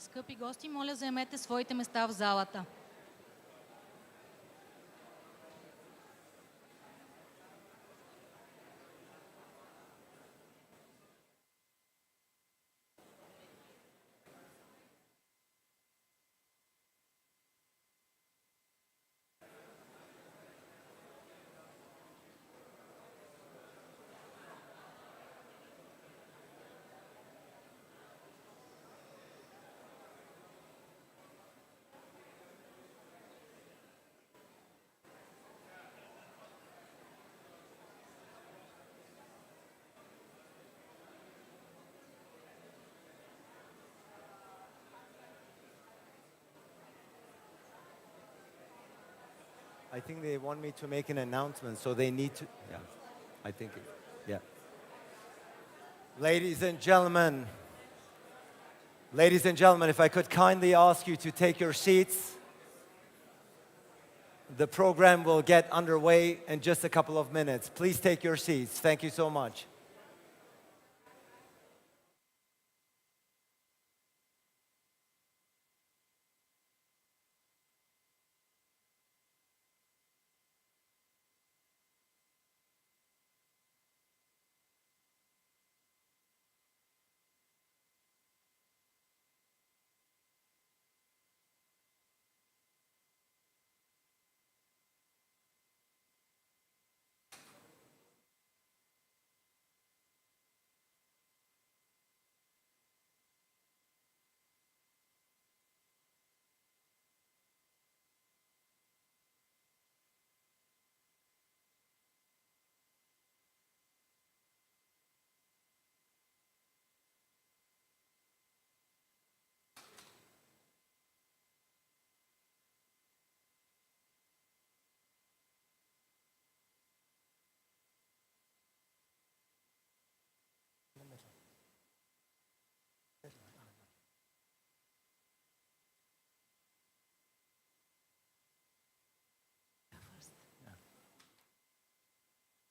Скъпи гости, моля заемете своите места в залата. I think they want me to make an announcement, so they need to, yeah, I think, yeah. Ladies and gentlemen, if I could kindly ask you to take your seats. The program will get underway in just a couple of minutes. Please take your seats. Thank you so much.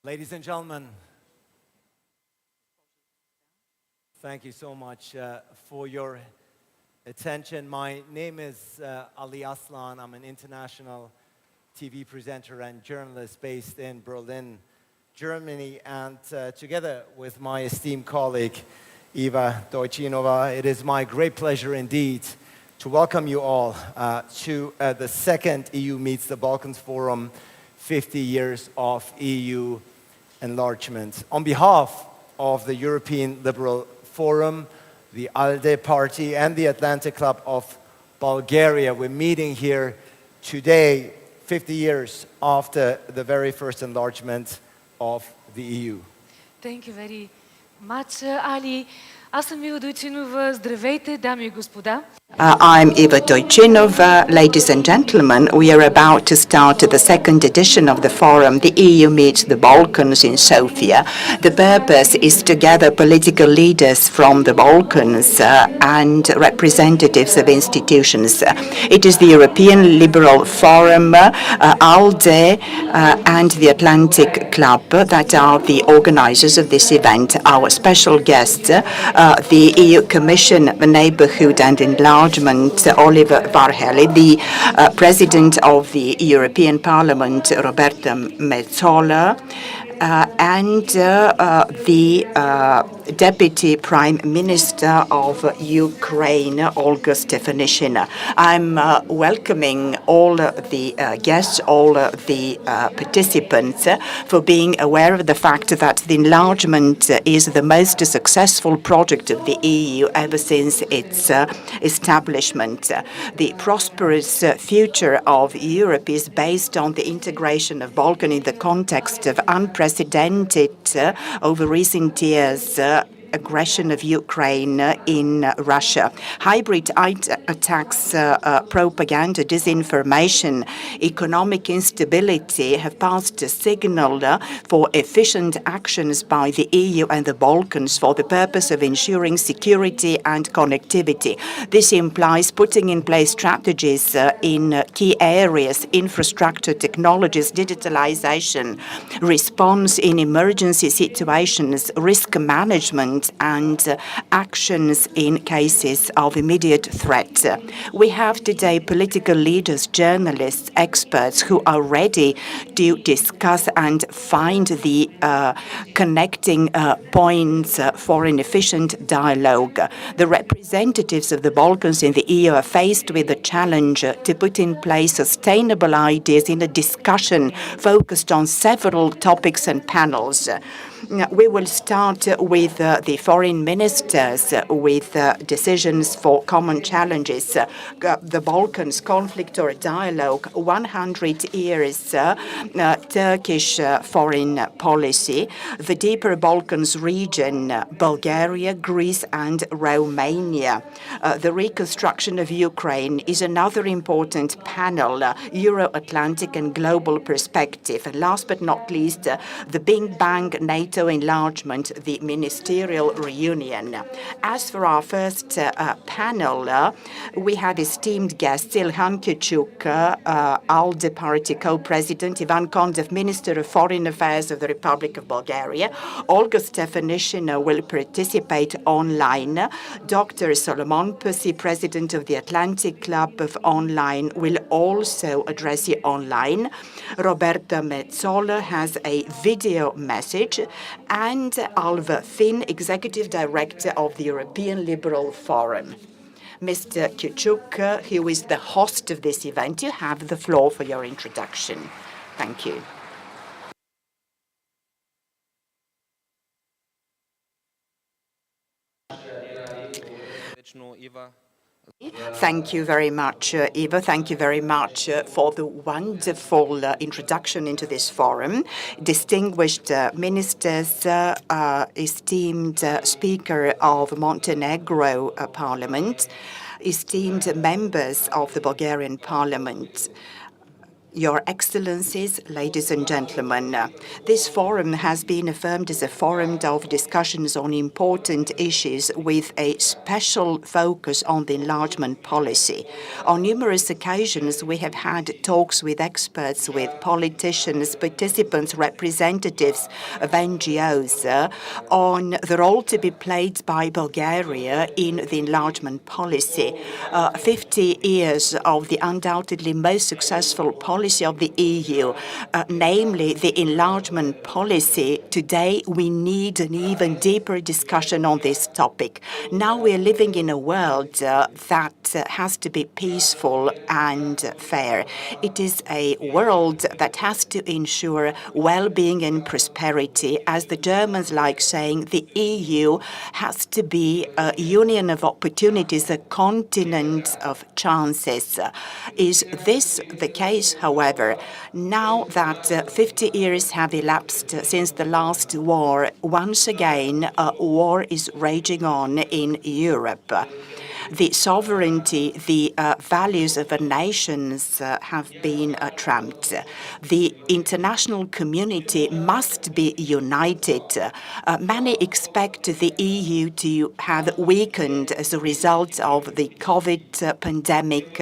Ladies and gentlemen, thank you so much for your attention. My name is Ali Aslan. I'm an international TV presenter and journalist based in Berlin, Germany. And together with my esteemed colleague, Eva Dojcinova, it is my great pleasure indeed to welcome you all to the second EU Meets the Balkans Forum, 50 years of EU enlargement. On behalf of the European Liberal Forum, the ALDE party, and the Atlantic Club of Bulgaria, we're meeting here today, 50 years after the very first enlargement of the EU. Thank you very much, Ali. Аз съм Ива Дойчинова. Здравейте, дами и господа. I'm Eva Dojcinova. Ladies and gentlemen, we are about to start the second edition of the forum, the EU Meets the Balkans in Sofia. The purpose is to gather political leaders from the Balkans and representatives of institutions. It is the European Liberal Forum, ALDE, and the Atlantic Club that are the organizers of this event. Our special guests, the EU Commission Neighborhood and Enlargement, Oliver Varhelyi, the President of the European Parliament, Roberta Metsola, and the Deputy Prime Minister of Ukraine, Olga Stefanishyna. I'm welcoming all the guests, all the participants, for being aware of the fact that the enlargement is the most successful project of the EU ever since its establishment. The prosperous future of Europe is based on the integration of Balkan in the context of unprecedented, over recent years, aggression of Ukraine in Russia. Hybrid attacks, propaganda, disinformation, economic instability have passed a signal for efficient actions by the EU and the Balkans for the purpose of ensuring security and connectivity. This implies putting in place strategies in key areas: infrastructure, technologies, digitalization, response in emergency situations, risk management, enlargement and actions in cases of immediate threat. We have today political leaders, journalists, experts who are ready to discuss and find the connecting points for an efficient dialogue. The representatives of the Balkans in the EU are faced with the challenge to put in place sustainable ideas in a discussion focused on several topics and panels. We will start with the foreign ministers with decisions for common challenges. The Balkans conflict or dialogue, 100 years Turkish foreign policy, the deeper Balkans region, Bulgaria, Greece and Romania. The reconstruction of Ukraine is another important panel, Euro-Atlantic and global perspective. And last but not least, the Big Bang NATO enlargement, the Ministerial reunion. As for our first panel, we had esteemed guests Ilhan Küçük, ALDE party co-president, Ivan Kondev, Minister of Foreign Affairs of the Republic of Bulgaria. Olga Stefanishina will participate online. Dr. Solomon Pussy, President of the Atlantic Club of Online, will also address you online. Roberta Metsola has a video message, and Alva Finn, Executive Director of the European Liberal Forum. Mr. Küçük, who is the host of this event, you have the floor for your introduction. Thank you. Thank you very much, Eva. Thank you very much for the wonderful introduction into this forum. Distinguished ministers, esteemed Speaker of Montenegro Parliament, esteemed members of the Bulgarian Parliament, Your Excellencies, ladies and gentlemen, this forum has been affirmed as a forum of discussions on important issues with a special focus on the enlargement policy. On numerous occasions, we have had talks with experts, with politicians, participants, representatives of NGOs on the role to be played by Bulgaria in the enlargement policy. 50 years of the undoubtedly most successful policy of the EU, namely the enlargement policy. Today, we need an even deeper discussion on this topic. Now we are living in a world that has to be peaceful and fair. It is a world that has to ensure well-being and prosperity. As the Germans like saying, the EU has to be a union of opportunities, a continent of chances. Is this the case, however, now that 50 years have elapsed since the last war? Once again, a war is raging on in Europe. The sovereignty, the values of the nations have been trampled. The international community must be united. Many expect the EU to have weakened as a result of the COVID pandemic,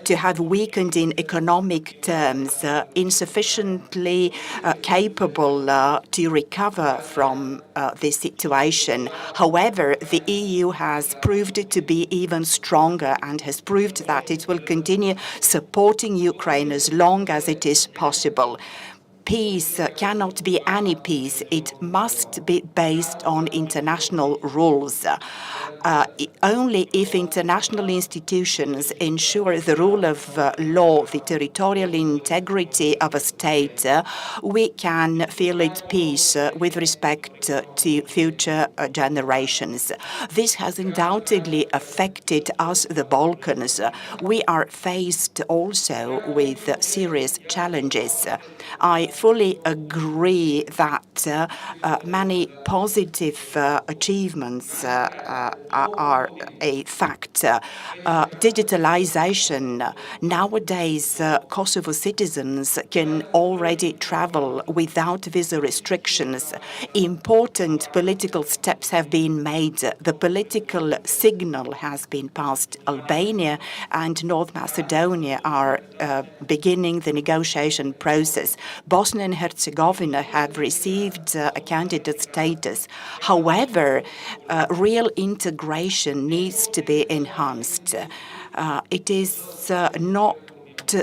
to have weakened in economic terms, insufficiently capable to recover from this situation. However, the EU has proved to be even stronger and has proved that it will continue supporting Ukraine as long as it is possible. Peace cannot be any peace. It must be based on international rules. Only if international institutions ensure the rule of law, the territorial integrity of a state, we can feel at peace with respect to future generations. This has undoubtedly affected us, the Balkans. We are faced also with serious challenges. I fully agree that many positive achievements are a fact. Digitalization. Nowadays, Kosovo citizens can already travel without visa restrictions. Important political steps have been made. The political signal has been passed. Albania and North Macedonia are beginning the negotiation process. Bosnia and Herzegovina have received a candidate status. However, real integration needs to be enhanced. It is not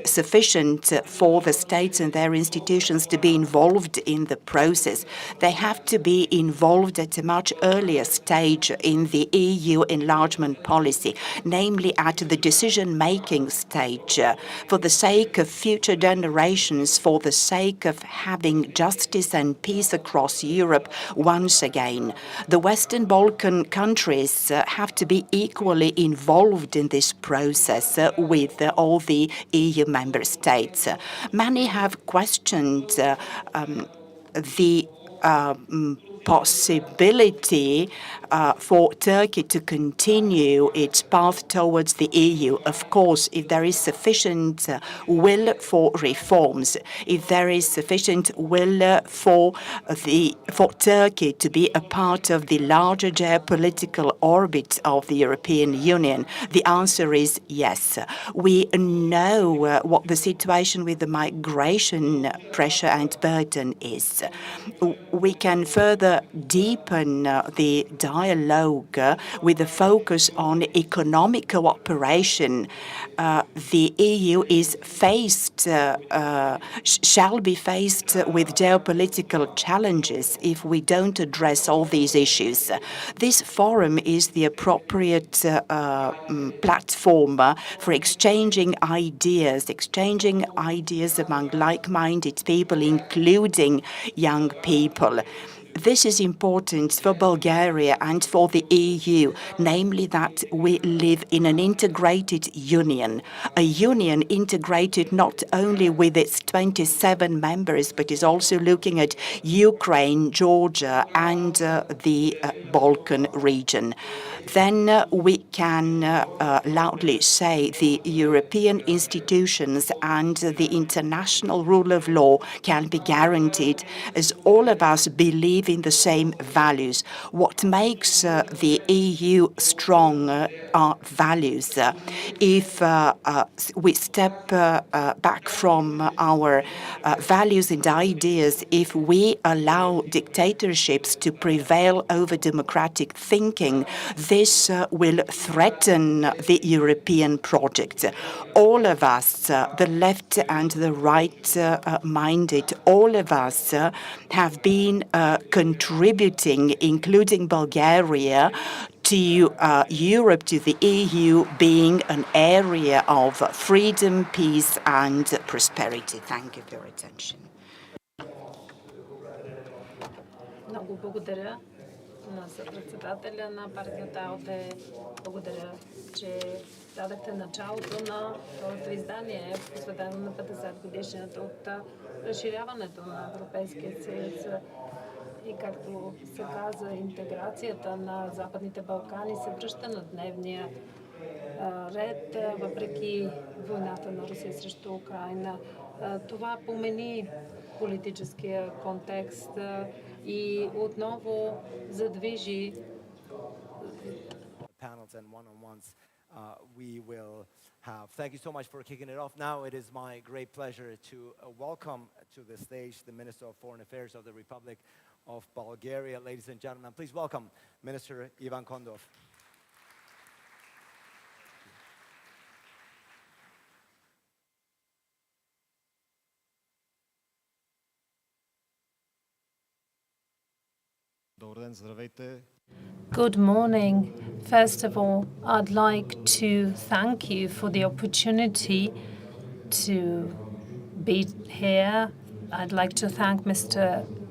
sufficient for the states and their institutions to be involved in the process. They have to be involved at a much earlier stage in the EU enlargement policy, namely at the decision-making stage, for the sake of future generations, for the sake of having justice and peace across Europe once again. The Western Balkan countries have to be equally involved in this process with all the EU member states. Many have questioned the possibility for Turkey to continue its path towards the EU. Of course, if there is sufficient will for reforms, if there is sufficient will for Turkey to be a part of the larger geopolitical orbit of the European Union, the answer is yes. We know what the situation with the migration pressure and burden is. We can further deepen the dialogue with a focus on economic cooperation. The EU is shall be faced with geopolitical challenges if we don't address all these issues. This forum is the appropriate platform for exchanging ideas among like-minded people, including young people. This is important for Bulgaria and for the EU, namely that we live in an integrated union, a union integrated not only with its 27 members, but is also looking at Ukraine, Georgia, and the Balkan region. Then we can loudly say the European institutions and the international rule of law can be guaranteed as all of us believe in the same values. What makes the EU strong are values. If we step back from our values and ideas, if we allow dictatorships to prevail over democratic thinking, this will threaten the European project. All of us, the left and the right-minded, all of us have been contributing, including Bulgaria, to Europe, to the EU being an area of freedom, peace and prosperity. Thank you for your attention. Много благодаря на съпредседателя на партията АЛДЕ. Благодаря, че дадахте началото на второто издание, посветено на 50 годишнината от разширяването на Европейския съюз. И както се каза, интеграцията на Западните Балкани се връща на дневния ред, въпреки войната на Русия срещу Украйна. Това промени политическия контекст и отново задвижи panels and one-on-ones we will have. Thank you so much for kicking it off. Now it is my great pleasure to welcome to the stage the Minister of Foreign Affairs of the Republic of Bulgaria. Ladies and gentlemen, please welcome Minister Ivan Kondov. Good morning. First of all, I'd like to thank you for the opportunity to be here. I'd like to thank Mr.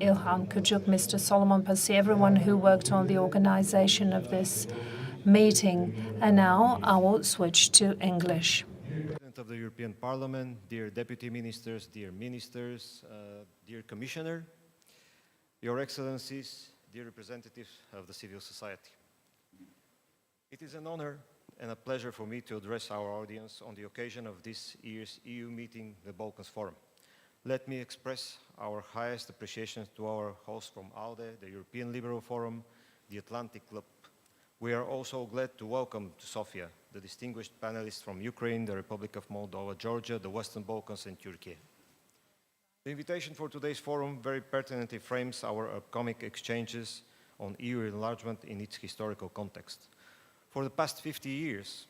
Ilhan Kujuk, Mr. Solomon Pasi, everyone who worked on the organization of this meeting. And now I will switch to English. President of the European Parliament, dear Deputy Ministers, dear Commissioner, Your Excellencies, dear representatives of the civil society. It is an honor and a pleasure for me to address our audience on the occasion of this year's EU Meeting the Balkans Forum. Let me express our highest appreciation to our hosts from ALDE, the European Liberal Forum, the Atlantic Club. We are also glad to welcome to Sofia the distinguished panelists from Ukraine, the Republic of Moldova, Georgia, the Western Balkans and Turkey. The invitation for today's forum very pertinently frames our upcoming exchanges on EU enlargement in its historical context. For the past 50 years,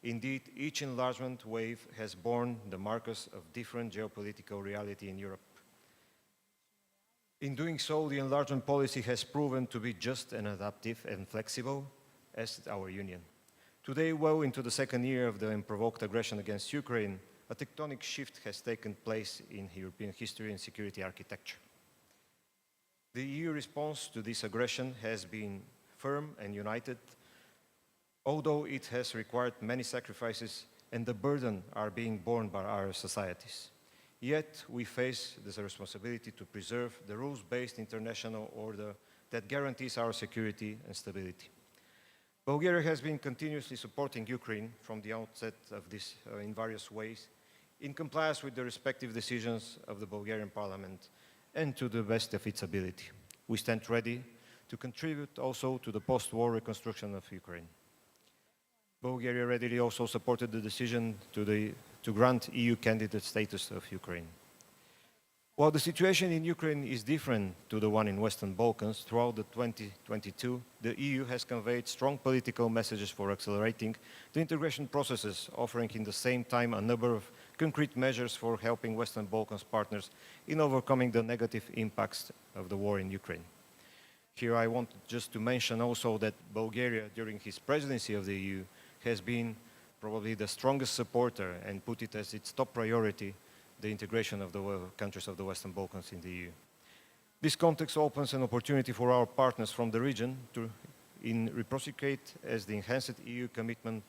indeed, each enlargement wave has borne the markers of different geopolitical reality in Europe. In doing so, the enlargement policy has proven to be just and adaptive and flexible as our Union. Today, well into the second year of the unprovoked aggression against Ukraine, a tectonic shift has taken place in European history and security architecture. The EU response to this aggression has been firm and united, although it has required many sacrifices and the burden are being borne by our societies. Yet we face this responsibility to preserve the rules-based international order that guarantees our security and stability. Bulgaria has been continuously supporting Ukraine from the outset of this in various ways, in compliance with the respective decisions of the Bulgarian parliament and to the best of its ability. We stand ready to contribute also to the post-war reconstruction of Ukraine. Bulgaria readily also supported the decision to grant EU candidate status of Ukraine. While the situation in Ukraine is different to the one in Western Balkans, throughout the 2022, the EU has conveyed strong political messages for accelerating the integration processes, offering in the same time a number of concrete measures for helping Western Balkans partners in overcoming the negative impacts of the war in Ukraine. Here I want just to mention also that Bulgaria, during its presidency of the EU, has been probably the strongest supporter and put it as its top priority the integration of the countries of the Western Balkans in the EU. This context opens an opportunity for our partners from the region to reciprocate as the enhanced EU commitment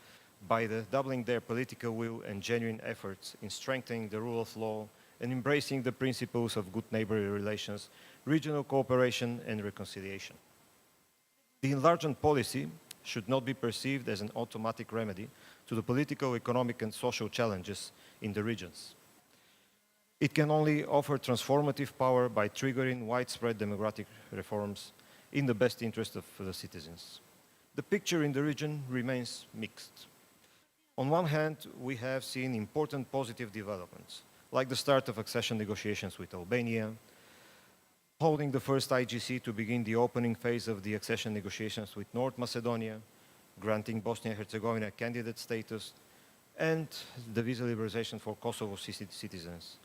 by doubling their political will and genuine efforts in strengthening the rule of law and embracing the principles of good neighborly relations, regional cooperation and reconciliation. The enlargement policy should not be perceived as an automatic remedy to the political, economic and social challenges in the regions. It can only offer transformative power by triggering widespread democratic reforms in the best interest of the citizens. The picture in the region remains mixed. On one hand, we have seen important positive developments, like the start of accession negotiations with Albania, holding the first IGC to begin the opening phase of the accession negotiations with North Macedonia, granting Bosnia and Herzegovina candidate status, and the visa liberalization for Kosovo citizens.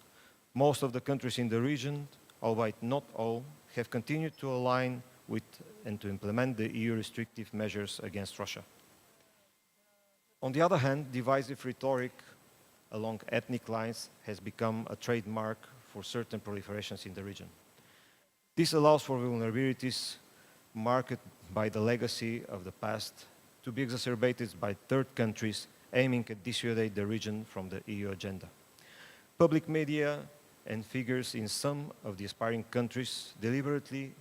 Most of the countries in the region, albeit not all, have continued to align with and to implement the EU restrictive measures against Russia. On the other hand, divisive rhetoric along ethnic lines has become a trademark for certain proliferations in the region. This allows for vulnerabilities marked by the legacy of the past to be exacerbated by third countries aiming to dissuade the region from the EU agenda. Public media and figures in some of the aspiring countries deliberately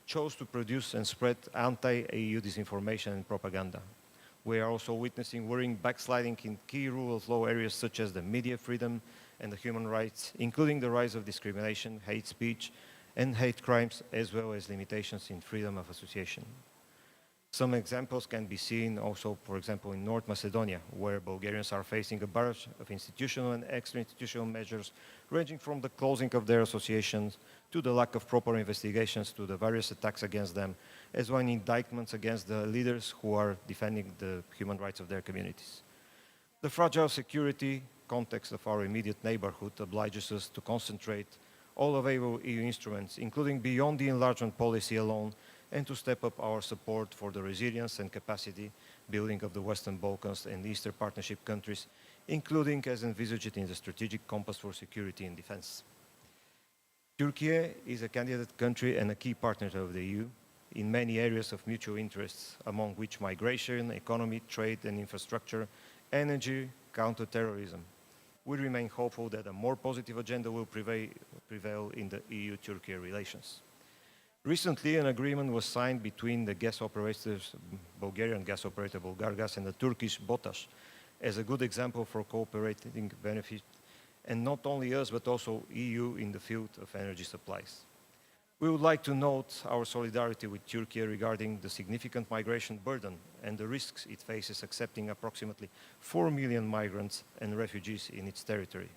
chose to produce and spread anti-EU disinformation and propaganda. We are also witnessing worrying backsliding in key rule of law areas such as the media freedom and the human rights, including the rise of discrimination, hate speech, and hate crimes, as well as limitations in freedom of association. Some examples can be seen also, for example, in North Macedonia, where Bulgarians are facing a barrage of institutional and extra-institutional measures, ranging from the closing of their associations to the lack of proper investigations to the various attacks against them, as well as indictments against the leaders who are defending the human rights of their communities. The fragile security context of our immediate neighborhood obliges us to concentrate all available EU instruments, including beyond the enlargement policy alone, and to step up our support for the resilience and capacity building of the Western Balkans and Eastern Partnership countries, including as envisaged in the Strategic Compass for Security and Defense. Turkey is a candidate country and a key partner of the EU in many areas of mutual interests, among which migration, economy, trade and infrastructure, energy, counter-terrorism. We remain hopeful that a more positive agenda will prevail in the EU-Turkey relations. Recently, an agreement was signed between the gas operators, Bulgarian gas operator Bulgargas and the Turkish BOTAŞ, as a good example for cooperating benefit, and not only us, but also EU in the field of energy supplies. We would like to note our solidarity with Turkey regarding the significant migration burden and the risks it faces accepting approximately 4 million migrants and refugees in its territory.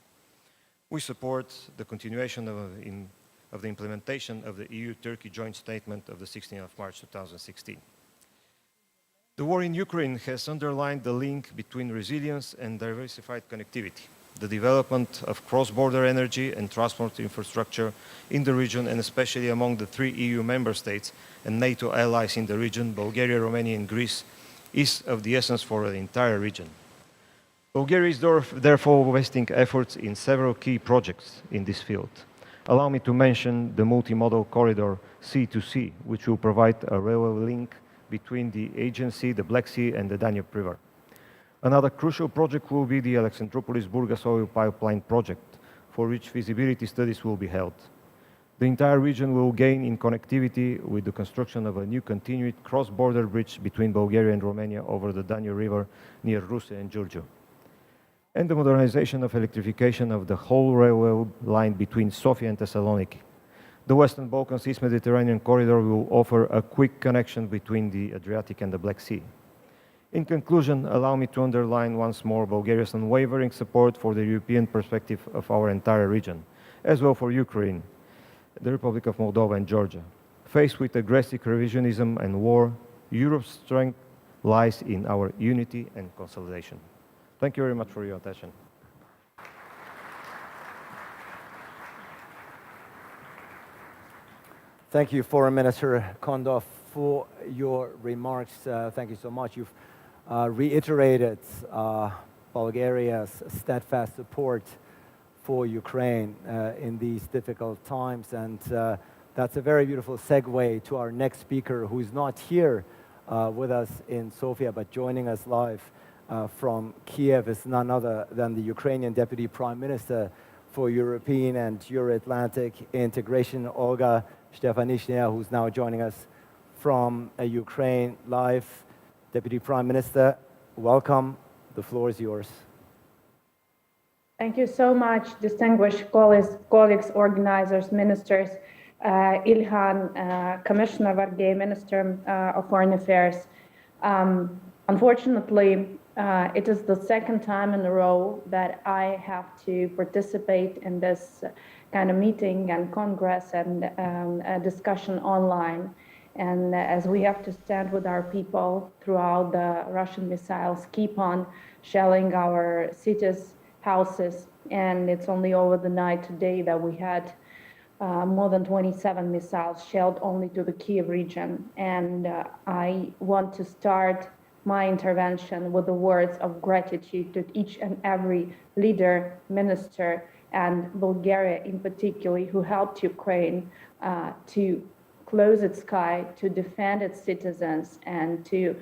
We support the continuation of the implementation of the EU-Turkey joint statement of the 16th of March 2016. The war in Ukraine has underlined the link between resilience and diversified connectivity, the development of cross-border energy and transport infrastructure in the region, and especially among the 3 EU member states and NATO allies in the region, Bulgaria, Romania, and Greece, is of the essence for the entire region. Bulgaria is therefore investing efforts in several key projects in this field. Allow me to mention the multimodal corridor C2C, which will provide a railway link between the agency, the Black Sea, and the Danube River. Another crucial project will be the Alexandroupolis-Burgas oil pipeline project, for which feasibility studies will be held. The entire region will gain in connectivity with the construction of a new continued cross-border bridge between Bulgaria and Romania over the Danube River near Russe and Giurgiu, and the modernization of electrification of the whole railway line between Sofia and Thessaloniki. The Western Balkans East Mediterranean corridor will offer a quick connection between the Adriatic and the Black Sea. In conclusion, allow me to underline once more Bulgaria's unwavering support for the European perspective of our entire region, as well for Ukraine, the Republic of Moldova, and Georgia. Faced with aggressive revisionism and war, Europe's strength lies in our unity and consolidation. Thank you very much for your attention. Thank you, Foreign Minister Kondov, for your remarks. Thank you so much. You've reiterated Bulgaria's steadfast support for Ukraine in these difficult times, and that's a very beautiful segue to our next speaker, who's not here with us in Sofia, but joining us live from Kiev, is none other than the Ukrainian Deputy Prime Minister for European and Euro-Atlantic Integration, Olga Stefanishnaya, who's now joining us from Ukraine live. Deputy Prime Minister, welcome. The floor is yours. Thank you so much, distinguished colleagues, organizers, ministers, Ilhan, Commissioner Vargey, Minister of Foreign Affairs. Unfortunately, it is the second time in a row that I have to participate in this kind of meeting and congress and discussion online. And as we have to stand with our people throughout the Russian missiles keep on shelling our cities, houses, and it's only over the night today that we had more than 27 missiles shelled only to the Kiev region. And I want to start my intervention with the words of gratitude to each and every leader, minister, and Bulgaria in particular, who helped Ukraine to close its sky, to defend its citizens, and to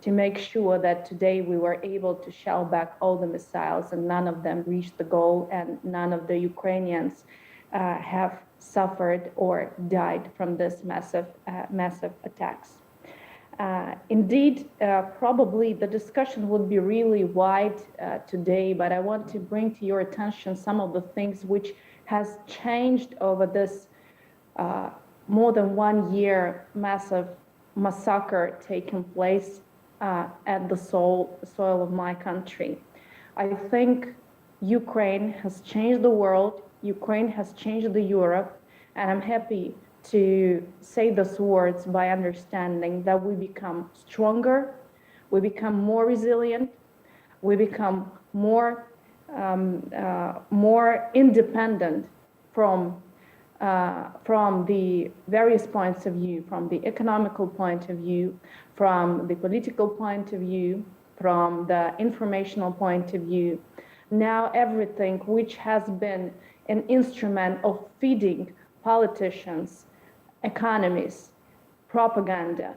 make sure that today we were able to shell back all the missiles and none of them reached the goal and none of the Ukrainians have suffered or died from this massive attacks. Indeed, probably the discussion would be really wide today, but I want to bring to your attention some of the things which has changed over this more than 1 year massive massacre taking place at the soil of my country. I think Ukraine has changed the world, Ukraine has changed the Europe, and I'm happy to say those words by understanding that we become stronger, we become more resilient, we become more independent from the various points of view, from the economical point of view, from the political point of view, from the informational point of view. Now everything which has been an instrument of feeding politicians, economies, propaganda,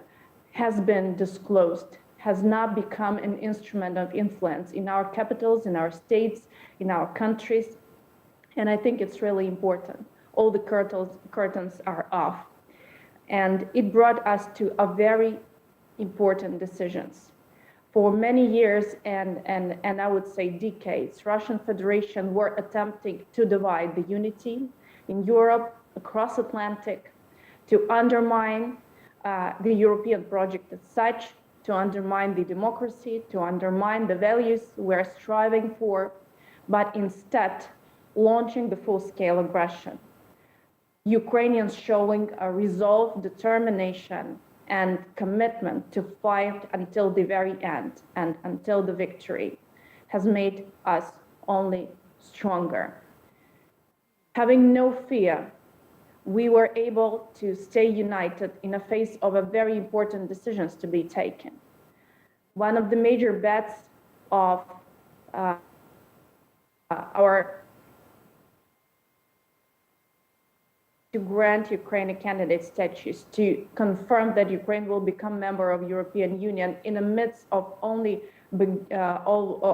has been disclosed, has now become an instrument of influence in our capitals, in our states, in our countries. And I think it's really important. All the curtains are off. And it brought us to a very important decisions. For many years and I would say decades, Russian Federation were attempting to divide the unity in Europe, across Atlantic, to undermine the European project as such, to undermine the democracy, to undermine the values we're striving for. But instead, launching the full-scale aggression. Ukrainians showing a resolve, determination, and commitment to fight until the very end and until the victory has made us only stronger. Having no fear, we were able to stay united in the face of a very important decisions to be taken. One of the major bets of to grant Ukraine a candidate status, to confirm that Ukraine will become member of European Union in the midst of only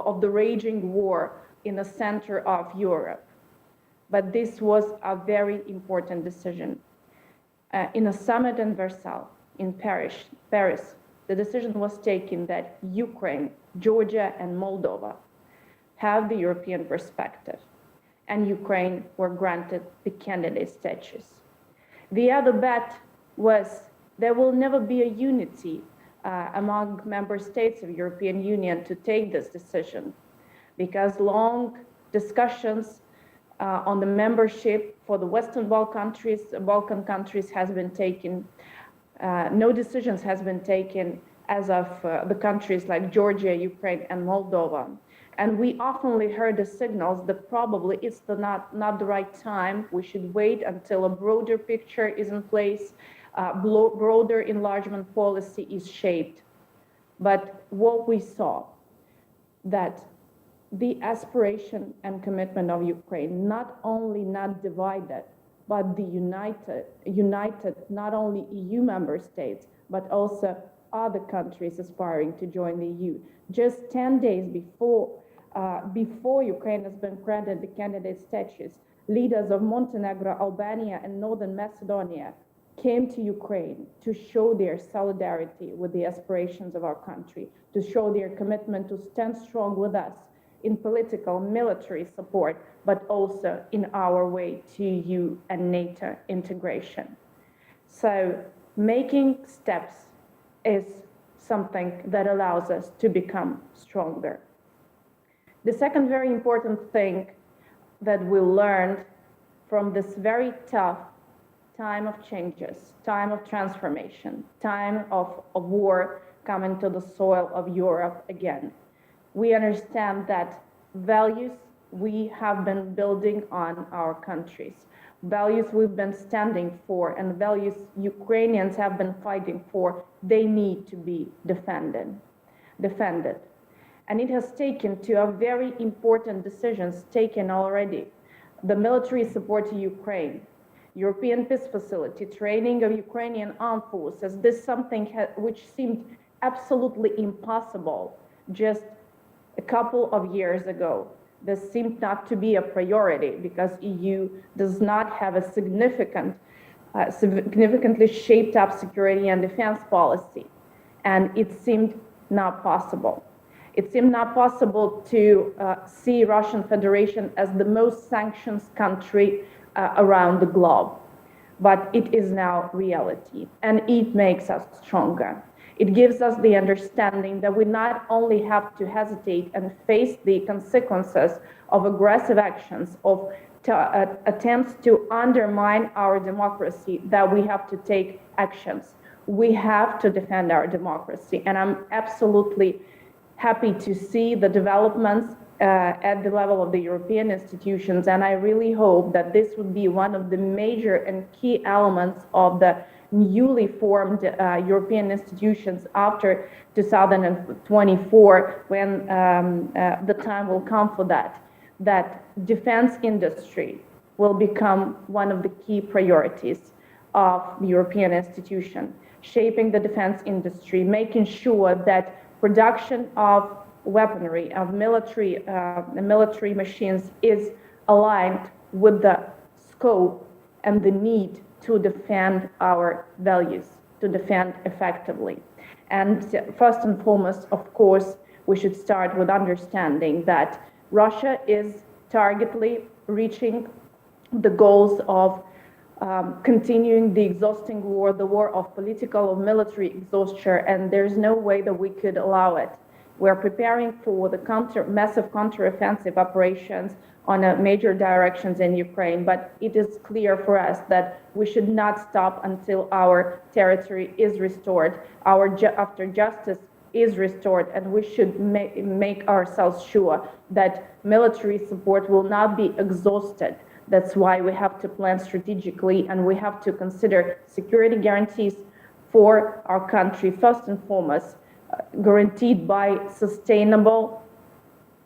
of the raging war in the center of Europe. But this was a very important decision. In a summit in Versailles, in Paris, the decision was taken that Ukraine, Georgia, and Moldova have the European perspective, and Ukraine were granted the candidate status. The other bet was there will never be a unity among member states of European Union to take this decision, because long discussions on the membership for the Western Balkan countries has been taken. No decisions has been taken as of the countries like Georgia, Ukraine, and Moldova. And we often heard the signals that probably it's not the right time. We should wait until a broader picture is in place, broader enlargement policy is shaped. But what we saw, that the aspiration and commitment of Ukraine, not only not divided, but the united not only EU member states, but also other countries aspiring to join the EU. Just 10 days before Ukraine has been granted the candidate status, leaders of Montenegro, Albania, and Northern Macedonia came to Ukraine to show their solidarity with the aspirations of our country, to show their commitment to stand strong with us in political, military support, but also in our way to EU and NATO integration. So making steps is something that allows us to become stronger. The second very important thing that we learned from this very tough time of changes, time of transformation, time of war coming to the soil of Europe again, we understand that values we have been building on our countries, values we've been standing for, and values Ukrainians have been fighting for, they need to be defended. And it has taken to a very important decisions taken already. The military support to Ukraine, European Peace Facility, training of Ukrainian armed forces, this is something which seemed absolutely impossible just a couple of years ago. This seemed not to be a priority because EU does not have a significantly shaped up security and defense policy. And it seemed not possible. It seemed not possible to see Russian Federation as the most sanctioned country around the globe. But it is now reality, and it makes us stronger. It gives us the understanding that we not only have to hesitate and face the consequences of aggressive actions, of attempts to undermine our democracy, that we have to take actions. We have to defend our democracy. And I'm absolutely happy to see the developments at the level of the European institutions. And I really hope that this would be one of the major and key elements of the newly formed European institutions after 2024, when the time will come for that defense industry will become one of the key priorities of the European institution, shaping the defense industry, making sure that production of weaponry, of military machines is aligned with the scope and the need to defend our values, to defend effectively. And first and foremost, of course, we should start with understanding that Russia is targetedly reaching the goals of continuing the exhausting war, the war of political or military exhaustion, and there's no way that we could allow it. We're preparing for the massive counteroffensive operations on major directions in Ukraine, but it is clear for us that we should not stop until our territory is restored, after justice is restored, and we should make ourselves sure that military support will not be exhausted. That's why we have to plan strategically, and we have to consider security guarantees for our country, first and foremost, guaranteed by sustainable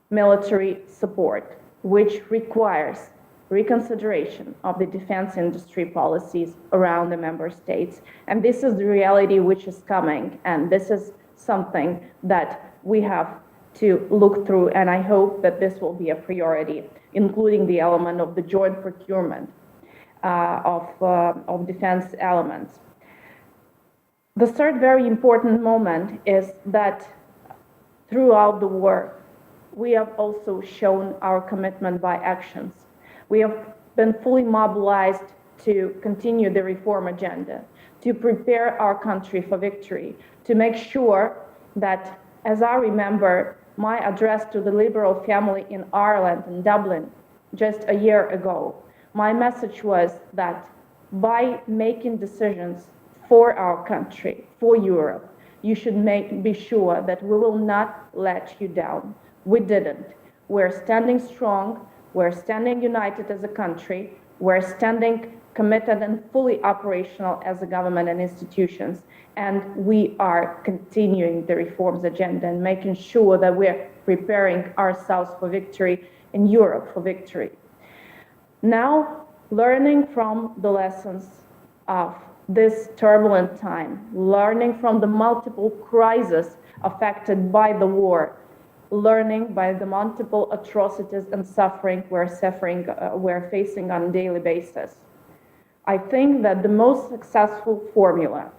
military support, which requires reconsideration of the defense industry policies around the member states. And this is the reality which is coming, and this is something that we have to look through, and I hope that this will be a priority, including the element of the joint procurement of defense elements. The third very important moment is that throughout the war, we have also shown our commitment by actions. We have been fully mobilized to continue the reform agenda, to prepare our country for victory, to make sure that, as I remember my address to the Liberal family in Ireland and Dublin just a year ago, my message was that by making decisions for our country, for Europe, you should be sure that we will not let you down. We didn't. We're standing strong, we're standing united as a country, we're standing committed and fully operational as a government and institutions, and we are continuing the reforms agenda and making sure that we're preparing ourselves for victory in Europe, for victory. Now, learning from the lessons of this turbulent time, learning from the multiple crises affected by the war, learning by the multiple atrocities and suffering we're facing on a daily basis. I think that the most successful formula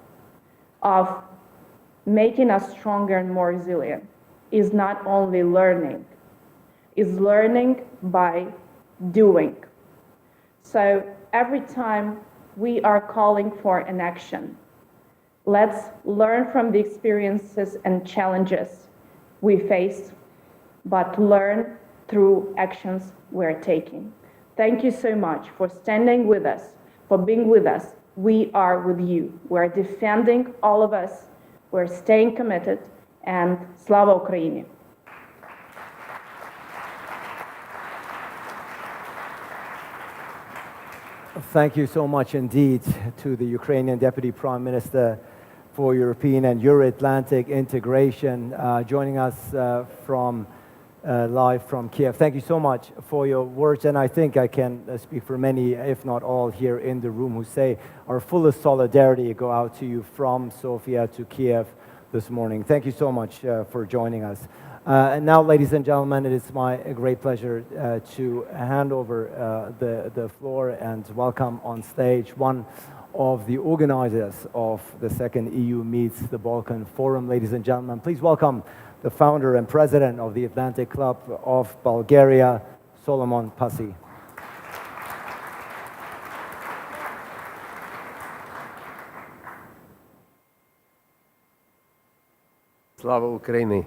of making us stronger and more resilient is not only learning, is learning by doing. So every time we are calling for an action, let's learn from the experiences and challenges we face, but learn through actions we're taking. Thank you so much for standing with us, for being with us. We are with you. We're defending all of us. We're staying committed, and Slava Ukraini. Thank you so much indeed to the Ukrainian Deputy Prime Minister for European and Euro-Atlantic integration, joining us live from Kiev. Thank you so much for your words, and I think I can speak for many, if not all, here in the room who say our fullest solidarity go out to you from Sofia to Kiev this morning. Thank you so much for joining us. And now, ladies and gentlemen, it is my great pleasure to hand over the floor and welcome on stage one of the organizers of the second EU Meets the Balkans Forum. Ladies and gentlemen, please welcome the founder and president of the Atlantic Club of Bulgaria, Solomon Pasi. Slava Ukraini.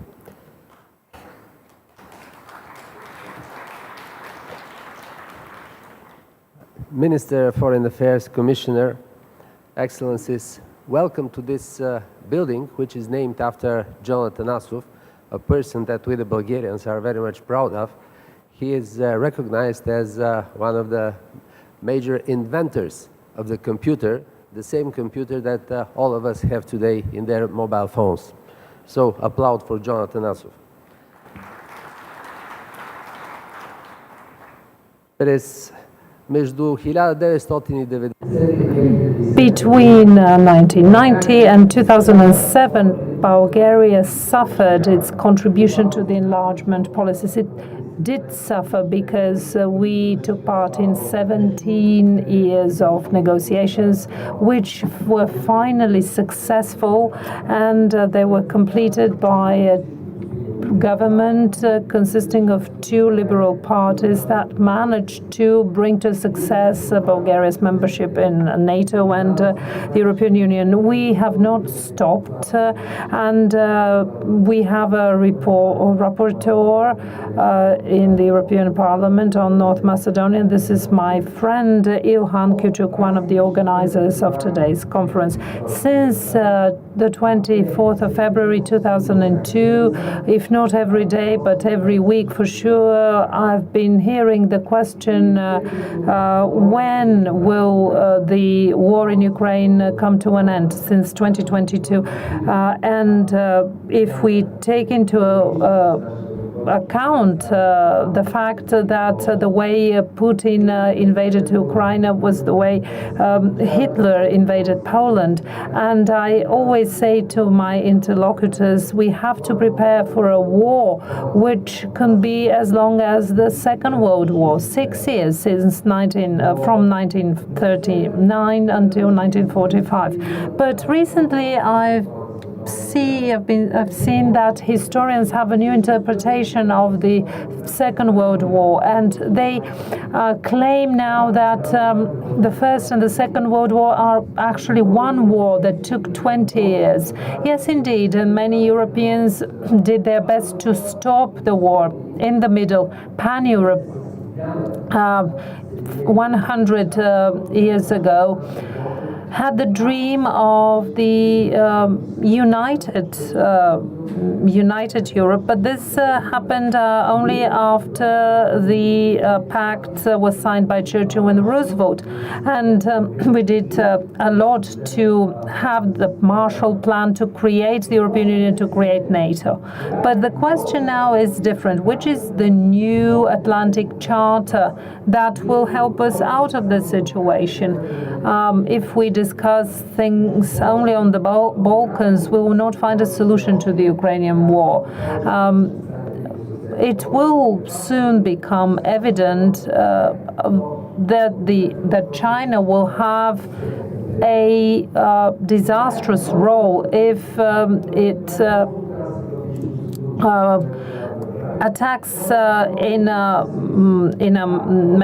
Minister of Foreign Affairs, Commissioner, Excellencies, welcome to this building, which is named after Jonathan Asuf, a person that we the Bulgarians are very much proud of. He is recognized as one of the major inventors of the computer, the same computer that all of us have today in their mobile phones. So, applaud for Jonathan Asuf. Between 1990 and 2007, Bulgaria suffered its contribution to the enlargement policies. It did suffer because we took part in 17 years of negotiations, which were finally successful, and they were completed by government consisting of two liberal parties that managed to bring to success Bulgaria's membership in NATO and the European Union. We have not stopped, and we have a rapporteur in the European Parliament on North Macedonia. This is my friend Ilhan Küçük, one of the organizers of today's conference. Since the 24th of February 2002, if not every day, but every week for sure, I've been hearing the question, when will the war in Ukraine come to an end, since 2022. And if we take into account the fact that the way Putin invaded Ukraine was the way Hitler invaded Poland. And I always say to my interlocutors, we have to prepare for a war which can be as long as the Second World War, 6 years since from 1939 until 1945. But recently I've seen that historians have a new interpretation of the Second World War, and they claim now that the First and the Second World War are actually one war that took 20 years. Yes, indeed, and many Europeans did their best to stop the war in the middle, pan-Europe, 100 years ago, had the dream of the united Europe, but this happened only after the pact was signed by Churchill and Roosevelt, and we did a lot to have the Marshall Plan to create the European Union, to create NATO. But the question now is different. Which is the new Atlantic Charter that will help us out of this situation? If we discuss things only on the Balkans, we will not find a solution to the Ukrainian war. It will soon become evident that China will have a disastrous role if it attacks in a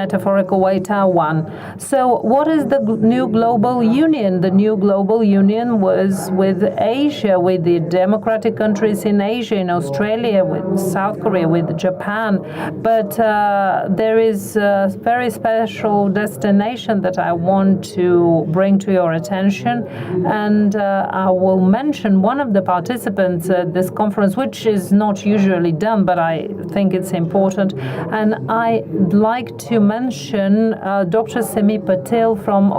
metaphorical way Taiwan. So what is the new global union? The new global union was with Asia, with the democratic countries in Asia, in Australia, with South Korea, with Japan. But there is a very special destination that I want to bring to your attention, and I will mention one of the participants at this conference, which is not usually done, but I think it's important. And I'd like to mention Dr. Semi Patel from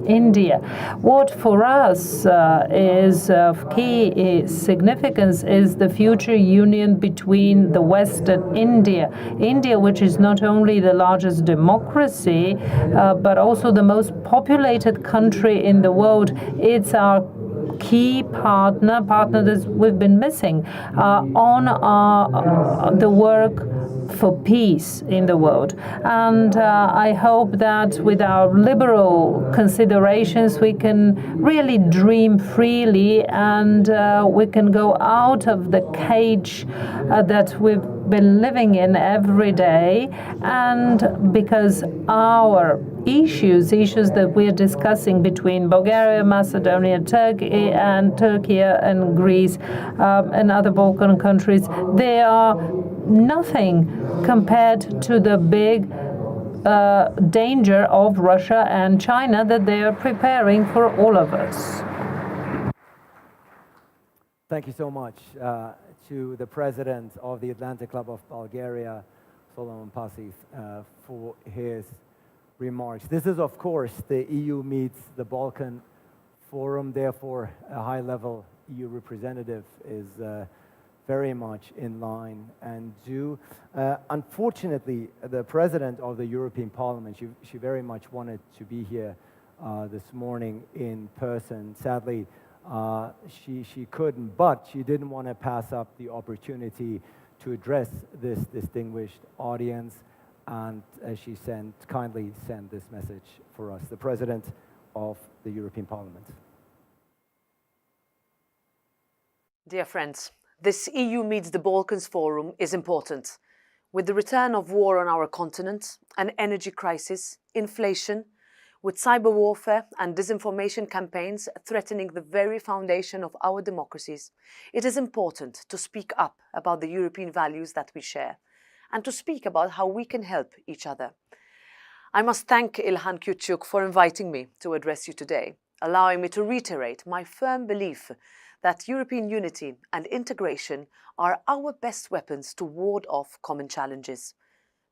India. What for us is of key significance is the future union between the West and India. India, which is not only the largest democracy, but also the most populated country in the world. It's our key partner that we've been missing on the work for peace in the world. And I hope that with our liberal considerations we can really dream freely, and we can go out of the cage that we've been living in every day. And because our issues that we're discussing between Bulgaria, Macedonia, Turkey and Greece and other Balkan countries, they are nothing compared to the big danger of Russia and China that they are preparing for all of us. Thank you so much to the president of the Atlantic Club of Bulgaria, Solomon Pasif, for his remarks. This is, of course, the EU Meets the Balkan Forum. Therefore, a high-level EU representative is very much in line and due. Unfortunately, the president of the European Parliament, she very much wanted to be here this morning in person. Sadly, she couldn't, but she didn't want to pass up the opportunity to address this distinguished audience, and she kindly sent this message for us. The President of the European Parliament. Dear friends, This EU Meets the Balkans forum is important. With the return of war on our continent, an energy crisis, inflation, with cyber warfare and disinformation campaigns threatening the very foundation of our democracies, it is important to speak up about the European values that we share and to speak about how we can help each other. I must thank Ilhan Küçük for inviting me to address you today, allowing me to reiterate my firm belief that European unity and integration are our best weapons to ward off common challenges.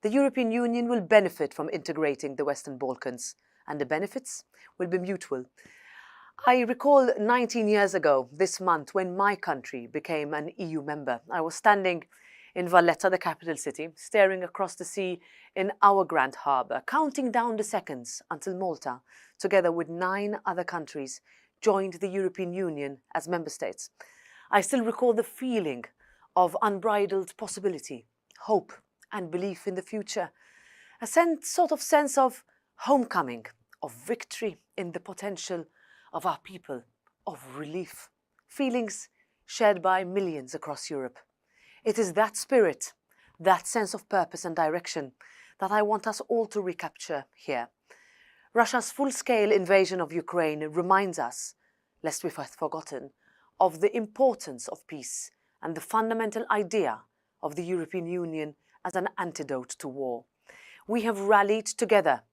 The European Union will benefit from integrating the Western Balkans, and the benefits will be mutual. I recall 19 years ago this month when my country became an EU member. I was standing in Valletta, the capital city, staring across the sea in our grand harbour, counting down the seconds until Malta, together with 9 other countries, joined the European Union as member states. I still recall the feeling of unbridled possibility, hope and belief in the future, a sort of sense of homecoming, of victory in the potential of our people, of relief, feelings shared by millions across Europe. It is that spirit, that sense of purpose and direction that I want us all to recapture here. Russia's full-scale invasion of Ukraine reminds us, lest we have forgotten, of the importance of peace and the fundamental idea of the European Union as an antidote to war. We have rallied together.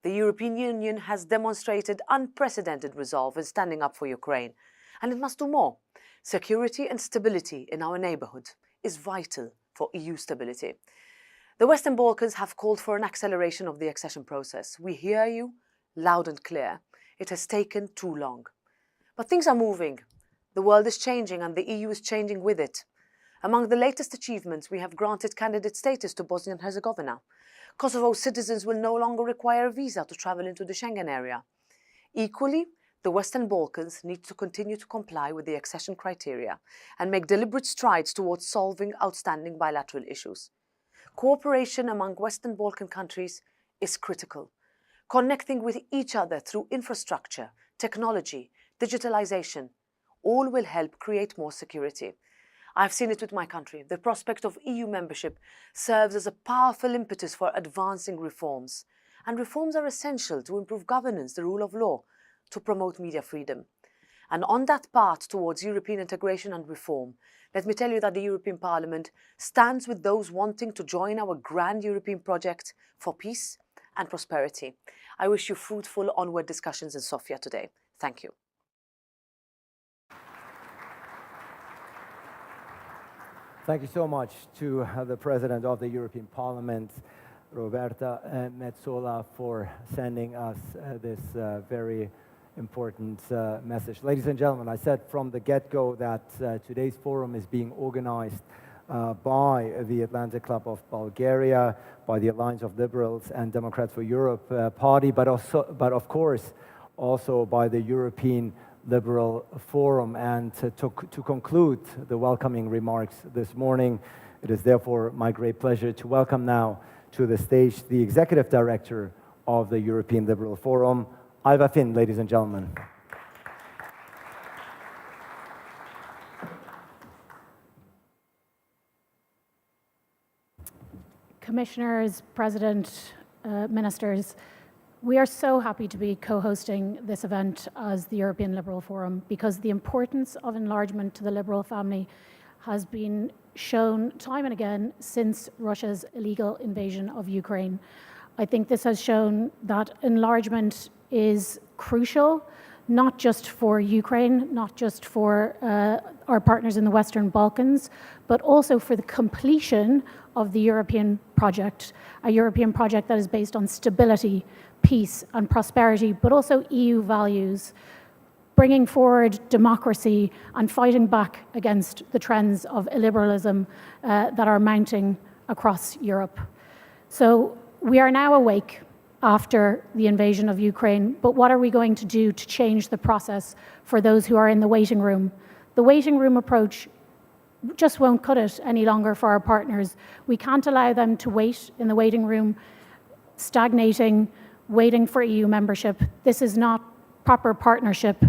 The European Union has demonstrated unprecedented resolve in standing up for Ukraine, and it must do more. Security and stability in our neighbourhood is vital for EU stability. The Western Balkans have called for an acceleration of the accession process. We hear you loud and clear. It has taken too long. But things are moving. The world is changing and the EU is changing with it. Among the latest achievements, we have granted candidate status to Bosnia and Herzegovina. Kosovo citizens will no longer require a visa to travel into the Schengen area. Equally, the Western Balkans need to continue to comply with the accession criteria and make deliberate strides towards solving outstanding bilateral issues. Cooperation among Western Balkan countries is critical. Connecting with each other through infrastructure, technology, digitalization, all will help create more security. I've seen it with my country. The prospect of EU membership serves as a powerful impetus for advancing reforms. And reforms are essential to improve governance, the rule of law, to promote media freedom. And on that path towards European integration and reform, let me tell you that the European Parliament stands with those wanting to join our grand European project for peace and prosperity. I wish you fruitful onward discussions in Sofia today. Thank you. Thank you so much to the President of the European Parliament, Roberta Metsola, for sending us this very important message. Ladies and gentlemen, I said from the get-go that today's forum is being organized by the Atlantic Club of Bulgaria, by the Alliance of Liberals and Democrats for Europe party, but of course also by the European Liberal Forum. And to conclude the welcoming remarks this morning, it is therefore my great pleasure to welcome now to the stage the Executive Director of the European Liberal Forum, Alva Finn, ladies and gentlemen. Commissioners, President, Ministers, we are so happy to be co-hosting this event as the European Liberal Forum because the importance of enlargement to the Liberal family has been shown time and again since Russia's illegal invasion of Ukraine. I think this has shown that enlargement is crucial, not just for Ukraine, not just for our partners in the Western Balkans, but also for the completion of the European project, a European project that is based on stability, peace and prosperity, but also EU values, bringing forward democracy and fighting back against the trends of illiberalism that are mounting across Europe. So we are now awake after the invasion of Ukraine, but what are we going to do to change the process for those who are in the waiting room? The waiting room approach just won't cut it any longer for our partners. We can't allow them to wait in the waiting room, stagnating, waiting for EU membership. This is not proper partnership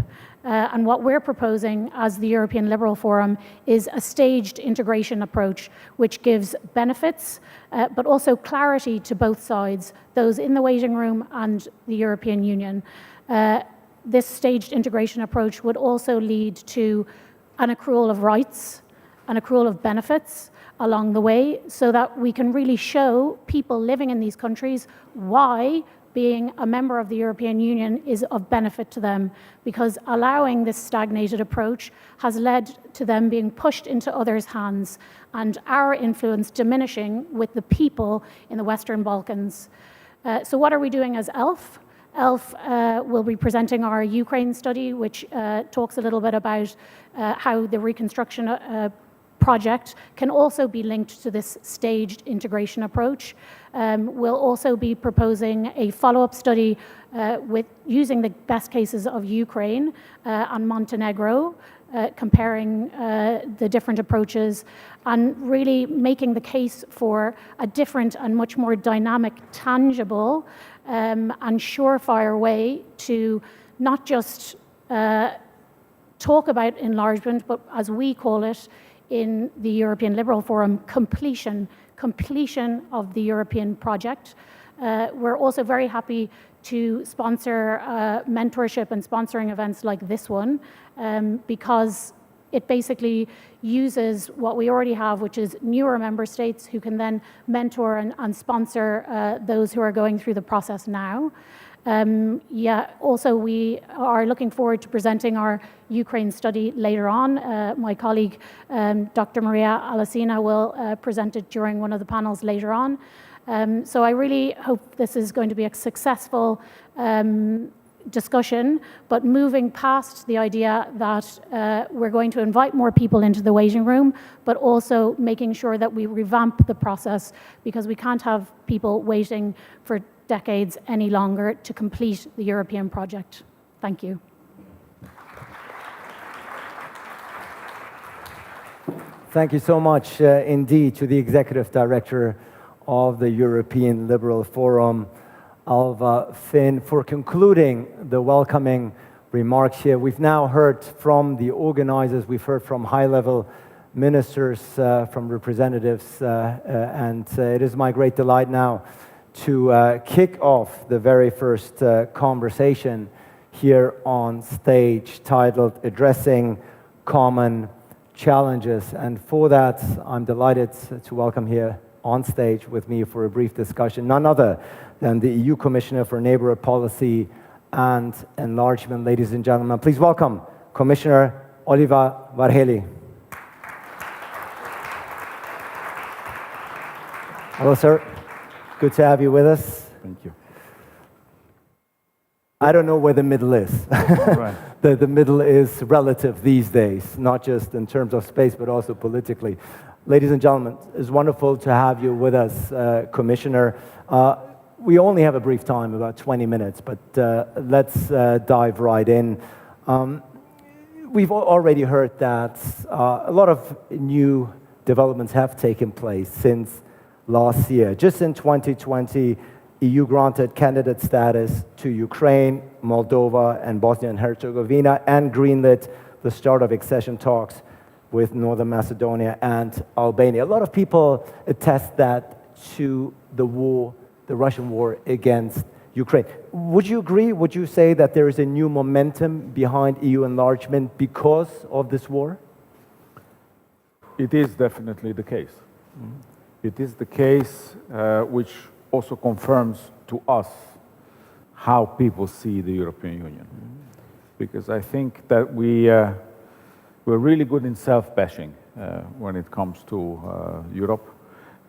And what we're proposing as the European Liberal Forum is a staged integration approach, which gives benefits, but also clarity to both sides, those in the waiting room and the European Union. This staged integration approach would also lead to an accrual of rights, an accrual of benefits along the way, so that we can really show people living in these countries why being a member of the European Union is of benefit to them, because allowing this stagnated approach has led to them being pushed into others' hands and our influence diminishing with the people in the Western Balkans. So what are we doing as ELF? ELF will be presenting our Ukraine study, which talks a little bit about how the reconstruction project can also be linked to this staged integration approach. We'll also be proposing a follow-up study with using the best cases of Ukraine and Montenegro, comparing the different approaches and really making the case for a different and much more dynamic, tangible and surefire way to not just talk about enlargement, but as we call it in the European Liberal Forum, completion of the European project. We're also very happy to sponsor mentorship and sponsoring events like this one, because it basically uses what we already have, which is newer member states who can then mentor and sponsor those who are going through the process now. Also, we are looking forward to presenting our Ukraine study later on. My colleague, Dr. Maria Alesina, will present it during one of the panels later on. So I really hope this is going to be a successful discussion, but moving past the idea that we're going to invite more people into the waiting room, but also making sure that we revamp the process, because we can't have people waiting for decades any longer to complete the European project. Thank you. Thank you so much indeed to the Executive Director of the European Liberal Forum, Alva Finn, for concluding the welcoming remarks here. We've now heard from the organizers, we've heard from high-level ministers, from representatives, and it is my great delight now to kick off the very first conversation here on stage, titled Addressing Common Challenges. And for that, I'm delighted to welcome here on stage with me for a brief discussion none other than the EU Commissioner for Neighbourhood Policy and Enlargement. Ladies and gentlemen, please welcome Commissioner Oliver Varhelyi. Hello, sir. Good to have you with us. Thank you. I don't know where the middle is. Right. The middle is relative these days, not just in terms of space, but also politically. Ladies and gentlemen, it's wonderful to have you with us, Commissioner. We only have a brief time, about 20 minutes, but let's dive right in. We've already heard that a lot of new developments have taken place since last year. Just in 2020, EU granted candidate status to Ukraine, Moldova, and Bosnia and Herzegovina, and greenlit the start of accession talks with Northern Macedonia and Albania. A lot of people attest that to the war, the Russian war against Ukraine. Would you agree? Would you say that there is a new momentum behind EU enlargement because of this war? It is definitely the case. It is the case which also confirms to us how people see the European Union. Because I think that we're really good in self-bashing when it comes to Europe.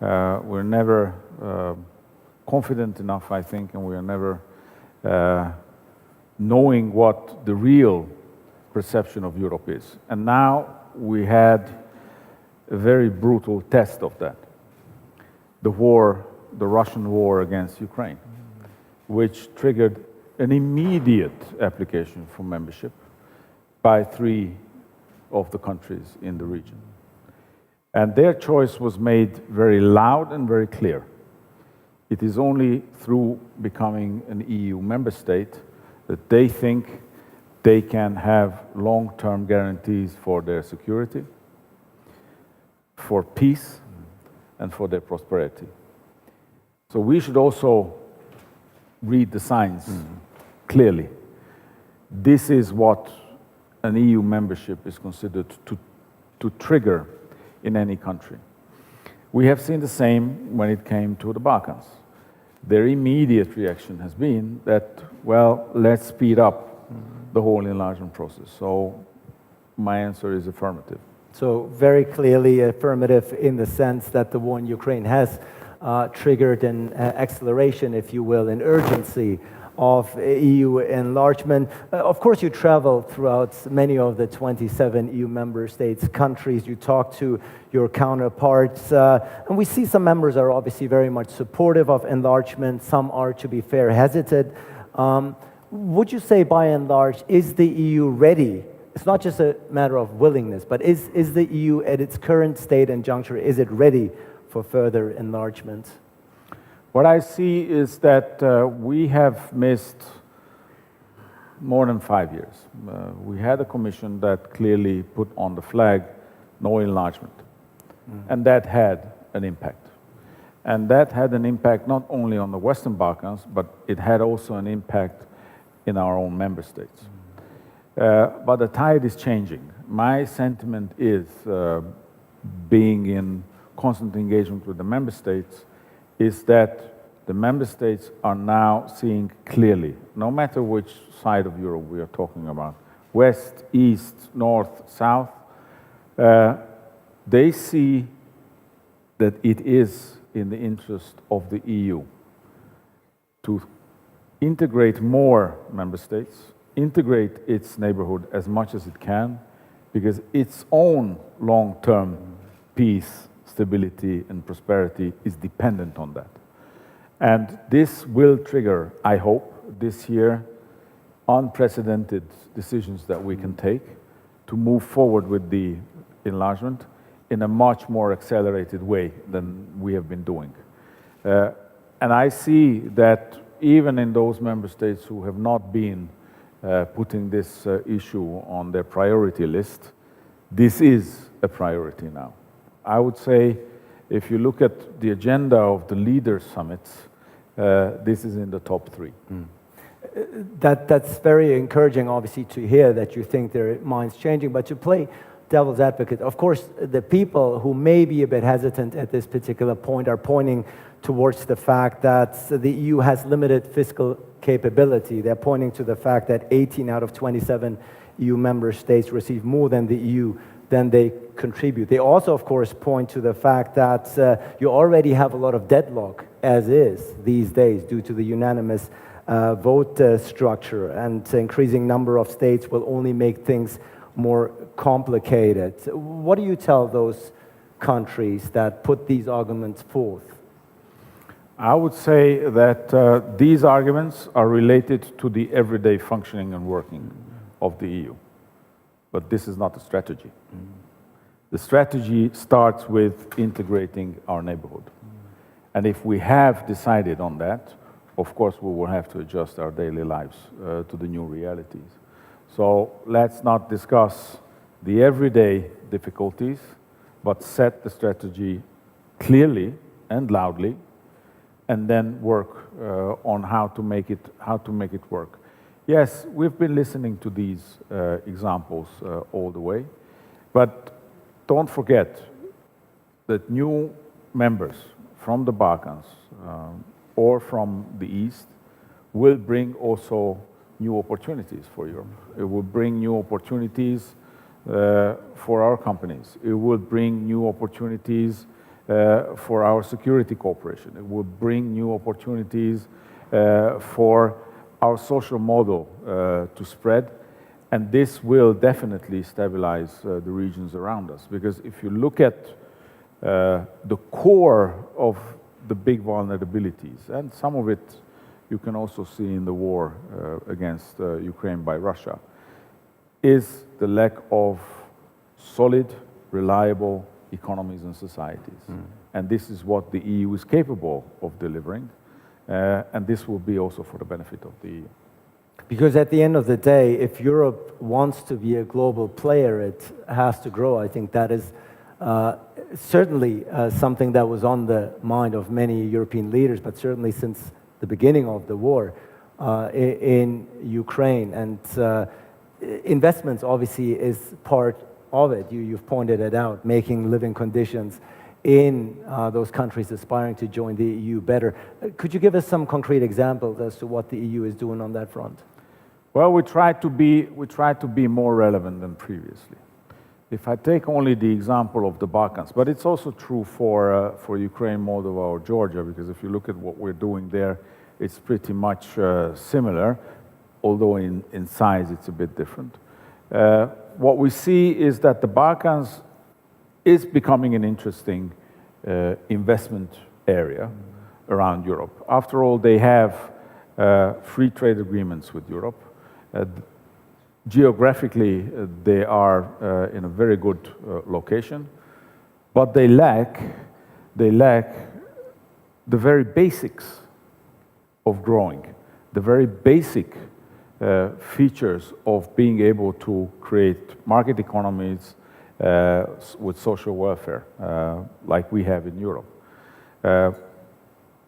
We're never confident enough, I think, and we are never knowing what the real perception of Europe is. And now we had a very brutal test of that. The war, the Russian war against Ukraine, which triggered an immediate application for membership by 3 of the countries in the region. And their choice was made very loud and very clear. It is only through becoming an EU member state that they think they can have long-term guarantees for their security, for peace, and for their prosperity. So we should also read the signs clearly. This is what an EU membership is considered to trigger in any country. We have seen the same when it came to the Balkans. Their immediate reaction has been that, well, let's speed up the whole enlargement process. So my answer is affirmative. So very clearly affirmative in the sense that the war in Ukraine has triggered an acceleration, if you will, an urgency of EU enlargement. Of course, you travel throughout many of the 27 EU member states, countries. You talk to your counterparts. And we see some members are obviously very much supportive of enlargement. Some are, to be fair, hesitant. Would you say, by and large, is the EU ready? It's not just a matter of willingness, but is the EU at its current state and juncture, is it ready for further enlargement? What I see is that we have missed more than 5 years. We had a commission that clearly put on the flag, no enlargement. And that had an impact. And that had an impact not only on the Western Balkans, but it had also an impact in our own member states. But the tide is changing. My sentiment is, being in constant engagement with the member states, is that the member states are now seeing clearly, no matter which side of Europe we are talking about, west, east, north, south, they see that it is in the interest of the EU to integrate more member states, integrate its neighborhood as much as it can, because its own long-term peace, stability, and prosperity is dependent on that. And this will trigger, I hope, this year, unprecedented decisions that we can take to move forward with the enlargement in a much more accelerated way than we have been doing. And I see that even in those member states who have not been putting this issue on their priority list, this is a priority now. I would say, if you look at the agenda of the leaders' summits, this is in the top 3. That's very encouraging, obviously, to hear that you think their minds changing. But to play devil's advocate, of course, the people who may be a bit hesitant at this particular point are pointing towards the fact that the EU has limited fiscal capability. They're pointing to the fact that 18 out of 27 EU member states receive more than the EU than they contribute. They also, of course, point to the fact that you already have a lot of deadlock, as is these days, due to the unanimous vote structure, and increasing number of states will only make things more complicated. What do you tell those countries that put these arguments forth? I would say that these arguments are related to the everyday functioning and working of the EU. But this is not a strategy. The strategy starts with integrating our neighborhood. And if we have decided on that, of course, we will have to adjust our daily lives to the new realities. So let's not discuss the everyday difficulties, but set the strategy clearly and loudly, and then work on how to make it work. Yes, we've been listening to these examples all the way, but don't forget that new members from the Balkans or from the East will bring also new opportunities for Europe. It will bring new opportunities for our companies. It will bring new opportunities for our security cooperation. It will bring new opportunities for our social model to spread, and this will definitely stabilize the regions around us. Because if you look at the core of the big vulnerabilities, and some of it you can also see in the war against Ukraine by Russia, is the lack of solid, reliable economies and societies. And this is what the EU is capable of delivering. And this will be also for the benefit of the EU. Because at the end of the day, if Europe wants to be a global player, it has to grow. I think that is certainly something that was on the mind of many European leaders, but certainly since the beginning of the war in Ukraine. And investments obviously is part of it. You've pointed it out, making living conditions in those countries aspiring to join the EU better. Could you give us some concrete examples as to what the EU is doing on that front? Well, we try to be more relevant than previously. If I take only the example of the Balkans, but it's also true for Ukraine, Moldova, or Georgia, because if you look at what we're doing there, it's pretty much similar, although in size it's a bit different. What we see is that the Balkans is becoming an interesting investment area around Europe. After all, they have free trade agreements with Europe. Geographically, they are in a very good location, but they lack the very basics of growing, the very basic features of being able to create market economies with social welfare, like we have in Europe.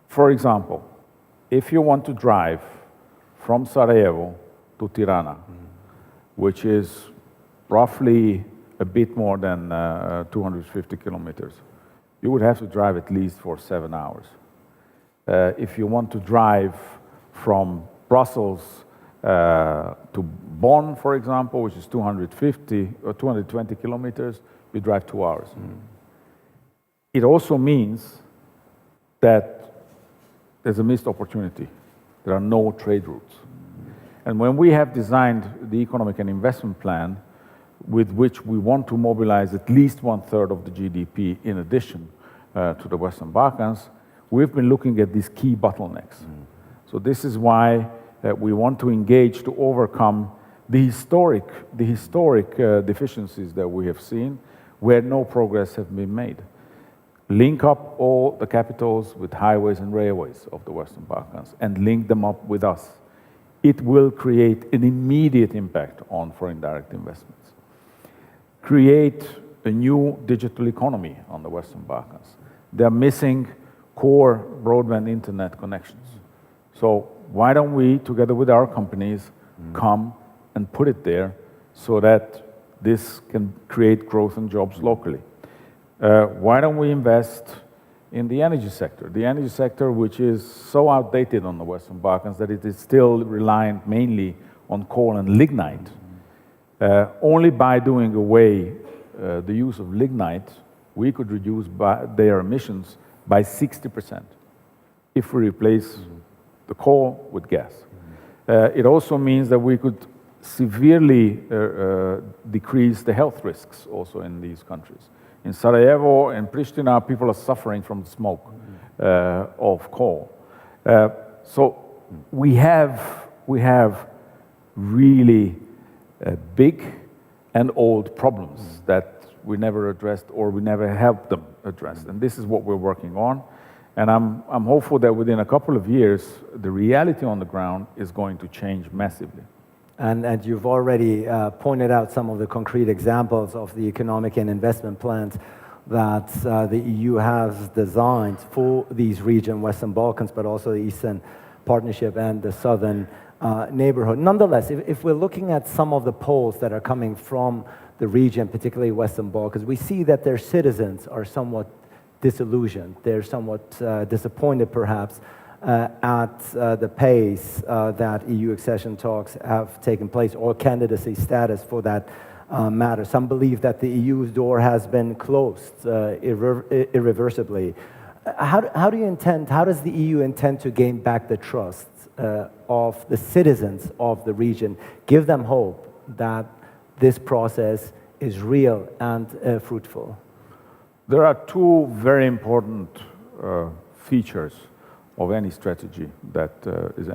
For example, if you want to drive from Sarajevo to Tirana, which is roughly a bit more than 250 kilometers, you would have to drive at least for 7 hours. If you want to drive from Brussels to Bonn, for example, which is 250 or 220 kilometers, you drive 2 hours. It also means that there's a missed opportunity. There are no trade routes. And when we have designed the economic and investment plan, with which we want to mobilize at least 1/3 of the GDP in addition to the Western Balkans, we've been looking at these key bottlenecks. So this is why we want to engage to overcome the historic deficiencies that we have seen, where no progress has been made. Link up all the capitals with highways and railways of the Western Balkans and link them up with us. It will create an immediate impact on foreign direct investments. Create a new digital economy on the Western Balkans. They're missing core broadband internet connections. So why don't we, together with our companies, come and put it there so that this can create growth and jobs locally? Why don't we invest in the energy sector? The energy sector, which is so outdated on the Western Balkans that it is still reliant mainly on coal and lignite. Only by doing away the use of lignite, we could reduce their emissions by 60% if we replace the coal with gas. It also means that we could severely decrease the health risks also in these countries. In Sarajevo and Pristina, people are suffering from the smoke of coal. So we have really big and old problems that we never addressed or we never helped them addressed. And this is what we're working on. And I'm hopeful that within a couple of years, the reality on the ground is going to change massively. And you've already pointed out some of the concrete examples of the economic and investment plans that the EU has designed for these regions, Western Balkans, but also the Eastern Partnership and the Southern neighborhood. Nonetheless, if we're looking at some of the polls that are coming from the region, particularly Western Balkans, we see that their citizens are somewhat disillusioned. They're somewhat disappointed, perhaps, at the pace that EU accession talks have taken place, or candidacy status for that matter. Some believe that the EU's door has been closed irreversibly. How does the EU intend to gain back the trust of the citizens of the region, give them hope that this process is real and fruitful? There are two very important features of any strategy that is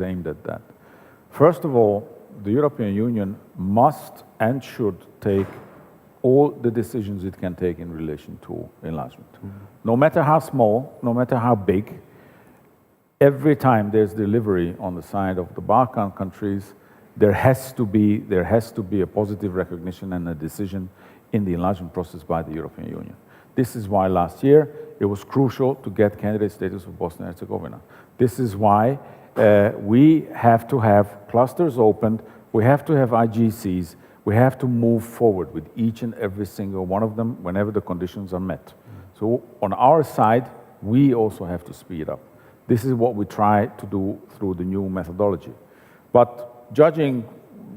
aimed at that. First of all, the European Union must and should take all the decisions it can take in relation to enlargement. No matter how small, no matter how big, every time there's delivery on the side of the Balkan countries, there has to be a positive recognition and a decision in the enlargement process by the European Union. This is why last year it was crucial to get candidate status for Bosnia and Herzegovina. This is why we have to have clusters opened, we have to have IGCs, we have to move forward with each and every single one of them whenever the conditions are met. So on our side, we also have to speed up. This is what we try to do through the new methodology. But judging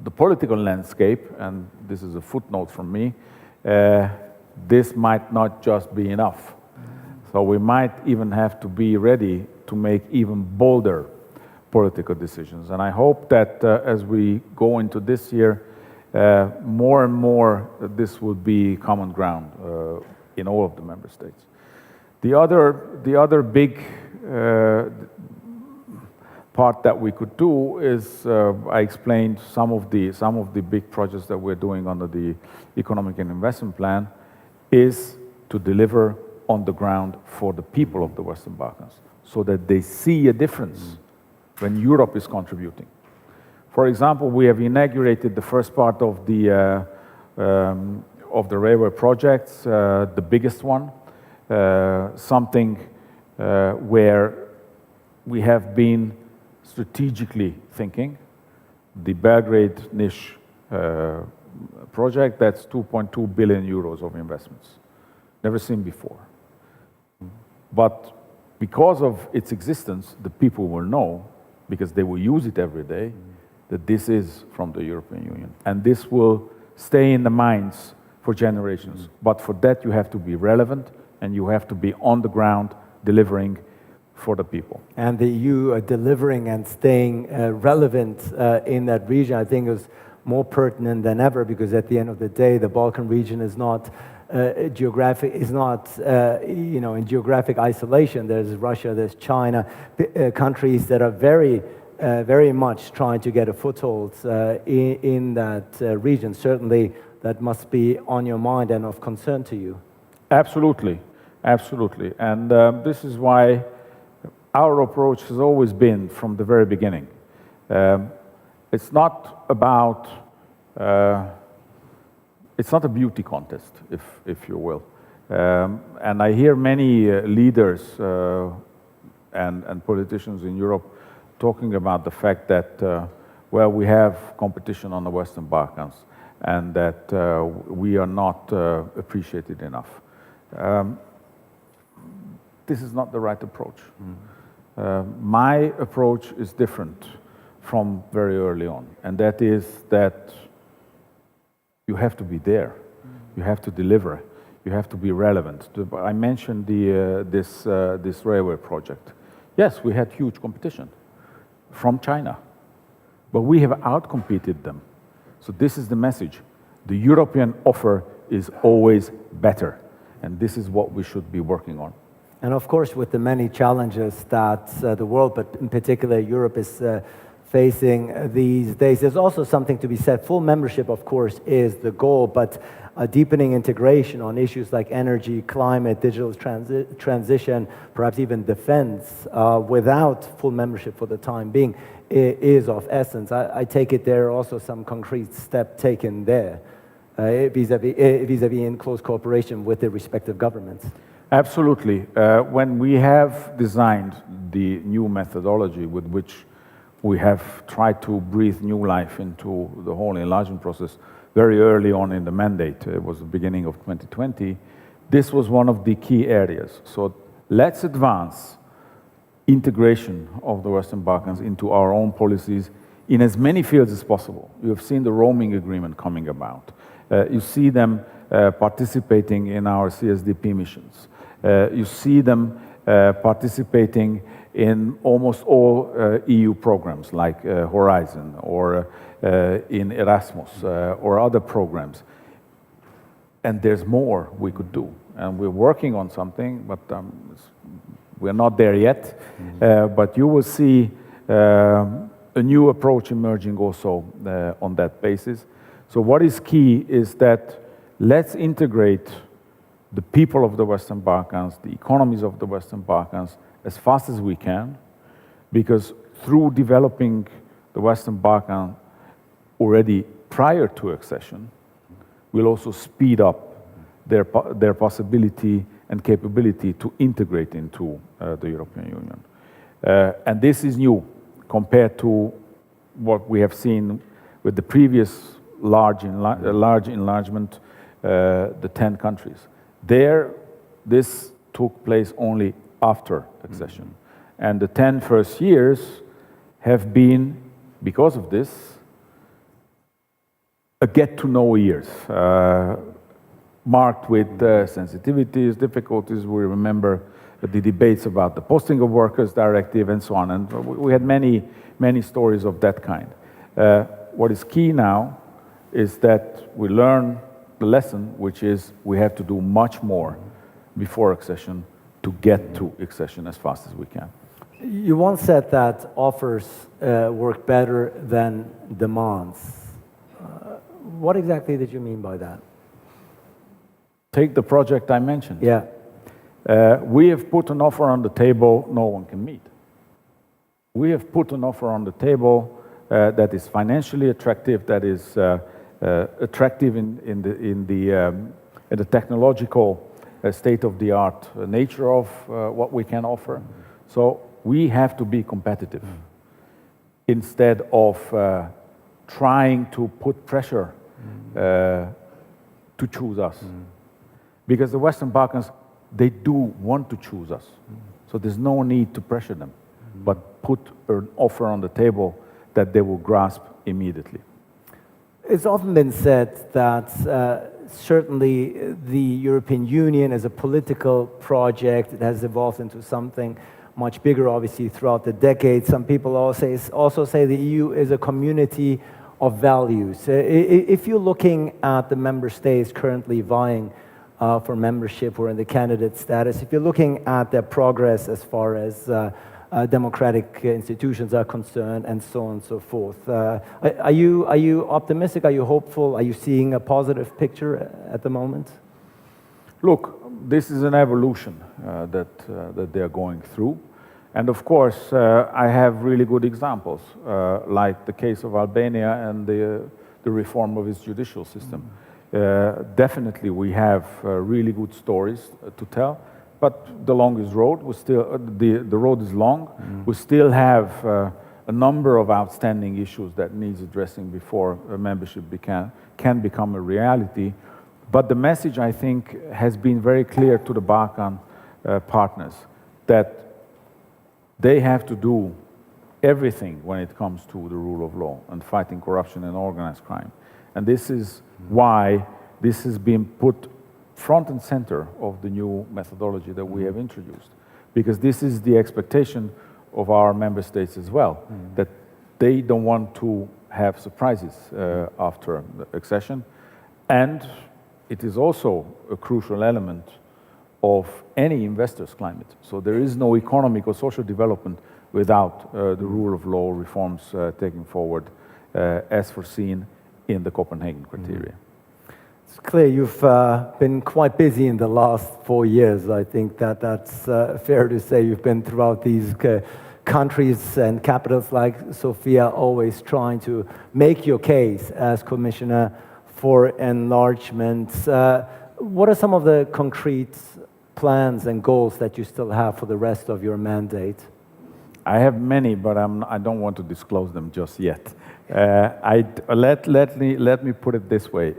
the political landscape, and this is a footnote from me, this might not just be enough. So we might even have to be ready to make even bolder political decisions. And I hope that as we go into this year, more and more this will be common ground in all of the member states. The other big part that we could do is, I explained some of the big projects that we're doing under the Economic and Investment Plan, is to deliver on the ground for the people of the Western Balkans, so that they see a difference when Europe is contributing. For example, we have inaugurated the first part of the railway projects, the biggest one, something where we have been strategically thinking. The Belgrade-Niš project, that's 2.2 billion euros of investments. Never seen before. But because of its existence, the people will know, because they will use it every day, that this is from the European Union. And this will stay in the minds for generations. But for that, you have to be relevant, and you have to be on the ground delivering for the people. And the EU delivering and staying relevant in that region, I think, is more pertinent than ever, because at the end of the day, the Balkan region is not in geographic isolation. There's Russia, there's China, countries that are very much trying to get a foothold in that region. Certainly, that must be on your mind and of concern to you. Absolutely, absolutely. And this is why our approach has always been from the very beginning. It's not about, it's not a beauty contest, if you will. And I hear many leaders and politicians in Europe talking about the fact that, well, we have competition on the Western Balkans and that we are not appreciated enough. This is not the right approach. My approach is different from very early on, and that is that you have to be there, you have to deliver, you have to be relevant. I mentioned this railway project. Yes, we had huge competition from China, but we have outcompeted them. So this is the message. The European offer is always better, and this is what we should be working on. And of course, with the many challenges that the world, but in particular Europe, is facing these days, there's also something to be said. Full membership, of course, is the goal, but a deepening integration on issues like energy, climate, digital transition, perhaps even defense, without full membership for the time being, is of essence. I take it there are also some concrete step taken there, vis-a-vis in close cooperation with the respective governments. Absolutely. When we have designed the new methodology with which we have tried to breathe new life into the whole enlargement process very early on in the mandate, it was the beginning of 2020, this was one of the key areas. So let's advance integration of the Western Balkans into our own policies in as many fields as possible. You have seen the roaming agreement coming about. You see them participating in our CSDP missions. You see them participating in almost all EU programs like Horizon or in Erasmus or other programs. And there's more we could do. And we're working on something, but we're not there yet. But you will see a new approach emerging also on that basis. So what is key is that let's integrate the people of the Western Balkans, the economies of the Western Balkans, as fast as we can. because through developing the Western Balkans already prior to accession, will also speed up their possibility and capability to integrate into the European Union. And this is new compared to what we have seen with the previous large enlargement, the 10 countries. There, this took place only after accession. And the 10 first years have been, because of this, a get-to-know years, marked with sensitivities, difficulties. We remember the debates about the Posting of Workers Directive and so on. And we had many stories of that kind. What is key now is that we learn the lesson, which is we have to do much more before accession to get to accession as fast as we can. You once said that offers work better than demands. What exactly did you mean by that? Take the project I mentioned. Yeah. We have put an offer on the table no one can meet. We have put an offer on the table that is financially attractive, that is attractive in the technological state-of-the-art nature of what we can offer. So we have to be competitive instead of trying to put pressure to choose us. Because the Western Balkans, they do want to choose us. So there's no need to pressure them, but put an offer on the table that they will grasp immediately. It's often been said that certainly the European Union as a political project, it has evolved into something much bigger, obviously, throughout the decades. Some people also say the EU is a community of values. If you're looking at the member states currently vying for membership or in the candidate status, if you're looking at their progress as far as democratic institutions are concerned and so on and so forth, are you optimistic? Are you hopeful? Are you seeing a positive picture at the moment? Look, this is an evolution that they are going through. And of course, I have really good examples, like the case of Albania and the reform of its judicial system. Definitely, we have really good stories to tell, but the longest road was still, the road is long. We still have a number of outstanding issues that needs addressing before membership can become a reality. But the message, I think, has been very clear to the Balkan partners that they have to do everything when it comes to the rule of law and fighting corruption and organized crime. And this is why this has been put front and center of the new methodology that we have introduced. Because this is the expectation of our member states as well, that they don't want to have surprises after the accession. And it is also a crucial element of any investor's climate. So there is no economic or social development without the rule of law reforms taken forward as foreseen in the Copenhagen criteria. It's clear you've been quite busy in the last 4 years. I think that's fair to say. You've been throughout these countries and capitals like Sofia, always trying to make your case as Commissioner for Enlargement. What are some of the concrete plans and goals that you still have for the rest of your mandate? I have many, but I don't want to disclose them just yet. Let me put it this way.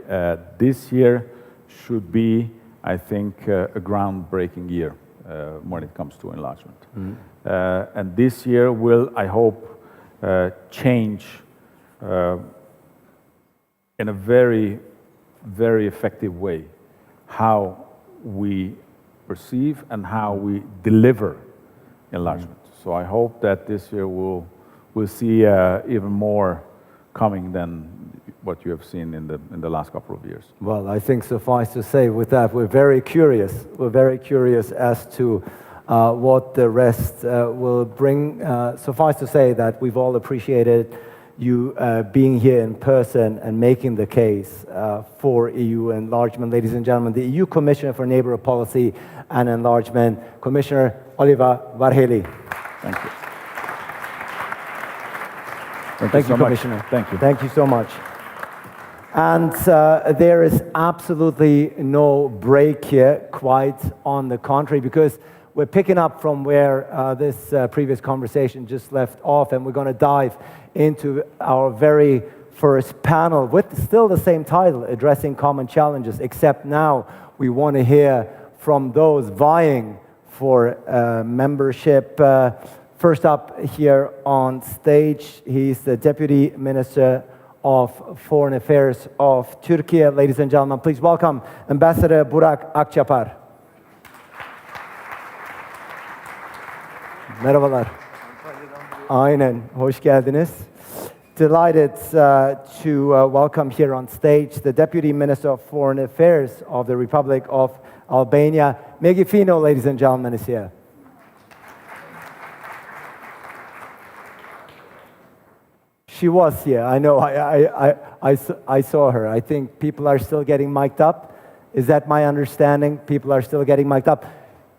This year should be, I think, a groundbreaking year when it comes to enlargement. And this year will, I hope, change in a very, very effective way how we perceive and how we deliver enlargement. So I hope that this year we'll see even more coming than what you have seen in the last couple of years. Well, I think suffice to say with that, we're very curious. We're very curious as to what the rest will bring. Suffice to say that we've all appreciated you being here in person and making the case for EU enlargement. Ladies and gentlemen, the EU Commissioner for Neighbourhood Policy and Enlargement, Commissioner Oliver Varhelyi. Thank you. Thank you, so much. Commissioner. Thank you. Thank you so much. And there is absolutely no break here, quite on the contrary, because we're picking up from where this previous conversation just left off, and we're going to dive into our very first panel with still the same title, Addressing Common Challenges, except now we want to hear from those vying for membership. First up here on stage, he's the Deputy Minister of Foreign Affairs of Turkey. Ladies and gentlemen, please welcome Ambassador Burak Akçapar. Merhabalar. Aynen, hoş geldiniz. Delighted to welcome here on stage the Deputy Minister of Foreign Affairs of the Republic of Albania. Megifino, ladies and gentlemen, is here. She was here. I know. I saw her. I think people are still getting mic'd up. Is that my understanding? People are still getting mic'd up.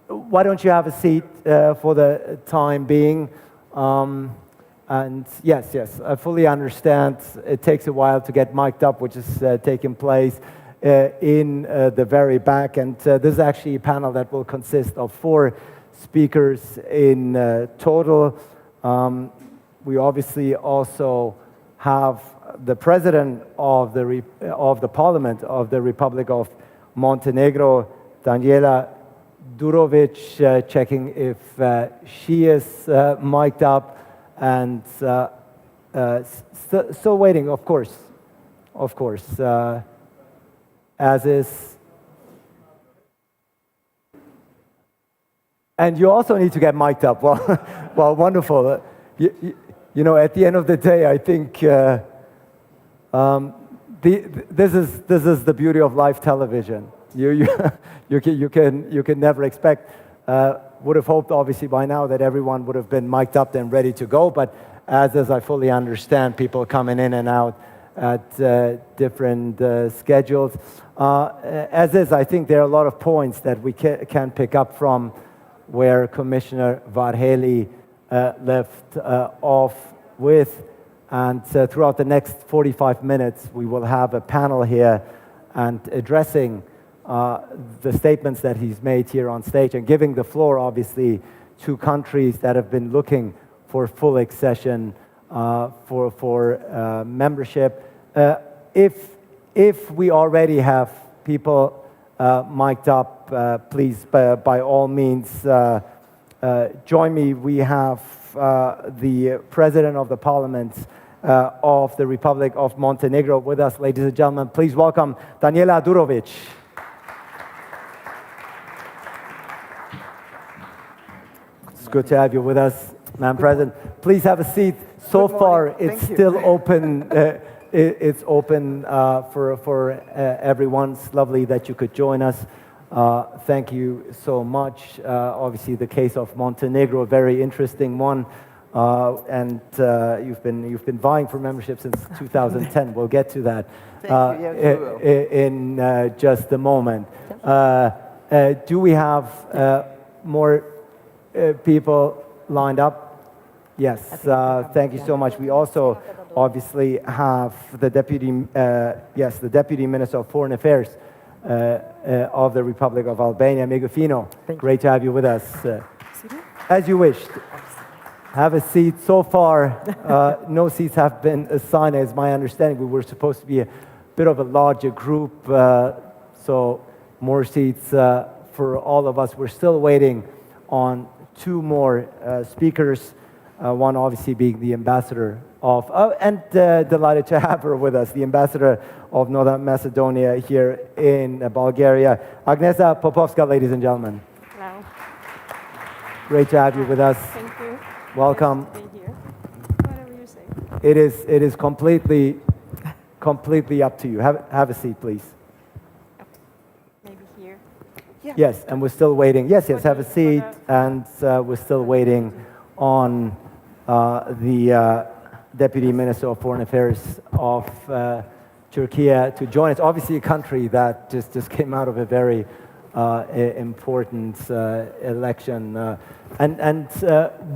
Why don't you have a seat for the time being? And yes, I fully understand. It takes a while to get mic'd up, which is taking place in the very back. And this is actually a panel that will consist of 4 speakers in total. We obviously also have the President of the Parliament of the Republic of Montenegro, Daniela Durovic, checking if she is mic'd up, and still waiting, of course, as is. And you also need to get mic'd up. Well, wonderful. You know, at the end of the day, I think this is the beauty of live television. You can never expect. Would have hoped, obviously, by now that everyone would have been mic'd up and ready to go. But as I fully understand, people coming in and out at different schedules. As is, I think there are a lot of points that we can pick up from where Commissioner Varhelyi left off with, and throughout the next 45 minutes we will have a panel here and addressing the statements that he's made here on stage and giving the floor obviously to countries that have been looking for full accession for membership. If we already have people mic'd up, please by all means join me. We have the President of the Parliament of the Republic of Montenegro with us, ladies and gentlemen. Please welcome Daniela Durovic. It's good to have you with us, Madam President. Please have a seat. So far, it's still open. It's open for everyone. It's lovely that you could join us. Thank you so much. Obviously, the case of Montenegro, a very interesting one, and you've been vying for membership since 2010. We'll get to that in just a moment. Do we have more people lined up? Yes. Thank you so much. We also obviously have the Deputy Minister of Foreign Affairs of the Republic of Albania, Megifino. Great to have you with us. As you wished, have a seat. So far, no seats have been assigned, as my understanding. We were supposed to be a bit of a larger group, so more seats for all of us. We're still waiting on 2 more speakers, one obviously being the ambassador of, and delighted to have her with us, the ambassador of Northern Macedonia here in Bulgaria, Agnesa Popovska, ladies and gentlemen. Hello. Great to have you with us. Thank you. Welcome. Nice to be here. Whatever you say. It is completely up to you. Have a seat, please. Maybe here. Yes, and we're still waiting. Yes, have a seat, and we're still waiting on the Deputy Minister of Foreign Affairs of Turkey to join us. Obviously, a country that just came out of a very important election. And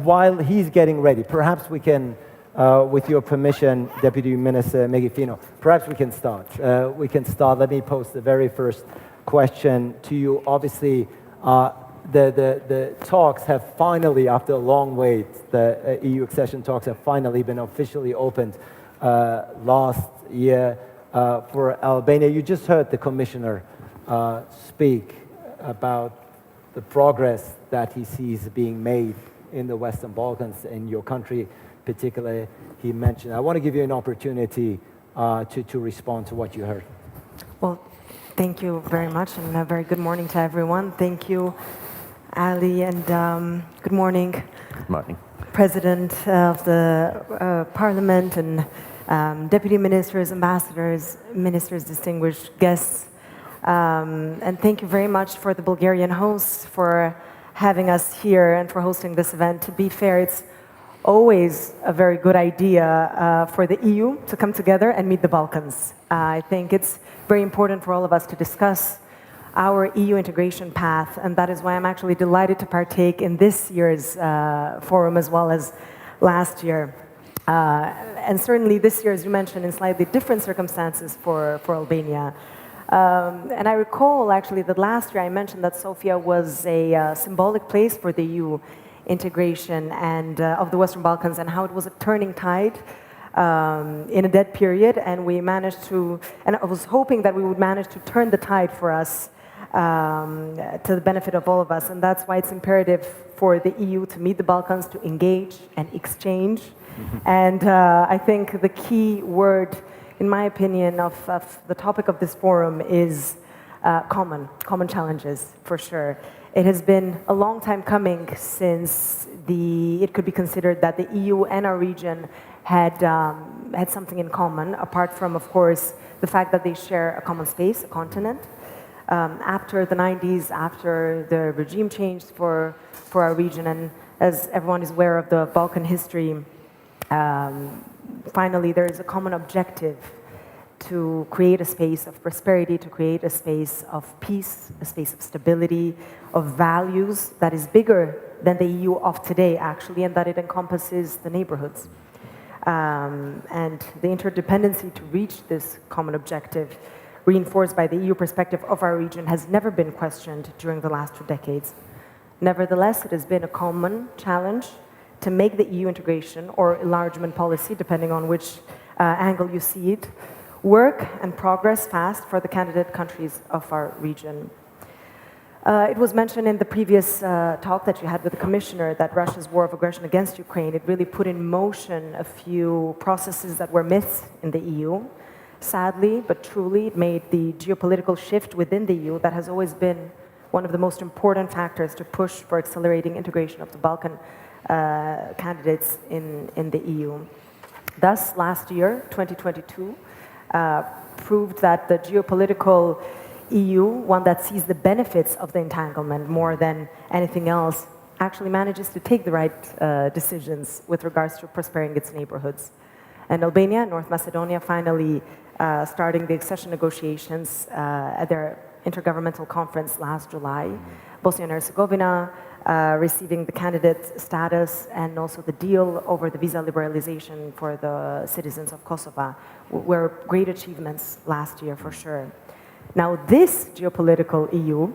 while he's getting ready, perhaps we can With your permission, Deputy Minister Megafino, perhaps we can start. Let me pose the very first question to you. Obviously, the talks have finally, after a long wait, the EU accession talks have finally been officially opened last year for Albania. You just heard the Commissioner speak about the progress that he sees being made in the Western Balkans, in your country particularly, he mentioned. I want to give you an opportunity to respond to what you heard. Well, thank you very much, and a very good morning to everyone. Thank you, Ali, and good morning. Good morning. President of the Parliament and Deputy Ministers, Ambassadors, Ministers, distinguished guests. And thank you very much for the Bulgarian hosts for having us here and for hosting this event. To be fair, it's always a very good idea for the EU to come together and meet the Balkans. I think it's very important for all of us to discuss our EU integration path, and that is why I'm actually delighted to partake in this year's forum as well as last year. And certainly this year, as you mentioned, in slightly different circumstances for Albania. And I recall actually that last year I mentioned that Sofia was a symbolic place for the EU integration and of the Western Balkans, and how it was a turning tide in a dead period, and we managed to, and I was hoping that we would manage to turn the tide for us to the benefit of all of us, and that's why it's imperative for the EU to meet the Balkans, to engage and exchange. And I think the key word, in my opinion, of the topic of this forum is common challenges, for sure. It has been a long time coming since it could be considered that the EU and our region had something in common, apart from, of course, the fact that they share a common space, a continent. After the 90s, after the regime changed for our region, and as everyone is aware of the Balkan history, finally there is a common objective to create a space of prosperity, to create a space of peace, a space of stability, of values that is bigger than the EU of today, actually, and that it encompasses the neighborhoods. And the interdependency to reach this common objective, reinforced by the EU perspective of our region, has never been questioned during the last 2 decades. Nevertheless, it has been a common challenge to make the EU integration or enlargement policy, depending on which angle you see it, work and progress fast for the candidate countries of our region. It was mentioned in the previous talk that you had with the Commissioner that Russia's war of aggression against Ukraine, it really put in motion a few processes that were missed in the EU. Sadly, but truly, it made the geopolitical shift within the EU that has always been one of the most important factors to push for accelerating integration of the Balkan candidates in the EU. Thus, last year, 2022, proved that the geopolitical EU, one that sees the benefits of the entanglement more than anything else, actually manages to take the right decisions with regards to prospering its neighborhoods. And Albania, North Macedonia, finally starting the accession negotiations at their intergovernmental conference last July. Bosnia and Herzegovina receiving the candidate status, and also the deal over the visa liberalization for the citizens of Kosovo were great achievements last year, for sure. Now, this geopolitical EU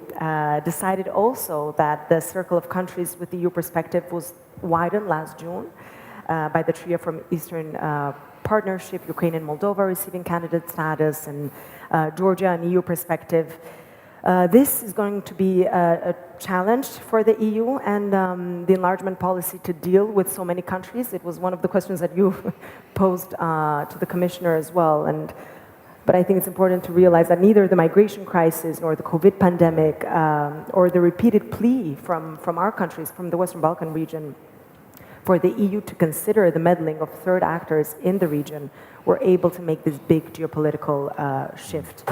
decided also that the circle of countries with the EU perspective was widened last June by the trio from Eastern Partnership, Ukraine and Moldova receiving candidate status, and Georgia, an EU perspective. This is going to be a challenge for the EU and the enlargement policy to deal with so many countries. It was one of the questions that you posed to the Commissioner as well. But I think it's important to realize that neither the migration crisis nor the COVID pandemic or the repeated plea from our countries, from the Western Balkan region, for the EU to consider the meddling of third actors in the region were able to make this big geopolitical shift.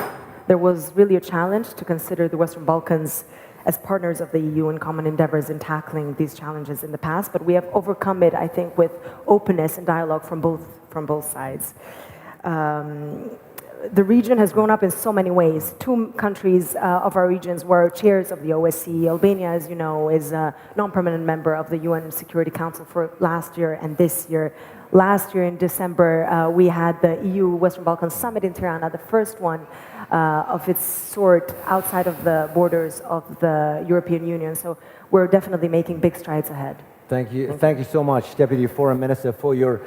There was really a challenge to consider the Western Balkans as partners of the EU in common endeavors in tackling these challenges in the past, but we have overcome it, I think, with openness and dialogue from both sides. the region has grown up in so many ways. Two countries of our regions were chairs of the OSCE. Albania, as you know, is a non-permanent member of the UN Security Council for last year and this year. Last year in December, we had the EU Western Balkans Summit in Tirana, the first one of its sort outside of the borders of the European Union. So we're definitely making big strides ahead. Thank you. Thank you so much, Deputy Foreign Minister, for your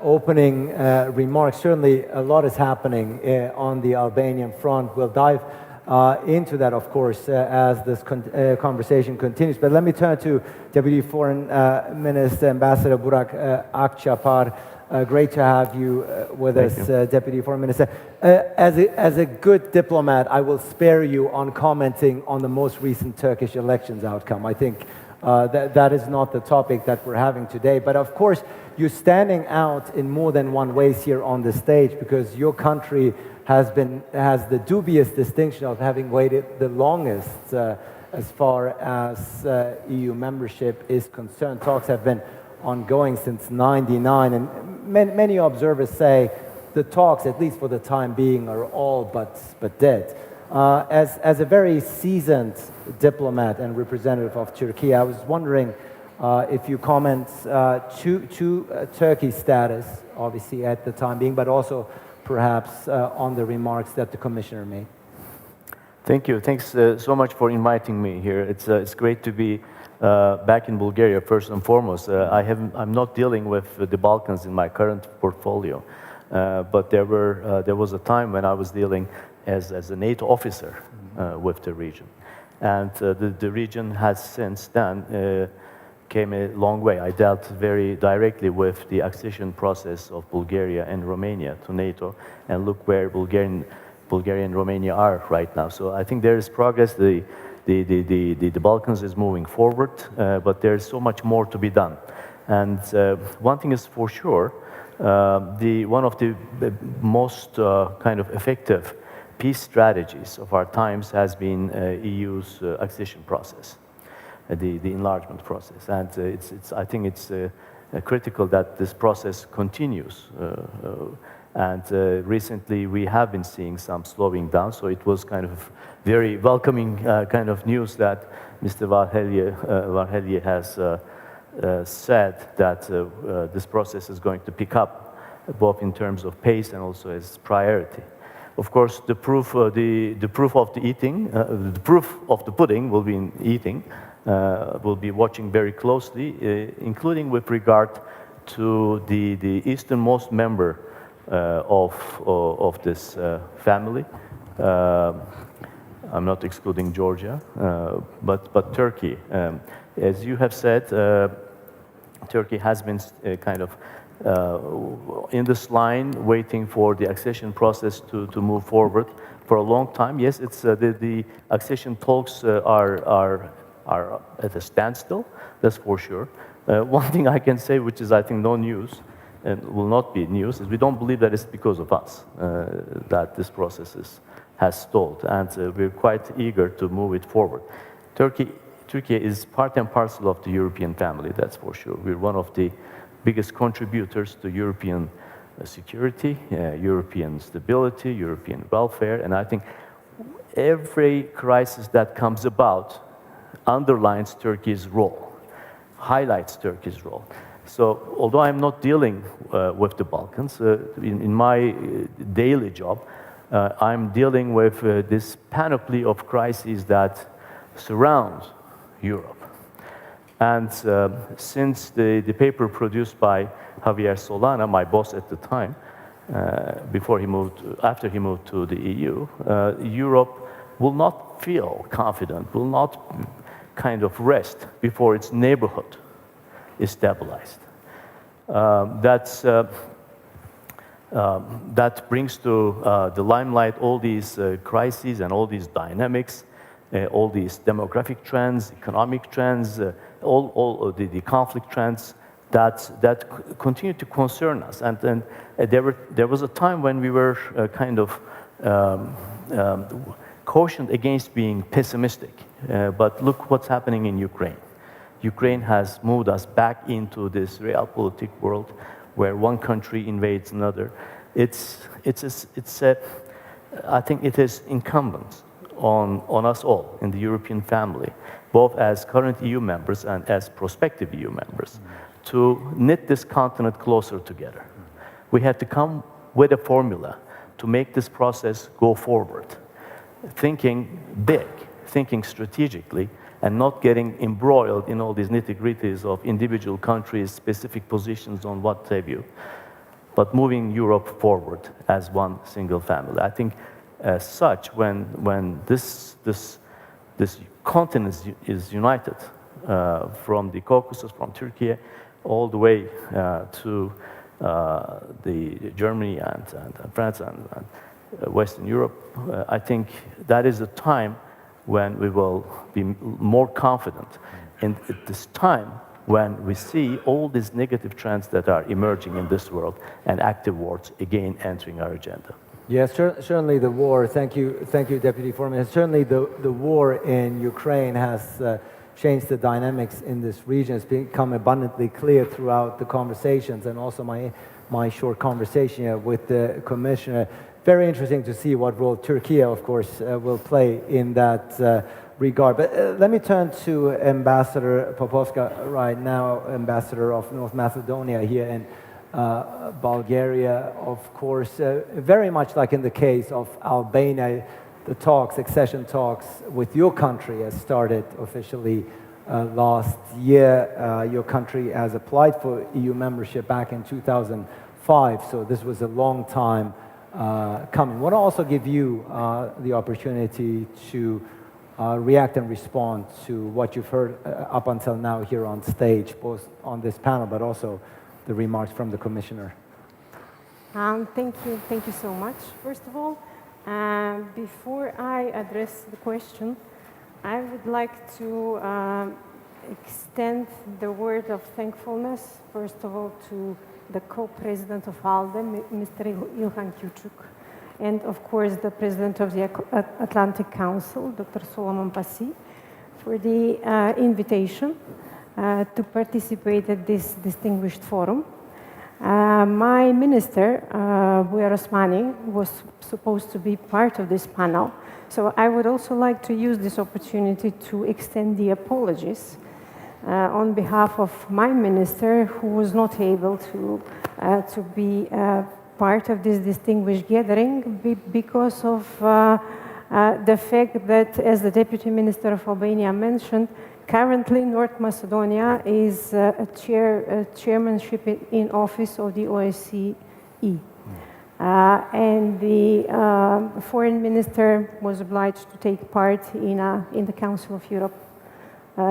opening remarks. Certainly, a lot is happening on the Albanian front. We'll dive into that, of course, as this conversation continues. But let me turn to Deputy Foreign Minister, Ambassador Burak Akçapar. Great to have you with us, Deputy Foreign Minister. As a good diplomat, I will spare you on commenting on the most recent Turkish elections outcome. I think that is not the topic that we're having today. But of course, you're standing out in more than one ways here on the stage because your country has the dubious distinction of having waited the longest as far as EU membership is concerned. Talks have been ongoing since '99, and many observers say the talks, at least for the time being, are all but dead. As a very seasoned diplomat and representative of Turkey, I was wondering if you comment to Turkey's status, obviously at the time being, but also perhaps on the remarks that the Commissioner made. Thank you. Thanks so much for inviting me here. It's great to be back in Bulgaria, first and foremost. I'm not dealing with the Balkans in my current portfolio, but there was a time when I was dealing as a NATO officer with the region. And the region has since then came a long way. I dealt very directly with the accession process of Bulgaria and Romania to NATO, and look where Bulgaria and Romania are right now. So I think there is progress. The Balkans is moving forward, but there's so much more to be done. And one thing is for sure, one of the most kind of effective peace strategies of our times has been EU's accession process, the enlargement process. And I think it's critical that this process continues. And recently we have been seeing some slowing down, so it was kind of very welcoming kind of news that Mr. Varhelyi has said that this process is going to pick up, both in terms of pace and also as priority. Of course, the proof of the pudding will be in eating. We'll be watching very closely, including with regard to the easternmost member of this family. I'm not excluding Georgia, but Turkey. As you have said, Turkey has been kind of in this line, waiting for the accession process to move forward for a long time. Yes, it's the accession talks are at a standstill. That's for sure. One thing I can say, which is I think no news and will not be news, is we don't believe that it's because of us that this process has stalled, and we're quite eager to move it forward. Turkey is part and parcel of the European family. That's for sure. We're one of the biggest contributors to European security, European stability, European welfare, and I think every crisis that comes about underlines Turkey's role, highlights Turkey's role. So although I'm not dealing with the Balkans, in my daily job, I'm dealing with this panoply of crises that surround Europe. And since the paper produced by Javier Solana, my boss at the time, after he moved to the EU, Europe will not feel confident, will not kind of rest before its neighborhood is stabilized. That brings to the limelight all these crises and all these dynamics, all these demographic trends, economic trends, all the conflict trends that continue to concern us. And there was a time when we were kind of cautioned against being pessimistic. But look what's happening in Ukraine. Ukraine has moved us back into this realpolitik world where one country invades another. It's a I think it is incumbent on us all in the European family, both as current EU members and as prospective EU members, to knit this continent closer together. We have to come with a formula to make this process go forward, thinking big, thinking strategically, and not getting embroiled in all these nitty-gritties of individual countries' specific positions on what have you, but moving Europe forward as one single family. I think as such, when this continent is united, from the Caucasus, from Turkey, all the way to the Germany and France and Western Europe, I think that is a time when we will be more confident. And at this time, when we see all these negative trends that are emerging in this world and active wars again entering our agenda. Yes, certainly the war, thank you, Deputy Foreman. Certainly the war in Ukraine has changed the dynamics in this region. It's become abundantly clear throughout the conversations and also my short conversation here with the Commissioner. Very interesting to see what role Turkey, of course, will play in that regard. But let me turn to Ambassador Popovska right now, Ambassador of North Macedonia here in Bulgaria. Of course, very much like in the case of Albania, the talks, accession talks with your country has started officially last year. Your country has applied for EU membership back in 2005, so this was a long time coming. I want to also give you the opportunity to react and respond to what you've heard up until now here on stage, both on this panel, but also the remarks from the Commissioner. Thank you so much. First of all, before I address the question, I would like to extend the word of thankfulness, first of all, to the co-president of ALDE, Mr. Ilhan Kyuçuk, and of course the president of the Atlantic Council, Dr. Solomon Pasi, for the invitation to participate at this distinguished forum. My minister, Bujar Osmani, was supposed to be part of this panel, so I would also like to use this opportunity to extend the apologies on behalf of my minister, who was not able to be part of this distinguished gathering because of the fact that, as the Deputy Minister of Albania mentioned, currently North Macedonia is a chairmanship in office of the OSCE. And the foreign minister was obliged to take part in the Council of Europe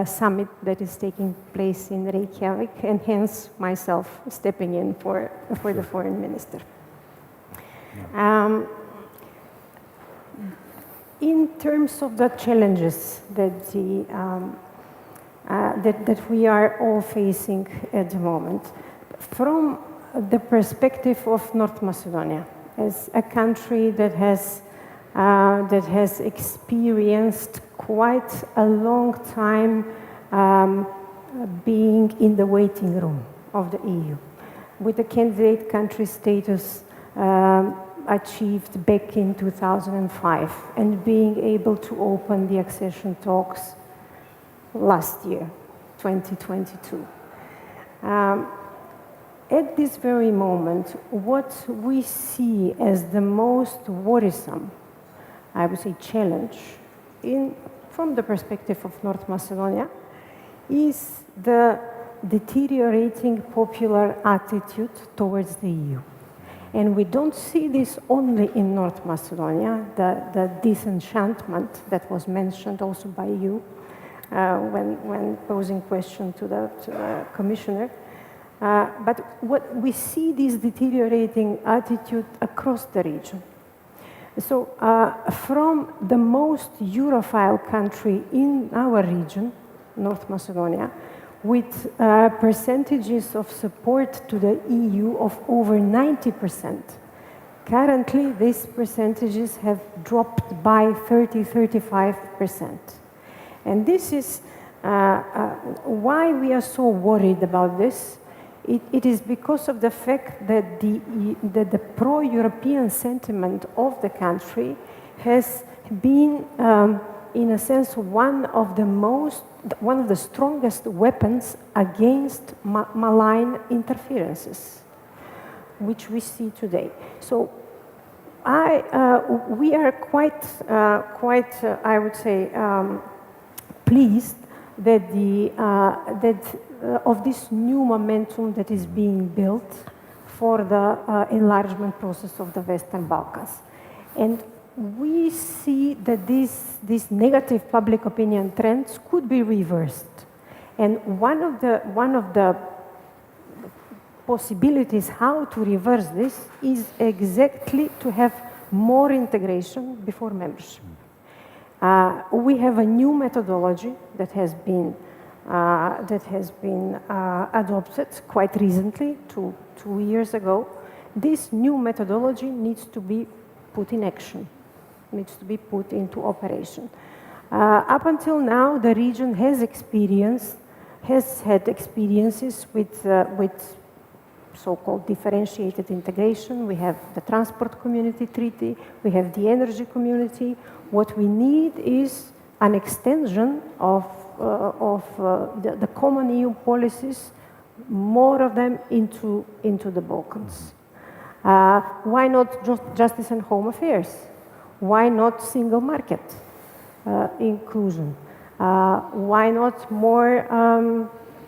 summit that is taking place in Reykjavik, and hence myself stepping in for the foreign minister. In terms of the challenges that that we are all facing at the moment, from the perspective of North Macedonia, as a country that has experienced quite a long time being in the waiting room of the EU, with the candidate country status achieved back in 2005 and being able to open the accession talks last year, 2022. At this very moment, what we see as the most worrisome, I would say, challenge from the perspective of North Macedonia is the deteriorating popular attitude towards the EU. And we don't see this only in North Macedonia, the disenchantment that was mentioned also by you when posing question to the Commissioner. But what we see this deteriorating attitude across the region. So from the most Europhile country in our region, North Macedonia, with percentages of support to the EU of over 90%. Currently, these percentages have dropped by 30–35%. And this is why we are so worried about this, it is because of the fact that the pro-European sentiment of the country has been, in a sense, one of the strongest weapons against malign interferences, which we see today. So we are quite, I would say, pleased that of this new momentum that is being built for the enlargement process of the Western Balkans. And we see that these negative public opinion trends could be reversed. And one of the possibilities how to reverse this is exactly to have more integration before membership. We have a new methodology that has been adopted quite recently, two years ago. This new methodology needs to be put in action, needs to be put into operation. Up until now, the region has had experiences with so-called differentiated integration. We have the Transport Community Treaty, we have the Energy Community. What we need is an extension of the common EU policies, more of them into the Balkans. Why not just justice and home affairs? Why not single market inclusion? Why not more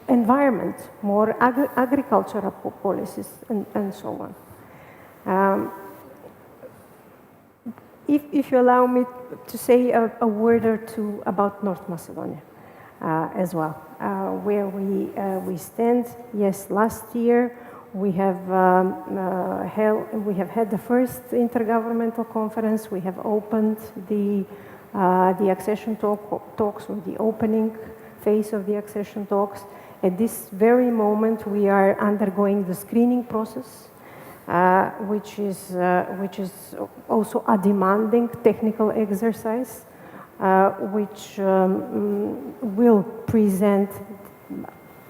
environment, more agricultural policies, and so on? If you allow me to say a word or two about North Macedonia as well, where we stand. Yes, last year we have had the first intergovernmental conference. We have opened the accession talks, or the opening phase of the accession talks. At this very moment, we are undergoing the screening process, which is also a demanding technical exercise, which will present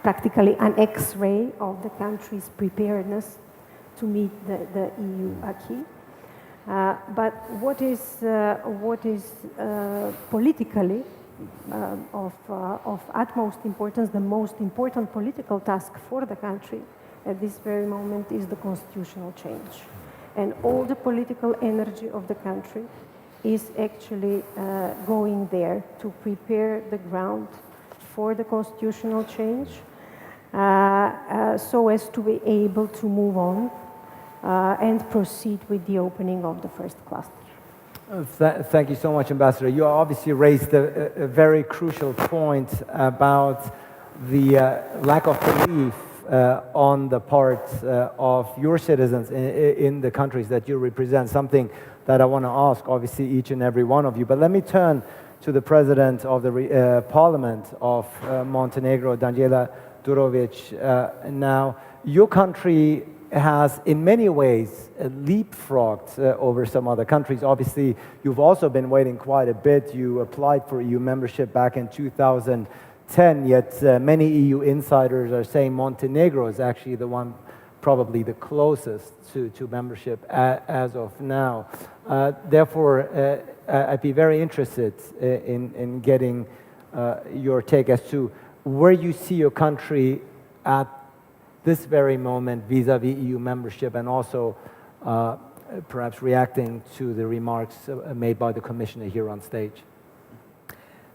practically an X-ray of the country's preparedness to meet the EU acquis. But what is politically of utmost importance, the most important political task for the country at this very moment is the constitutional change. And all the political energy of the country is actually going there to prepare the ground for the constitutional change, so as to be able to move on and proceed with the opening of the first cluster. Thank you so much, Ambassador. You obviously raised a very crucial point about the lack of belief on the part of your citizens in the countries that you represent, something that I want to ask, obviously, each and every one of you. But let me turn to the President of the Parliament of Montenegro, Danijela Durovic. Now, your country has in many ways leapfrogged over some other countries. Obviously, you've also been waiting quite a bit. You applied for EU membership back in 2010, yet many EU insiders are saying Montenegro is actually the one probably the closest to membership as of now. Therefore, I'd be very interested in getting your take as to where you see your country at this very moment vis-à-vis EU membership, and also perhaps reacting to the remarks made by the Commissioner here on stage.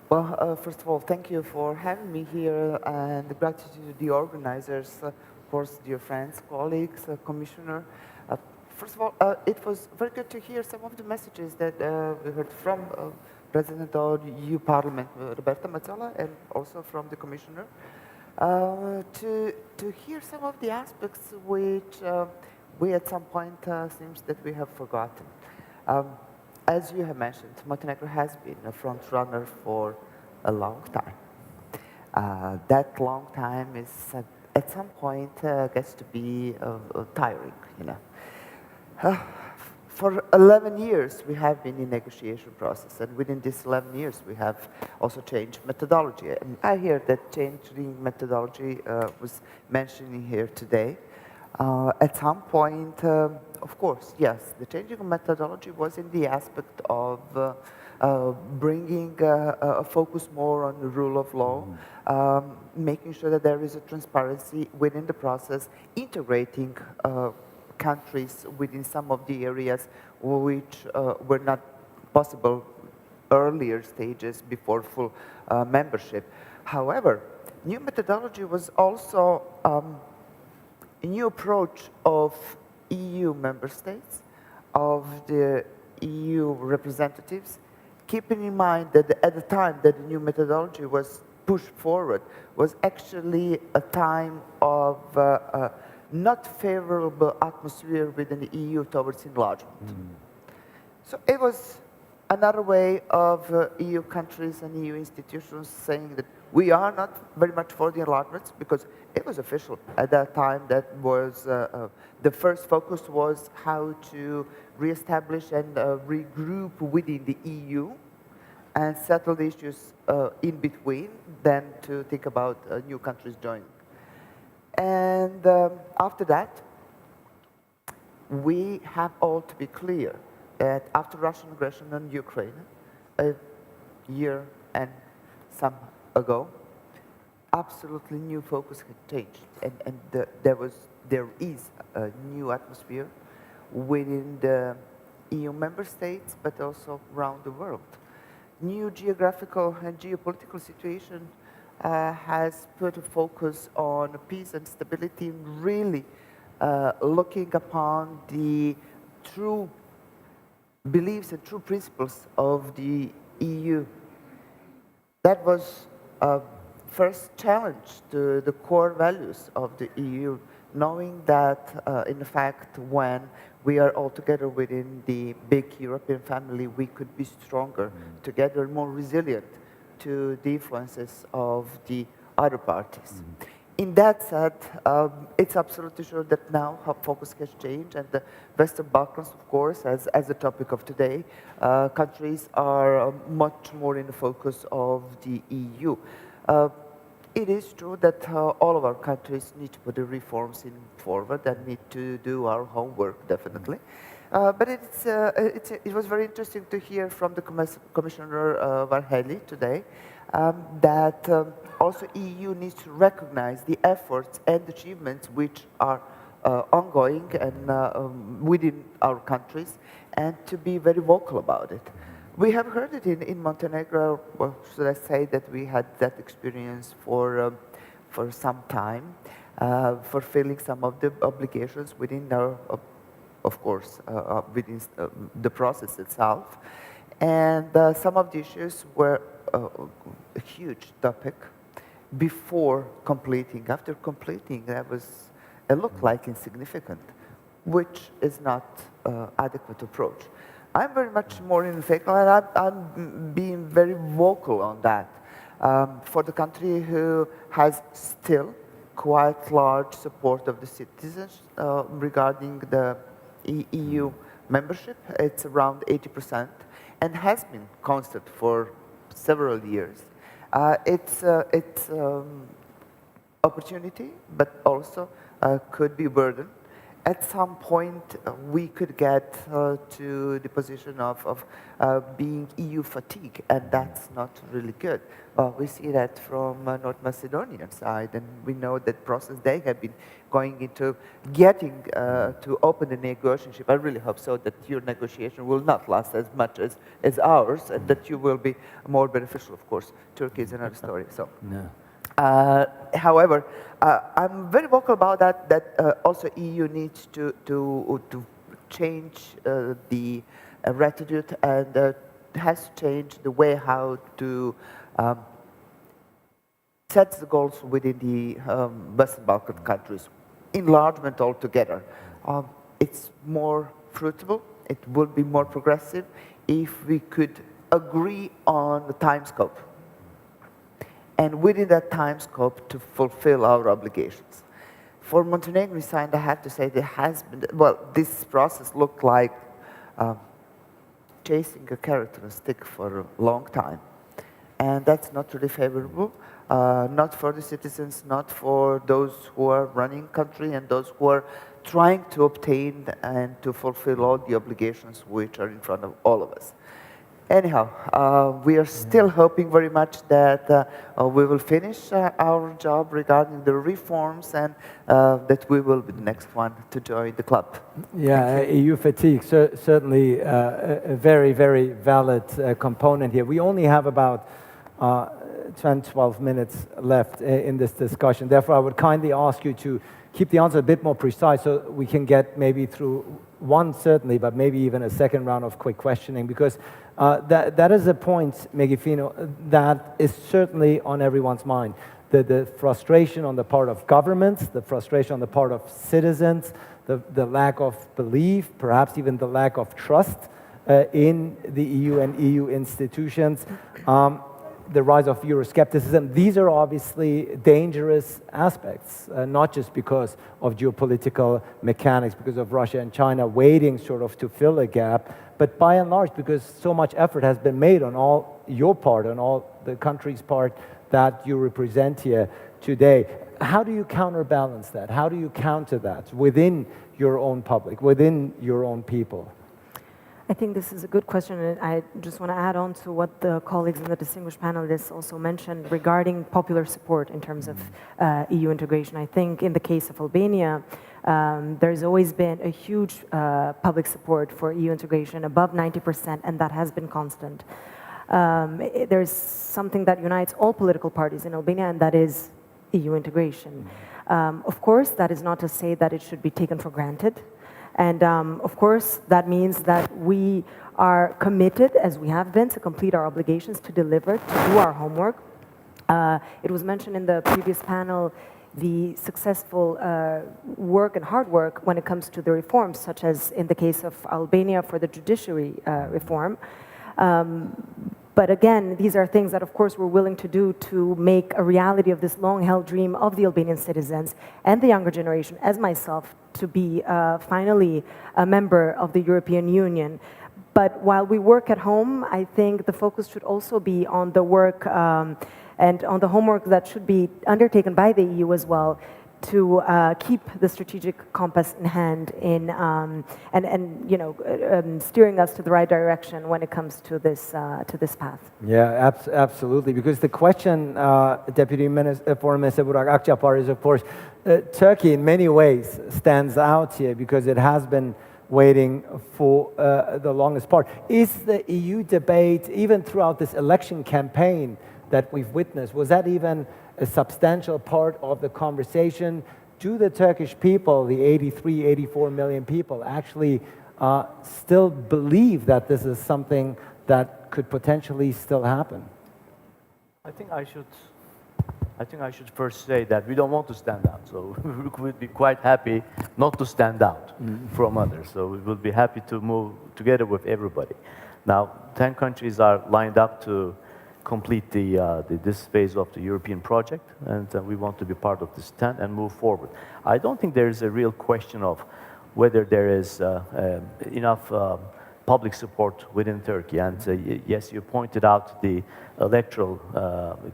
Well, first of all, thank you for having me here, and the gratitude to the organizers, of course, dear friends, colleagues, Commissioner. First of all, it was very good to hear some of the messages that we heard from President of the EU Parliament, Roberta Metsola, and also from the Commissioner. To hear some of the aspects which we at some point seems that we have forgotten. As you have mentioned, Montenegro has been a front runner for a long time. That long time is at some point gets to be tiring, you know. For 11 years we have been in negotiation process, and within these 11 years we have also change methodology. And I hear that changing methodology was mentioned here today. At some point, of course, yes, the changing of methodology was in the aspect of bringing a focus more on the rule of law, making sure that there is a transparency within the process, integrating countries within some of the areas which were not possible earlier stages before full membership. However, new methodology was also a new approach of EU member states, of the EU representatives, keeping in mind that at the time that the new methodology was pushed forward was actually a time of not favorable atmosphere within the EU towards enlargement. So it was another way of EU countries and EU institutions saying that we are not very much for the enlargements, because it was official at that time. That was the first focus was how to reestablish and regroup within the EU and settle the issues in between, than to think about new countries joining. And after that, we have all to be clear that after Russian aggression on Ukraine, a year and some ago, absolutely new focus had changed, and there is a new atmosphere within the EU member states, but also around the world. New geographical and geopolitical situation has put a focus on peace and stability, and really looking upon the true beliefs and true principles of the EU. That was a first challenge to the core values of the EU, knowing that, in fact, when we are all together within the big European family, we could be stronger together, more resilient to the influences of the other parties. In that said, it's absolutely sure that now our focus has changed, and the Western Balkans, of course, as a topic of today, countries are much more in the focus of the EU. It is true that all of our countries need to put the reforms in forward and need to do our homework, definitely. But it was very interesting to hear from the Commissioner Varhelyi today that also EU needs to recognize the efforts and achievements which are ongoing and within our countries, and to be very vocal about it. We have heard it in Montenegro. Well, should I say that we had that experience for some time, fulfilling some of the obligations within our, of course, within the process itself. And some of the issues were a huge topic before completing. After completing, it looked like insignificant, which is not adequate approach. I'm very much more in favor, and I'm being very vocal on that. For the country who has still quite large support of the citizens regarding the EU membership, it's around 80%, and has been constant for several years. It's opportunity, but also could be burden. At some point, we could get to the position of being EU fatigue, and that's not really good. We see that from North Macedonian side, and we know that process they have been going into getting to open the negotiation. I really hope so that your negotiation will not last as much as ours, and that you will be more beneficial, of course. Turkey is another story. So. Yeah. However, I'm very vocal about that also EU needs to change the attitude, and has changed the way how to set the goals within the Western Balkan countries. Enlargement altogether. It's more fruitful, it will be more progressive if we could agree on the time scope. And within that time scope to fulfill our obligations. For Montenegrin side, I have to say there has been, well, this process looked like chasing a carrot and a stick for a long time. and that's not really favorable, not for the citizens, not for those who are running country and those who are trying to obtain and to fulfill all the obligations which are in front of all of us. Anyhow, we are still hoping very much that we will finish our job regarding the reforms and that we will be the next one to join the club. Yeah, EU fatigue, certainly a very, very valid component here. We only have about 10, 12 minutes left in this discussion. Therefore, I would kindly ask you to keep the answer a bit more precise so we can get maybe through one, certainly, but maybe even a second round of quick questioning, because that is a point, Megifino, that is certainly on everyone's mind. The frustration on the part of governments, the frustration on the part of citizens, the lack of belief, perhaps even the lack of trust in the EU and EU institutions, the rise of Euroscepticism. These are obviously dangerous aspects, not just because of geopolitical mechanics, because of Russia and China waiting sort of to fill a gap, but by and large because so much effort has been made on all your part, on all the country's part that you represent here today. How do you counterbalance that? How do you counter that within your own public, within your own people? I think this is a good question, and I just want to add on to what the colleagues and the distinguished panelists also mentioned regarding popular support in terms of EU integration. I think in the case of Albania, there's always been a huge public support for EU integration, above 90%, and that has been constant. There's something that unites all political parties in Albania, and that is EU integration. Of course, that is not to say that it should be taken for granted. And of course, that means that we are committed, as we have been, to complete our obligations, to deliver, to do our homework. It was mentioned in the previous panel, the successful work and hard work when it comes to the reforms, such as in the case of Albania for the judiciary reform. But again, these are things that, of course, we're willing to do to make a reality of this long-held dream of the Albanian citizens and the younger generation, as myself, to be finally a member of the European Union. But while we work at home, I think the focus should also be on the work and on the homework that should be undertaken by the EU as well, to keep the strategic compass in hand in and you know steering us to the right direction when it comes to this path. Yeah, absolutely. Because the question, Deputy Foreign Minister Burak Akçapar, is of course Turkey in many ways stands out here because it has been waiting for the longest part. Is the EU debate, even throughout this election campaign that we've witnessed, was that even a substantial part of the conversation? Do the Turkish people, the 83, 84 million people, actually still believe that this is something that could potentially still happen? I think I should first say that we don't want to stand out, so we would be quite happy not to stand out from others. So we will be happy to move together with everybody. Now, 10 countries are lined up to complete this phase of the European project, and we want to be part of this 10 and move forward. I don't think there is a real question of whether there is enough public support within Turkey. And yes, you pointed out the electoral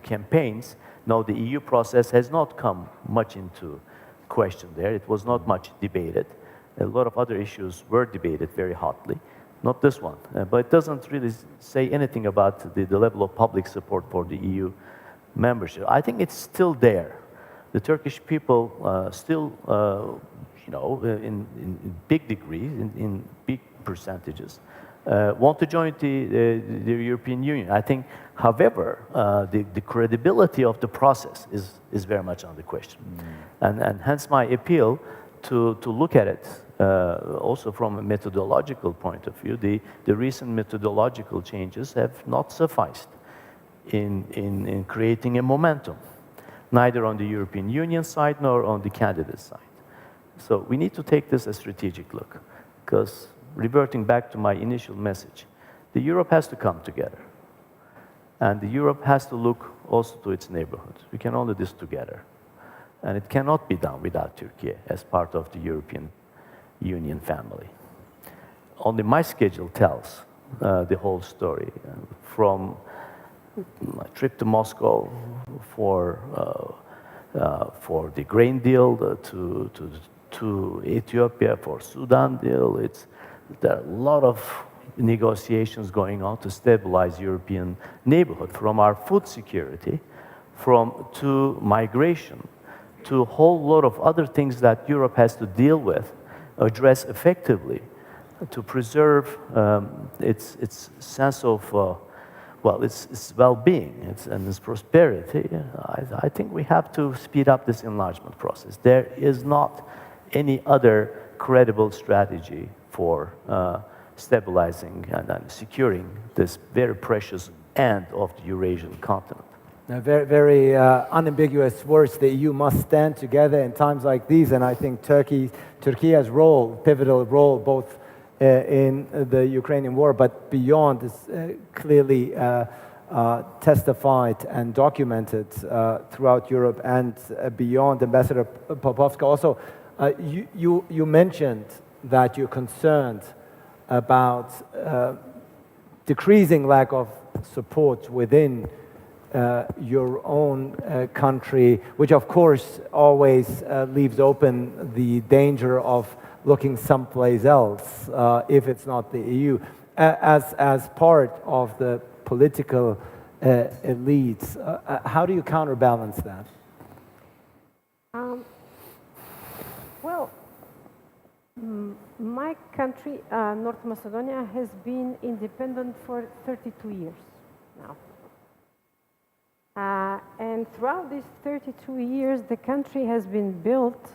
campaigns. No, the EU process has not come much into question there. It was not much debated. A lot of other issues were debated very hotly. Not this one, but it doesn't really say anything about the level of public support for the EU membership. I think it's still there. The Turkish people still, you know, in big degrees, in big percentages, want to join the European Union. I think, however, the credibility of the process is very much under question. And hence my appeal to look at it also from a methodological point of view. The recent methodological changes have not sufficed in creating a momentum, neither on the European Union side nor on the candidate side. So we need to take this a strategic look, because reverting back to my initial message, the Europe has to come together. And the Europe has to look also to its neighborhood. We can only do this together. And it cannot be done without Turkey as part of the European Union family. Only my schedule tells the whole story. From my trip to Moscow for the grain deal, to Ethiopia for Sudan deal. There are a lot of negotiations going on to stabilize European neighborhood, from our food security, to migration, to a whole lot of other things that Europe has to deal with, address effectively, to preserve its sense of, its well-being and its prosperity. I think we have to speed up this enlargement process. There is not any other credible strategy for stabilizing and securing this very precious end of the Eurasian continent. Now, very unambiguous words. The EU must stand together in times like these, and I think Turkey's role, pivotal role, both in the Ukrainian war, but beyond, is clearly testified and documented throughout Europe and beyond. Ambassador Popovska, also, you mentioned that you're concerned about decreasing lack of support within your own country, which of course always leaves open the danger of looking someplace else if it's not the EU. As part of the political elites, how do you counterbalance that? Well, my country, North Macedonia, has been independent for 32 years now. And throughout these 32 years, the country has been built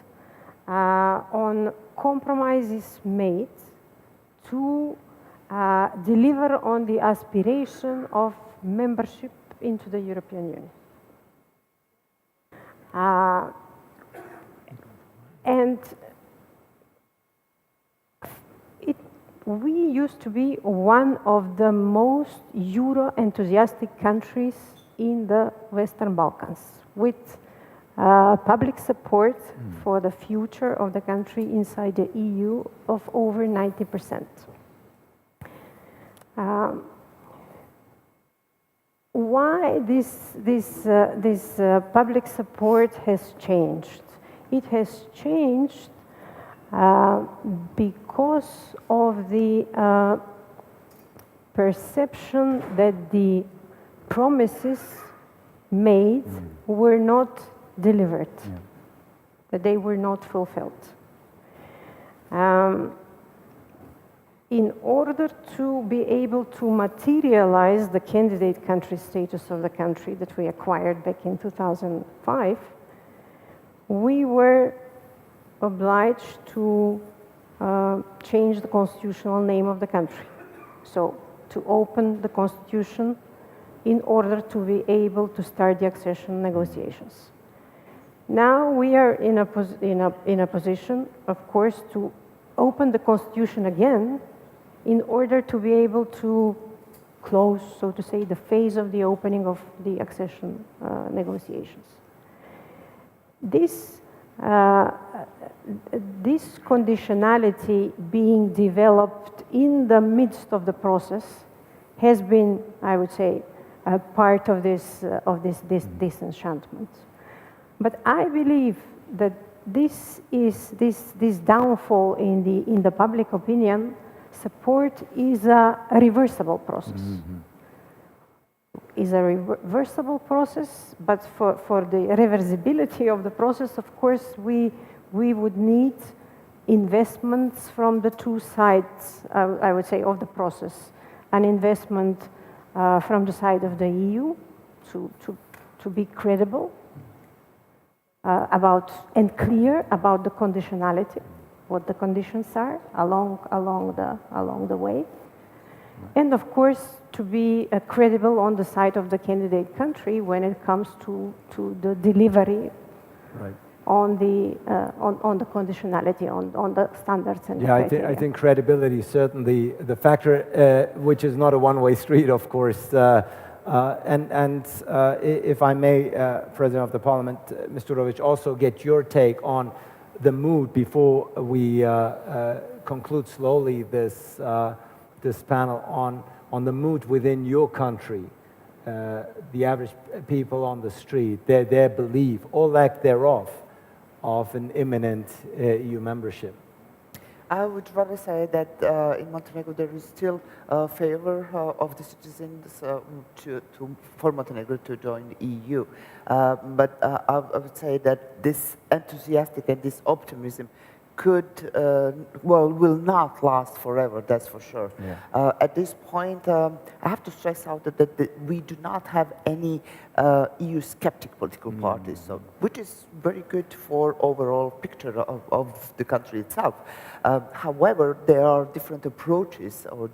on compromises made to deliver on the aspiration of membership into the European Union. And we used to be one of the most Euro-enthusiastic countries in the Western Balkans, with public support for the future of the country inside the EU of over 90%. Why this public support has changed? It has changed because of the perception that the promises made were not delivered, that they were not fulfilled. In order to be able to materialize the candidate country status of the country that we acquired back in 2005, we were obliged to change the constitutional name of the country. So to open the constitution in order to be able to start the accession negotiations. Now we are in a position, of course, to open the constitution again in order to be able to close, so to say, the phase of the opening of the accession negotiations. This conditionality being developed in the midst of the process has been, I would say, a part of this disenchantment. But I believe that this downfall in the public opinion support is a reversible process. Is a reversible process, but for the reversibility of the process, of course, we would need investments from the two sides, I would say, of the process. An investment from the side of the EU to be credible about and clear about the conditionality, what the conditions are along the way, and of course to be credible on the side of the candidate country when it comes to the delivery on the conditionality, on the standards and criteria. I think credibility is certainly the factor, which is not a one-way street, of course. If I may, President of the Parliament, Misturovic, also get your take on the mood before we conclude slowly this panel on the mood within your country the average people on the street, their belief, or lack thereof, of an imminent EU membership? I would rather say that in Montenegro there is still a favor of the citizens for Montenegro to join the EU. But I would say that this enthusiastic and this optimism will not last forever, that's for sure. Yeah. At this point, I have to stress out that we do not have any EU skeptic political parties, so, which is very good for overall picture of the country itself. However, there are different approaches or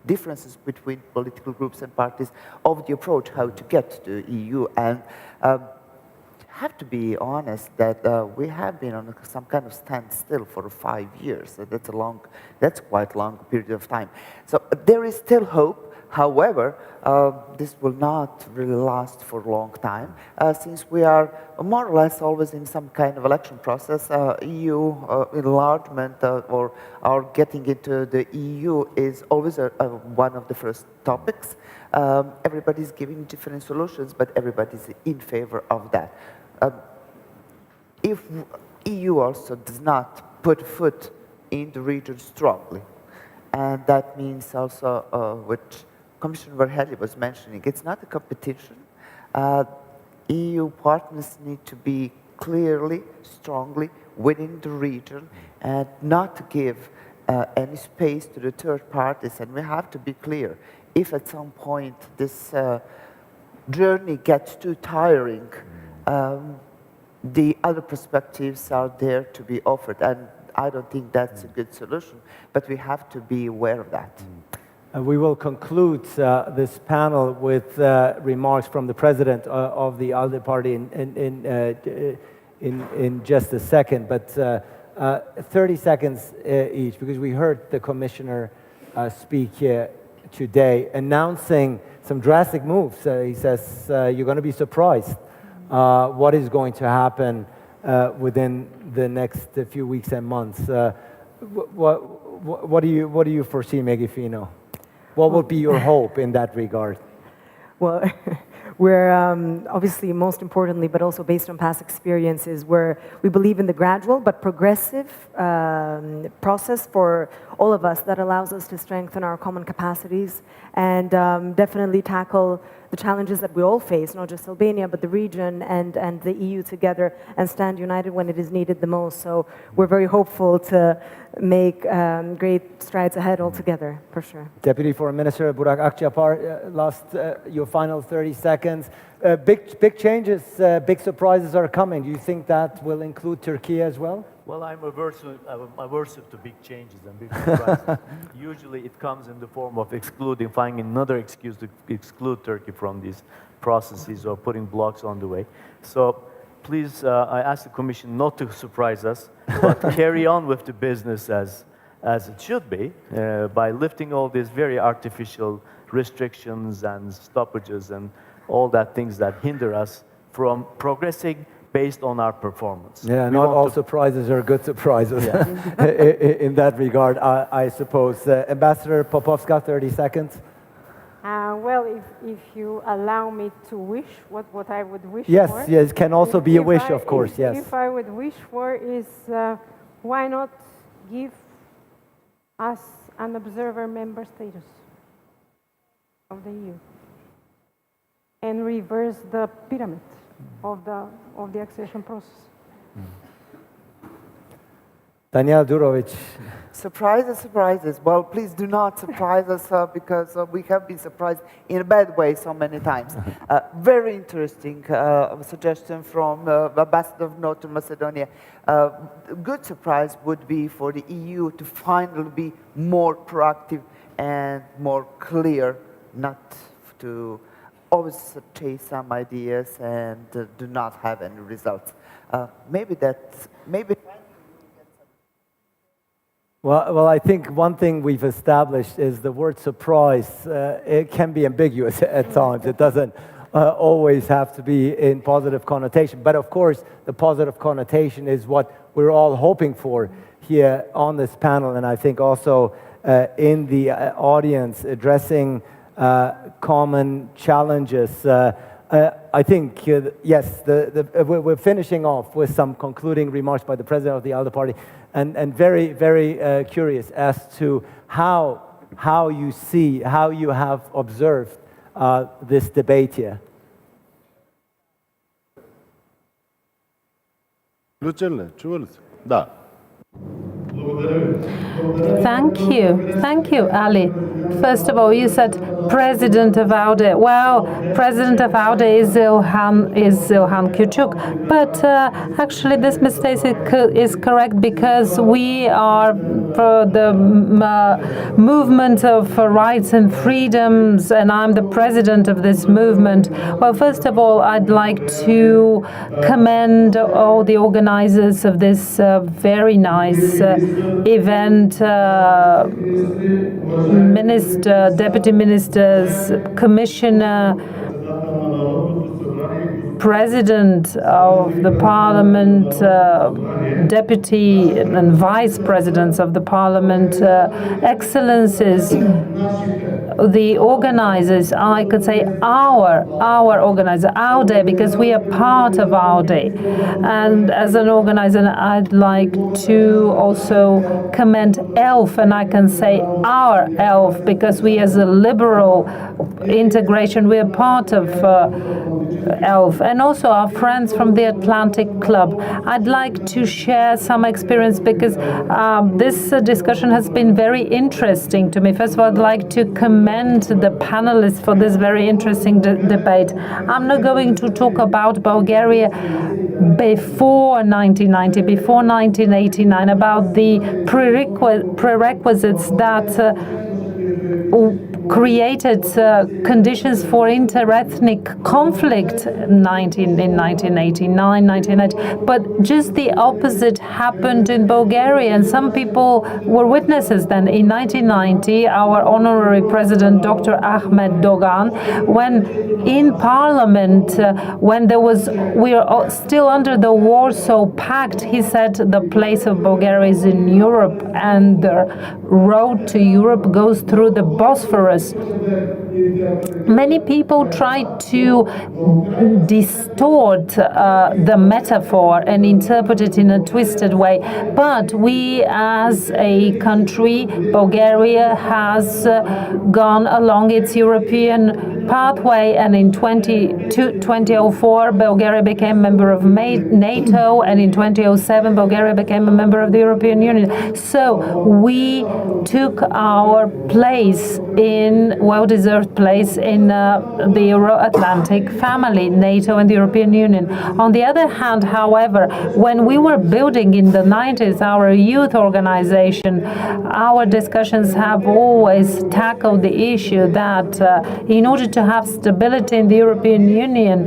differences between political groups and parties of the approach how to get to the EU. And have to be honest that we have been on some kind of standstill for 5 years. So that's quite a long period of time. So there is still hope. However, this will not really last for a long time, since we are more or less always in some kind of election process. EU enlargement or our getting into the EU is always one of the first topics. Everybody's giving different solutions, but everybody's in favor of that. If EU also does not put foot in the region strongly, and that means also, which Commissioner Varhelyi was mentioning, it's not a competition. EU partners need to be clearly, strongly within the region and not to give any space to the third parties. And we have to be clear, if at some point this journey gets too tiring, the other perspectives are there to be offered, and I don't think that's a good solution, but we have to be aware of that. We will conclude this panel with remarks from the president of the ALDE party in just a second, but 30 seconds each, because we heard the commissioner speak here today, announcing some drastic moves. He says you're going to be surprised what is going to happen within the next few weeks and months. What do you foresee, Megifino? What would be your hope in that regard? Well, we're obviously, most importantly, but also based on past experiences, where we believe in the gradual but progressive process for all of us that allows us to strengthen our common capacities and definitely tackle the challenges that we all face, not just Albania, but the region and the EU together, and stand united when it is needed the most. So we're very hopeful to make great strides ahead all together, for sure. Deputy Foreign Minister Burak Akçapar, your final 30 seconds. Big changes, big surprises are coming. Do you think that will include Turkey as well? Well, I'm averse to big changes and big surprises. Usually it comes in the form of finding another excuse to exclude Turkey from these processes or putting blocks on the way. So please, I ask the Commission not to surprise us, but carry on with the business as it should be, by lifting all these very artificial restrictions and stoppages and all that things that hinder us from progressing based on our performance. Yeah, not all surprises are good surprises. Yeah. In that regard, I suppose. Ambassador Popovska, 30 seconds. Well, if you allow me to wish what I would wish for. Yes, can also be a wish, of course, yes. If I would wish for is, why not give us an observer member status of the EU and reverse the pyramid of the accession process. Daniel Durovic. Surprises, surprises. Well, please do not surprise us because we have been surprised in a bad way so many times. Very interesting suggestion from Ambassador of Northern Macedonia. A good surprise would be for the EU to finally be more proactive and more clear, not to always chase some ideas and do not have any results. Maybe. Well, I think one thing we've established is the word surprise. It can be ambiguous at times. It doesn't always have to be in positive connotation. But of course, the positive connotation is what we're all hoping for here on this panel. And I think also in the audience, addressing common challenges. I think, yes, we're finishing off with some concluding remarks by the President of the ALDE Party, and very, very curious as to how you see, how you have observed this debate here. Thank you, Ali. First of all, you said President of ALDE. Well, President of ALDE is Ilhan Küçük, but actually this mistake is correct because we are for the movement of rights and freedoms, and I'm the president of this movement. Well, first of all, I'd like to commend all the organizers of this very nice event, deputy ministers, commissioner, president of the parliament, deputy and vice presidents of the parliament, excellencies, the organizers, I could say our organizer, ALDE, because we are part of ALDE. And as an organizer, I'd like to also commend ELF, and I can say our ELF, because we as a liberal integration, we are part of ELF, and also our friends from the Atlantic Club. I'd like to share some experience because this discussion has been very interesting to me. First of all, I'd like to commend the panelists for this very interesting debate. I'm not going to talk about Bulgaria before 1990, before 1989, about the prerequisites that created conditions for interethnic conflict in 1989, 1990. But just the opposite happened in Bulgaria, and some people were witnesses then. In 1990, our honorary president, Dr. Ahmed Dogan, when in parliament, when we are still under the Warsaw Pact, he said the place of Bulgaria is in Europe, and the road to Europe goes through the Bosphorus. Many people try to distort the metaphor and interpret it in a twisted way. But we, as a country, Bulgaria has gone along its European pathway, and in 2004, Bulgaria became a member of NATO, and in 2007, Bulgaria became a member of the European Union. So we took our place, well-deserved place in the Euro-Atlantic family, NATO and the European Union. On the other hand, however, when we were building in the 90s our youth organization, our discussions have always tackled the issue that in order to have stability in the European Union,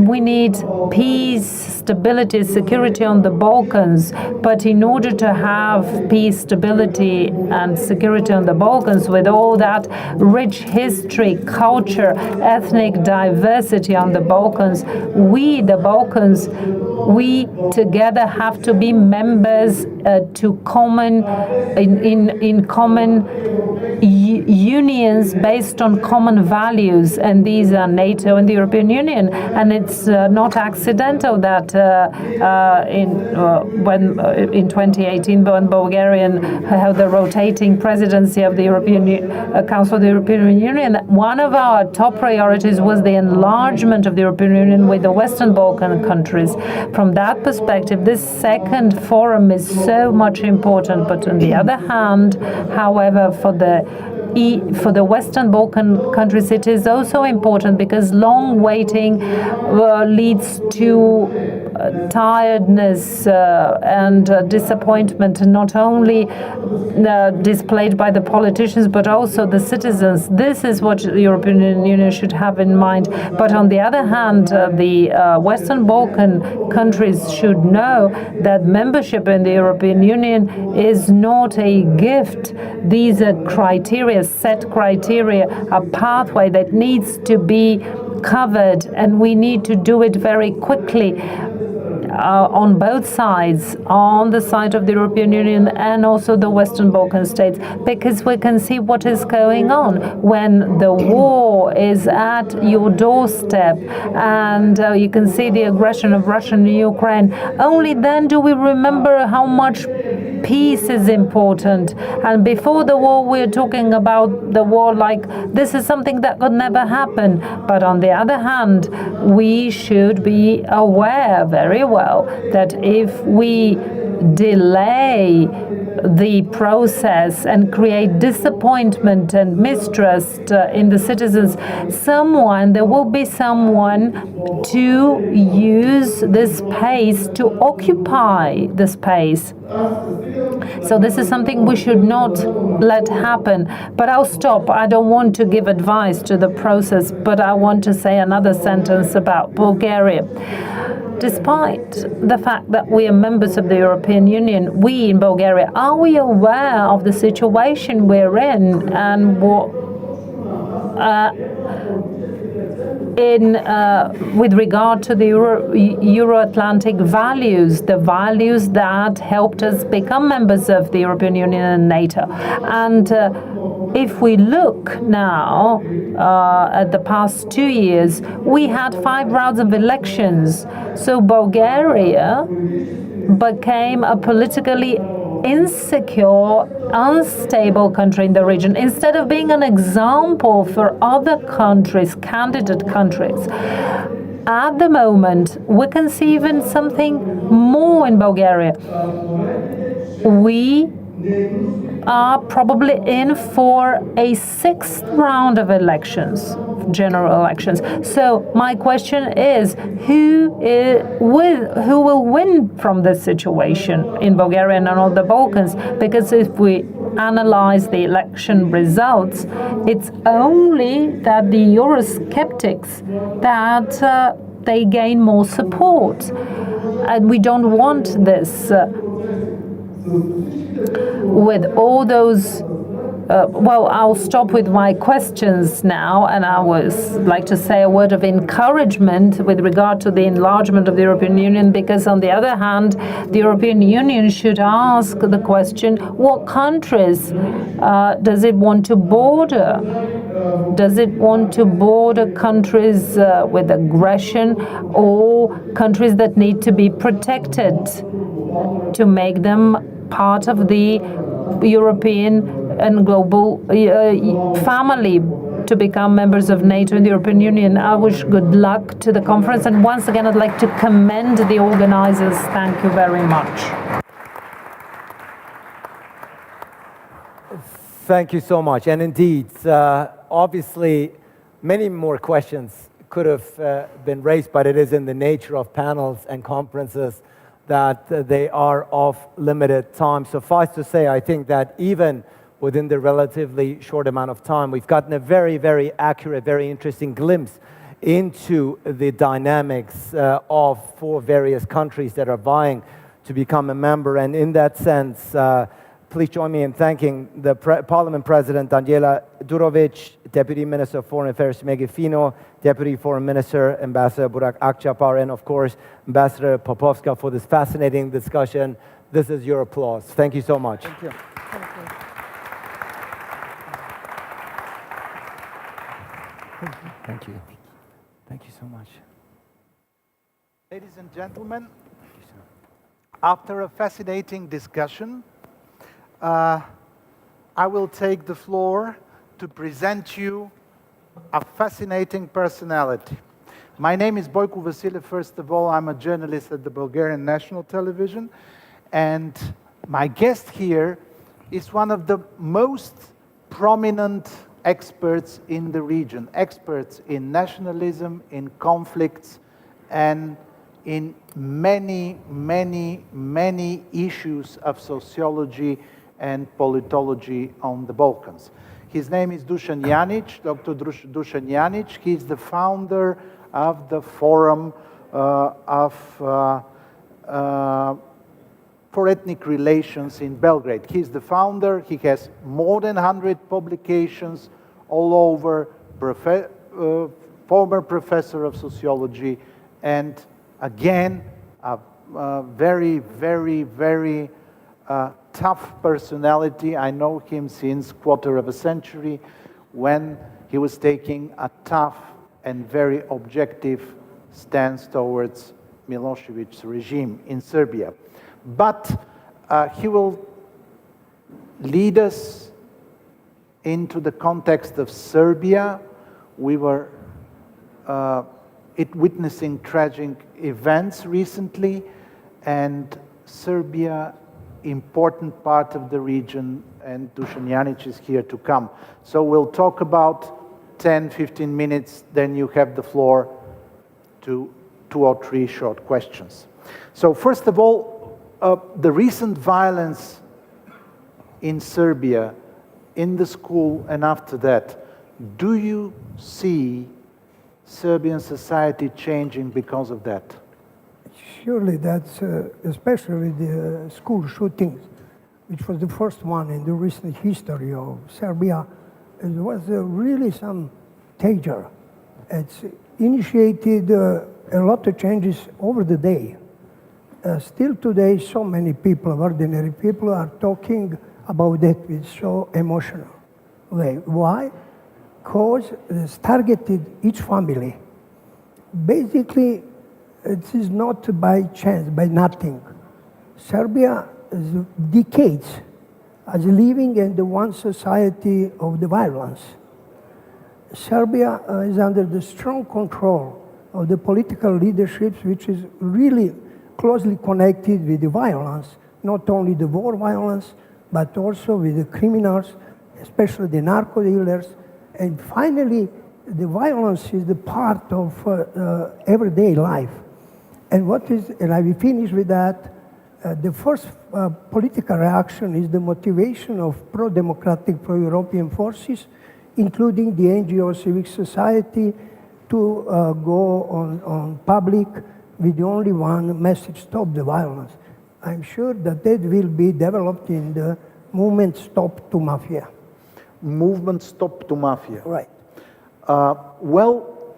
we need peace, stability, security on the Balkans. But in order to have peace, stability, and security on the Balkans, with all that rich history, culture, ethnic diversity on the Balkans, we together have to be members to common unions based on common values, and these are NATO and the European Union. And it's not accidental that in 2018, when Bulgaria held the rotating presidency of the European Council of the European Union, one of our top priorities was the enlargement of the European Union with the Western Balkan countries. From that perspective, this second forum is so much important. But on the other hand, however, for the Western Balkan countries, it is also important because long waiting leads to tiredness and disappointment, not only displayed by the politicians but also the citizens. This is what the European Union should have in mind. But on the other hand, the Western Balkan countries should know that membership in the European Union is not a gift. These are criteria, set criteria, a pathway that needs to be covered, and we need to do it very quickly. on both sides, on the side of the European Union and also the Western Balkan states, because we can see what is going on when the war is at your doorstep and you can see the aggression of Russia in Ukraine. Only then do we remember how much peace is important. And before the war, we were talking about the war like this is something that could never happen. But on the other hand, we should be aware very well that if we delay the process and create disappointment and mistrust in the citizens, there will be someone to use this space, to occupy the space. So this is something we should not let happen. But I'll stop. I don't want to give advice to the process, but I want to say another sentence about Bulgaria. Despite the fact that we are members of the European Union, we in Bulgaria, are we aware of the situation we're in and what with regard to the Euro-Atlantic values, the values that helped us become members of the European Union and NATO? And if we look now at the past 2 years, we had 5 rounds of elections. So Bulgaria became a politically insecure, unstable country in the region, instead of being an example for other countries, candidate countries. At the moment, we can see even something more in Bulgaria. We are probably in for a 6th round of elections, general elections. So my question is, who will win from this situation in Bulgaria and all the Balkans? Because if we analyze the election results, it's only that the Eurosceptics that they gain more support. And we don't want this. With all those, I'll stop with my questions now, and I would like to say a word of encouragement with regard to the enlargement of the European Union, because on the other hand, the European Union should ask the question, what countries does it want to border? Does it want to border countries with aggression or countries that need to be protected to make them part of the European and global family to become members of NATO and the European Union? I wish good luck to the conference, and once again I'd like to commend the organizers. Thank you very much. Thank you so much. And indeed, obviously, many more questions could have been raised, but it is in the nature of panels and conferences that they are of limited time. Suffice to say, I think that even within the relatively short amount of time, we've gotten a very, very accurate, very interesting glimpse into the dynamics of 4 various countries that are vying to become a member. And in that sense, please join me in thanking the Parliament President, Daniela Durovic, Deputy Minister of Foreign Affairs, Megi Fino, Deputy Foreign Minister, Ambassador Burak Akçapar, and of course, Ambassador Popovska for this fascinating discussion. This is your applause. Thank you so much. Thank you. Thank you. Thank you so much. Ladies and gentlemen, after a fascinating discussion, I will take the floor to present you a fascinating personality. My name is Bojko Vasiljev. First of all, I'm a journalist at the Bulgarian National Television, and my guest here is one of the most prominent experts in the region, experts in nationalism, in conflicts, and in many, many, many issues of sociology and politology on the Balkans. His name is Dusan Janic, Dr. Dusan Janic. He's the founder of the Forum for Ethnic Relations in Belgrade. He's the founder. He has more than 100 publications all over, former professor of sociology, and again, a very, very, very tough personality. I know him since quarter of a century when he was taking a tough and very objective stance towards Milosevic's regime in Serbia. But he will lead us into the context of Serbia. We were witnessing tragic events recently, and Serbia, important part of the region, and Dusan Janic is here to come. So we'll talk about 10, 15 minutes, then you have the floor to 2 or 3 short questions. So first of all, the recent violence in Serbia, in the school and after that, do you see Serbian society changing because of that? Surely that's, especially the school shootings, which was the first one in the recent history of Serbia. It was really some danger. It's initiated a lot of changes over the day. Still today, so many people, ordinary people, are talking about that with so emotional way. Why? Because it's targeted each family. Basically, it is not by chance, by nothing. Serbia is decades as living in the one society of the violence. Serbia is under the strong control of the political leadership, which is really closely connected with the violence, not only the war violence, but also with the criminals, especially the narco dealers. And finally, the violence is the part of everyday life. And I will finish with that. The first political reaction is the motivation of pro-democratic, pro-European forces, including the NGO civic society, to go on public with the only one message: stop the violence. I'm sure that will be developed in the movement Stop to Mafia. Movement Stop to Mafia. Right. Well,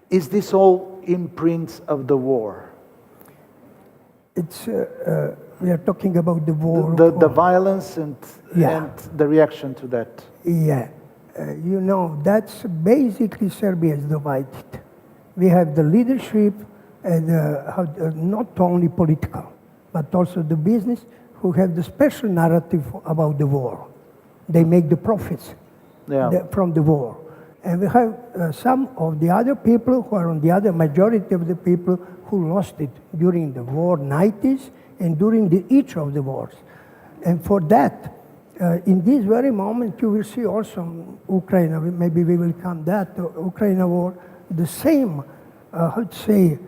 is this all imprints of the war? It's we are talking about the war. The violence and the reaction to that. Yeah. You know, that's basically Serbia is divided. We have the leadership, and not only political, but also the business, who have the special narrative about the war. They make the profits from the war. And we have some of the other people who are on the other majority of the people who lost it during the war 90s and during each of the wars. And for that, in this very moment, you will see also Ukraine, maybe we will come that, Ukraine war, the same, how to say,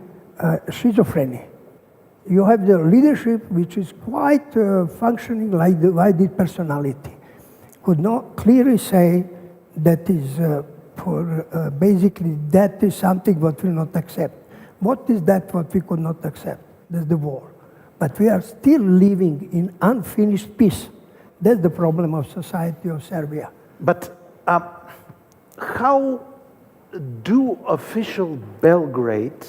schizophrenia. You have the leadership which is quite functioning like divided personality. Could not clearly say that is basically that is something what we will not accept. What is that what we could not accept? That's the war. But we are still living in unfinished peace. That's the problem of society of Serbia. But how do official Belgrade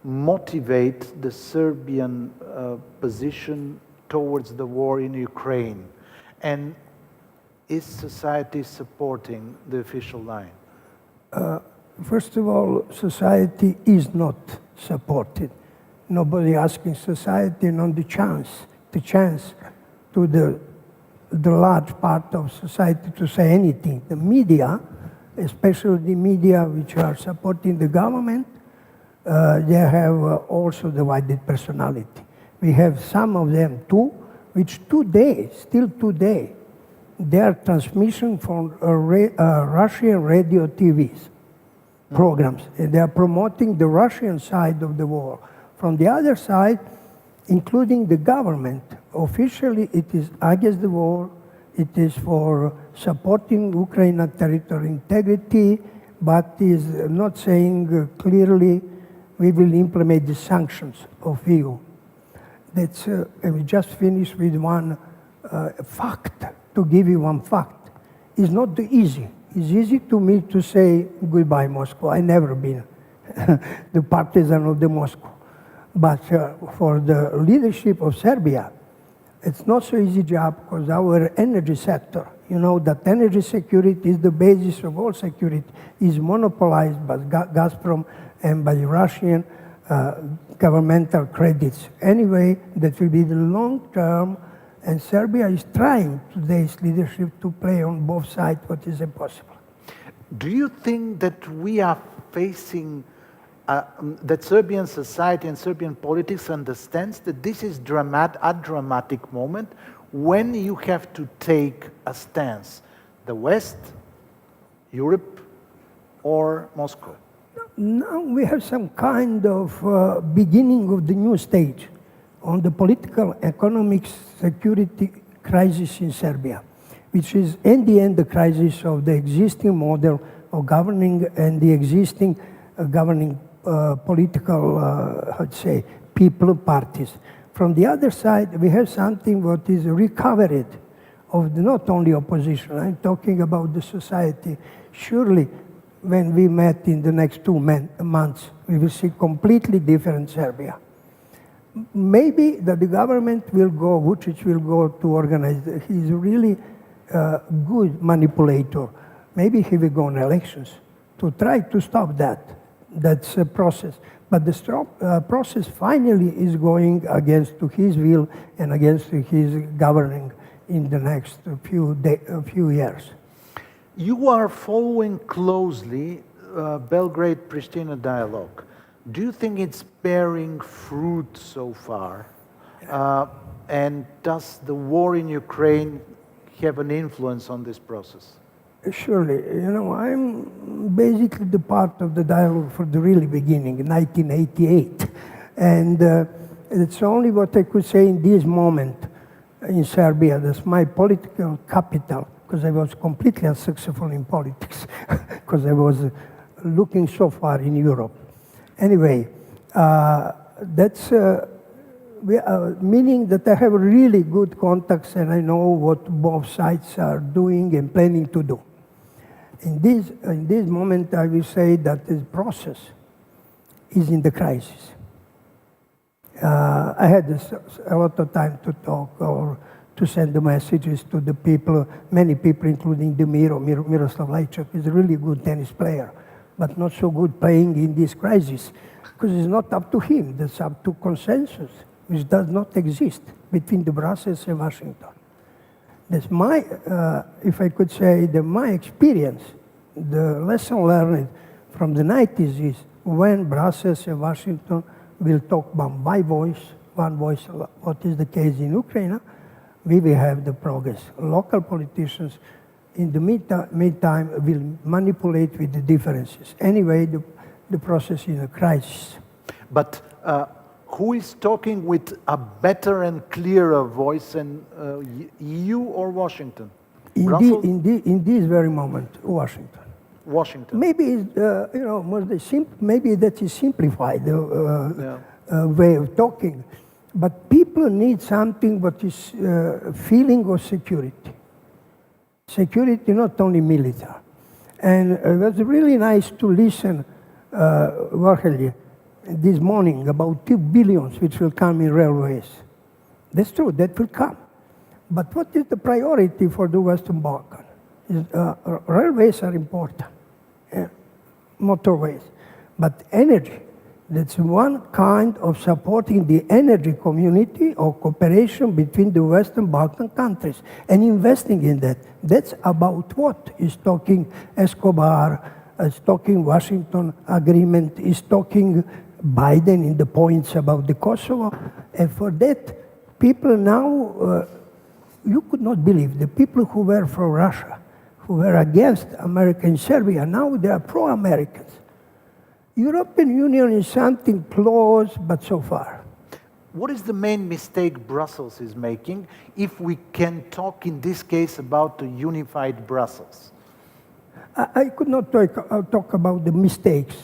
motivate the Serbian position towards the war in Ukraine? And is society supporting the official line? First of all, society is not supported. Nobody asking society on the chance to the large part of society to say anything. The media, especially the media which are supporting the government, they have also divided personality. We have some of them too, which still today, their transmission from Russian radio TVs programs. And they are promoting the Russian side of the war. From the other side, including the government, officially it is against the war, it is for supporting Ukrainian territorial integrity, but is not saying clearly we will implement the sanctions of EU. That's, we just finished with one fact, to give you one fact. It's not easy. It's easy to me to say goodbye Moscow. I never been the partisan of the Moscow. But for the leadership of Serbia, it's not so easy job because our energy sector, you know, that energy security is the basis of all security, is monopolized by Gazprom and by Russian governmental credits. Anyway, that will be the long term, and Serbia is trying today's leadership to play on both sides what is impossible. Do you think that we are facing, that Serbian society and Serbian politics understands that this is a dramatic moment when you have to take a stance? The West, Europe, or Moscow? Now we have some kind of beginning of the new stage on the political, economic, security crisis in Serbia, which is in the end the crisis of the existing model of governing and the existing governing political, how to say, people parties. From the other side, we have something what is recovered of the not only opposition, I'm talking about the society. Surely, when we met in the next 2 months, we will see completely different Serbia. Maybe that the government will go, Vučić will go to organize. He's really a good manipulator. Maybe he will go on elections to try to stop that. That's a process. But the process finally is going against his will and against his governing in the next few years. You are following closely Belgrade-Pristina dialogue. Do you think it's bearing fruit so far? And does the war in Ukraine have an influence on this process? Surely. You know, I'm basically the part of the dialogue from the really beginning, in 1988. And it's only what I could say in this moment in Serbia. That's my political capital, because I was completely unsuccessful in politics, because I was looking so far in Europe. Anyway, that's meaning that I have really good contacts and I know what both sides are doing and planning to do. In this moment, I will say that this process is in the crisis. I had a lot of time to talk or to send the messages to the people, many people, including Miroslav Lajčák is a really good tennis player, but not so good playing in this crisis, because it's not up to him, that's up to consensus, which does not exist between the Brussels and Washington. That's my, if I could say, my experience, the lesson learned from the 90s is when Brussels and Washington will talk about my voice, one voice, what is the case in Ukraine, we will have the progress. Local politicians, in the meantime, will manipulate with the differences. Anyway, the process is a crisis. But who is talking with a better and clearer voice, in EU or Washington? In this very moment, Washington. Washington. Maybe you know, maybe that is simplified way of talking, but people need something what is feeling of security. Security, not only military. And it was really nice to listen, Varhelyi, this morning about 2 billion which will come in railways. That's true, that will come. But what is the priority for the Western Balkans? Railways are important, motorways, but energy, that's one kind of supporting the energy community or cooperation between the Western Balkan countries and investing in that. That's about what is talking Escobar, is talking Washington agreement, is talking Biden in the points about the Kosovo. And for that, people now, you could not believe, the people who were from Russia, who were against America in Serbia, now they are pro-Americans. European Union is something close, but so far. What is the main mistake Brussels is making, if we can talk in this case about a unified Brussels? I could not talk about the mistakes.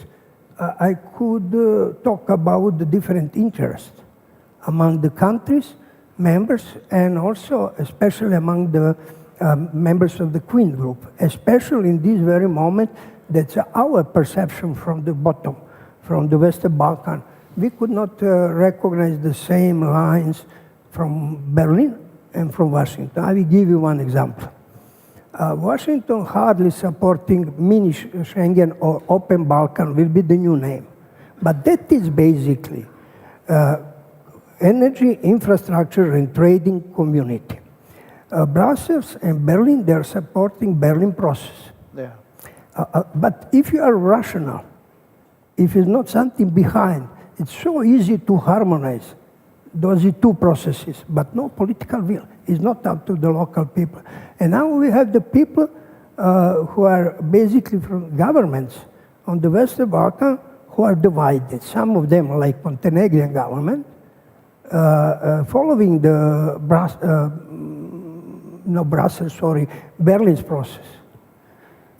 I could talk about the different interests among the countries, members, and also especially among the members of the Queen Group, especially in this very moment. That's our perception from the bottom, from the Western Balkan, we could not recognize the same lines from Berlin and from Washington. I will give you one example. Washington hardly supporting mini Schengen or Open Balkan will be the new name. But that is basically energy, infrastructure, and trading community. Brussels and Berlin, they're supporting Berlin process. Yeah. But if you are rational, if it's not something behind, it's so easy to harmonize those two processes, but no political will. It's not up to the local people. And now we have the people who are basically from governments on the Western Balkan who are divided. Some of them, like Montenegrin government, following the Berlin's process.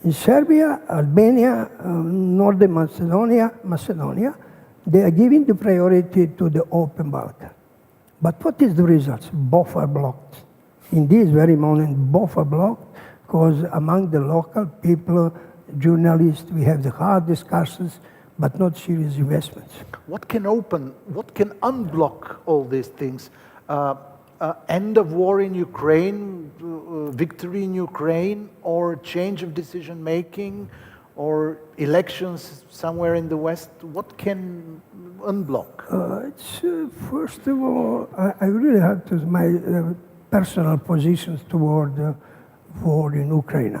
In Serbia, Albania, Northern Macedonia, they are giving the priority to the Open Balkan. But what is the result? Both are blocked. In this very moment, both are blocked because among the local people, journalists, we have the hard discussions, but not serious investments. What can unblock all these things? End of war in Ukraine, victory in Ukraine, or change of decision making, or elections somewhere in the West? What can unblock? First of all, I really have to my personal positions toward the war in Ukraine.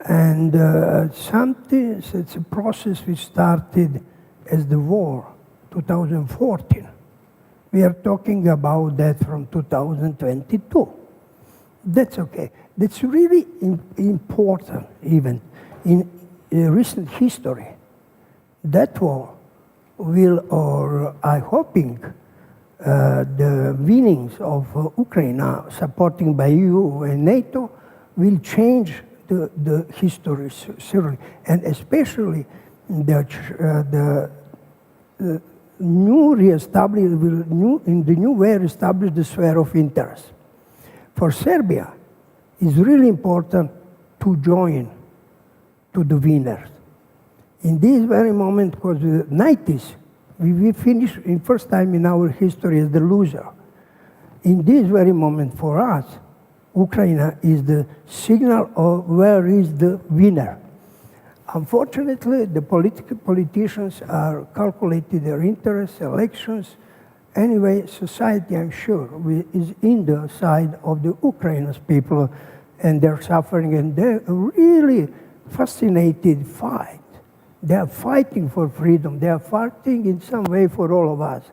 And it's a process which started as the war, 2014. We are talking about that from 2022. That's okay. That's really important, even in recent history. That war will, or I'm hoping, the winnings of Ukraine, supporting by EU and NATO, will change the history, certainly, and especially the new re-established, in the new way re-establish the sphere of interest. For Serbia, it's really important to join to the winners. In this very moment, because the 90s, we finished in first time in our history as the loser. In this very moment for us, Ukraine is the signal of where is the winner. Unfortunately, the politicians are calculating their interests, elections. Anyway, society, I'm sure, is in the side of the Ukrainian people and their suffering, and they're really fascinated fight. They are fighting for freedom. They are fighting in some way for all of us,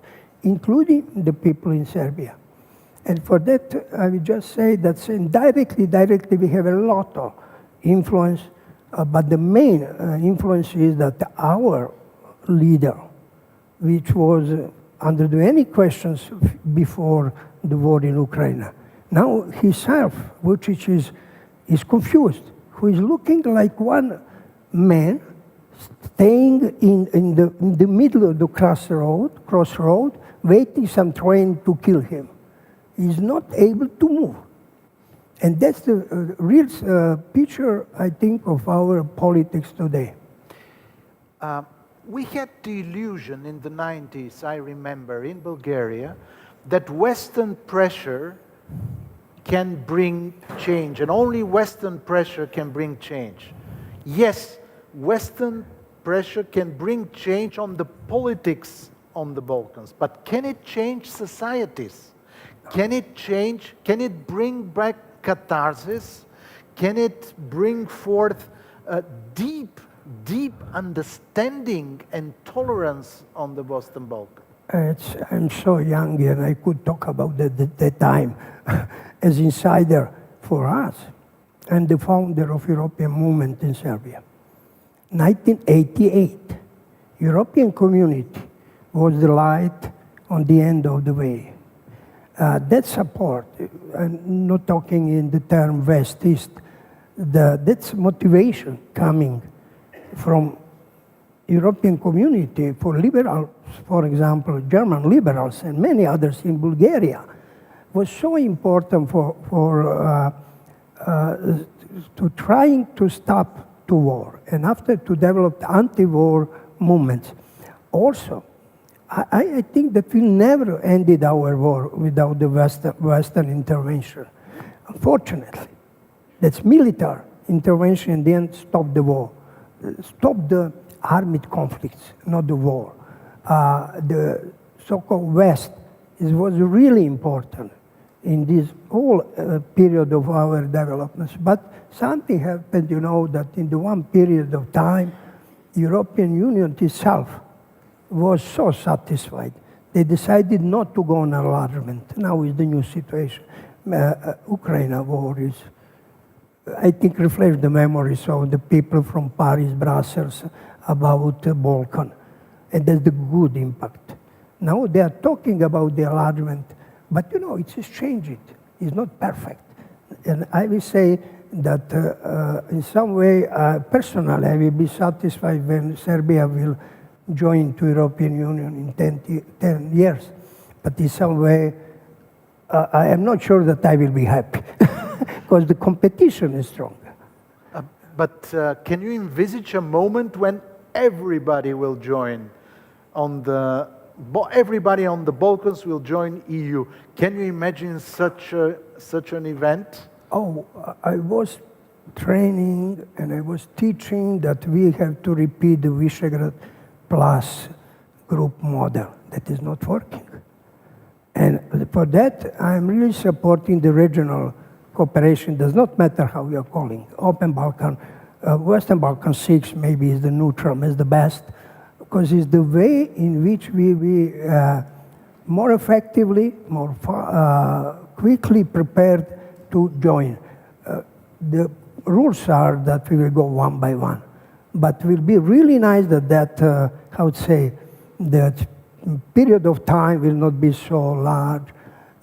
including the people in Serbia. And for that, I will just say that indirectly, directly, we have a lot of influence. But the main influence is that our leader, which was under any questions before the war in Ukraine, now himself, which is confused, who is looking like one man staying in the middle of the crossroad, waiting some train to kill him. He's not able to move. And that's the real picture, I think, of our politics today. We had the illusion in the 90s, I remember, in Bulgaria, that Western pressure can bring change, and only Western pressure can bring change. Yes, Western pressure can bring change on the politics on the Balkans, but can it change societies? Can it bring back catharsis? Can it bring forth a deep understanding and tolerance on the Western Balkans? I'm so young and I could talk about that time as insider for us and the founder of European movement in Serbia. 1988, European community was the light on the end of the way. That support, I'm not talking in the term West-East, that's motivation coming from European community for liberals, for example, German liberals and many others in Bulgaria, was so important to trying to stop the war and after to develop anti-war movements. Also, I think that we never ended our war without the Western intervention. Unfortunately, that's military intervention and then stop the war. Stop the armed conflicts, not the war. The so-called West was really important in this whole period of our developments. But something happened, you know, that in the one period of time, European Union itself was so satisfied. They decided not to go on enlargement. Now is the new situation. Ukraine war is, I think, reflects the memories of the people from Paris, Brussels, about the Balkan. And that's the good impact. Now they are talking about the enlargement, but you know, it's changing. It's not perfect. And I will say that in some way, personally, I will be satisfied when Serbia will join to European Union in 10 years. But in some way, I am not sure that I will be happy because the competition is strong. But can you envisage a moment when everybody will join everybody on the Balkans will join EU? Can you imagine such an event? Oh, I was training and I was teaching that we have to repeat the Visegrad Plus group model. That is not working. And for that, I'm really supporting the regional cooperation. It does not matter how we are calling. Open Balkan, Western Balkan 6 maybe is the neutral, is the best, because it's the way in which we more effectively, more quickly prepared to join. The rules are that we will go one by one. But it will be really nice that how to say, that period of time will not be so large.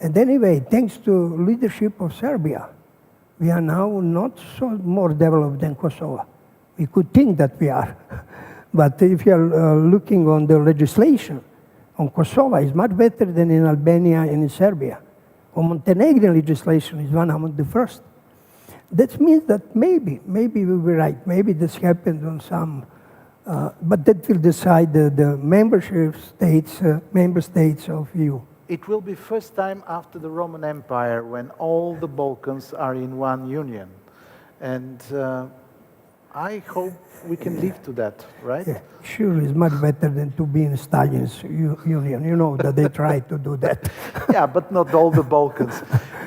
And anyway, thanks to leadership of Serbia, we are now not so more developed than Kosovo. We could think that we are. But if you are looking on the legislation on Kosovo, it's much better than in Albania and in Serbia. On Montenegrin legislation is one among the first. That means that maybe we will be right. Maybe this happened on some, but that will decide the member states of EU. It will be first time after the Roman Empire when all the Balkans are in one union. And I hope we can live to that, right? Yeah, sure, it's much better than to be in Stalin's union. You know that they tried to do that. Yeah, but not all the Balkans.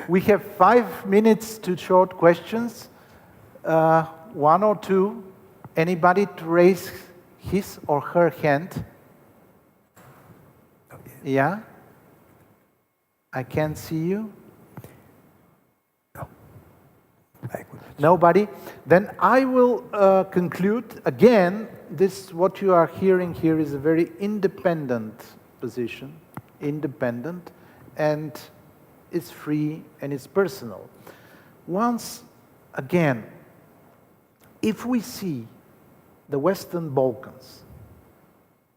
We have 5 minutes to short questions. One or two. Anybody to raise his or her hand? Yeah? I can't see you. Nobody? Then I will conclude. Again, what you are hearing here is a very independent position, independent, and it's free and it's personal. Once again, if we see the Western Balkans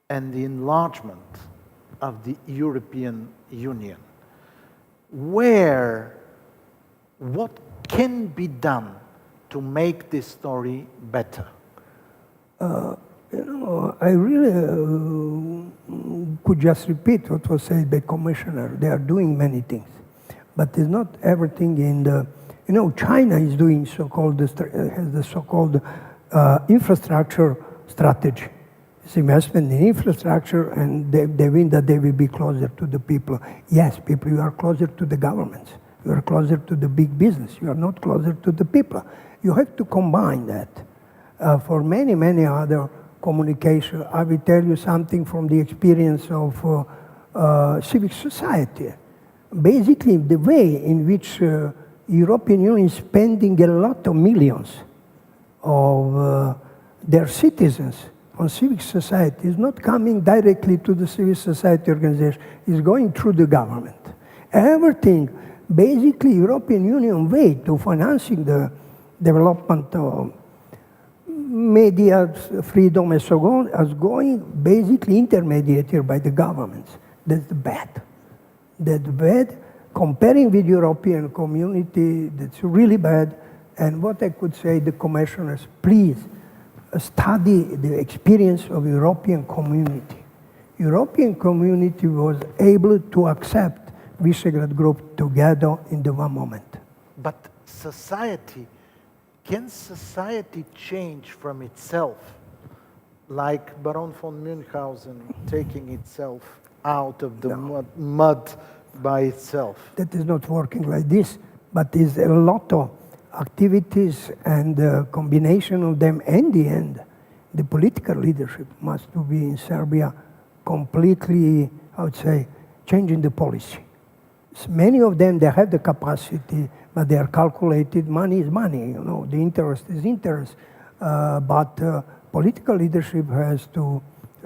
and the enlargement of the European Union, what can be done to make this story better? You know, I really could just repeat what was said by Commissioner. They are doing many things, but it's not everything in the. You know, China is doing so-called has the so-called infrastructure strategy. It's investment in infrastructure, and they mean that they will be closer to the people. Yes, people, you are closer to the governments. You are closer to the big business. You are not closer to the people. You have to combine that. For many, many other communication, I will tell you something from the experience of civic society. Basically, the way in which European Union is spending a lot of millions of their citizens on civic society is not coming directly to the civil society organization. It's going through the government. Everything, basically, European Union way to financing the development of media freedom and so on is going basically intermediated by the governments. That's bad. That's bad. Comparing with European community, that's really bad. And what I could say, the commissioners, please study the experience of European community. European community was able to accept Visegrad Group together in the one moment. But society, can society change from itself, like Baron von Münchhausen taking itself out of the mud by itself? That is not working like this, but is a lot of activities and combination of them. In the end, the political leadership must be in Serbia completely, I would say, changing the policy. Many of them, they have the capacity, but they are calculated. Money is money, you know, the interest is interest. But political leadership has to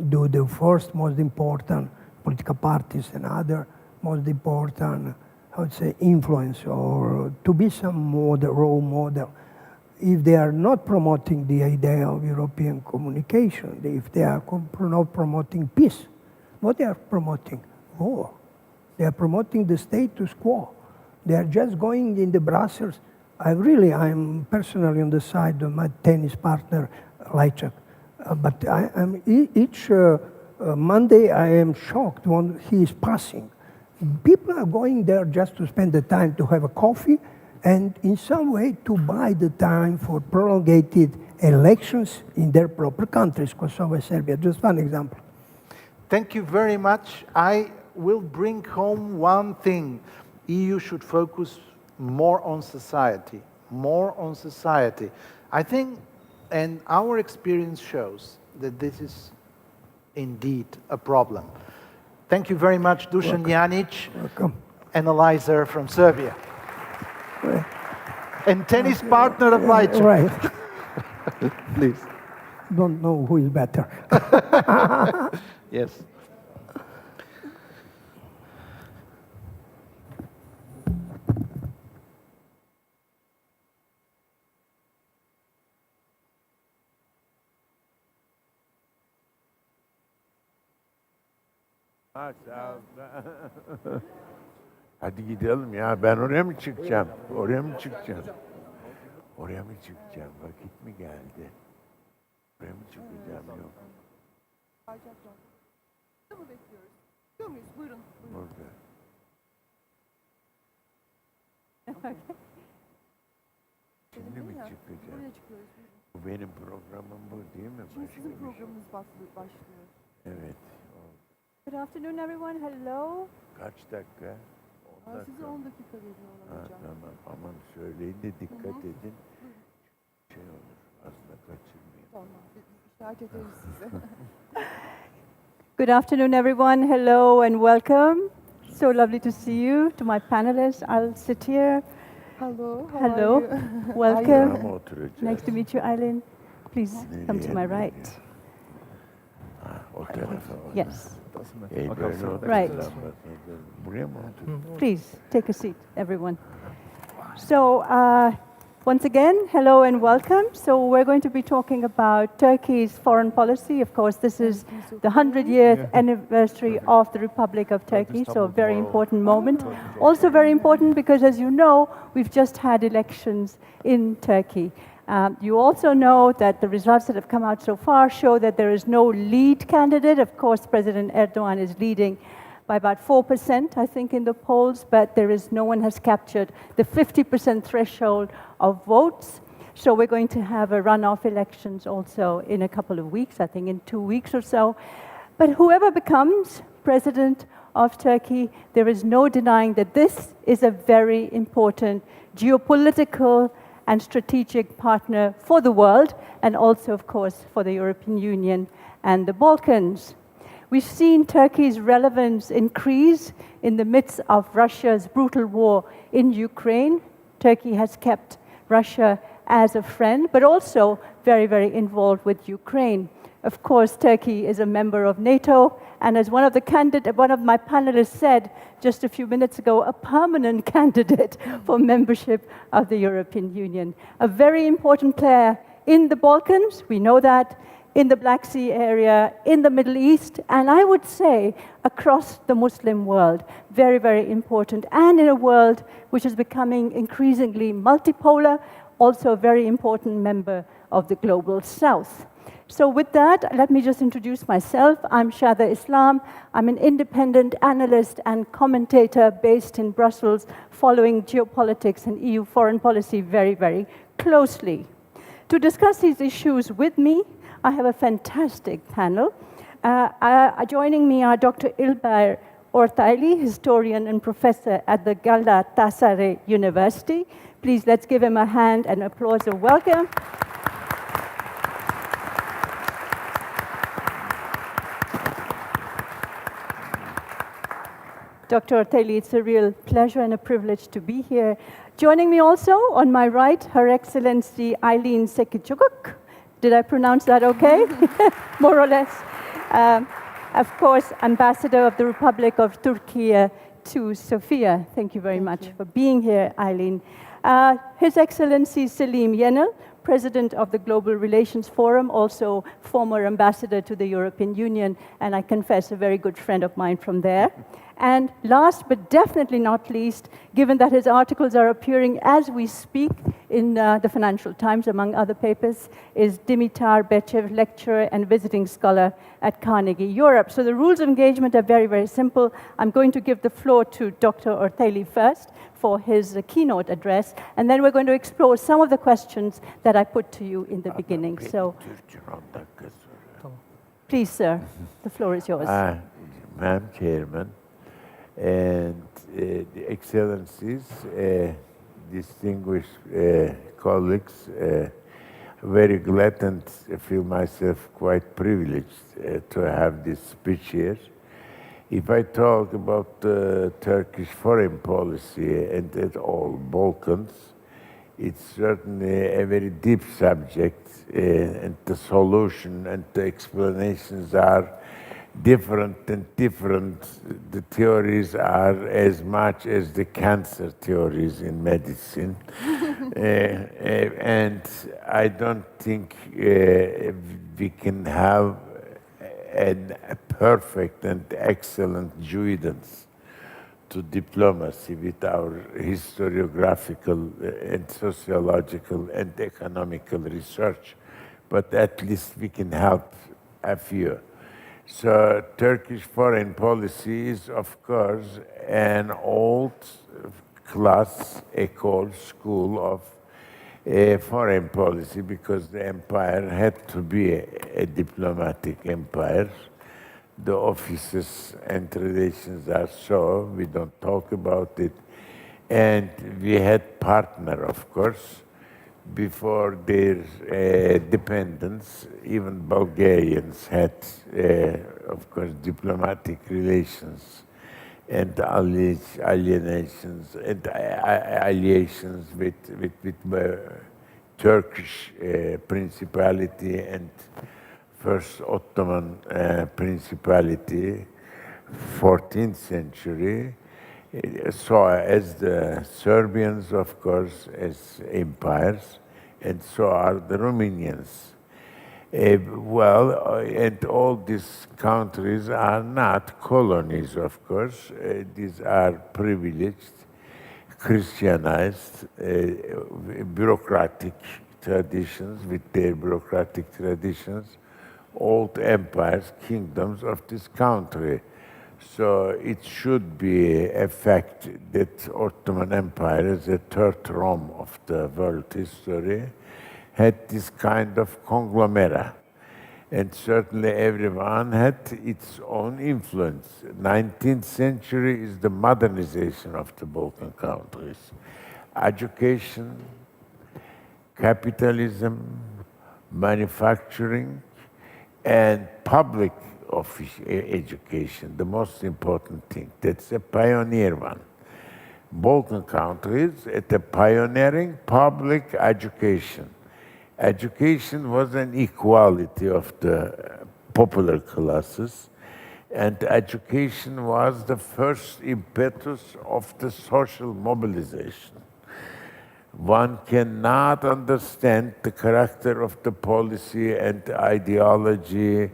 do the first most important, political parties and other most important, I would say, influence, or to be some model, role model. If they are not promoting the idea of European communication, if they are not promoting peace, what they are promoting? War. They are promoting the status quo. They are just going in the Brussels. I'm personally on the side of my tennis partner, Lajčák. But each Monday I am shocked when he is passing. People are going there just to spend the time to have a coffee and in some way to buy the time for prolongated elections in their proper countries, Kosovo and Serbia. Just one example. Thank you very much. I will bring home one thing. EU should focus more on society, more on society. I think, and our experience shows that this is indeed a problem. Thank you very much, Dusan Janic, analyzer from Serbia. And tennis partner of Lajčák. Right. Please. Don't know who is better. Yes. Hadi gidelim ya. Ben oraya mı çıkacağım? Oraya mı çıkacağım? Oraya mı çıkacağım? Vakit mi geldi? Oraya mı çıkacağım? Yok. Buyurun. Burada. Şimdi mi çıkacağım? Bu benim programım bu değil mi? Şimdi sizin programınız başlıyor. Evet. Good afternoon everyone. Hello. Kaç dakika? Size 10 dakika veriyorlar hocam. Tamam. Aman söyleyin de dikkat edin. Şey olur. Aslında kaçırmayın. Tamam. Biz işaret ederiz size. Good afternoon, everyone. Hello and welcome. So lovely to see you. To my panelists, I'll sit here. Hello. How Hello. are you? Welcome. Nice to meet you, Eileen. Please come to my right. O tarafa. Yes. Right. Please take a seat, everyone. So, once again, hello and welcome. So we're going to be talking about Turkey's foreign policy. Of course, this is the 100th anniversary of the Republic of Turkey, so a very important moment. Also very important because, as you know, we've just had elections in Turkey. You also know that the results that have come out so far show that there is no lead candidate. Of course, President Erdogan is leading by about 4%, I think, in the polls, but no one has captured the 50% threshold of votes. So we're going to have a runoff elections also in a couple of weeks, I think in 2 weeks or so. But whoever becomes president of Turkey, there is no denying that this is a very important geopolitical and strategic partner for the world, and also, of course, for the European Union and the Balkans. We've seen Turkey's relevance increase in the midst of Russia's brutal war in Ukraine. Turkey has kept Russia as a friend, but also very, very involved with Ukraine. Of course, Turkey is a member of NATO, and as one of my panelists said just a few minutes ago, a permanent candidate for membership of the European Union. A very important player in the Balkans, we know that, in the Black Sea area, in the Middle East, and I would say across the Muslim world. Very, very important, and in a world which is becoming increasingly multipolar, also a very important member of the global South. So with that, let me just introduce myself. I'm Shada Islam. I'm an independent analyst and commentator based in Brussels, following geopolitics and EU foreign policy very, very closely. To discuss these issues with me, I have a fantastic panel. Joining me are Dr. İlber Ortaylı, historian and professor at the Galatasaray University. Please, let's give him a hand and applause of welcome. Dr. Ortaylı, it's a real pleasure and a privilege to be here. Joining me also on my right, Her Excellency Aylin Sekiçoguk. Did I pronounce that okay? More or less. Of course, Ambassador of the Republic of Turkey to Sofia. Thank you very much for being here, Aylin. His Excellency Selim Yenal, President of the Global Relations Forum, also former ambassador to the European Union, and I confess, a very good friend of mine from there. And last but definitely not least, given that his articles are appearing as we speak in the Financial Times, among other papers, is Dimitar Bechev, lecturer and visiting scholar at Carnegie Europe. So the rules of engagement are very, very simple. I'm going to give the floor to Dr. Ortaylı first for his keynote address, and then we're going to explore some of the questions that I put to you in the beginning. So, please, sir, the floor is yours. Madam Chairman, and Excellencies, distinguished colleagues, very glad and feel myself quite privileged to have this speech here. If I talk about Turkish foreign policy and at all Balkans, it's certainly a very deep subject, and the solution and the explanations are different and different. The theories are as much as the cancer theories in medicine. And I don't think we can have a perfect and excellent guidance to diplomacy with our historiographical and sociological and economical research, but at least we can help a few. So Turkish foreign policy is, of course, an old class, école, school of foreign policy, because the empire had to be a diplomatic empire. The offices and relations are so, we don't talk about it. And we had partner, of course. Before their dependence, even Bulgarians had, of course, diplomatic relations and alliations with Turkish Principality and First Ottoman Principality, 14th century. So as the Serbians, of course, as empires, and so are the Romanians. And all these countries are not colonies, of course. These are privileged, Christianized, bureaucratic traditions, with their bureaucratic traditions, old empires, kingdoms of this country. So it should be a fact that Ottoman Empire, as a third Rome of the world history, had this kind of conglomerate. And certainly everyone had its own influence. 19th century is the modernization of the Balkan countries. Education, capitalism, manufacturing, and public education, the most important thing. That's a pioneer one. Balkan countries at the pioneering public education. Education was an equality of the popular classes, and education was the first impetus of the social mobilization. One cannot understand the character of the policy and ideology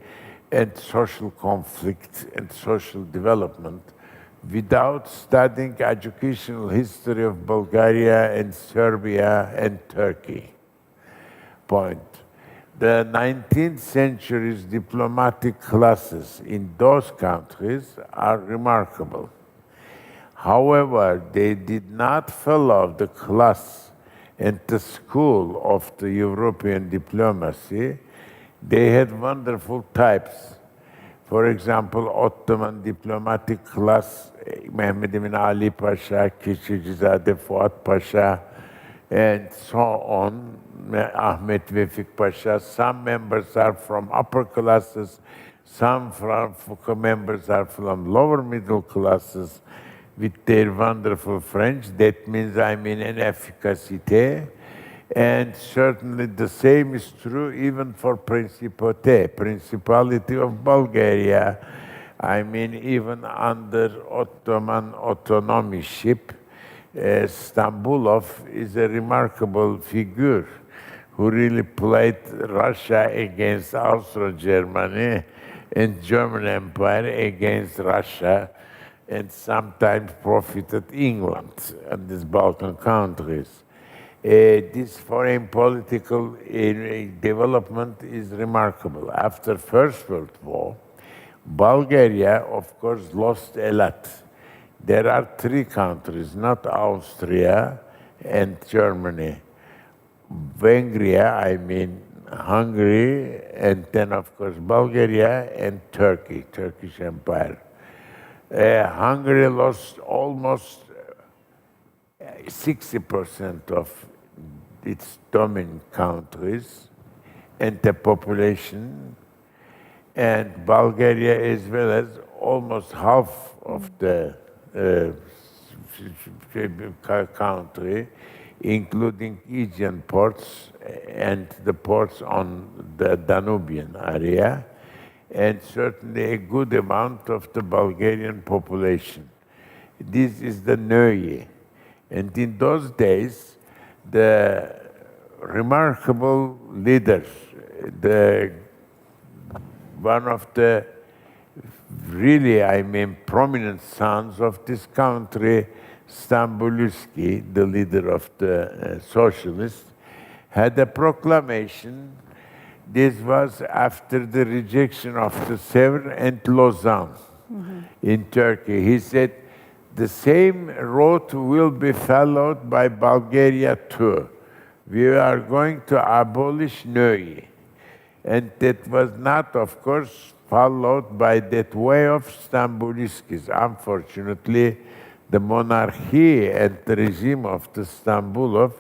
and social conflict and social development without studying educational history of Bulgaria and Serbia and Turkey. Point. the 19th century's diplomatic classes in those countries are remarkable. However, they did not follow the class and the school of the European diplomacy. They had wonderful types. For example, Ottoman diplomatic class, Mehmed Emin Ali Pasha, Kichicizade Fuat Pasha, and so on, Ahmet Vefik Pasha. Some members are from upper classes, some members are from lower middle classes with their wonderful French. That means, an efficacité. And certainly the same is true even for Principality of Bulgaria. Even under Ottoman autonomyship, Stambulov is a remarkable figure who really played Russia against Austro-Germany and German Empire against Russia, and sometimes profited England and these Balkan countries. This foreign political development is remarkable. After First World War, Bulgaria, of course, lost a lot. There are three countries, not Austria and Germany. Hungary, and then, of course, Bulgaria and Turkey, Turkish Empire. Hungary lost almost 60% of its dominant countries and the population, and Bulgaria as well as almost half of the country, including Aegean ports and the ports on the Danubian area, and certainly a good amount of the Bulgarian population. This is the Nöye. And in those days, the remarkable leaders, one of the really, prominent sons of this country, Stambulski, the leader of the socialists, had a proclamation. This was after the rejection of the Sevres and Lausanne in Turkey. He said, the same road will be followed by Bulgaria too. We are going to abolish Nöye. And that was not, of course, followed by that way of Stambulski's. Unfortunately, the monarchy and the regime of the Stambulov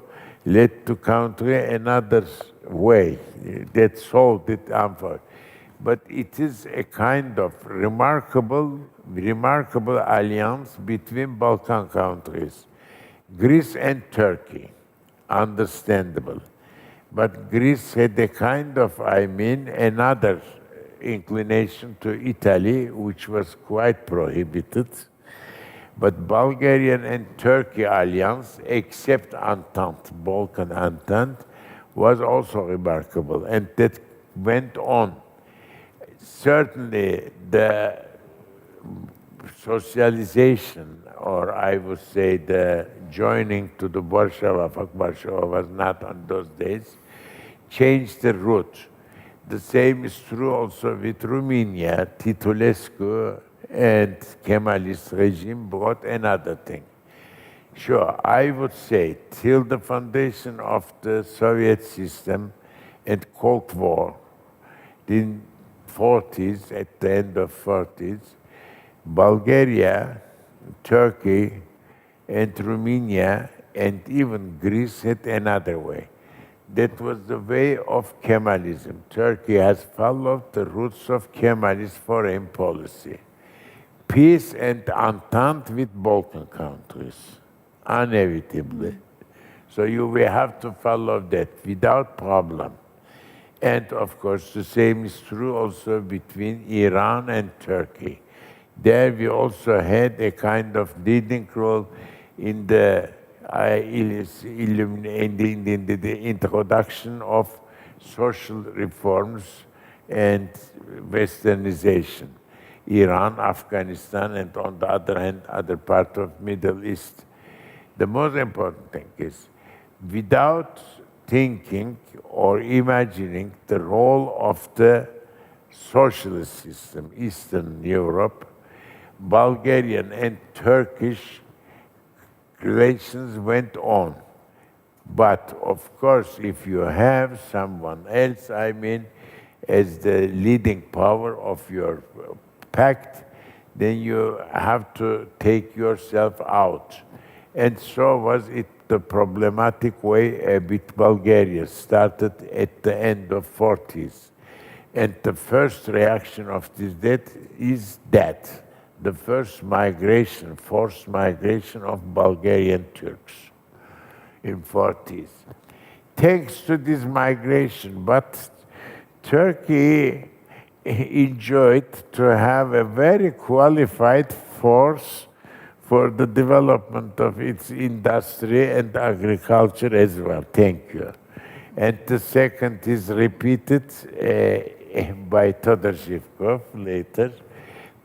led to country another way that solved it, unfortunately. But it is a kind of remarkable alliance between Balkan countries, Greece and Turkey, understandable. But Greece had a kind of, another inclination to Italy, which was quite prohibited. But Bulgarian and Turkey alliance, except Entente, Balkan Entente, was also remarkable, and that went on. Certainly, the socialization, or I would say the joining to the Warsaw was not on those days, changed the route. The same is true also with Romania. Titulescu and Kemalist regime brought another thing. Sure, I would say till the foundation of the Soviet system and Cold War, in 40s, at the end of 40s, Bulgaria, Turkey, and Romania, and even Greece had another way. That was the way of Kemalism. Turkey has followed the roots of Kemalist foreign policy. Peace and entente with Balkan countries, inevitably. So we have to follow that without problem. And of course, the same is true also between Iran and Turkey. There we also had a kind of leading role in the introduction of social reforms and westernization. Iran, Afghanistan, and on the other hand, other part of Middle East. The most important thing is, without thinking or imagining the role of the socialist system, Eastern Europe, Bulgarian and Turkish relations went on. But of course, if you have someone else, I mean, as the leading power of your pact, then you have to take yourself out. And so was it the problematic way with Bulgaria started at the end of 40s. And the first reaction of this is that the first migration, forced migration of Bulgarian Turks in 40s. Thanks to this migration, but Turkey enjoyed to have a very qualified force for the development of its industry and agriculture as well. Thank you. And the second is repeated by Todor Zhivkov later.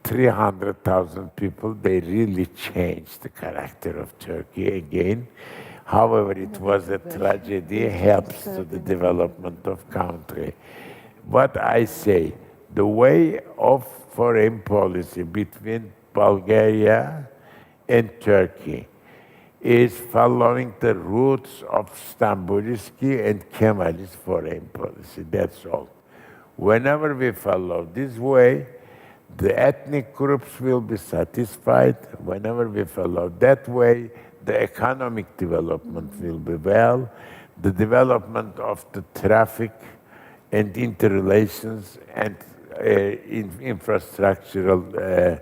300,000 people, they really changed the character of Turkey again. However, it was a tragedy, helps to the development of country. What I say, the way of foreign policy between Bulgaria and Turkey is following the roots of Stamboliski and Kemalist foreign policy, that's all. Whenever we follow this way, the ethnic groups will be satisfied. Whenever we follow that way, the economic development will be well, the development of the traffic and interrelations and infrastructural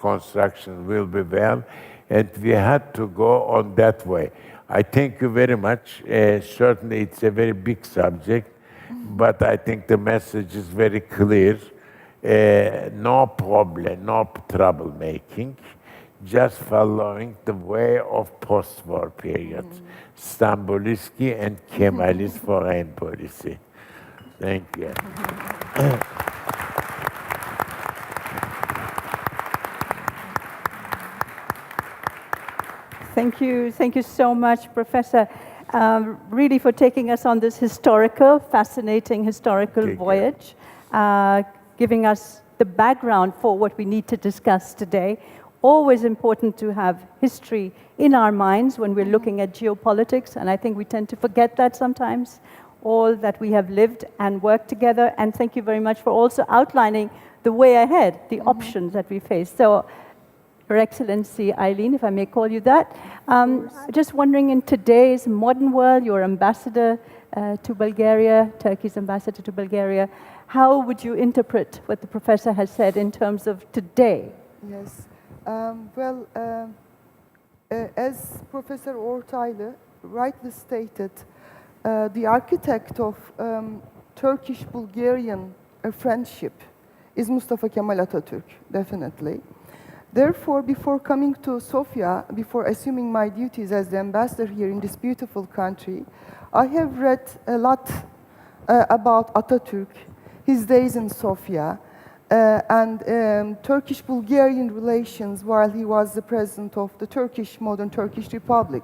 construction will be well, and we had to go on that way. I thank you very much. Certainly it's a very big subject, but I think the message is very clear. No problem, no troublemaking, just following the way of post-war period, Stamboliski and Kemalist foreign policy. Thank you. Thank you so much, Professor, really for taking us on this fascinating historical voyage, giving us the background for what we need to discuss today. Always important to have history in our minds when we're looking at geopolitics, and I think we tend to forget that sometimes, all that we have lived and worked together. And thank you very much for also outlining the way ahead, the options that we face. So, Your Excellency Eileen, if I may call you that, just wondering, in today's modern world, you're ambassador to Bulgaria, Turkey's ambassador to Bulgaria, how would you interpret what the professor has said in terms of today? Yes. As Professor Ortaylı rightly stated, the architect of Turkish-Bulgarian friendship is Mustafa Kemal Atatürk, definitely. Therefore, before coming to Sofia, before assuming my duties as the ambassador here in this beautiful country, I have read a lot about Atatürk, his days in Sofia, and Turkish-Bulgarian relations while he was the president of the modern Turkish Republic.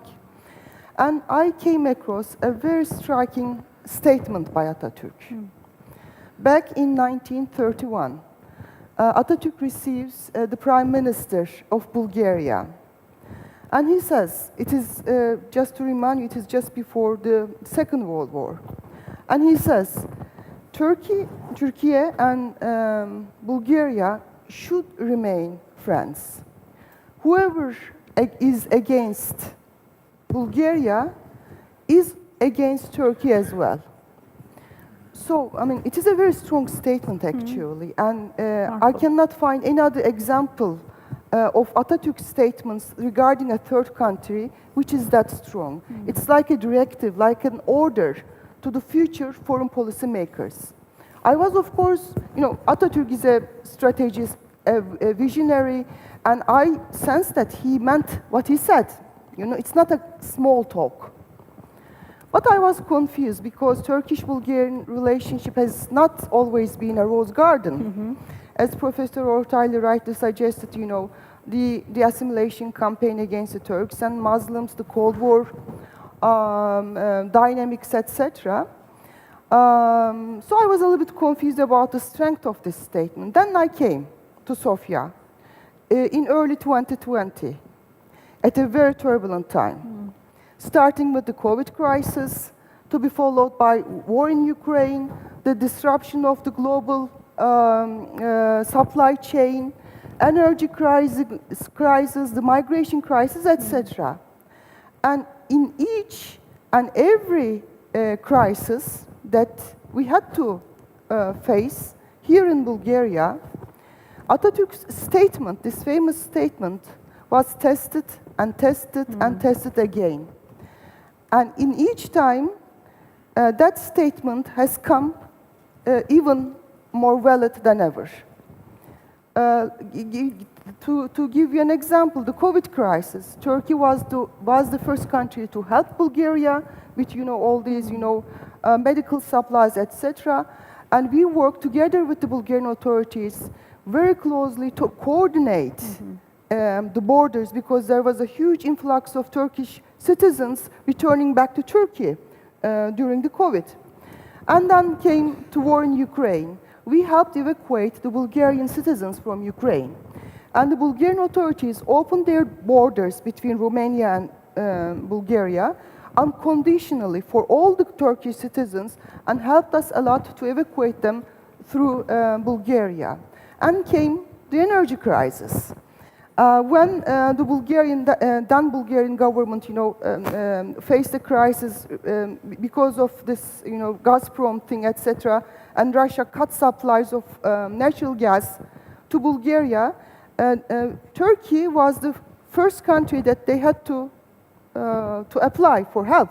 And I came across a very striking statement by Atatürk. Back in 1931, Atatürk receives the Prime Minister of Bulgaria. And he says, it is, just to remind you, it is just before the Second World War. And he says, Turkey and Bulgaria should remain friends. Whoever is against Bulgaria is against Turkey as well. So, I mean, it is a very strong statement, actually, and I cannot find any other example of Atatürk's statements regarding a third country which is that strong. It's like a directive, like an order to the future foreign policy makers. I was, of course, Atatürk is a strategist, a visionary, and I sense that he meant what he said. It's not a small talk. But I was confused because Turkish-Bulgarian relationship has not always been a rose garden. As Professor Ortaylı rightly suggested, the assimilation campaign against the Turks and Muslims, the Cold War. dynamics, etc. So I was a little bit confused about the strength of this statement. Then I came to Sofia in early 2020 at a very turbulent time, starting with the COVID crisis, to be followed by war in Ukraine, the disruption of the global supply chain, energy crisis, the migration crisis, etc. And in each and every crisis that we had to face here in Bulgaria, Atatürk's statement, this famous statement, was tested and tested and tested again. And in each time, that statement has come even more valid than ever. To give you an example, the COVID crisis, Turkey was the first country to help Bulgaria with, all these, medical supplies, etc. And we worked together with the Bulgarian authorities very closely to coordinate the borders, because there was a huge influx of Turkish citizens returning back to Turkey during the COVID. And then came to war in Ukraine. We helped evacuate the Bulgarian citizens from Ukraine. And the Bulgarian authorities opened their borders between Romania and Bulgaria unconditionally for all the Turkish citizens, and helped us a lot to evacuate them through Bulgaria. And came the energy crisis. When the then Bulgarian government, faced a crisis because of this, Gazprom thing, etc., and Russia cut supplies of natural gas to Bulgaria, Turkey was the first country that they had to apply for help.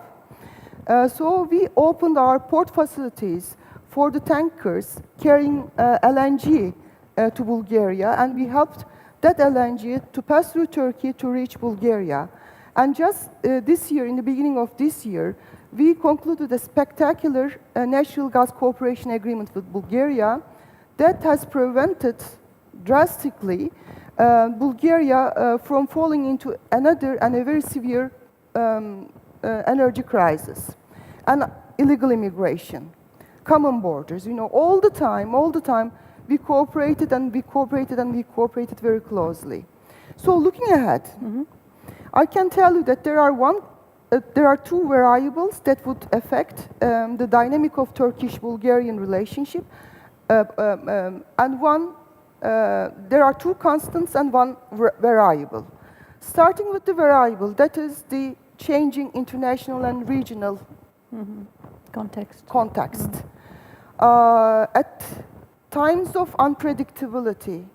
So we opened our port facilities for the tankers carrying LNG to Bulgaria, and we helped that LNG to pass through Turkey to reach Bulgaria. And just this year, in the beginning of this year, we concluded a spectacular natural gas cooperation agreement with Bulgaria that has prevented drastically Bulgaria from falling into another and a very severe energy crisis and illegal immigration, common borders. All the time, we cooperated and we cooperated and we cooperated very closely. So looking ahead, I can tell you that there are two variables that would affect the dynamic of Turkish-Bulgarian relationship, and there are two constants and one variable. Starting with the variable, that is the changing international and regional context. At times of unpredictability,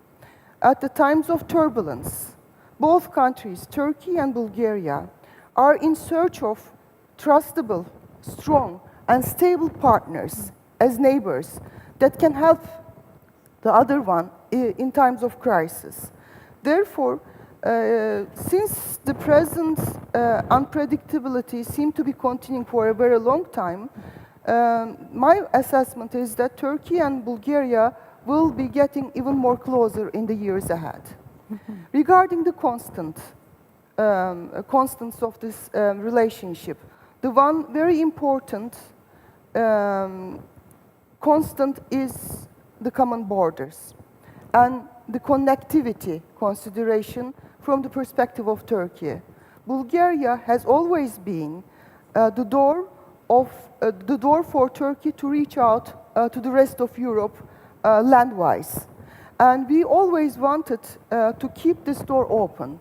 at the times of turbulence, both countries, Turkey and Bulgaria, are in search of trustable, strong, and stable partners as neighbors that can help the other one in times of crisis. Therefore, since the present unpredictability seems to be continuing for a very long time, my assessment is that Turkey and Bulgaria will be getting even more closer in the years ahead. Regarding the constants of this relationship, the one very important constant is the common borders and the connectivity consideration from the perspective of Turkey. Bulgaria has always been the door for Turkey to reach out to the rest of Europe land-wise. And we always wanted to keep this door open.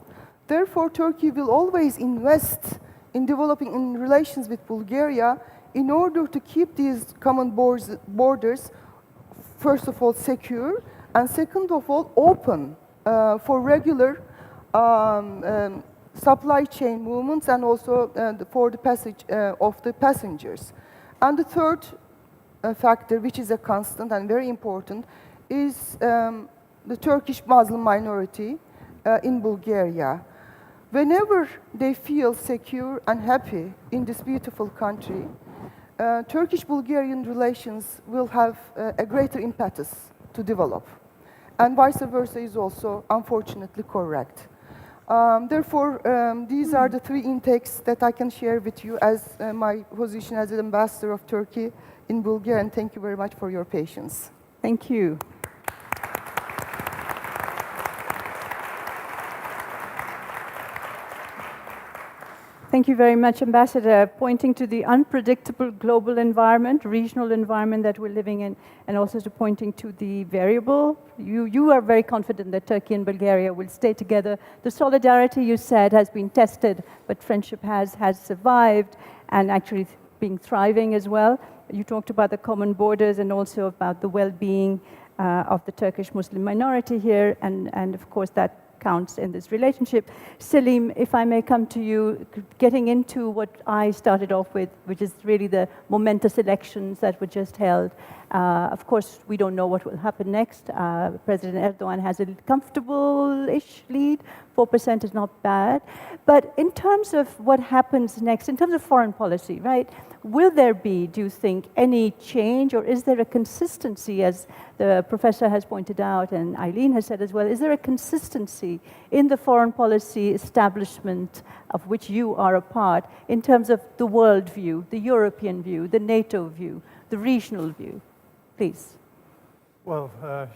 Therefore, Turkey will always invest in developing in relations with Bulgaria in order to keep these common borders, first of all, secure, and second of all, open for regular supply chain movements and also for the passage of the passengers. And the third factor, which is a constant and very important, is the Turkish Muslim minority in Bulgaria. Whenever they feel secure and happy in this beautiful country, Turkish-Bulgarian relations will have a greater impetus to develop. And vice versa is also unfortunately correct. Therefore, these are the three intakes that I can share with you as my position as an ambassador of Turkey in Bulgaria, and thank you very much for your patience. Thank you. Thank you very much, Ambassador, pointing to the unpredictable global environment, regional environment that we're living in, and also to pointing to the variable. You are very confident that Turkey and Bulgaria will stay together. The solidarity, you said, has been tested, but friendship has survived and actually being thriving as well. You talked about the common borders and also about the well-being of the Turkish Muslim minority here, and of course that counts in this relationship. Selim, if I may come to you, getting into what I started off with, which is really the momentous elections that were just held. Of course, we don't know what will happen next. President Erdogan has a comfortable-ish lead. 4% is not bad. But in terms of what happens next, in terms of foreign policy, right, will there be, do you think, any change, or is there a consistency, as the professor has pointed out and Eileen has said as well, is there a consistency in the foreign policy establishment of which you are a part in terms of the world view, the European view, the NATO view, the regional view? Please. Well,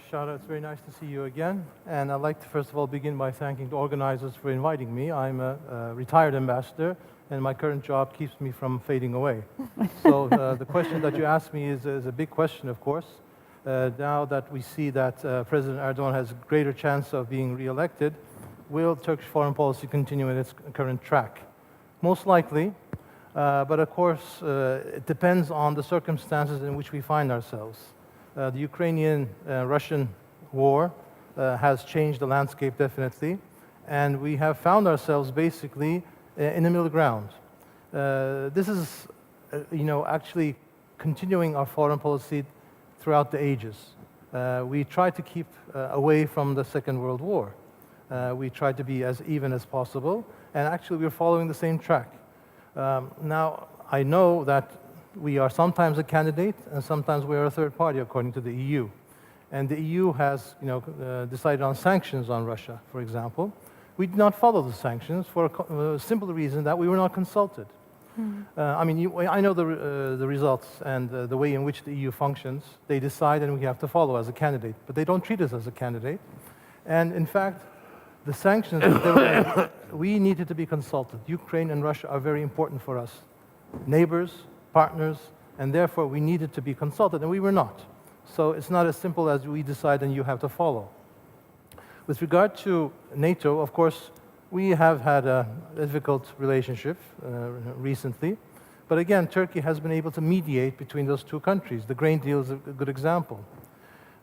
Shara, it's very nice to see you again. And I'd like to first of all begin by thanking the organizers for inviting me. I'm a retired ambassador, and my current job keeps me from fading away. So the question that you asked me is a big question, of course. Now that we see that President Erdogan has a greater chance of being re-elected, will Turkish foreign policy continue in its current track? Most likely, but of course, it depends on the circumstances in which we find ourselves. The Ukrainian-Russian war has changed the landscape definitely, and we have found ourselves basically in the middle ground. This is, actually continuing our foreign policy throughout the ages. We try to keep away from the Second World War. We try to be as even as possible, and actually we're following the same track. Now, I know that we are sometimes a candidate, and sometimes we are a third party, according to the EU. And the EU has, decided on sanctions on Russia, for example. We did not follow the sanctions for a simple reason that we were not consulted. I know the results and the way in which the EU functions. They decide, and we have to follow as a candidate, but they don't treat us as a candidate. And in fact, the sanctions, we needed to be consulted. Ukraine and Russia are very important for us, neighbors, partners, and therefore we needed to be consulted, and we were not. So it's not as simple as we decide and you have to follow. With regard to NATO, of course, we have had a difficult relationship recently, but again, Turkey has been able to mediate between those two countries. The grain deal is a good example.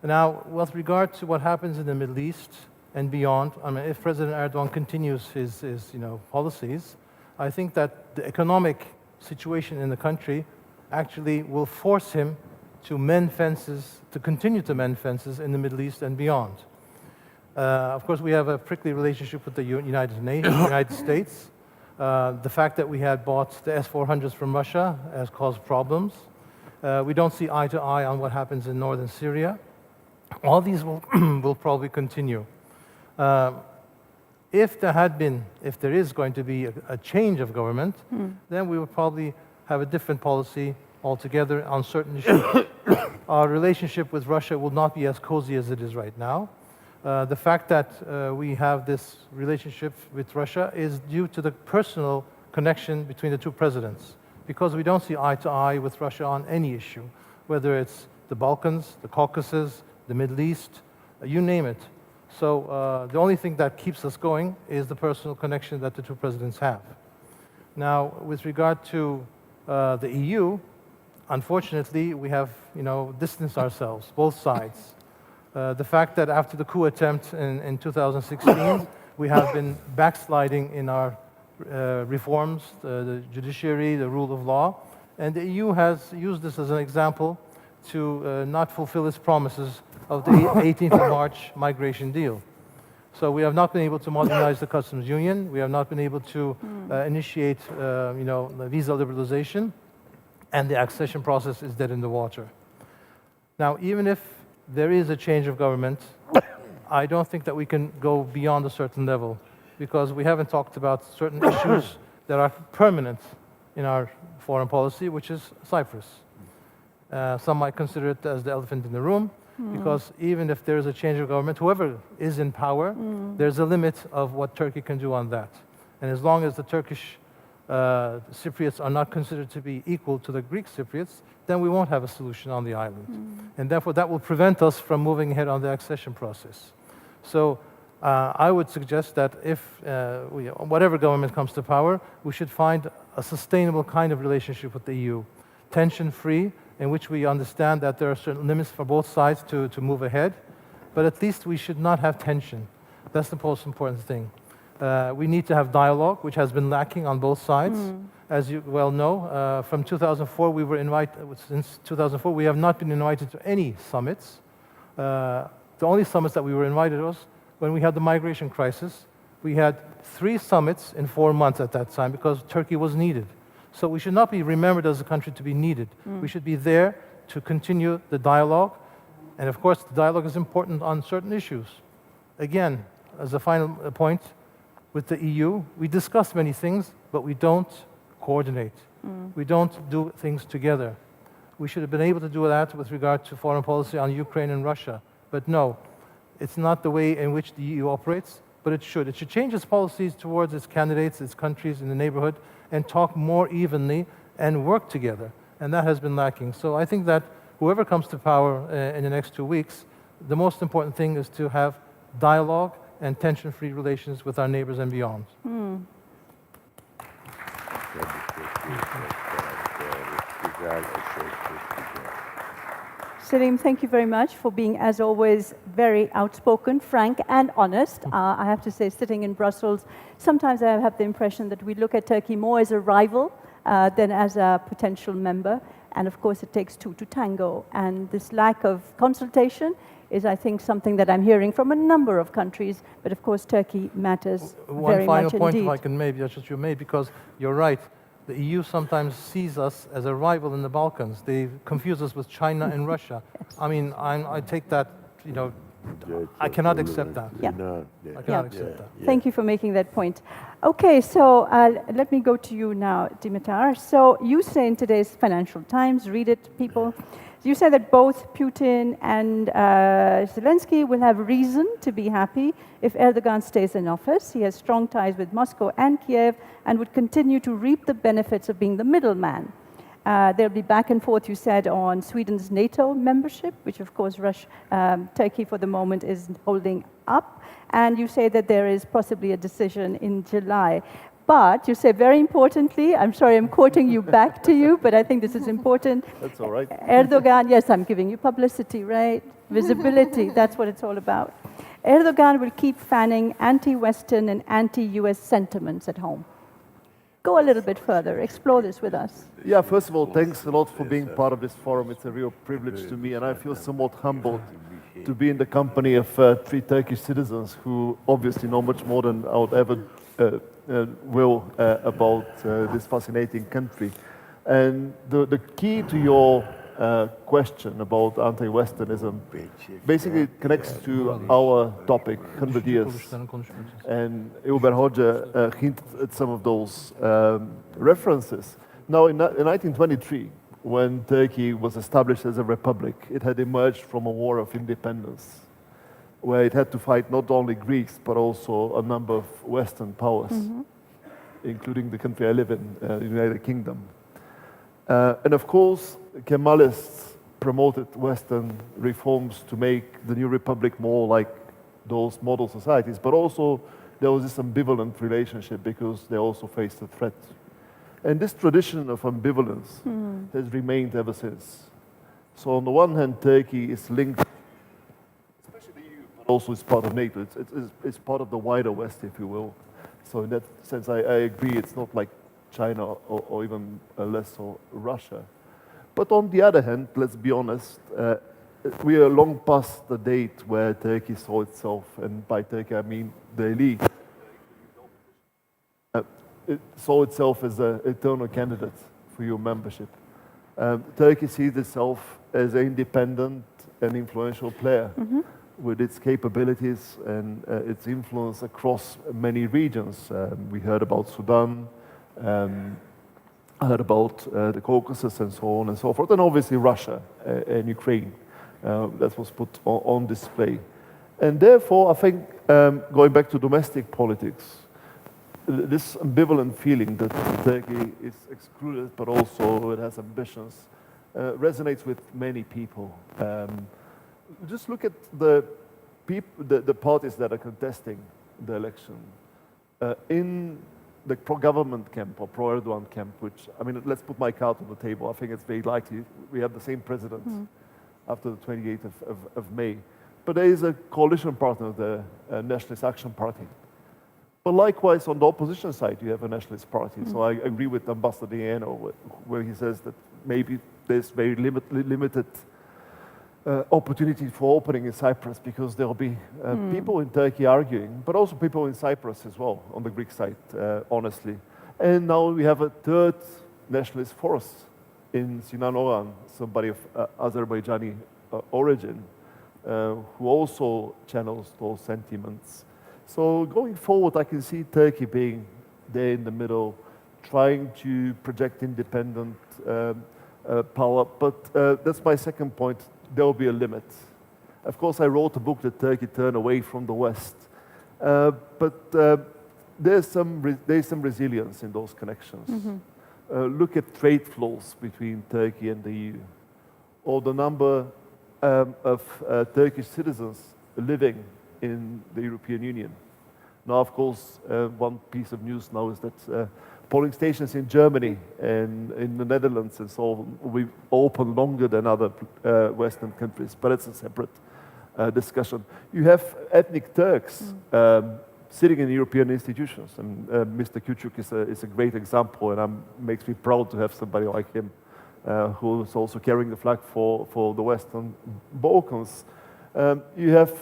Now, with regard to what happens in the Middle East and beyond, if President Erdogan continues his policies, I think that the economic situation in the country actually will force him to mend fences, to continue to mend fences in the Middle East and beyond. Of course, we have a prickly relationship with the United States. The fact that we had bought the S-400s from Russia has caused problems. We don't see eye to eye on what happens in northern Syria. All these will probably continue. If there is going to be a change of government, then we will probably have a different policy altogether on certain issues. Our relationship with Russia will not be as cozy as it is right now. The fact that we have this relationship with Russia is due to the personal connection between the two presidents, because we don't see eye to eye with Russia on any issue, whether it's the Balkans, the Caucasus, the Middle East, you name it. So the only thing that keeps us going is the personal connection that the two presidents have. Now, with regard to the EU, unfortunately, we have distanced ourselves, both sides. The fact that after the coup attempt in 2016, we have been backsliding in our reforms, the judiciary, the rule of law, and the EU has used this as an example to not fulfill its promises of the 18th of March migration deal. So we have not been able to modernize the customs union. We have not been able to initiate, visa liberalization, and the accession process is dead in the water. Now, even if there is a change of government, I don't think that we can go beyond a certain level. because we haven't talked about certain issues that are permanent in our foreign policy, which is Cyprus. Some might consider it as the elephant in the room, because even if there is a change of government, whoever is in power, there's a limit of what Turkey can do on that. And as long as the Turkish Cypriots are not considered to be equal to the Greek Cypriots, then we won't have a solution on the island. And therefore, that will prevent us from moving ahead on the accession process. So I would suggest that if whatever government comes to power, we should find a sustainable kind of relationship with the EU, tension-free, in which we understand that there are certain limits for both sides to move ahead, but at least we should not have tension. That's the most important thing. We need to have dialogue, which has been lacking on both sides. As you well know, from 2004, we were invited, since 2004, we have not been invited to any summits. The only summits that we were invited was when we had the migration crisis. We had 3 summits in 4 months at that time because Turkey was needed. So we should not be remembered as a country to be needed. We should be there to continue the dialogue. And of course, the dialogue is important on certain issues. Again, as a final point, with the EU, we discuss many things, but we don't coordinate. We don't do things together. We should have been able to do that with regard to foreign policy on Ukraine and Russia. But no, it's not the way in which the EU operates, but it should. It should change its policies towards its candidates, its countries in the neighborhood, and talk more evenly and work together. And that has been lacking. So I think that whoever comes to power in the next 2 weeks, the most important thing is to have dialogue and tension-free relations with our neighbors and beyond. Selim, thank you very much for being, as always, very outspoken, frank, and honest. I have to say, sitting in Brussels, sometimes I have the impression that we look at Turkey more as a rival than as a potential member. And of course, it takes 2 to tango. And this lack of consultation is, I think, something that I'm hearing from a number of countries. But of course, Turkey matters very much indeed. One final point, if I can maybe, just you made, because you're right. The EU sometimes sees us as a rival in the Balkans. They confuse us with China and Russia. Yes. I mean, I take that, I cannot accept that. I cannot accept that. Thank you for making that point. Okay, so let me go to you now, Dimitar. So you say in today's Financial Times, read it, people. You say that both Putin and Zelensky will have reason to be happy if Erdogan stays in office. He has strong ties with Moscow and Kiev and would continue to reap the benefits of being the middleman. There'll be back and forth, you said, on Sweden's NATO membership, which of course Turkey for the moment is holding up. And you say that there is possibly a decision in July. But you say very importantly, I'm sorry I'm quoting you back to you, but I think this is important. That's all right. Erdogan, yes, I'm giving you publicity, right? Visibility, that's what it's all about. Erdogan will keep fanning anti-Western and anti-US sentiments at home. Go a little bit further, explore this with us. Yeah, first of all, thanks a lot for being part of this forum. It's a real privilege to me, and I feel somewhat humbled to be in the company of 3 Turkish citizens who obviously know much more than I would ever will about this fascinating country. And the key to your question about anti-Westernism basically connects to our topic, 100 years. And Ilber Hoxha hinted at some of those references. Now, in 1923, when Turkey was established as a republic, it had emerged from a war of independence, where it had to fight not only Greece, but also a number of Western powers, including the country I live in, the United Kingdom. And of course, Kemalists promoted Western reforms to make the new republic more like those model societies, but also there was this ambivalent relationship because they also faced a threat. And this tradition of ambivalence has remained ever since. So on the one hand, Turkey is linked, especially the EU, but also it's part of NATO. It's part of the wider West, if you will. So in that sense, I agree, it's not like China or even less so Russia. But on the other hand, let's be honest, we are long past the date where Turkey saw itself, and by Turkey I mean the elite, it saw itself as an eternal candidate for EU membership. Turkey sees itself as an independent and influential player. with its capabilities and its influence across many regions. We heard about Sudan, I heard about the Caucasus and so on and so forth, and obviously Russia and Ukraine that was put on display. And therefore, I think, going back to domestic politics, this ambivalent feeling that Turkey is excluded, but also it has ambitions, resonates with many people. Just look at the parties that are contesting the election. In the pro-government camp or pro-Erdogan camp, which, I mean, let's put my card on the table. I think it's very likely we have the same president after the 28th of May. But there is a coalition partner, the Nationalist Action Party. But likewise, on the opposition side, you have a nationalist party. So I agree with Ambassador Diano, where he says that maybe there's very limited opportunity for opening in Cyprus, because there will be people in Turkey arguing, but also people in Cyprus as well, on the Greek side, honestly. And now we have a third nationalist force in Sinan Oğan, somebody of Azerbaijani origin, who also channels those sentiments. So going forward, I can see Turkey being there in the middle, trying to project independent power. But that's my second point. There will be a limit. Of course, I wrote a book that Turkey turned away from the West. But there's some resilience in those connections. Look at trade flows between Turkey and the EU, or the number of Turkish citizens living in the European Union. Now, of course, one piece of news now is that polling stations in Germany and in the Netherlands and so on will be open longer than other Western countries, but it's a separate discussion. You have ethnic Turks sitting in European institutions, and Mr. Küçük is a great example, and makes me proud to have somebody like him who is also carrying the flag for the Western Balkans. You have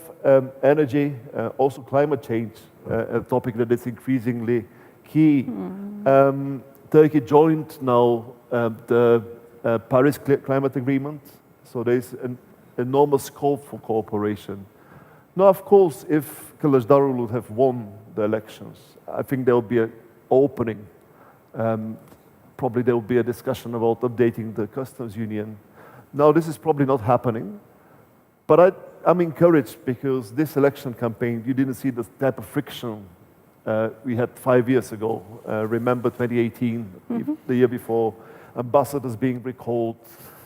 energy, also climate change, a topic that is increasingly key. Turkey joined now the Paris Climate Agreement, so there is an enormous scope for cooperation. Now, of course, if Kılıçdaroğlu would have won the elections, I think there will be an opening. Probably there will be a discussion about updating the customs union. Now, this is probably not happening, but I'm encouraged because this election campaign, you didn't see the type of friction we had 5 years ago. Remember 2018, the year before, ambassadors being recalled,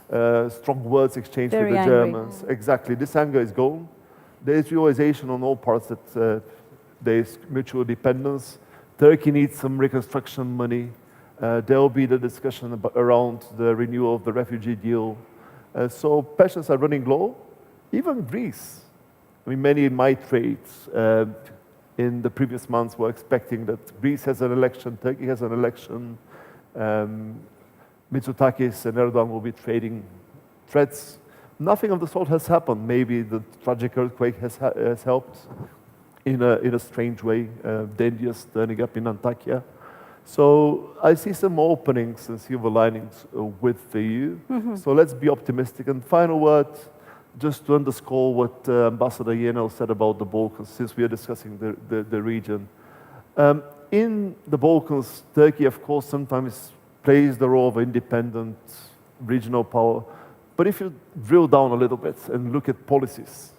strong words exchanged with the Germans. Exactly, this anger is gone. There is realization on all parts that there is mutual dependence. Turkey needs some reconstruction money. There will be the discussion around the renewal of the refugee deal. So passions are running low. Even Greece. I mean, many in my trades in the previous months were expecting that Greece has an election, Turkey has an election, Mitsotakis and Erdogan will be trading threats. Nothing of the sort has happened. Maybe the tragic earthquake has helped in a strange way, dangers turning up in Antakya. So I see some openings and silver linings with the EU. So let's be optimistic. And final word, just to underscore what Ambassador Yenel said about the Balkans, since we are discussing the region. In the Balkans, Turkey, of course, sometimes plays the role of independent regional power. But if you drill down a little bit and look at policies,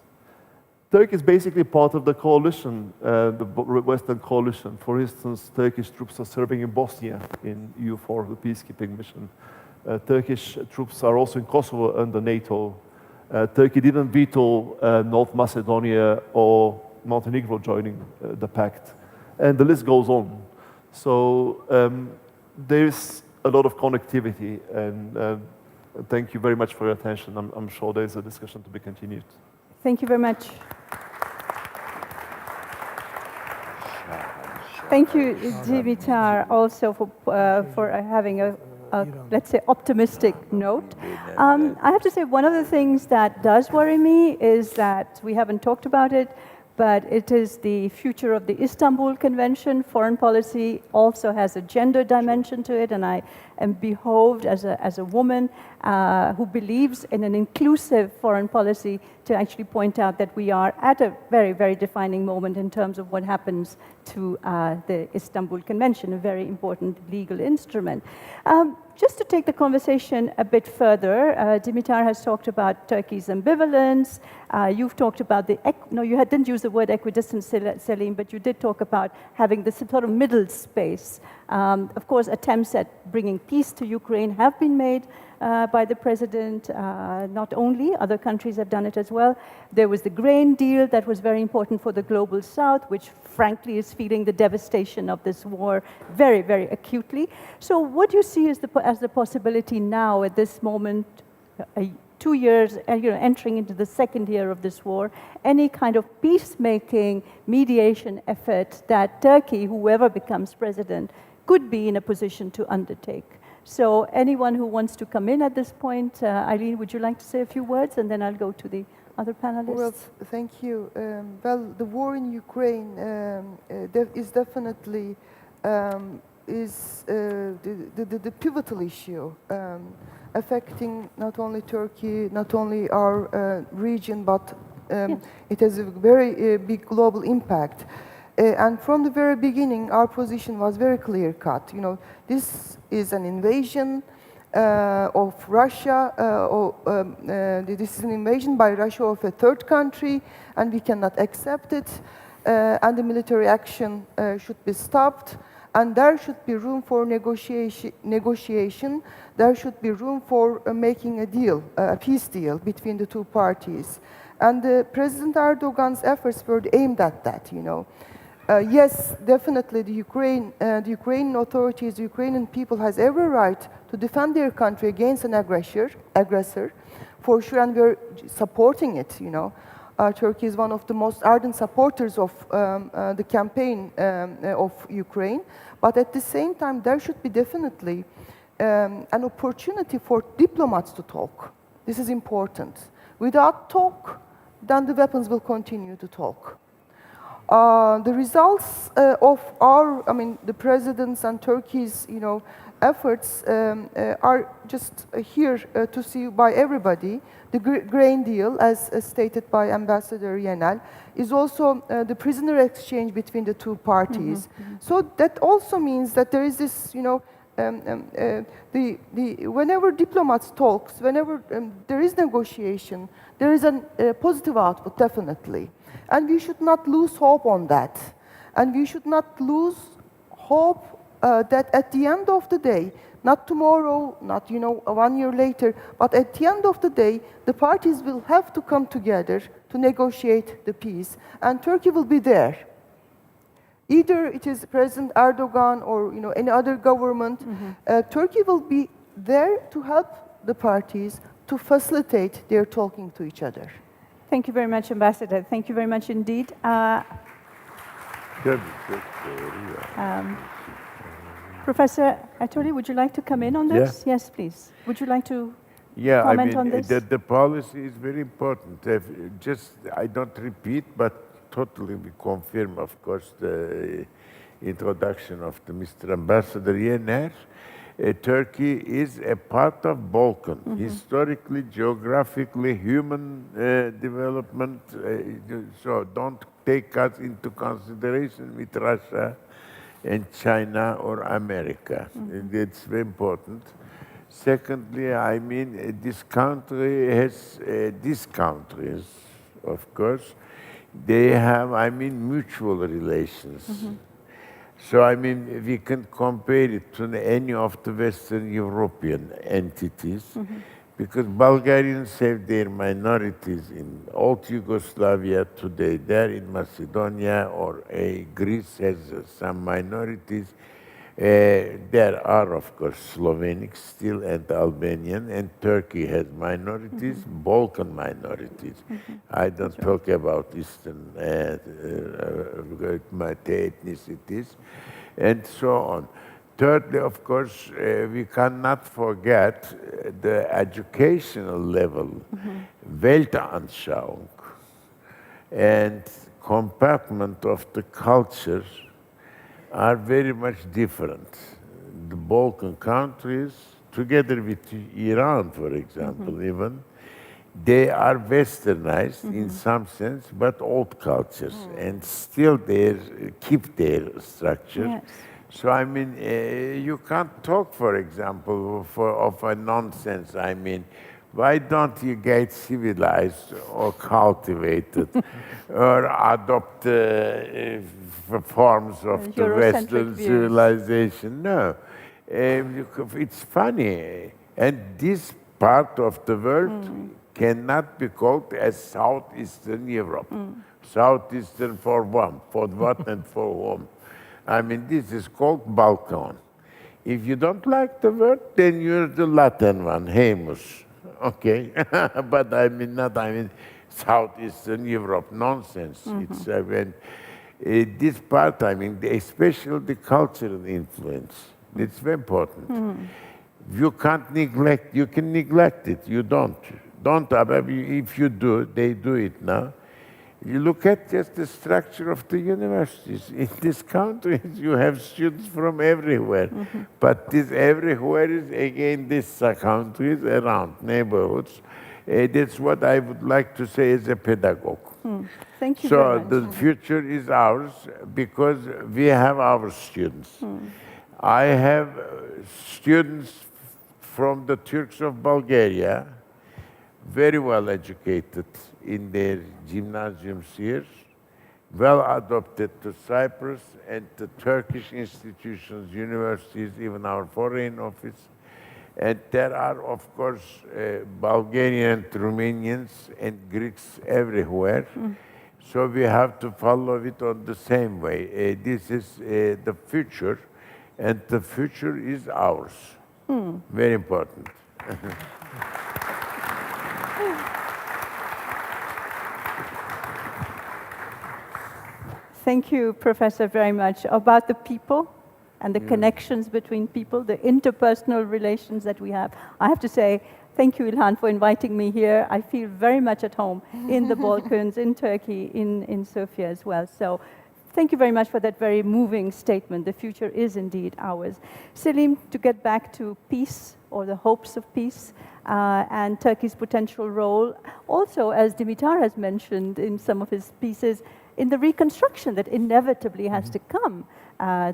Turkey is basically part of the coalition, the Western coalition. For instance, Turkish troops are serving in Bosnia in EU4, the peacekeeping mission. Turkish troops are also in Kosovo under NATO. Turkey didn't veto North Macedonia or Montenegro joining the pact. And the list goes on. So there's a lot of connectivity, and thank you very much for your attention. I'm sure there's a discussion to be continued. Thank you very much. Thank you, Dimitar, also for having a let's say, optimistic note. I have to say, one of the things that does worry me is that we haven't talked about it, but it is the future of the Istanbul Convention. Foreign policy also has a gender dimension to it, and I am behoved as a woman who believes in an inclusive foreign policy to actually point out that we are at a very, very defining moment in terms of what happens to the Istanbul Convention, a very important legal instrument. Just to take the conversation a bit further, Dimitar has talked about Turkey's ambivalence. You've talked about didn't use the word equidistant, Selim, but you did talk about having this sort of middle space. Of course, attempts at bringing peace to Ukraine have been made by the president. Not only, other countries have done it as well. There was the grain deal that was very important for the global south, which frankly is feeling the devastation of this war very, very acutely. So what do you see as the possibility now at this moment, 2 years, entering into the second year of this war, any kind of peacemaking, mediation effort that Turkey, whoever becomes president, could be in a position to undertake? So anyone who wants to come in at this point, Eileen, would you like to say a few words, and then I'll go to the other panelists? Well, thank you. Well, the war in Ukraine is definitely the pivotal issue, affecting not only Turkey, not only our region, but it has a very big global impact. And from the very beginning, our position was very clear-cut. This is an invasion of Russia, this is an invasion by Russia of a third country, and we cannot accept it, and the military action should be stopped, and there should be room for negotiation, there should be room for making a deal, a peace deal between the two parties. And President Erdogan's efforts were aimed at that, Yes, definitely the Ukrainian authorities, the Ukrainian people has every right to defend their country against an aggressor, for sure, and we're supporting it, Turkey is one of the most ardent supporters of the campaign of Ukraine, but at the same time, there should be definitely an opportunity for diplomats to talk. This is important. Without talk, then the weapons will continue to talk. The results of the president's and Turkey's, efforts are just here to see by everybody. The grain deal, as stated by Ambassador Yenal, is also the prisoner exchange between the two parties. So that also means that there is this, whenever diplomats talks, whenever there is negotiation, there is a positive output, definitely. And we should not lose hope on that. And we should not lose hope that at the end of the day, not tomorrow, not 1 year later, but at the end of the day, the parties will have to come together to negotiate the peace. And Turkey will be there. Either it is President Erdogan or any other government, Turkey will be there to help the parties to facilitate their talking to each other. Thank you very much, Ambassador. Thank you very much indeed. Professor Atoli, would you like to come in on this? Yeah. Yes, please. Would you like to comment on this? The policy is very important. I don't repeat, but totally we confirm, of course, the introduction of the Mr. Ambassador Yener. Turkey is a part of Balkan, historically, geographically, human development. So don't take us into consideration with Russia and China or America. It's very important. Secondly, this country has, these countries, of course, they have, mutual relations. So, we can compare it to any of the Western European entities, because Bulgarians have their minorities in old Yugoslavia today, there in Macedonia, or Greece has some minorities. There are, of course, Slovenics still and Albanian, and Turkey has minorities, Balkan minorities. I don't talk about Eastern ethnicities, and so on. Thirdly, of course, we cannot forget the educational level, Weltanschauung, and compartment of the cultures are very much different. The Balkan countries, together with Iran, for example, even, they are westernized in some sense, but old cultures, and still they keep their structure. Yes. So, I mean, you can't talk, for example, of a nonsense. I mean, why don't you get civilized or cultivated or adopt forms of the Western civilization? No. It's funny. And this part of the world cannot be called as Southeastern Europe. Southeastern for what and for whom? I mean, this is called Balkan. If you don't like the word, then you're the Latin one, Hamus. Okay, but I mean Southeastern Europe, nonsense. It's when this part, I mean, especially the cultural influence, it's very important. You can't neglect, you can neglect it, you don't. If you do, they do it now. You look at just the structure of the universities. In this country, you have students from everywhere. But this everywhere is, again, these countries around, neighborhoods. That's what I would like to say as a pedagogue. Thank you very much. So the future is ours because we have our students. I have students from the Turks of Bulgaria, very well educated in their gymnasiums here, well adopted to Cyprus and the Turkish institutions, universities, even our foreign office. And there are, of course, Bulgarian, Romanians, and Greeks everywhere. So we have to follow it on the same way. This is the future, and the future is ours. Very important. Thank you, Professor, very much. About the people and the connections between people, the interpersonal relations that we have. I have to say, thank you, Ilhan, for inviting me here. I feel very much at home in the Balkans, in Turkey, in Sofia as well. So thank you very much for that very moving statement. The future is indeed ours. Selim, to get back to peace or the hopes of peace and Turkey's potential role, also as Dimitar has mentioned in some of his pieces, in the reconstruction that inevitably has to come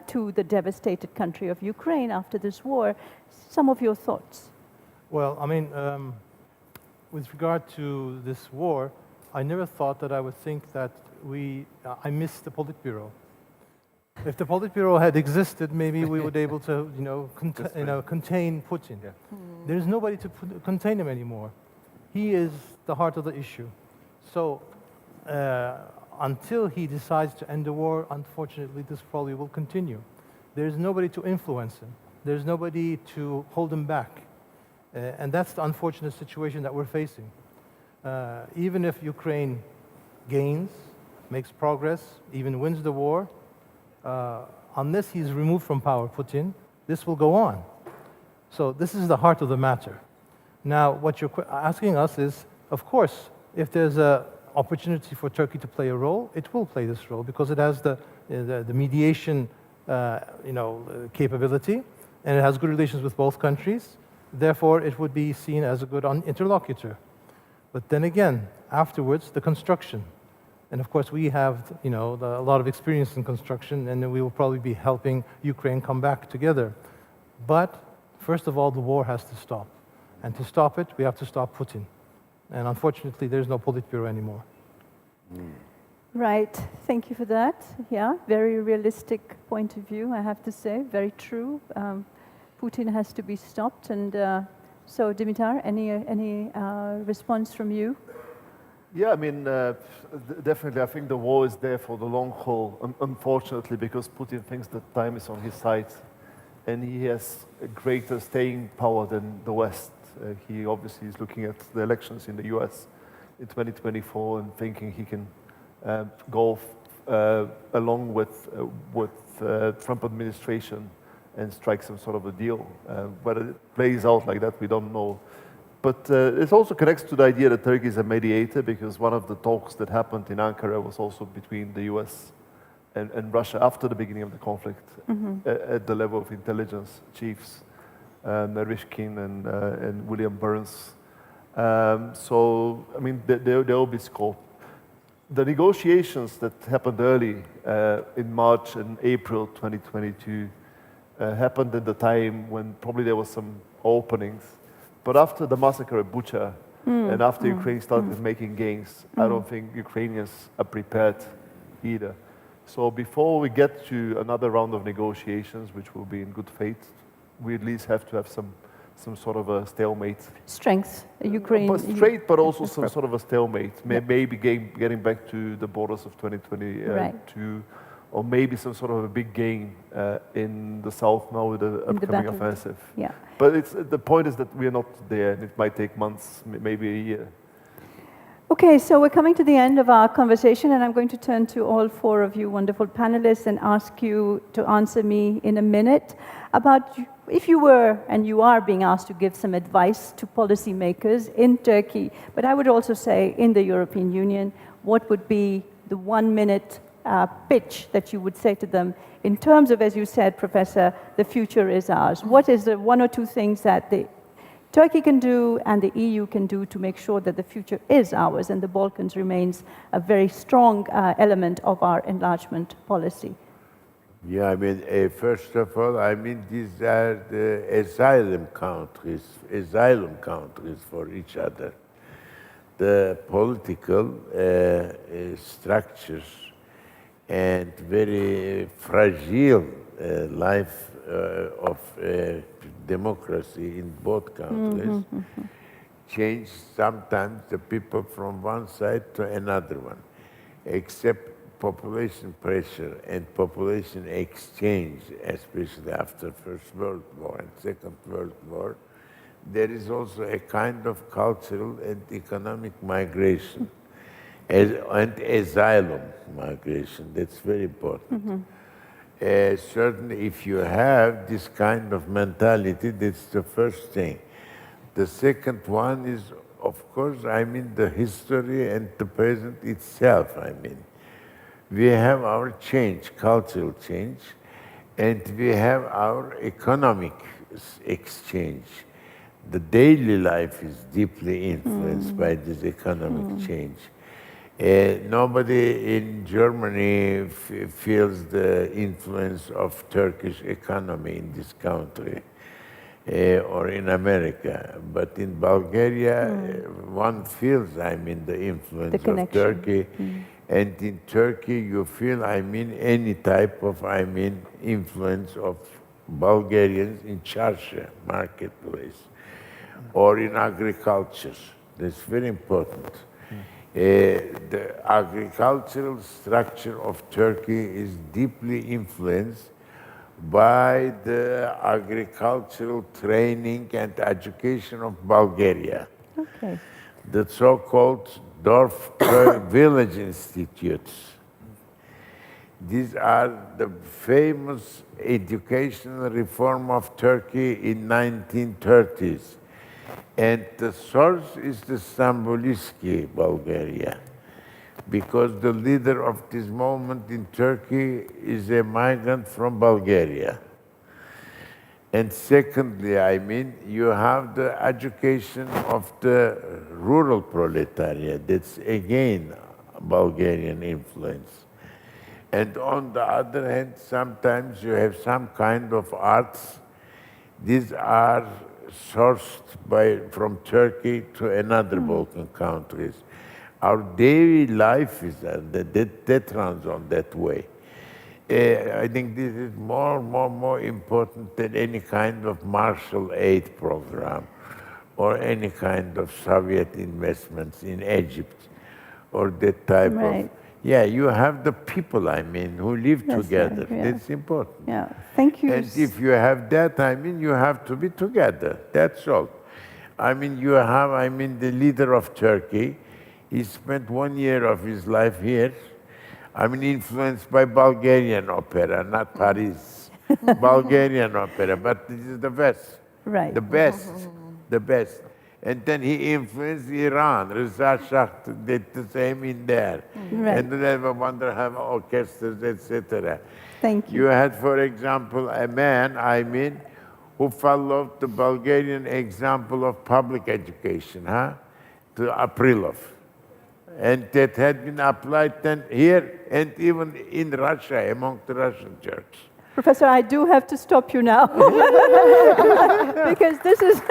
to the devastated country of Ukraine after this war. Some of your thoughts. Well, I mean, with regard to this war, I never thought that I would think that I missed the Politburo. If the Politburo had existed, maybe we would be able to, contain Putin. There's nobody to contain him anymore. He is the heart of the issue. So until he decides to end the war, unfortunately, this probably will continue. There's nobody to influence him. There's nobody to hold him back. And that's the unfortunate situation that we're facing. Even if Ukraine gains, makes progress, even wins the war, unless he's removed from power, Putin, this will go on. So this is the heart of the matter. Now, what you're asking us is, of course, if there's an opportunity for Turkey to play a role, it will play this role because it has the mediation capability, and it has good relations with both countries. Therefore, it would be seen as a good interlocutor. But then again, afterwards, the construction. And of course, we have a lot of experience in construction, and we will probably be helping Ukraine come back together. But first of all, the war has to stop. And to stop it, we have to stop Putin. And unfortunately, there's no Politburo anymore. Right. Thank you for that. Yeah, very realistic point of view, I have to say. Very true. Putin has to be stopped. And so, Dimitar, any response from you? Yeah, I mean, definitely, I think the war is there for the long haul, unfortunately, because Putin thinks that time is on his side, and he has a greater staying power than the West. He obviously is looking at the elections in the US in 2024 and thinking he can go along with Trump administration and strike some sort of a deal. Whether it plays out like that, we don't know. But it also connects to the idea that Turkey is a mediator, because one of the talks that happened in Ankara was also between the US and Russia after the beginning of the conflict, at the level of intelligence chiefs, Narishkin and William Burns. So, I mean, there will be scope. The negotiations that happened early in March and April 2022 happened at the time when probably there was some openings. But after the massacre at Bucha and after Ukraine started making gains, I don't think Ukrainians are prepared either. So before we get to another round of negotiations, which will be in good faith, we at least have to have some sort of a stalemate. Strength, Ukraine. But straight, but also some sort of a stalemate. Maybe getting back to the borders of 2022, or maybe some sort of a big gain in the south now with the upcoming offensive. Yeah. But the point is that we are not there, and it might take months, maybe a year. Okay, so we're coming to the end of our conversation, and I'm going to turn to all four of you wonderful panelists and ask you to answer me in a minute about if you were and you are being asked to give some advice to policymakers in Turkey, but I would also say in the European Union, what would be the 1-minute pitch that you would say to them in terms of, as you said, Professor, the future is ours? What is the 1 or 2 things that Turkey can do and the EU can do to make sure that the future is ours and the Balkans remains a very strong element of our enlargement policy? Yeah, I mean, first of all, I mean, these are the asylum countries for each other. The political structures and very fragile life of democracy in both countries change sometimes the people from one side to another one, except population pressure and population exchange, especially after First World War and Second World War. There is also a kind of cultural and economic migration and asylum migration. That's very important. Certainly, if you have this kind of mentality, that's the first thing. The second one is, of course, I mean, the history and the present itself, I mean. We have our change, cultural change, and we have our economic exchange. The daily life is deeply influenced by this economic change. Nobody in Germany feels the influence of Turkish economy in this country or in America. But in Bulgaria, one feels, I mean, the influence of Turkey. And in Turkey, you feel, I mean, any type of, I mean, influence of Bulgarians in Charsha, marketplace, or in agriculture. That's very important. The agricultural structure of Turkey is deeply influenced by the agricultural training and education of Bulgaria. Okay. The so-called Dorf village institutes. These are the famous educational reform of Turkey in 1930s. And the source is the Stambuliski, Bulgaria, because the leader of this movement in Turkey is a migrant from Bulgaria. And secondly, I mean, you have the education of the rural proletariat. That's again Bulgarian influence. And on the other hand, sometimes you have some kind of arts. These are sourced from Turkey to another Balkan countries. Our daily life is that runs on that way. I think this is more important than any kind of Marshall Aid program or any kind of Soviet investments in Egypt or that type of. Yeah, you have the people, I mean, who live together. Right, That's important. Yeah, thank you. And if you have that, I mean, you have to be together. That's all. I mean, you have, I mean, the leader of Turkey, he spent 1 year of his life here. I mean, influenced by Bulgarian opera, not Paris. Bulgarian opera, but this is the best. Right. The best. The best. And then he influenced Iran. Reza Shah did the same in there. Right. And then I wonder how orchestras, etc. Thank you. You had, for example, a man, who followed the Bulgarian example of public education, to Aprilov. And that had been applied then here and even in Russia, among the Russian Turks. Professor, I do have to stop you now. Because this is...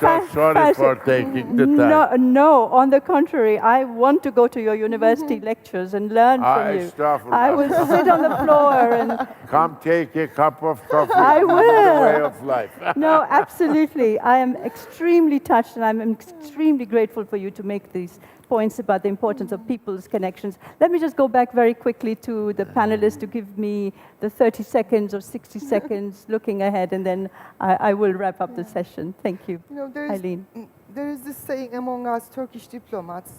So sorry for taking the time. No, on the contrary, I want to go to your university lectures and learn from you. I will sit on the floor and... Come take a cup of coffee. I will. It's the way of life. No, absolutely. I am extremely touched and I'm extremely grateful for you to make these points about the importance of people's connections. Let me just go back very quickly to the panelists to give me the 30 seconds or 60 seconds looking ahead, and then I will wrap up the session. Thank you. You know, Eileen. there is this saying among us Turkish diplomats,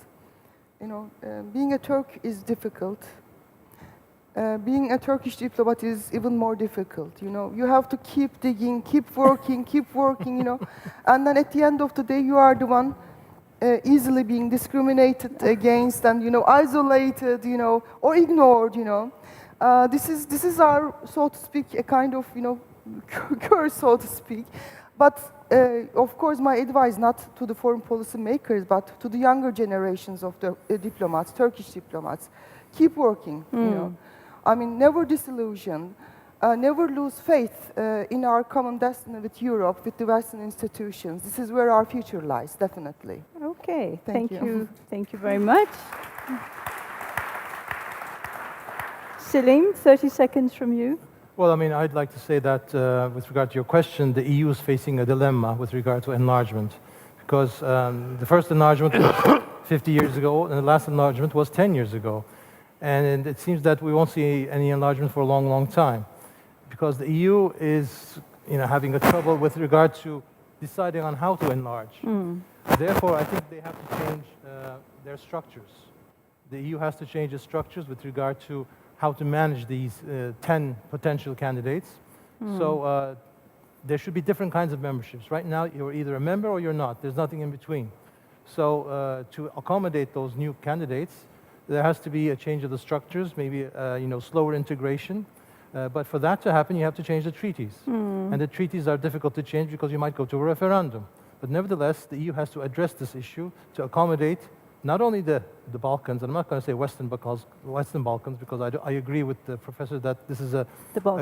being a Turk is difficult. Being a Turkish diplomat is even more difficult, You have to keep digging, keep working, and then at the end of the day, you are the one easily being discriminated against and, isolated, or ignored, This is our, so to speak, a kind of, curse, so to speak. But, of course, my advice, not to the foreign policy makers, but to the younger generations of the diplomats, Turkish diplomats, keep working, never disillusion. Never lose faith in our common destiny with Europe, with the Western institutions. This is where our future lies, definitely. Okay, thank you. Thank you very much. Selim, 30 seconds from you. Well, I'd like to say that with regard to your question, the EU is facing a dilemma with regard to enlargement. Because the first enlargement was 50 years ago, and the last enlargement was 10 years ago. And it seems that we won't see any enlargement for a long, long time. Because the EU is having a trouble with regard to deciding on how to enlarge. Therefore, I think they have to change their structures. The EU has to change its structures with regard to how to manage these 10 potential candidates. So there should be different kinds of memberships. Right now, you're either a member or you're not. There's nothing in between. So to accommodate those new candidates, there has to be a change of the structures, maybe slower integration. But for that to happen, you have to change the treaties. And the treaties are difficult to change because you might go to a referendum. But nevertheless, the EU has to address this issue to accommodate not only the Balkans, and I'm not going to say Western Balkans, because I agree with the professor that this is a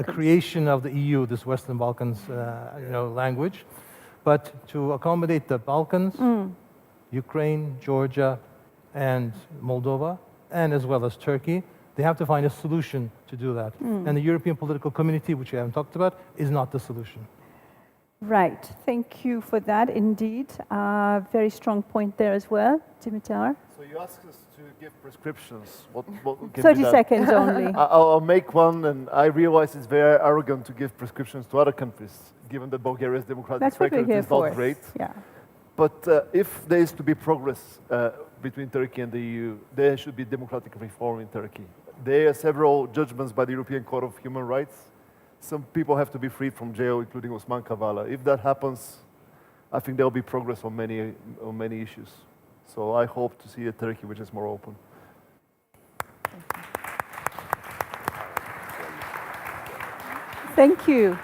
creation of the EU, this Western Balkans language, but to accommodate the Balkans, Ukraine, Georgia, and Moldova, and as well as Turkey. They have to find a solution to do that. And the European political community, which we haven't talked about, is not the solution. Right. Thank you for that, indeed. Very strong point there as well. Dimitar? So you asked us to give prescriptions. What can 30 be done? seconds only. I'll make one, and I realize it's very arrogant to give prescriptions to other countries, given that Bulgaria's democratic record is not great. Yeah. But if there is to be progress between Turkey and the EU, there should be democratic reform in Turkey. There are several judgments by the European Court of Human Rights. Some people have to be freed from jail, including Osman Kavala. If that happens, I think there will be progress on many issues. So I hope to see a Turkey which is more open. Thank you.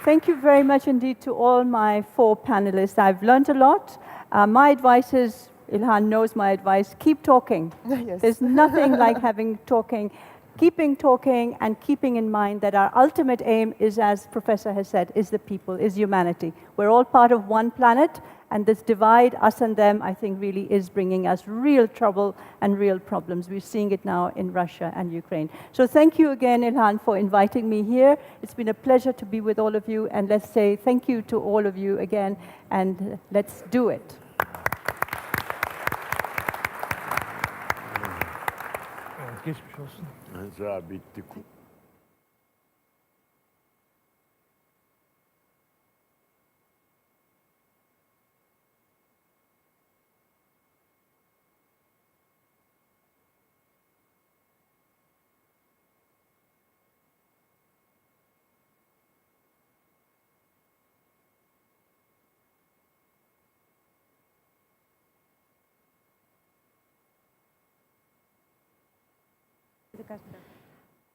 Thank you very much indeed to all my 4 panelists. I've learned a lot. My advice is, Ilhan knows my advice, keep talking. Yes. There's nothing like keeping talking and keeping in mind that our ultimate aim is, as Professor has said, is the people, is humanity. We're all part of one planet, and this divide, us and them, I think really is bringing us real trouble and real problems. We're seeing it now in Russia and Ukraine. So thank you again, Ilhan, for inviting me here. It's been a pleasure to be with all of you, and let's say thank you to all of you again, and let's do it. Geçmiş olsun. Bitti.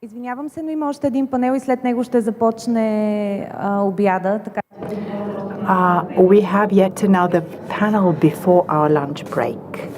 Извинявам се, но има още един панел и след него ще започне обяда. Така... We have yet another panel before our lunch break.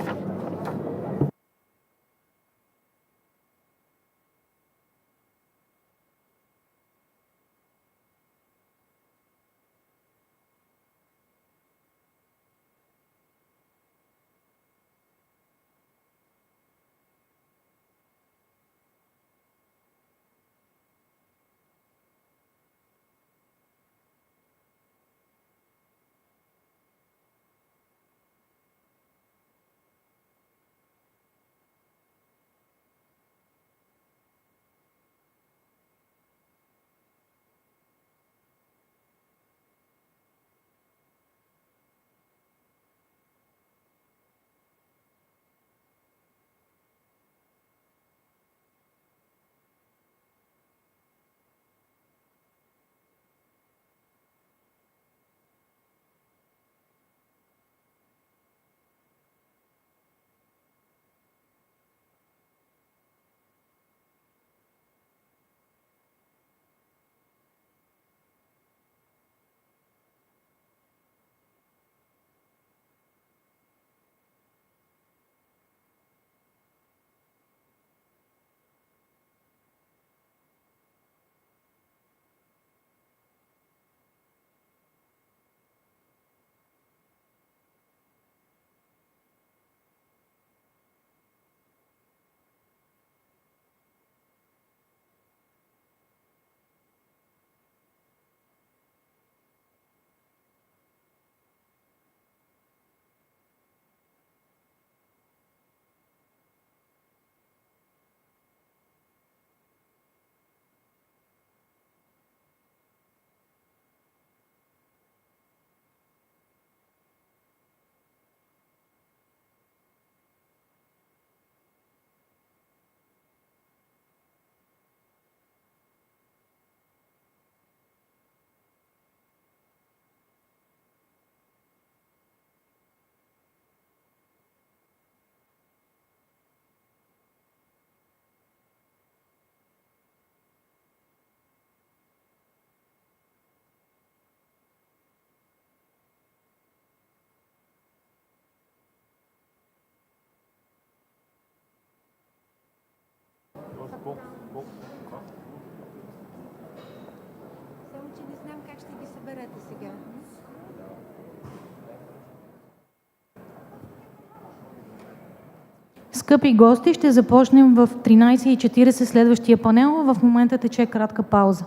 Само, че не знам как ще ги съберете сега. Скъпи гости, ще започнем в 13:40 следващия панел. В момента тече кратка пауза.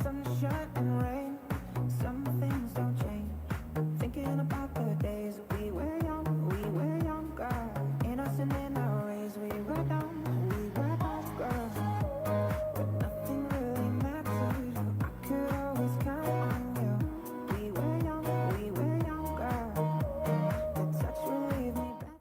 Sunshine and rain, some things don't change. Thinking about the days we were young, girl. Innocent in our ways, we were dumb, girl. But nothing really mattered. I could always count on you. We were young, girl. Your touch will leave me back.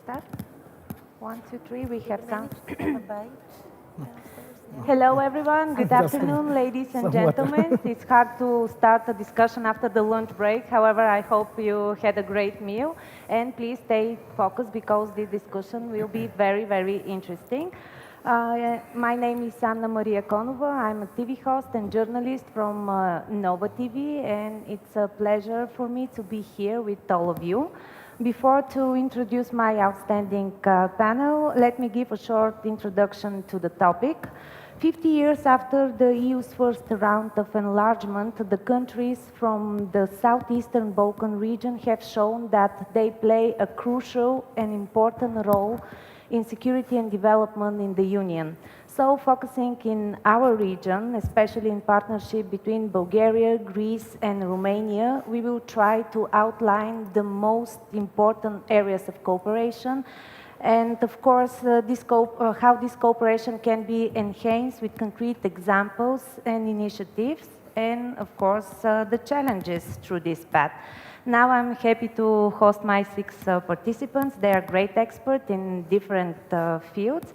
Start. 1, 2, 3. We have sound. Hello, everyone. Good afternoon, ladies and gentlemen. It's hard to start a discussion after the lunch break. However, I hope you had a great meal. And please stay focused because this discussion will be very, very interesting. My name is Anna Maria Konova. I'm a TV host and journalist from Nova TV, and it's a pleasure for me to be here with all of you. Before to introduce my outstanding panel, let me give a short introduction to the topic. 50 years after the EU's first round of enlargement, the countries from the southeastern Balkan region have shown that they play a crucial and important role in security and development in the Union. So focusing in our region, especially in partnership between Bulgaria, Greece and Romania, we will try to outline the most important areas of cooperation and of course how this cooperation can be enhanced with concrete examples and initiatives and of course the challenges through this path. Now I'm happy to host my 6 participants. They are great experts in different fields.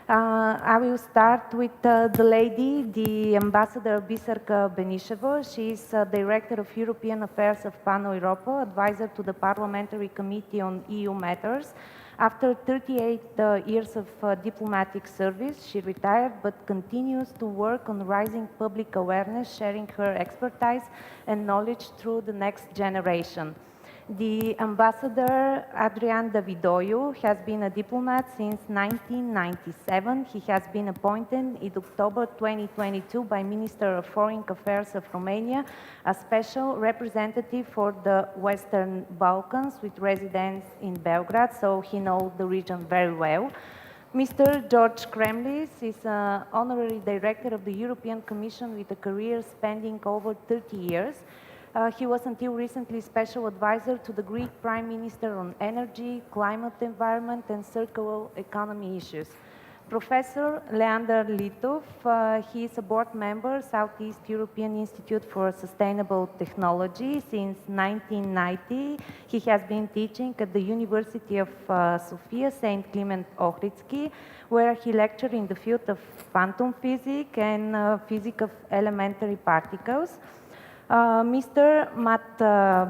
I will start with the lady, the Ambassador Biserka Benisheva. She is Director of European Affairs of PANO Europa, advisor to the Parliamentary Committee on EU Matters. After 38 years of diplomatic service, she retired but continues to work on raising public awareness, sharing her expertise and knowledge through the next generation. The Ambassador Adrian Davidoiu has been a diplomat since 1997. He has been appointed in October 2022 by Minister of Foreign Affairs of Romania as special representative for the Western Balkans with residence in Belgrade, so he knows the region very well. Mr. George Kremlis is an honorary director of the European Commission with a career spanning over 30 years. He was until recently special advisor to the Greek Prime Minister on energy, climate environment and circular economy issues. Professor Leander Litov, he is a board member, Southeast European Institute for Sustainable Technology since 1990. He has been teaching at the University of Sofia, St. Clement Ohridski, where he lectured in the field of quantum physics and physics of elementary particles. Mr. Matt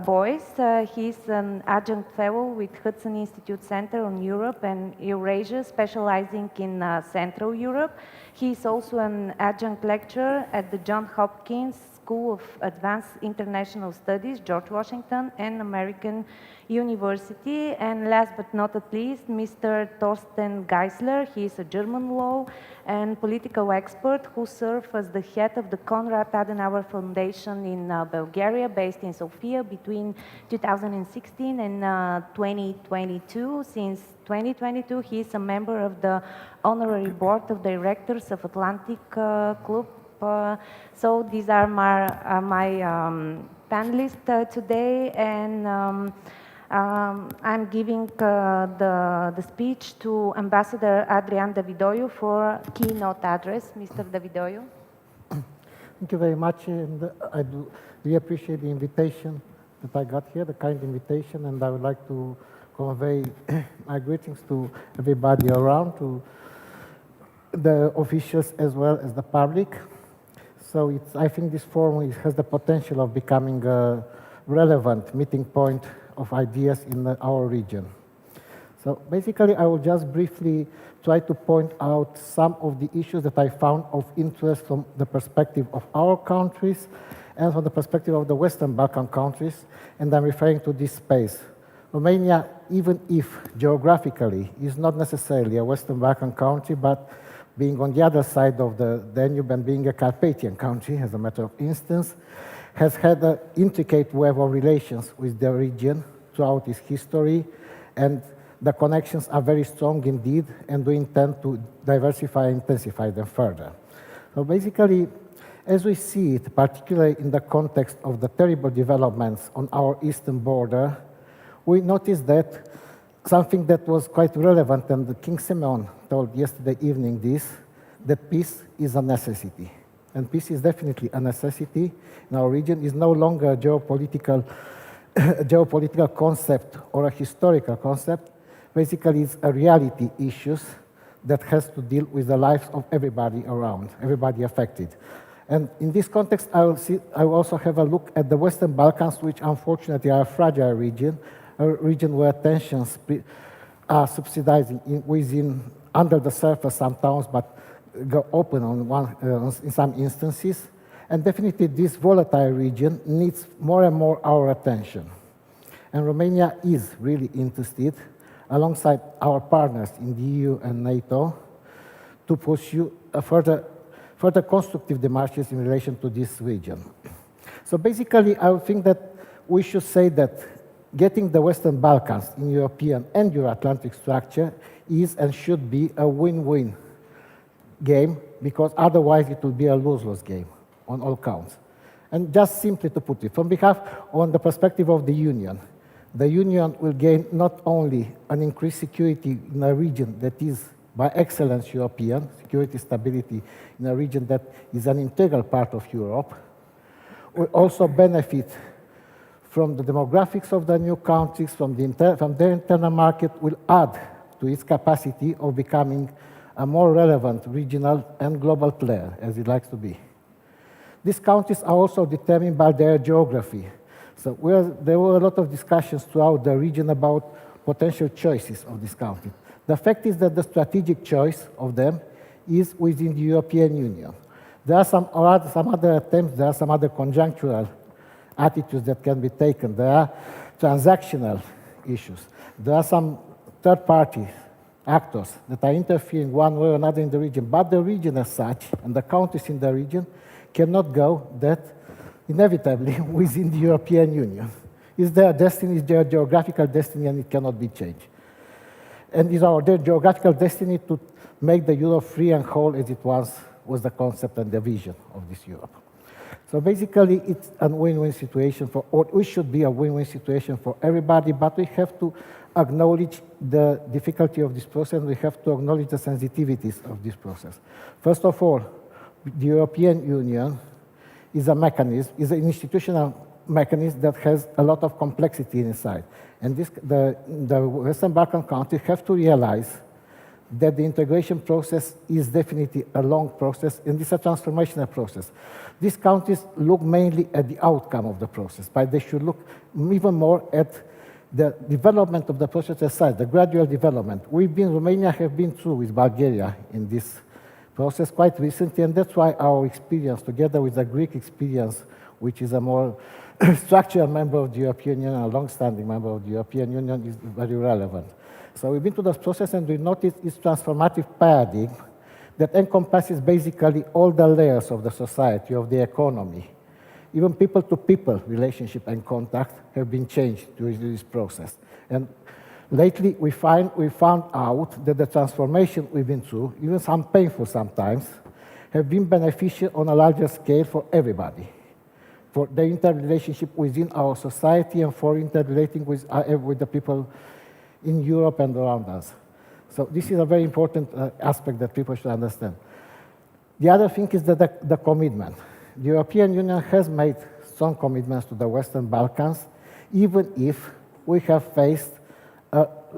Boyce, he is an adjunct fellow with Hudson Institute Center on Europe and Eurasia, specializing in Central Europe. He is also an adjunct lecturer at the Johns Hopkins School of Advanced International Studies, George Washington, and American University. And last but not least, Mr. Thorsten Geisler. He is a German law and political expert who served as the head of the Konrad Adenauer Foundation in Bulgaria, based in Sofia between 2016 and 2022. Since 2022, he is a member of the honorary board of directors of Atlantic Club. So these are my panelists today, and I'm giving the speech to Ambassador Adrian Davidoiu for a keynote address. Mr. Davidoiu. Thank you very much, and I do really appreciate the invitation that I got here, the kind invitation, and I would like to convey my greetings to everybody around, to the officials as well as the public. So I think this forum has the potential of becoming a relevant meeting point of ideas in our region. So basically, I will just briefly try to point out some of the issues that I found of interest from the perspective of our countries and from the perspective of the Western Balkan countries, and I'm referring to this space. Romania, even if geographically is not necessarily a Western Balkan country, but being on the other side of the Danube and being a Carpathian country, as a matter of instance, has had an intricate web of relations with the region throughout its history, and the connections are very strong indeed, and we intend to diversify and intensify them further. So basically, as we see it, particularly in the context of the terrible developments on our eastern border, we noticed that something that was quite relevant, and King Simeon told yesterday evening this, that peace is a necessity. And peace is definitely a necessity in our region. It's no longer a geopolitical concept or a historical concept. Basically, it's a reality issue that has to deal with the lives of everybody around, everybody affected. And in this context, I will also have a look at the Western Balkans, which unfortunately are a fragile region, a region where tensions are subsidizing under the surface sometimes, but go open in some instances. And definitely this volatile region needs more and more our attention. And Romania is really interested, alongside our partners in the EU and NATO, to pursue further constructive demarches in relation to this region. So basically, I think that we should say that getting the Western Balkans in European and Euro-Atlantic structure is and should be a win-win game, because otherwise it will be a lose-lose game on all counts. And just simply to put it, from behalf on the perspective of the Union will gain not only an increased security in a region that is by excellence European, security stability in a region that is an integral part of Europe, will also benefit from the demographics of the new countries, from their internal market, will add to its capacity of becoming a more relevant regional and global player, as it likes to be. These countries are also determined by their geography. So there were a lot of discussions throughout the region about potential choices of these countries. The fact is that the strategic choice of them is within the European Union. There are some other attempts, there are some other conjunctural attitudes that can be taken. There are transactional issues. There are some third-party actors that are interfering one way or another in the region, but the region as such, and the countries in the region, cannot go that inevitably within the European Union. It's their destiny, it's their geographical destiny, and it cannot be changed. And it's their geographical destiny to make the Europe free and whole as it was the concept and the vision of this Europe. So basically, it's a win-win situation or it should be a win-win situation for everybody, but we have to acknowledge the difficulty of this process, we have to acknowledge the sensitivities of this process. First of all, the European Union is a mechanism, is an institutional mechanism that has a lot of complexity inside. And the Western Balkan countries have to realize that the integration process is definitely a long process, and it's a transformational process. These countries look mainly at the outcome of the process, but they should look even more at the development of the process aside, the gradual development. Romania have been through with Bulgaria in this process quite recently, and that's why our experience, together with the Greek experience, which is a more structural member of the European Union, a long-standing member of the European Union, is very relevant. So we've been through this process, and we noticed this transformative paradigm that encompasses basically all the layers of the society, of the economy. Even people-to-people relationship and contact have been changed during this process. And lately, we found out that the transformation we've been through, even some painful sometimes, have been beneficial on a larger scale for everybody, for the interrelationship within our society and for interrelating with the people in Europe and around us. So this is a very important aspect that people should understand. The other thing is that the commitment. The European Union has made strong commitments to the Western Balkans, even if we have faced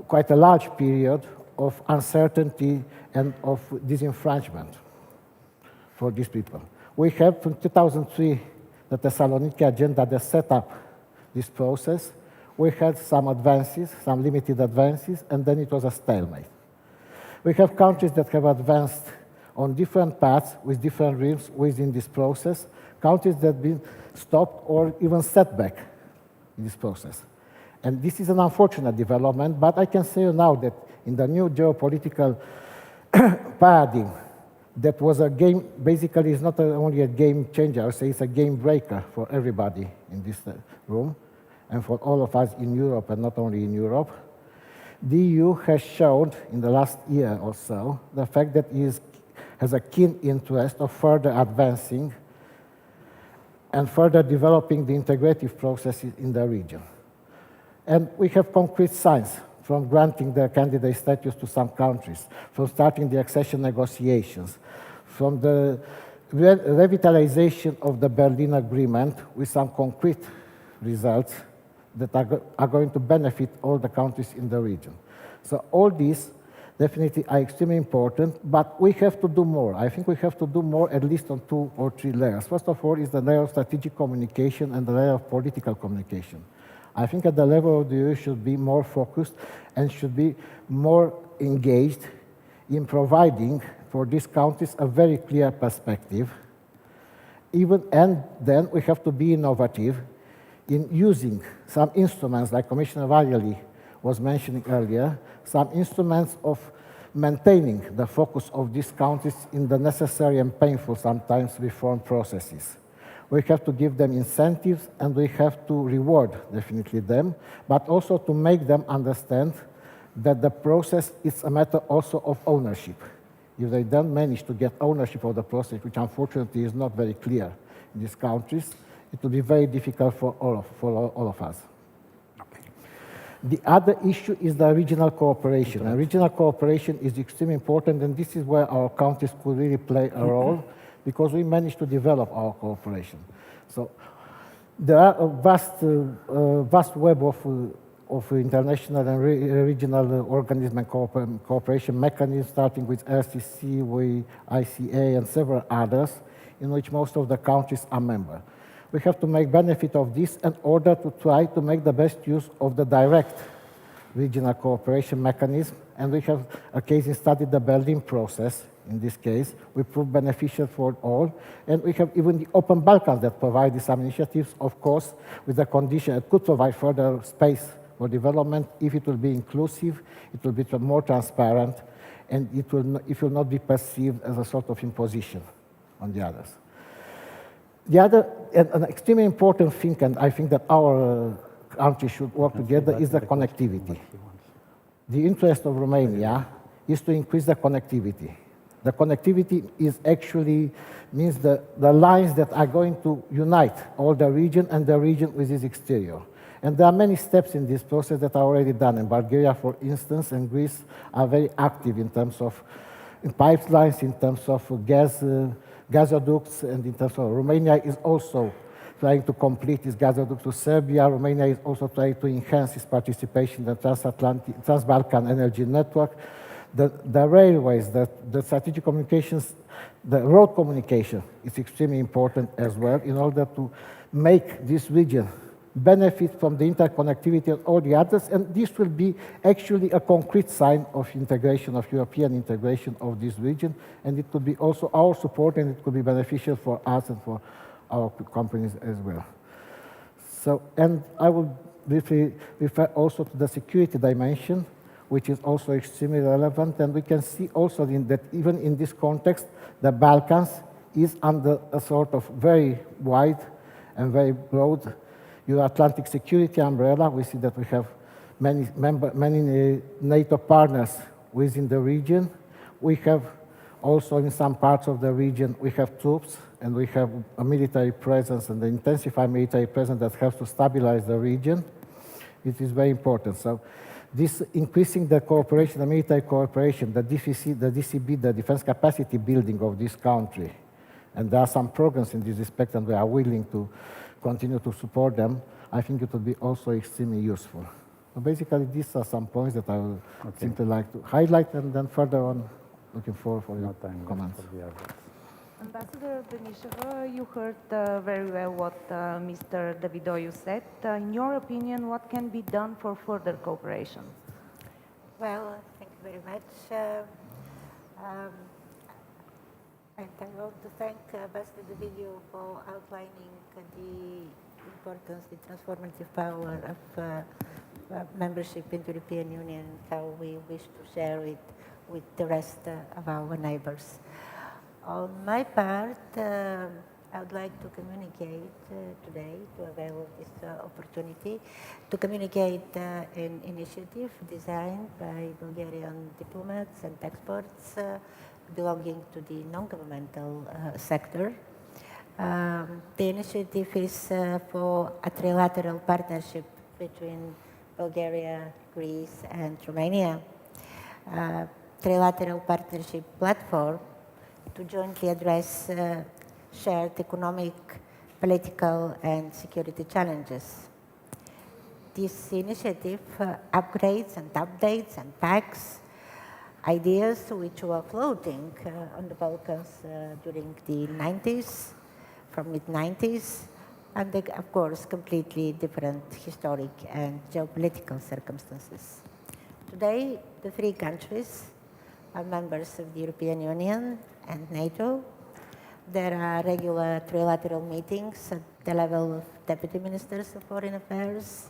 quite a large period of uncertainty and of disenfranchisement for these people. We have, from 2003, the Thessaloniki Agenda that set up this process. we had some advances, some limited advances, and then it was a stalemate. We have countries that have advanced on different paths with different regimes within this process, countries that have been stopped or even set back in this process. And this is an unfortunate development, but I can say now that in the new geopolitical paradigm, that was a game, basically it's not only a game changer, I would say it's a game breaker for everybody in this room, and for all of us in Europe, and not only in Europe. The EU has shown in the last year or so the fact that it has a keen interest of further advancing and further developing the integrative processes in the region. And we have concrete signs from granting the candidate status to some countries, from starting the accession negotiations, from the revitalization of the Berlin Agreement with some concrete results that are going to benefit all the countries in the region. So all these definitely are extremely important, but we have to do more. I think we have to do more at least on 2 or 3 layers. First of all is the layer of strategic communication and the layer of political communication. I think at the level of the EU should be more focused and should be more engaged in providing for these countries a very clear perspective. And then we have to be innovative in using some instruments, like Commissioner Vajeli was mentioning earlier, some instruments of maintaining the focus of these countries in the necessary and painful sometimes reform processes. We have to give them incentives and we have to reward definitely them, but also to make them understand that the process is a matter also of ownership. If they don't manage to get ownership of the process, which unfortunately is not very clear in these countries, it will be very difficult for all of us. Okay. The other issue is the regional cooperation. And regional cooperation is extremely important, and this is where our countries could really play a role, because we managed to develop our cooperation. So there are a vast web of international and regional organism and cooperation mechanisms, starting with RCC, with ICA, and several others, in which most of the countries are members. We have to make benefit of this in order to try to make the best use of the direct regional cooperation mechanism, and we have a case in study, the Berlin process. In this case, we proved beneficial for all, and we have even the Open Balkans that provide some initiatives, of course, with the condition it could provide further space for development if it will be inclusive, it will be more transparent, and it will not be perceived as a sort of imposition on the others. The other, and an extremely important thing, and I think that our country should work together, is the connectivity. The interest of Romania is to increase the connectivity. The connectivity is actually means the lines that are going to unite all the region and the region with its exterior. And there are many steps in this process that are already done. In Bulgaria, for instance, and Greece are very active in terms of pipelines, in terms of gasoducts, and in terms of Romania is also trying to complete its gasoduct to Serbia. Romania is also trying to enhance its participation in the Trans-Balkan Energy Network. The railways, the strategic communications, the road communication is extremely important as well in order to make this region benefit from the interconnectivity of all the others, and this will be actually a concrete sign of integration, of European integration of this region, and it could be also our support, and it could be beneficial for us and for our companies as well. So, and I will briefly refer also to the security dimension, which is also extremely relevant, and we can see also that even in this context, the Balkans is under a sort of very wide and very broad Euro-Atlantic security umbrella. We see that we have many NATO partners within the region. We have also in some parts of the region, we have troops, and we have a military presence and the intensified military presence that helps to stabilize the region. It is very important. So this increasing the cooperation, the military cooperation, the DCB, the defense capacity building of this country, and there are some programs in this respect, and we are willing to continue to support them, I think it would be also extremely useful. So basically, these are some points that I would simply like to highlight, and then further on, looking forward for your comments. Ambassador Benisheva, you heard very well what Mr. Davidoiu said. In your opinion, what can be done for further cooperation? Well, thank you very much. And I want to thank Ambassador Davidoiu for outlining the importance, the transformative power of membership in the European Union, how we wish to share it with the rest of our neighbors. On my part, I would like to communicate today, to avail of this opportunity, to communicate an initiative designed by Bulgarian diplomats and experts belonging to the non-governmental sector. The initiative is for a trilateral partnership between Bulgaria, Greece, and Romania. Trilateral partnership platform to jointly address shared economic, political, and security challenges. This initiative upgrades and updates and packs ideas which were floating on the Balkans during the 90s, from mid-90s, and of course completely different historic and geopolitical circumstances. Today, the three countries are members of the European Union and NATO. There are regular trilateral meetings at the level of Deputy Ministers of Foreign Affairs,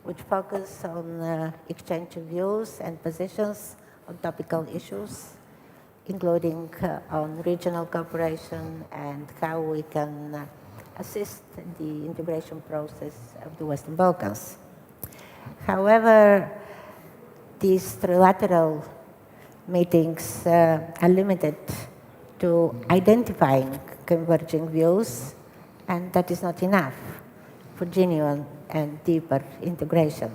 which focus on exchange of views and positions on topical issues, including on regional cooperation and how we can assist the integration process of the Western Balkans. However, these trilateral meetings are limited to identifying converging views, and that is not enough for genuine and deeper integration.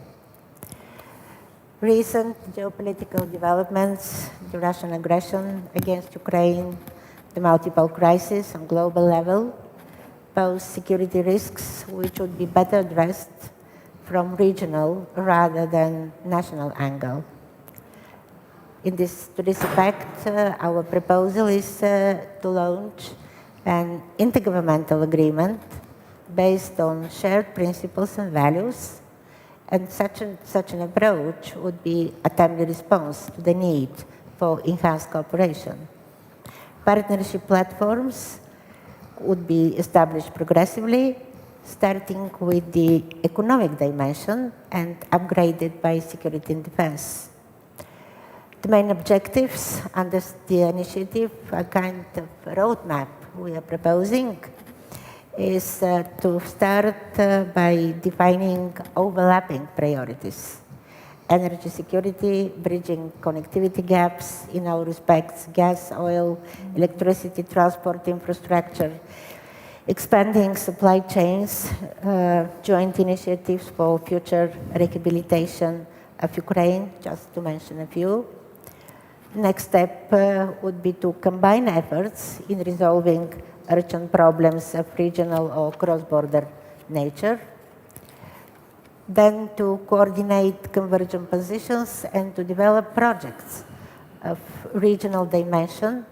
Recent geopolitical developments, the Russian aggression against Ukraine, the multiple crises on global level, pose security risks which would be better addressed from regional rather than national angle. To this effect, our proposal is to launch an intergovernmental agreement based on shared principles and values, and such an approach would be a timely response to the need for enhanced cooperation. Partnership platforms would be established progressively, starting with the economic dimension and upgraded by security and defense. The main objectives under the initiative, a kind of roadmap we are proposing, is to start by defining overlapping priorities. Energy security, bridging connectivity gaps in all respects, gas, oil, electricity, transport infrastructure, expanding supply chains, joint initiatives for future rehabilitation of Ukraine, just to mention a few. Next step would be to combine efforts in resolving urgent problems of regional or cross-border nature. Then to coordinate convergent positions and to develop projects of regional dimension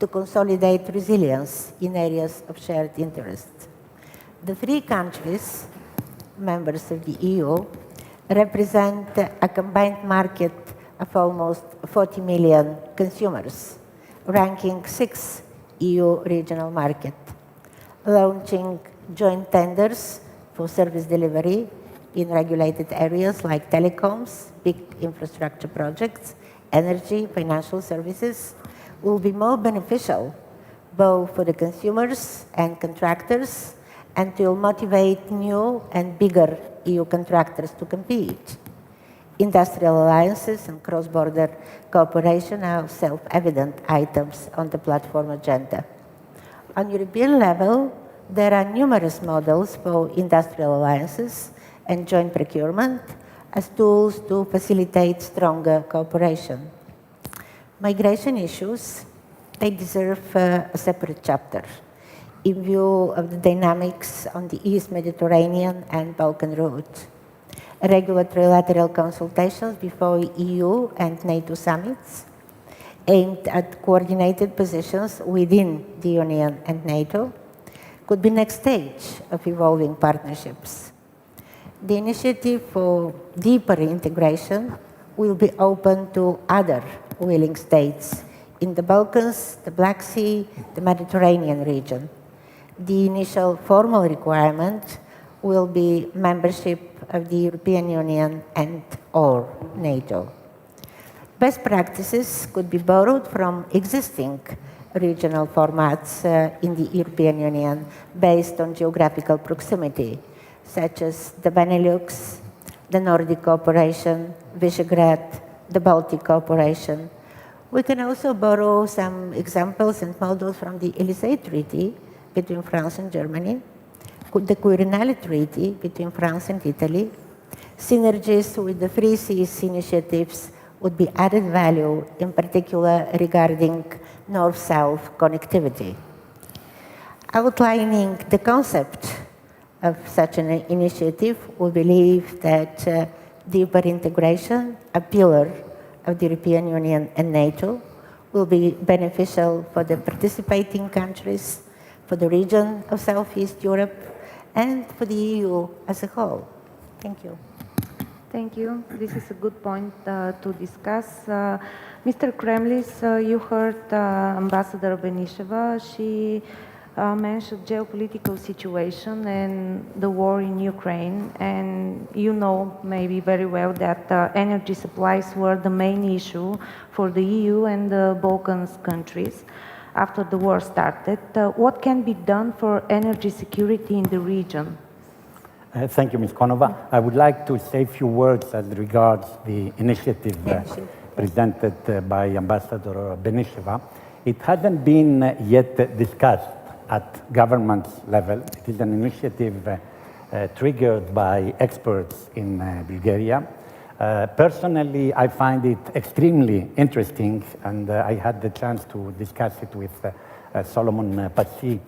to consolidate resilience in areas of shared interest. The three countries, members of the EU, represent a combined market of almost 40 million consumers, ranking 6th EU regional market, launching joint tenders for service delivery in regulated areas like telecoms, big infrastructure projects, energy, financial services, will be more beneficial both for the consumers and contractors, and will motivate new and bigger EU contractors to compete. Industrial alliances and cross-border cooperation are self-evident items on the platform agenda. On European level, there are numerous models for industrial alliances and joint procurement as tools to facilitate stronger cooperation. Migration issues, they deserve a separate chapter in view of the dynamics on the East Mediterranean and Balkan route. Regular trilateral consultations before EU and NATO summits, aimed at coordinated positions within the Union and NATO could be next stage of evolving partnerships. The initiative for deeper integration will be open to other willing states in the Balkans, the Black Sea, the Mediterranean region. The initial formal requirement will be membership of the European Union and/or NATO. Best practices could be borrowed from existing regional formats in the European Union based on geographical proximity, such as the Benelux, the Nordic cooperation, Visegrad, the Baltic cooperation. We can also borrow some examples and models from the Élysée Treaty between France and Germany, the Quirinale Treaty between France and Italy. Synergies with the Three Seas initiatives would be added value, in particular regarding north-south connectivity. Outlining the concept of such an initiative, we believe that deeper integration, a pillar of the European Union and NATO, will be beneficial for the participating countries, for the region of Southeast Europe, and for the EU as a whole. Thank you. Thank you. This is a good point to discuss. Mr. Kremlis, you heard Ambassador Benisheva. She mentioned geopolitical situation and the war in Ukraine. And you know maybe very well that energy supplies were the main issue for the EU and the Balkans countries after the war started. What can be done for energy security in the region? Thank you, Ms. Konova. I would like to say a few words as regards the initiative presented by Ambassador Benisheva. It hasn't been yet discussed at government level. It is an initiative triggered by experts in Bulgaria. Personally, I find it extremely interesting, and I had the chance to discuss it with Solomon Passy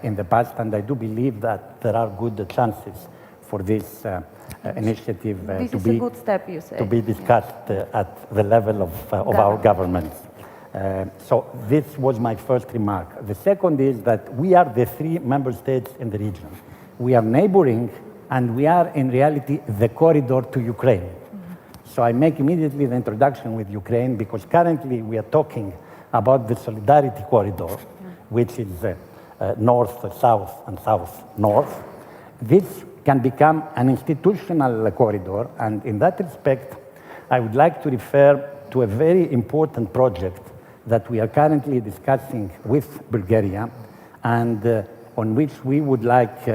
in the past, and I do believe that there are good chances for this initiative to be discussed at the level of our government. So this was my first remark. The second is that we are the three member states in the region. We are neighboring, and we are in reality the corridor to Ukraine. So I make immediately the introduction with Ukraine, because currently we are talking about the solidarity corridor, which is north-south and south-north. This can become an institutional corridor, and in that respect, I would like to refer to a very important project that we are currently discussing with Bulgaria, and on which we would like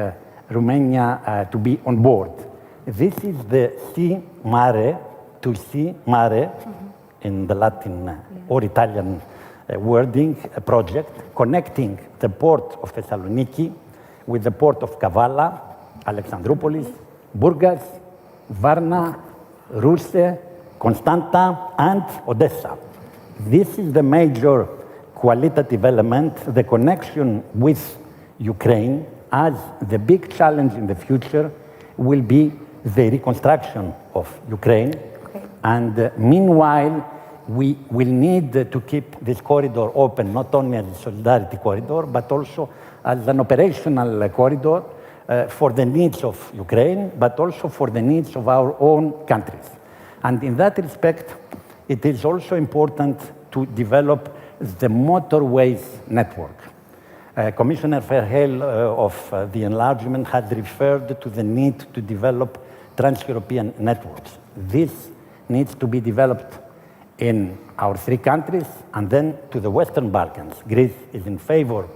Romania to be on board. This is the Sea Mare to Sea Mare, in the Latin or Italian wording, project connecting the port of Thessaloniki with the port of Kavala, Alexandroupolis, Burgas, Varna, Russe, Constanta, and Odessa. This is the major qualitative element, the connection with Ukraine, as the big challenge in the future will be the reconstruction of Ukraine. And meanwhile, we will need to keep this corridor open, not only as a solidarity corridor, but also as an operational corridor for the needs of Ukraine, but also for the needs of our own countries. And in that respect, it is also important to develop the motorways network. Commissioner Verheul of the enlargement had referred to the need to develop trans-European networks. This needs to be developed in our three countries and then to the Western Balkans. Greece is in favor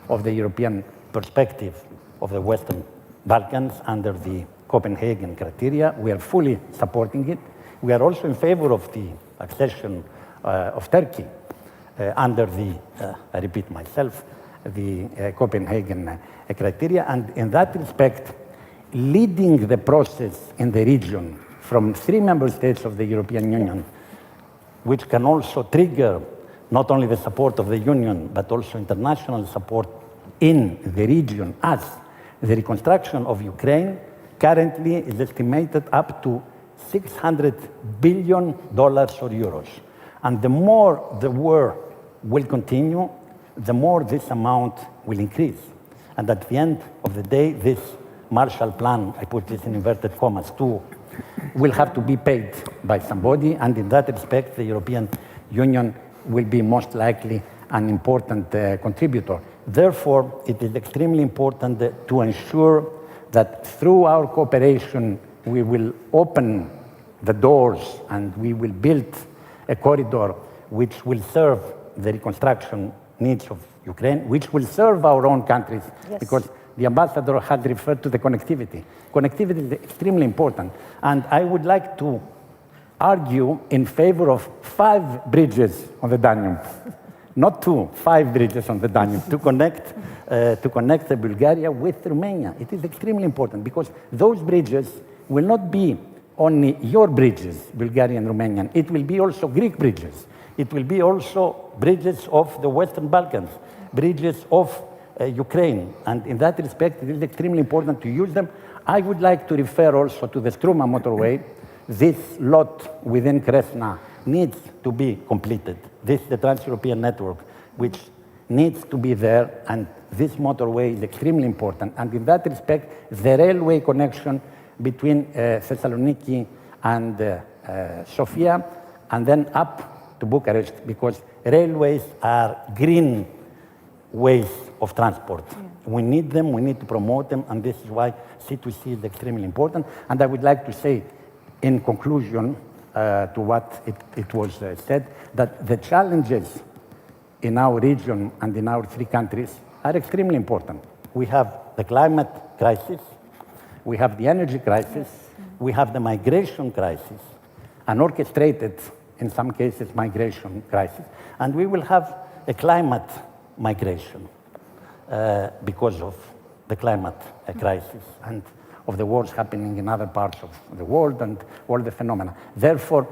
of the European perspective of the Western Balkans under the Copenhagen criteria. We are fully supporting it. We are also in favor of the accession of Turkey under the, I repeat myself, the Copenhagen criteria. And in that respect, leading the process in the region from three member states of the European Union, which can also trigger not only the support of the Union, but also international support in the region, as the reconstruction of Ukraine currently is estimated up to $600 billion or euros. And the more the war will continue, the more this amount will increase. And at the end of the day, this Marshall Plan, I put this in inverted commas too, will have to be paid by somebody, and in that respect, the European Union will be most likely an important contributor. Therefore, it is extremely important to ensure that through our cooperation, we will open the doors and we will build a corridor which will serve the reconstruction needs of Ukraine, which will serve our own countries, because the ambassador had referred to the connectivity. Connectivity is extremely important. And I would like to argue in favor of 5 bridges on the Danube. Not 2, 5 bridges on the Danube to connect Bulgaria with Romania. It is extremely important because those bridges will not be only your bridges, Bulgarian and Romanian. It will be also Greek bridges. It will be also bridges of the Western Balkans, bridges of Ukraine. And in that respect, it is extremely important to use them. I would like to refer also to the Struma motorway. This lot within Kresna needs to be completed. This is the Trans-European network, which needs to be there, and this motorway is extremely important. And in that respect, the railway connection between Thessaloniki and Sofia, and then up to Bucharest, because railways are green ways of transport. We need them, we need to promote them, and this is why C2C is extremely important. And I would like to say, in conclusion to what it was said, that the challenges in our region and in our 3 countries are extremely important. We have the climate crisis, we have the energy crisis, we have the migration crisis, an orchestrated, in some cases, migration crisis, and we will have a climate migration because of the climate crisis and of the wars happening in other parts of the world and all the phenomena. Therefore,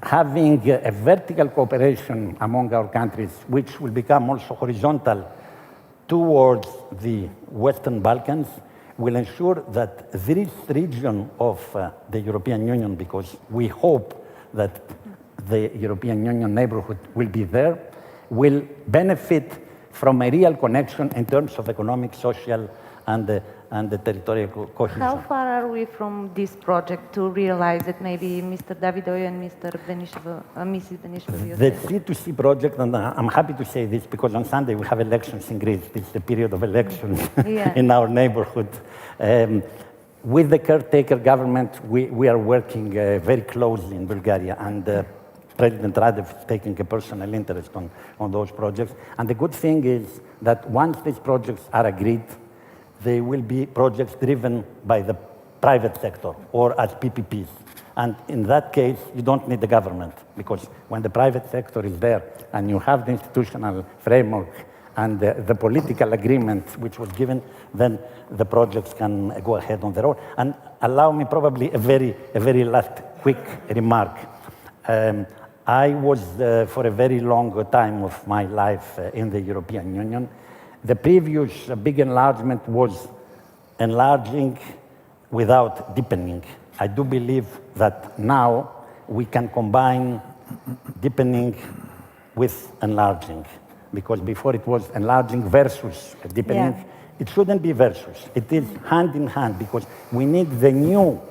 having a vertical cooperation among our countries, which will become also horizontal towards the Western Balkans, will ensure that this region of the European Union, because we hope that the European Union neighborhood will be there, will benefit from a real connection in terms of economic, social, and the territorial cohesion. How far are we from this project to realize it? Maybe Mr. Davidoiu and Mr. Mrs. Benisheva. The C2C project, and I'm happy to say this because on Sunday we have elections in Greece. It's the period of elections in our neighborhood. With the caretaker government, we are working very closely in Bulgaria, and President Radev is taking a personal interest on those projects. And the good thing is that once these projects are agreed, they will be projects driven by the private sector or as PPPs. And in that case, you don't need the government, because when the private sector is there and you have the institutional framework and the political agreement which was given, then the projects can go ahead on their own. And allow me probably a very last quick remark. I was for a very long time of my life in the European Union. The previous big enlargement was enlarging without deepening. I do believe that now we can combine deepening with enlarging, because before it was enlarging versus deepening. Yeah. It shouldn't be versus. It is hand in hand, because we need the new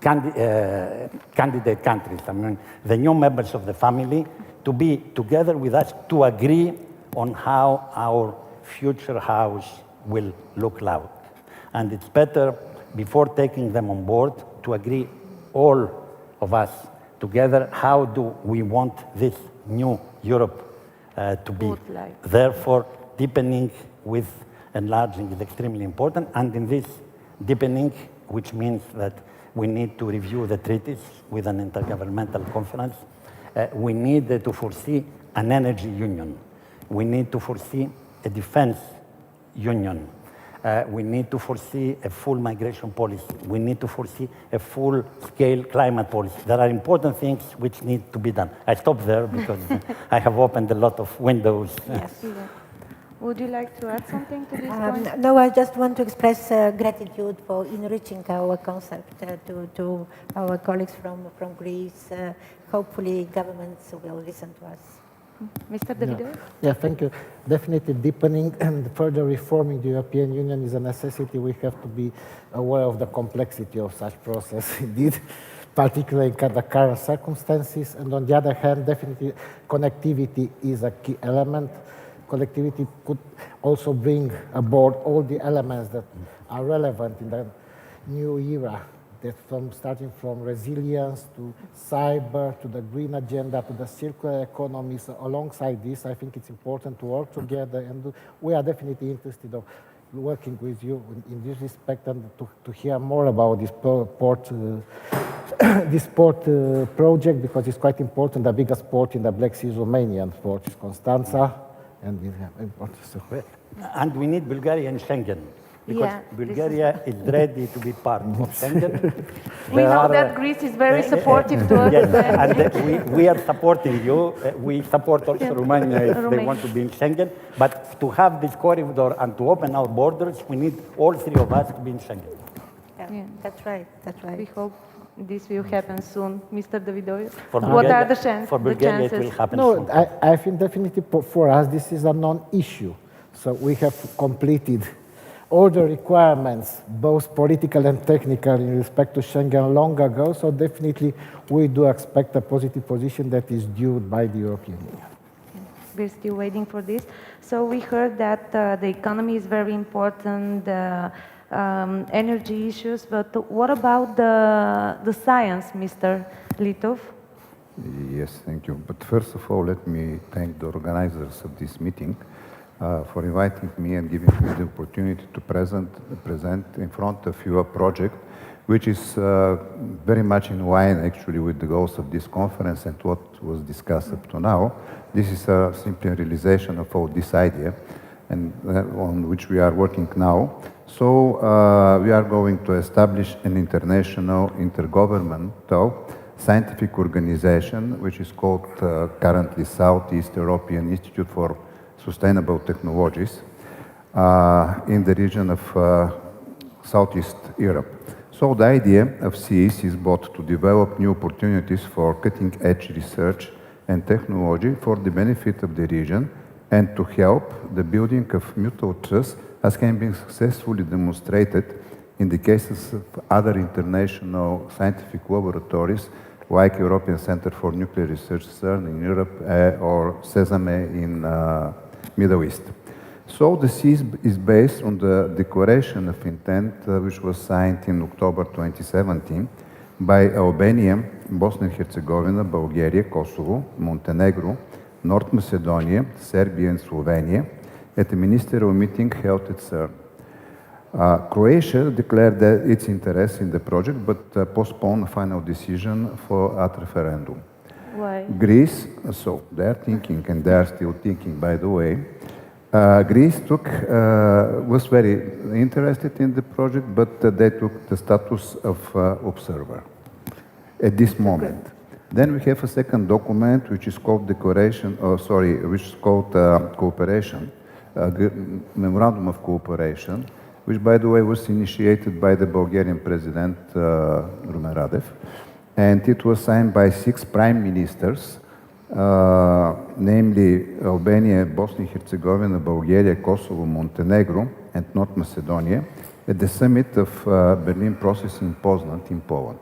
candidate countries, I mean, the new members of the family, to be together with us to agree on how our future house will look like. And it's better, before taking them on board, to agree all of us together, how do we want this new Europe to be. Therefore, deepening with enlarging is extremely important, and in this deepening, which means that we need to review the treaties with an intergovernmental conference, we need to foresee an energy union. We need to foresee a defense union. We need to foresee a full migration policy. We need to foresee a full-scale climate policy. There are important things which need to be done. I stop there because I have opened a lot of windows. Yes. Would you like to add something to this point? No, I just want to express gratitude for enriching our concept to our colleagues from Greece. Hopefully governments will listen to us. Mr. Davido? Yeah, thank you. Definitely deepening and further reforming the European Union is a necessity. We have to be aware of the complexity of such process, indeed, particularly in the current circumstances. And on the other hand, definitely connectivity is a key element. Connectivity could also bring aboard all the elements that are relevant in the new era, that starting from resilience to cyber, to the green agenda, to the circular economy. So alongside this, I think it's important to work together, and we are definitely interested in working with you in this respect and to hear more about this port project, because it's quite important. The biggest port in the Black Sea is Romanian port, is Constanța, and we have importance. And we need Bulgaria in Schengen, because Bulgaria is ready to be part of Schengen. We know that Greece is very supportive to us. Yes, and we are supporting you. We support also Romania if they want to be in Schengen. But to have this corridor and to open our borders, we need all three of us to be in Schengen. Yeah. That's right. That's right. We hope this will happen soon, Mr. Davidovic. For What Bulgaria, are the chances? for Bulgaria, it will happen soon. I think definitely for us this is a non-issue. So we have completed all the requirements, both political and technical, in respect to Schengen long ago. So definitely we do expect a positive position that is due by the European Union. We're still waiting for this. So we heard that the economy is very important, energy issues, but what about the science, Mr. Litov? Yes, thank you. But first of all, let me thank the organizers of this meeting for inviting me and giving me the opportunity to present in front of you a project which is very much in line actually with the goals of this conference and what was discussed up to now. This is simply a realization of all this idea and on which we are working now. So we are going to establish an international intergovernmental scientific organization which is called currently Southeast European Institute for Sustainable Technologies in the region of Southeast Europe. So the idea of CES is both to develop new opportunities for cutting-edge research and technology for the benefit of the region and to help the building of mutual trust, as can be successfully demonstrated in the cases of other international scientific laboratories like European Center for Nuclear Research, CERN in Europe, or CESAME in Middle East. So the CES is based on the Declaration of Intent, which was signed in October 2017 by Albania, Bosnia and Herzegovina, Bulgaria, Kosovo, Montenegro, North Macedonia, Serbia, and Slovenia at a ministerial meeting held at CERN. Croatia declared its interest in the project, but postponed a final decision for at referendum. Why? Greece, so they are thinking, and they are still thinking, by the way. Greece was very interested in the project, but they took the status of observer at this moment. Then we have a second document, which is called which is called cooperation, memorandum of cooperation, which, by the way, was initiated by the Bulgarian President Rumen Radev, and it was signed by 6 prime ministers, namely Albania, Bosnia and Herzegovina, Bulgaria, Kosovo, Montenegro, and North Macedonia, at the summit of Berlin Process in Poznan, in Poland.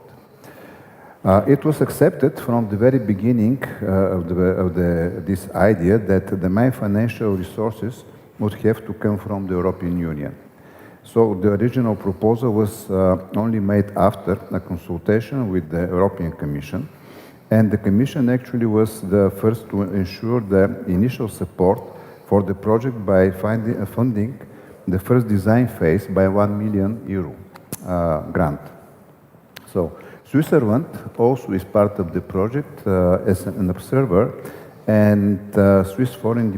It was accepted from the very beginning of this idea that the main financial resources would have to come from the European Union. So the original proposal was only made after a consultation with the European Commission, and the Commission actually was the first to ensure the initial support for the project by funding the first design phase by €1 million grant. So Switzerland also is part of the project as an observer, and Swiss Federal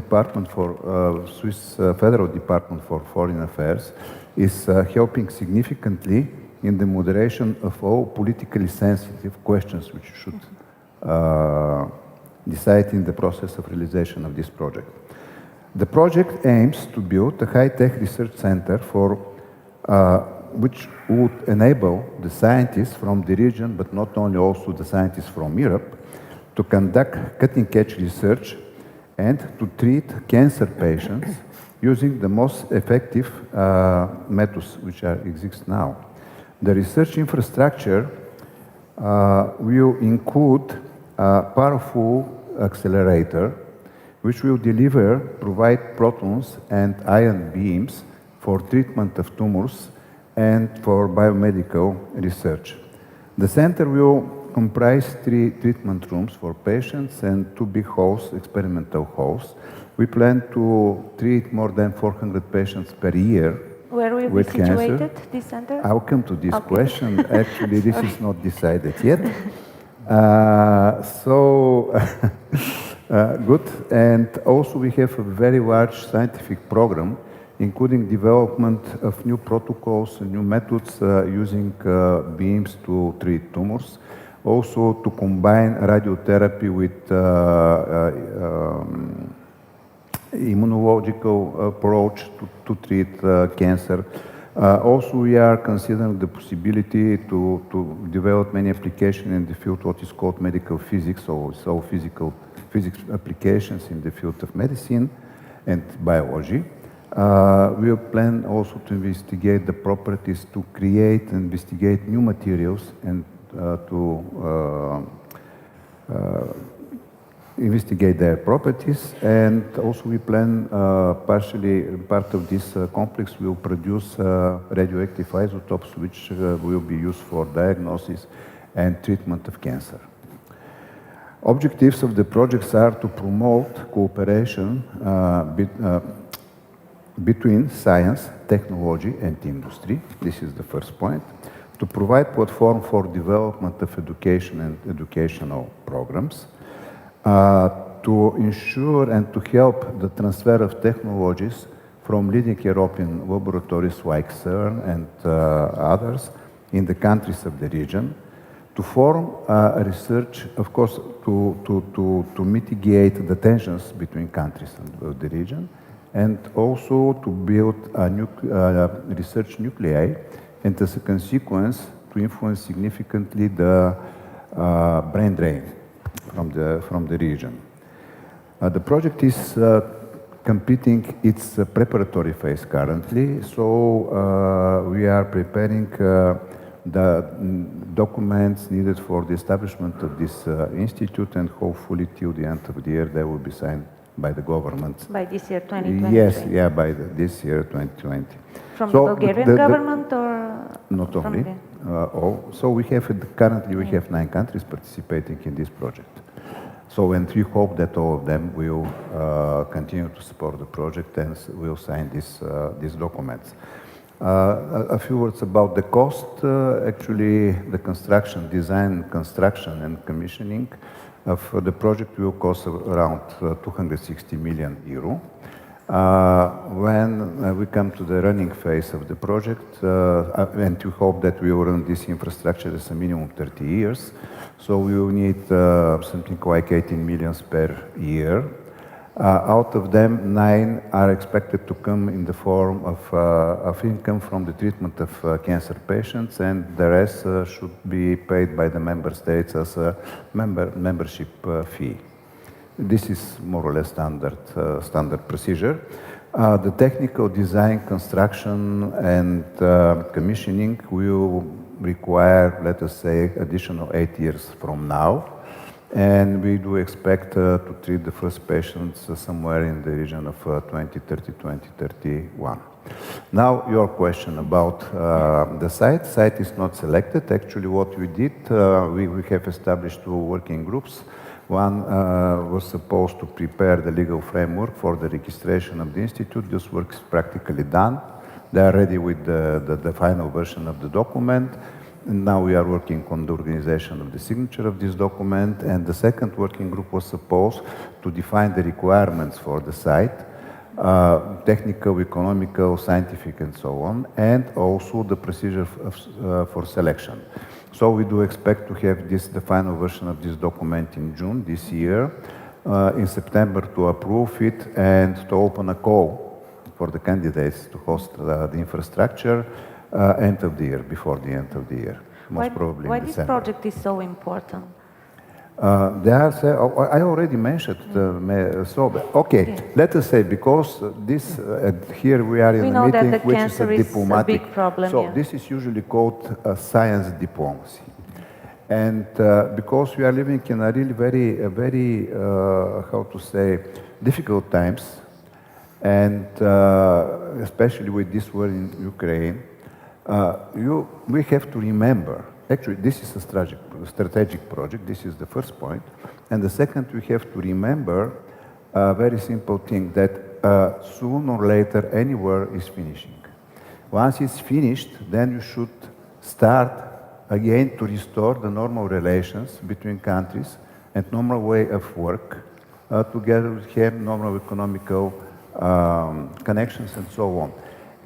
Department for Foreign Affairs is helping significantly in the moderation of all politically sensitive questions which should decide in the process of realization of this project. The project aims to build a high-tech research center for which would enable the scientists from the region, but not only also the scientists from Europe, to conduct cutting-edge research and to treat cancer patients using the most effective methods which exist now. The research infrastructure will include a powerful accelerator which will provide protons and ion beams for treatment of tumors and for biomedical research. The center will comprise 3 treatment rooms for patients and 2 big halls, experimental halls. We plan to treat more than 400 patients per year. Where will be situated, this center? I'll come to this question. Actually, this is not decided yet. Good. And also we have a very large scientific program, including development of new protocols and new methods using beams to treat tumors. Also to combine radiotherapy with immunological approach to treat cancer. Also, we are considering the possibility to develop many applications in the field what is called medical physics, so physics applications in the field of medicine and biology. We plan also to investigate the properties to create and investigate new materials and to investigate their properties, and also we plan partially part of this complex will produce radioactive isotopes which will be used for diagnosis and treatment of cancer. Objectives of the projects are to promote cooperation between science, technology and industry. This is the first point. To provide platform for development of education and educational programs. To ensure and to help the transfer of technologies from leading European laboratories like CERN and others in the countries of the region. To form research, of course, to mitigate the tensions between countries of the region, and also to build a research nuclei, and as a consequence, to influence significantly the brain drain from the region. The project is completing its preparatory phase currently, so we are preparing the documents needed for the establishment of this institute, and hopefully till the end of the year they will be signed by the government. By this year, 2020? Yes, yeah, by this year, 2020. From the Bulgarian government or? Not only. All. So we have, currently we have 9 countries participating in this project. So, and we hope that all of them will continue to support the project and will sign these documents. A few words about the cost. Actually, the construction, design, construction and commissioning of the project will cost around 260 million euro. When we come to the running phase of the project, and we hope that we will run this infrastructure as a minimum 30 years, so we will need something like 18 million per year. Out of them, 9 are expected to come in the form of income from the treatment of cancer patients, and the rest should be paid by the member states as a membership fee. This is more or less standard procedure. The technical design, construction and commissioning will require, let us say, additional 8 years from now. And we do expect to treat the first patients somewhere in the region of 2030, 2031. Now, your question about the site. Site is not selected. Actually, what we did, we have established 2 working groups. One was supposed to prepare the legal framework for the registration of the institute. This work is practically done. They are ready with the final version of the document. And now we are working on the organization of the signature of this document. And the second working group was supposed to define the requirements for the site, technical, economical, scientific, and so on, and also the procedure for selection. So we do expect to have the final version of this document in June this year. in September to approve it and to open a call for the candidates to host the infrastructure end of the year, before the end of the year, most probably why in this December. project is so important? I already mentioned, let us say, because this, here we are in a meeting which is a diplomatic, big problem, so yeah. this is usually called science diplomacy. And because we are living in a really very, how to say, difficult times, and especially with this war in Ukraine, we have to remember, actually this is a strategic project, this is the first point, and the second, we have to remember a very simple thing, that sooner or later any war is finishing. Once it's finished, then you should start again to restore the normal relations between countries and normal way of work, together with have normal economical connections and so on.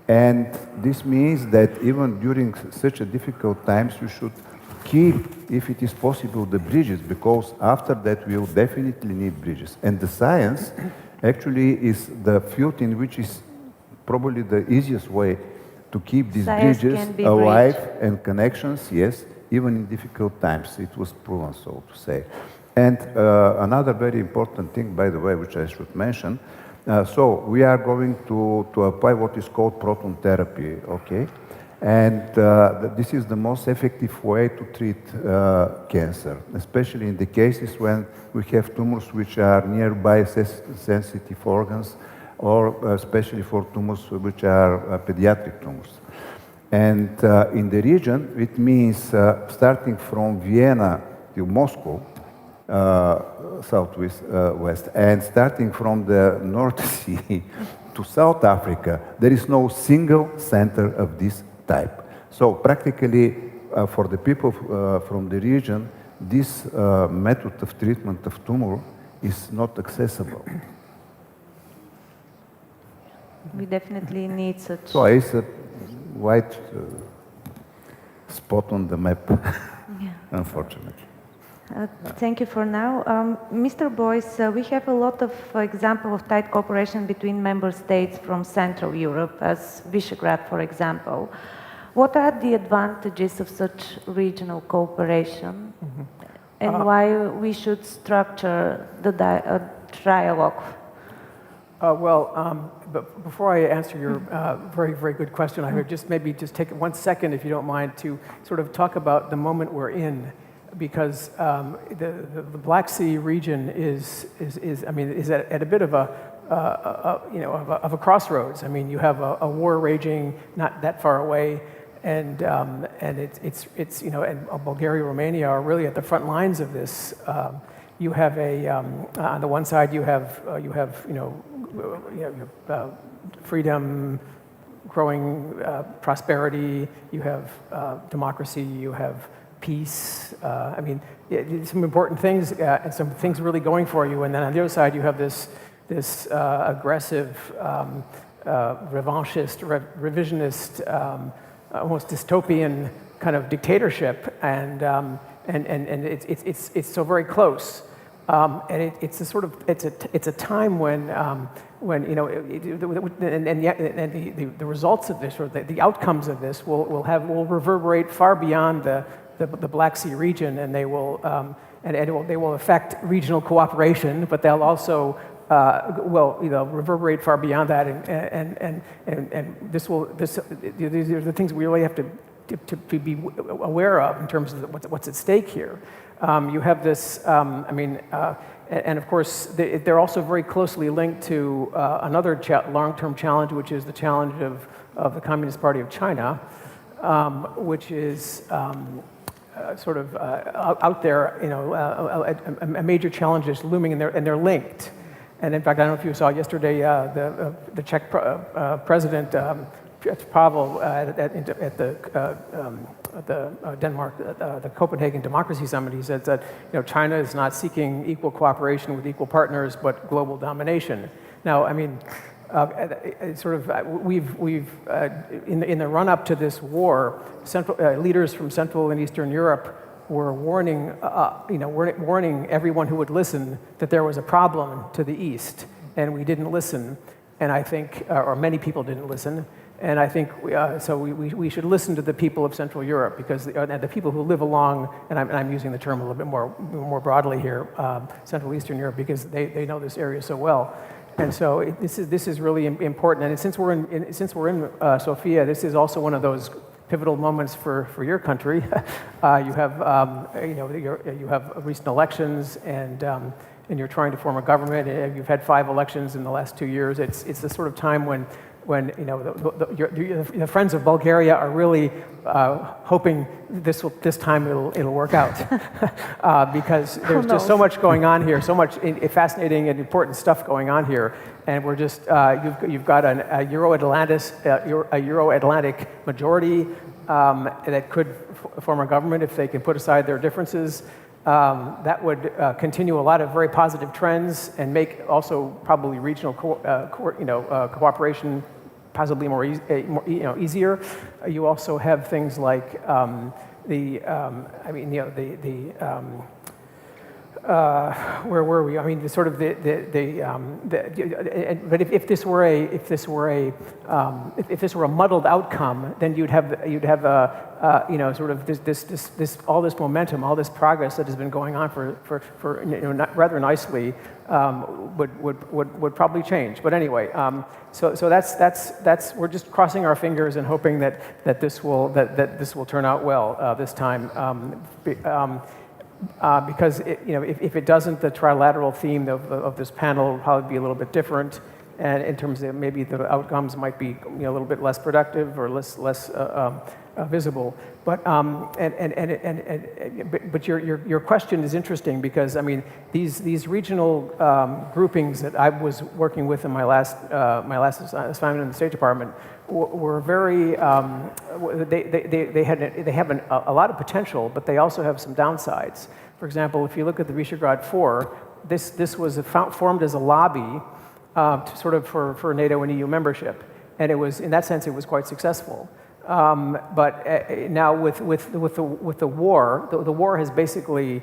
And this means that even during such a difficult times, you should keep, if it is possible, the bridges, because after that we will definitely need bridges. And the science actually is the field in which is probably the easiest way to keep these bridges alive and connections, yes, even in difficult times. It was proven, so to say. And another very important thing, by the way, which I should mention, so we are going to apply what is called proton therapy, okay? And this is the most effective way to treat cancer, especially in the cases when we have tumors which are nearby sensitive organs, or especially for tumors which are pediatric tumors. And in the region, it means starting from Vienna to Moscow, southwest, west, and starting from the North Sea to South Africa, there is no single center of this type. So practically, for the people from the region, this method of treatment of tumor is not accessible. We definitely need such. So it's a white spot on the map, yeah. Unfortunately. Thank you for now. Mr. Boyce, we have a lot of examples of tight cooperation between member states from Central Europe, as Visegrad, for example. What are the advantages of such regional cooperation, and why we should structure the dialogue? But before I answer your very good question, I would maybe take 1 second, if you don't mind, to sort of talk about the moment we're in. Because the Black Sea region is at a bit of a crossroads. I mean, you have a war raging not that far away, and it's and Bulgaria, Romania are really at the front lines of this. You have on the one side you have freedom, growing prosperity. You have democracy. You have peace. Some important things and some things really going for you. And then on the other side, you have this aggressive, revanchist, revisionist, almost dystopian kind of dictatorship, and it's so very close. And it's a sort of it's a time when the results of this, or the outcomes of this, will reverberate far beyond the Black Sea region, and they will affect regional cooperation, but they'll also reverberate far beyond that, and these are the things we really have to be aware of in terms of what's at stake here. You have this, and of course they're also very closely linked to another long-term challenge, which is the challenge of the Communist Party of China, which is sort of out there, a major challenge is looming, and they're linked. And in fact, I don't know if you saw yesterday, the Czech president, Pavel, at the Denmark, the Copenhagen Democracy Summit, he said that China is not seeking equal cooperation with equal partners, but global domination. Now, in the run-up to this war, leaders from Central and Eastern Europe were warning, warning everyone who would listen that there was a problem to the east, and we didn't listen. And I think, or many people didn't listen. And I think, we should listen to the people of Central Europe, because the people who live along, and I'm using the term a little bit more broadly here, Central Eastern Europe, because they know this area so well. And so this is really important. And since we're in Sofia, this is also one of those pivotal moments for your country. You have recent elections, and you're trying to form a government. You've had 5 elections in the last 2 years. It's the sort of time when the friends of Bulgaria are really hoping this time it'll work out, because there's just so much going on here, so much fascinating and important stuff going on here, and we're just you've got a Euro-Atlantic majority that could form a government if they can put aside their differences. That would continue a lot of very positive trends and make also probably regional cooperation possibly more easier. You also have things like where were we? I mean, but if this were a muddled outcome, then you'd have sort of all this momentum, all this progress that has been going on for rather nicely would probably change. But anyway, so that's we're just crossing our fingers and hoping that this will turn out well this time. Because if it doesn't, the trilateral theme of this panel will probably be a little bit different, and in terms of maybe the outcomes might be a little bit less productive or less visible. But but your question is interesting, because I mean these regional groupings that I was working with in my last assignment in the State Department were very they have a lot of potential, but they also have some downsides. For example, if you look at the Visegrad 4, this was formed as a lobby for NATO and EU membership, and it was, in that sense, it was quite successful. But now with the war, the war has basically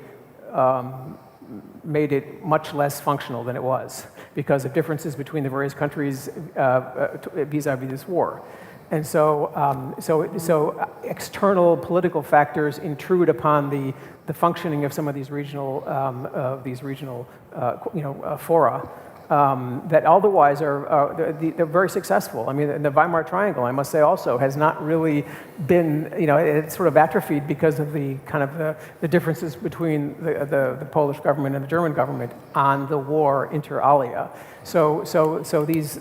made it much less functional than it was, because of differences between the various countries vis-a-vis this war. And so external political factors intrude upon the functioning of some of these regional fora. That otherwise they're very successful. I mean, the Weimar Triangle, I must say, also has not really been, it's sort of atrophied because of the kind of the differences between the Polish government and the German government on the war inter alia. So these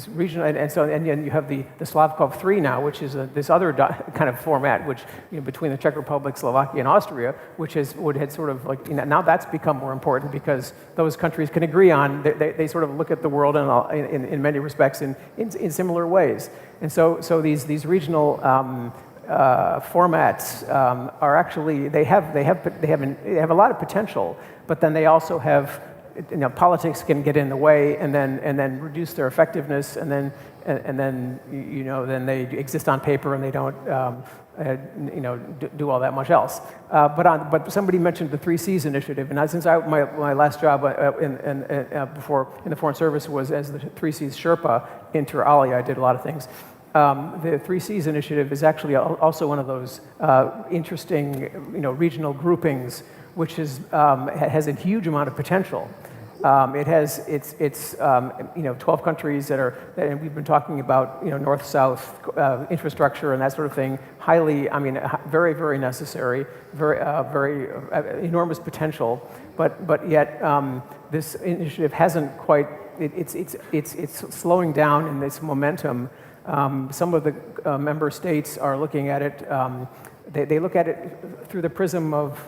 regional, and then you have the Slavkov 3 now, which is this other kind of format, which between the Czech Republic, Slovakia, and Austria, which had sort of like, now that's become more important, because those countries can agree on, they sort of look at the world in many respects in similar ways, and so these regional formats are actually, they have a lot of potential, but then they also have, politics can get in the way and then reduce their effectiveness, and then they exist on paper and they don't do all that much else. But somebody mentioned the 3 Cs initiative, and since my last job in the Foreign Service was as the 3 Cs Sherpa inter alia, I did a lot of things. The 3 Cs initiative is actually also one of those interesting regional groupings, which has a huge amount of potential. It's 12 countries and we've been talking about north-south infrastructure and that sort of thing. Highly, very, very necessary, very enormous potential. But yet this initiative hasn't quite. It's slowing down in this momentum. Some of the member states are looking at it. They look at it through the prism of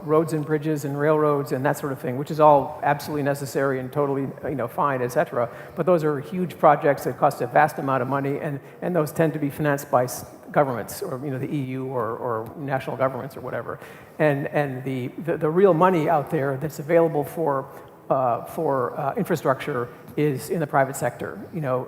roads and bridges and railroads and that sort of thing, which is all absolutely necessary and totally fine, etc. But those are huge projects that cost a vast amount of money, and those tend to be financed by governments, or the EU or national governments or whatever. And the real money out there that's available for infrastructure is in the private sector.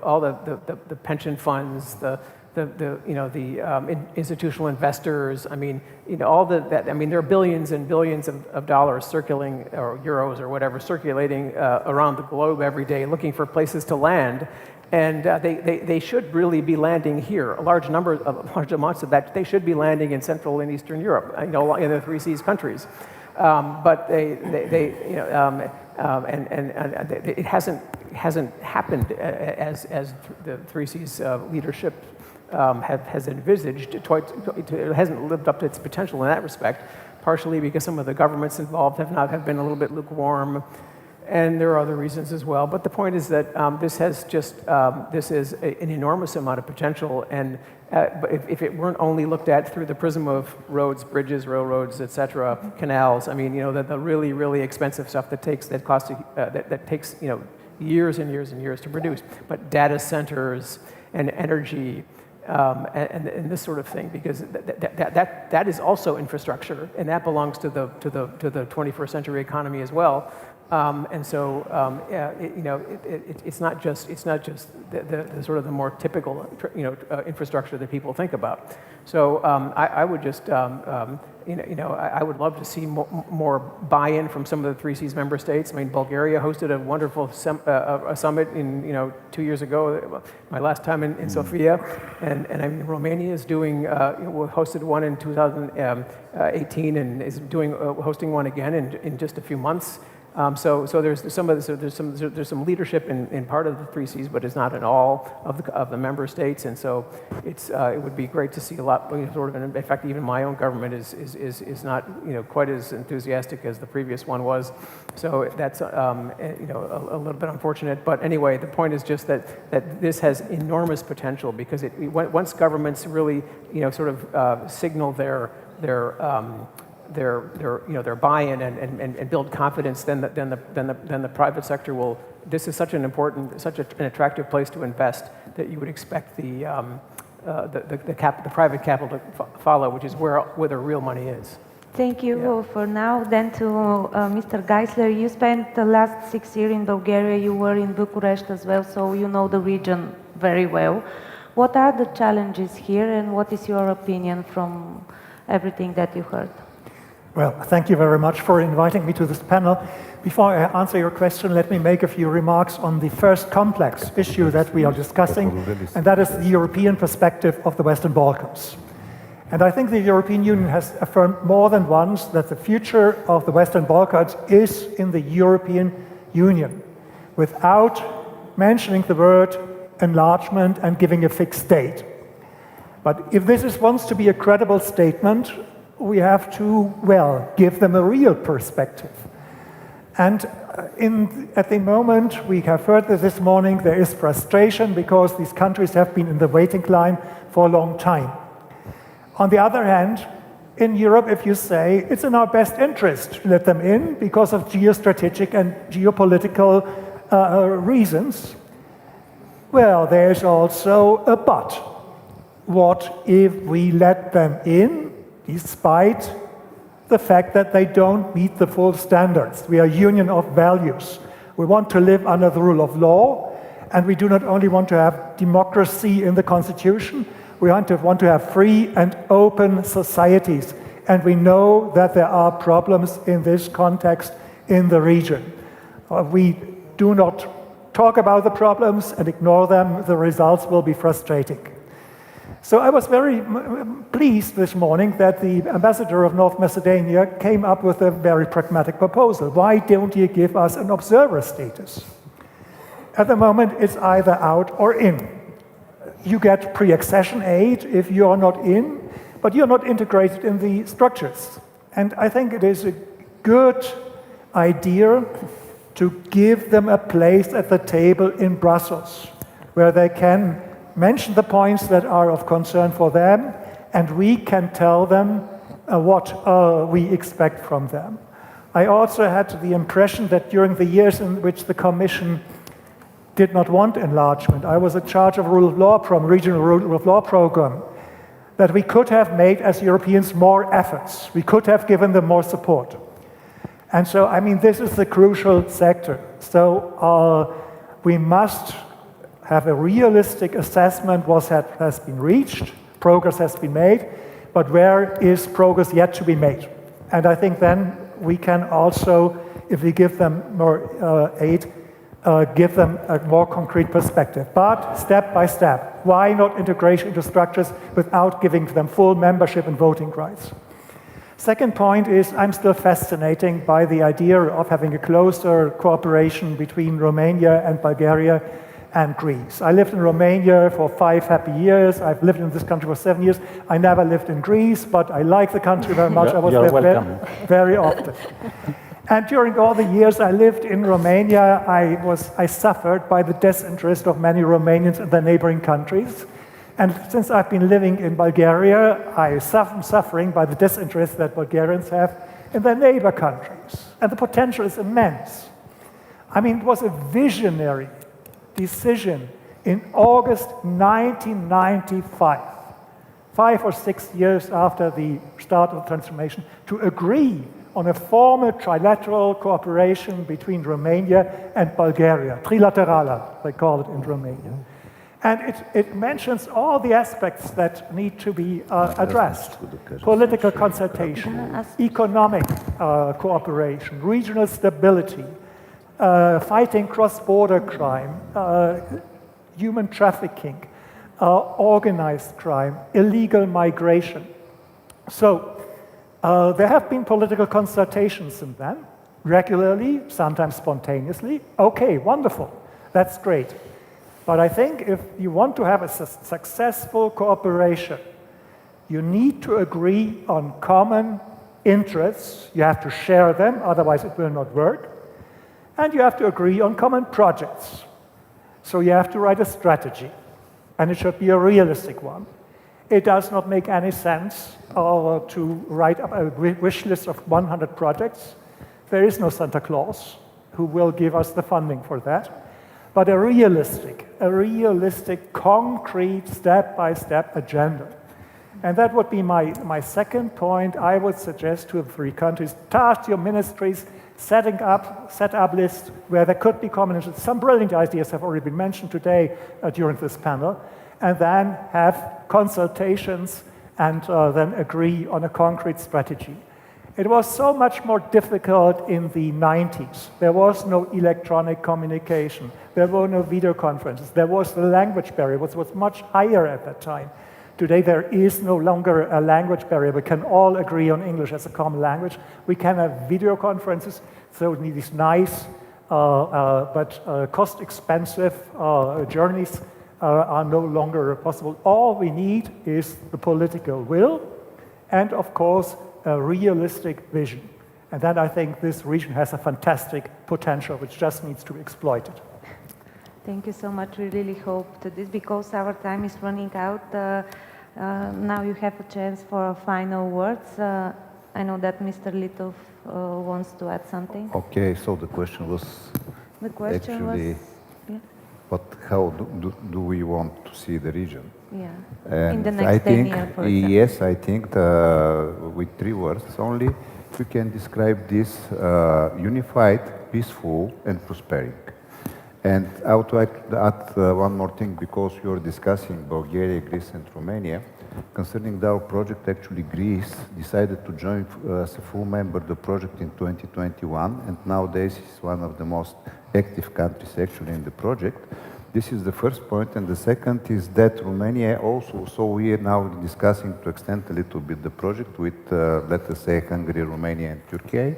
All the pension funds, the institutional investors. I mean, all that. I mean, there are billions and billions of dollars circulating, or euros or whatever, circulating around the globe every day, looking for places to land. And they should really be landing here. Large amounts of that, they should be landing in Central and Eastern Europe, in the Three Seas countries. But it hasn't happened as the Three Seas leadership has envisaged. It hasn't lived up to its potential in that respect, partially because some of the governments involved have been a little bit lukewarm. And there are other reasons as well. But the point is that this is an enormous amount of potential. And but if it weren't only looked at through the prism of roads, bridges, railroads, etc., canals, I mean, the really, really expensive stuff that takes years and years and years to produce. But data centers and energy and this sort of thing, because that is also infrastructure, and that belongs to the 21st century economy as well. And so, it's not just the sort of the more typical, infrastructure that people think about. So I would just, I would love to see more buy-in from some of the Three Seas member states. I mean, Bulgaria hosted a wonderful summit in 2 years ago, my last time in Sofia, and I mean, Romania is doing hosted one in 2018 and is hosting one again in just a few months. So there's some leadership in part of the Three Seas, but it's not in all of the member states, and so it would be great to see a lot. Sort of, in fact, even my own government is not quite as enthusiastic as the previous one was. So that's a little bit unfortunate. But anyway, the point is just that this has enormous potential, because once governments really sort of signal their buy-in and build confidence, then the private sector will. This is such an attractive place to invest that you would expect the private capital to follow, which is where the real money is. Thank you for now. Then to Mr. Geisler, you spent the last 6 years in Bulgaria. You were in Bucharest as well, so you know the region very well. What are the challenges here, and what is your opinion from everything that you heard? Well, thank you very much for inviting me to this panel. Before I answer your question, let me make a few remarks on the first complex issue that we are discussing, and that is the European perspective of the Western Balkans. And I think the European Union has affirmed more than once that the future of the Western Balkans is in the European Union, without mentioning the word enlargement and giving a fixed date. But if this wants to be a credible statement, we have to, give them a real perspective. And at the moment, we have heard this morning, there is frustration because these countries have been in the waiting line for a long time. On the other hand, in Europe, if you say it's in our best interest to let them in because of geostrategic and geopolitical reasons, well, there's also a but. What if we let them in despite the fact that they don't meet the full standards? We are a union of values. We want to live under the rule of law, and we do not only want to have democracy in the constitution, we want to have free and open societies. And we know that there are problems in this context in the region. We do not talk about the problems and ignore them. The results will be frustrating. So I was very pleased this morning that the ambassador of North Macedonia came up with a very pragmatic proposal. Why don't you give us an observer status? At the moment, it's either out or in. You get pre-accession aid if you're not in, but you're not integrated in the structures. And I think it is a good idea to give them a place at the table in Brussels, where they can mention the points that are of concern for them, and we can tell them what we expect from them. I also had the impression that during the years in which the Commission did not want enlargement, I was in charge of rule of law regional rule of law program, that we could have made as Europeans more efforts. We could have given them more support. And so, I mean, this is the crucial sector. So we must have a realistic assessment has been reached, progress has been made, but where is progress yet to be made? And I think then we can also, if we give them more aid, give them a more concrete perspective. But step by step, why not integration into structures without giving them full membership and voting rights? Second point is I'm still fascinated by the idea of having a closer cooperation between Romania and Bulgaria and Greece. I lived in Romania for 5 happy years. I've lived in this country for 7 years. I never lived in Greece, but I like the country very much. I was there very often. And during all the years I lived in Romania, I suffered by the disinterest of many Romanians in the neighboring countries. And since I've been living in Bulgaria, I'm suffering by the disinterest that Bulgarians have in their neighbor countries. And the potential is immense. I mean, it was a visionary decision in August 1995, 5 or 6 years after the start of the transformation, to agree on a formal trilateral cooperation between Romania and Bulgaria. Trilaterala, they call it in Romania. And it mentions all the aspects that need to be addressed. Political consultation, economic cooperation, regional stability, fighting cross-border crime, human trafficking, organized crime, illegal migration. So there have been political consultations since then, regularly, sometimes spontaneously. Okay, wonderful, that's great. But I think if you want to have a successful cooperation, you need to agree on common interests. You have to share them, otherwise it will not work. And you have to agree on common projects. So you have to write a strategy, and it should be a realistic one. It does not make any sense to write up a wish list of 100 projects. There is no Santa Claus who will give us the funding for that. But a realistic, concrete, step-by-step agenda. And that would be my second point. I would suggest to the 3 countries, task your ministries set up lists where there could be common interests. Some brilliant ideas have already been mentioned today during this panel. And then have consultations and then agree on a concrete strategy. It was so much more difficult in the 90s. There was no electronic communication. There were no video conferences. There was the language barrier, which was much higher at that time. Today, there is no longer a language barrier. We can all agree on English as a common language. We can have video conferences, so these nice but cost-expensive journeys are no longer possible. All we need is the political will and, of course, a realistic vision. And then I think this region has a fantastic potential which just needs to be exploited. Thank you so much. We really hope that this, because our time is running out, now you have a chance for final words. I know that Mr. Litov wants to add something. Okay, so the question was actually, but how do we want to see the region? Yeah. And in the next 10 years, for example. Yes, I think with 3 words only, we can describe this unified, peaceful, and prospering. And I would like to add one more thing, because you're discussing Bulgaria, Greece, and Romania. Concerning our project, actually Greece decided to join as a full member the project in 2021, and nowadays is one of the most active countries actually in the project. This is the first point, and the second is that Romania also, so we are now discussing to extend a little bit the project with, let us say, Hungary, Romania, and Turkey.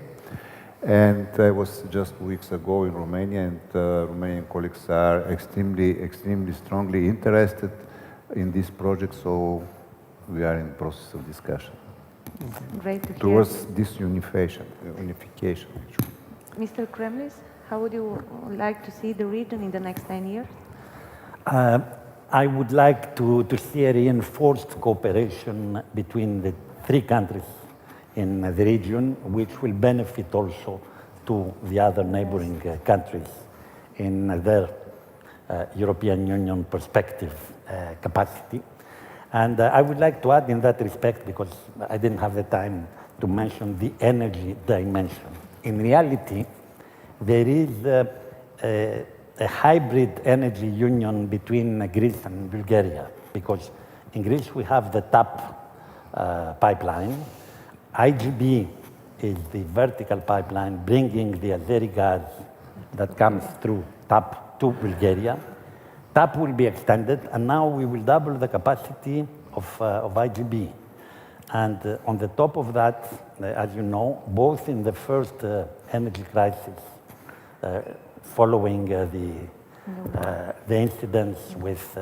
And I was just weeks ago in Romania, and Romanian colleagues are extremely strongly interested in this project, so we are in the process of discussion. Great to hear. Towards this unification. Mr. Kremlis, how would you like to see the region in the next 10 years? I would like to see a reinforced cooperation between the 3 countries in the region, which will benefit also to the other neighboring countries in their European Union perspective capacity. And I would like to add in that respect, because I didn't have the time to mention the energy dimension. In reality, there is a hybrid energy union between Greece and Bulgaria, because in Greece we have the TAP pipeline. IGB is the vertical pipeline bringing the Azeri gas that comes through TAP to Bulgaria. TAP will be extended, and now we will double the capacity of IGB. And on the top of that, as you know, both in the first energy crisis following the incidents with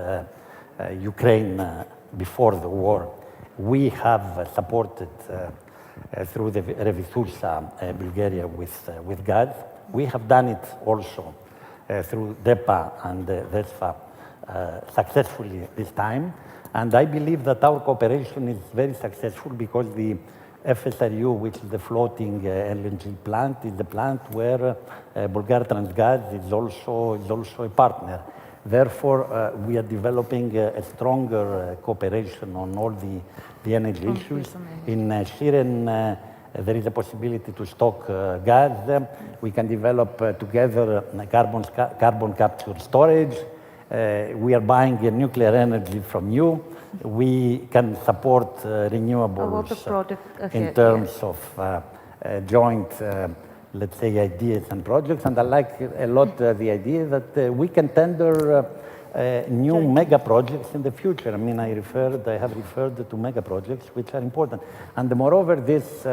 Ukraine before the war, we have supported through the Revithousa Bulgaria with gas. We have done it also through DEPA and VESFA successfully this time. And I believe that our cooperation is very successful because the FSRU, which is the floating LNG plant, is the plant where Bulgartransgaz is also a partner. Therefore, we are developing a stronger cooperation on all the energy issues. In Syrian, there is a possibility to stock gas. We can develop together carbon capture storage. We are buying nuclear energy from you. We can support renewables in terms of joint, let's say, ideas and projects. And I like a lot the idea that we can tender new mega projects in the future. I mean, I have referred to mega projects, which are important. And moreover, this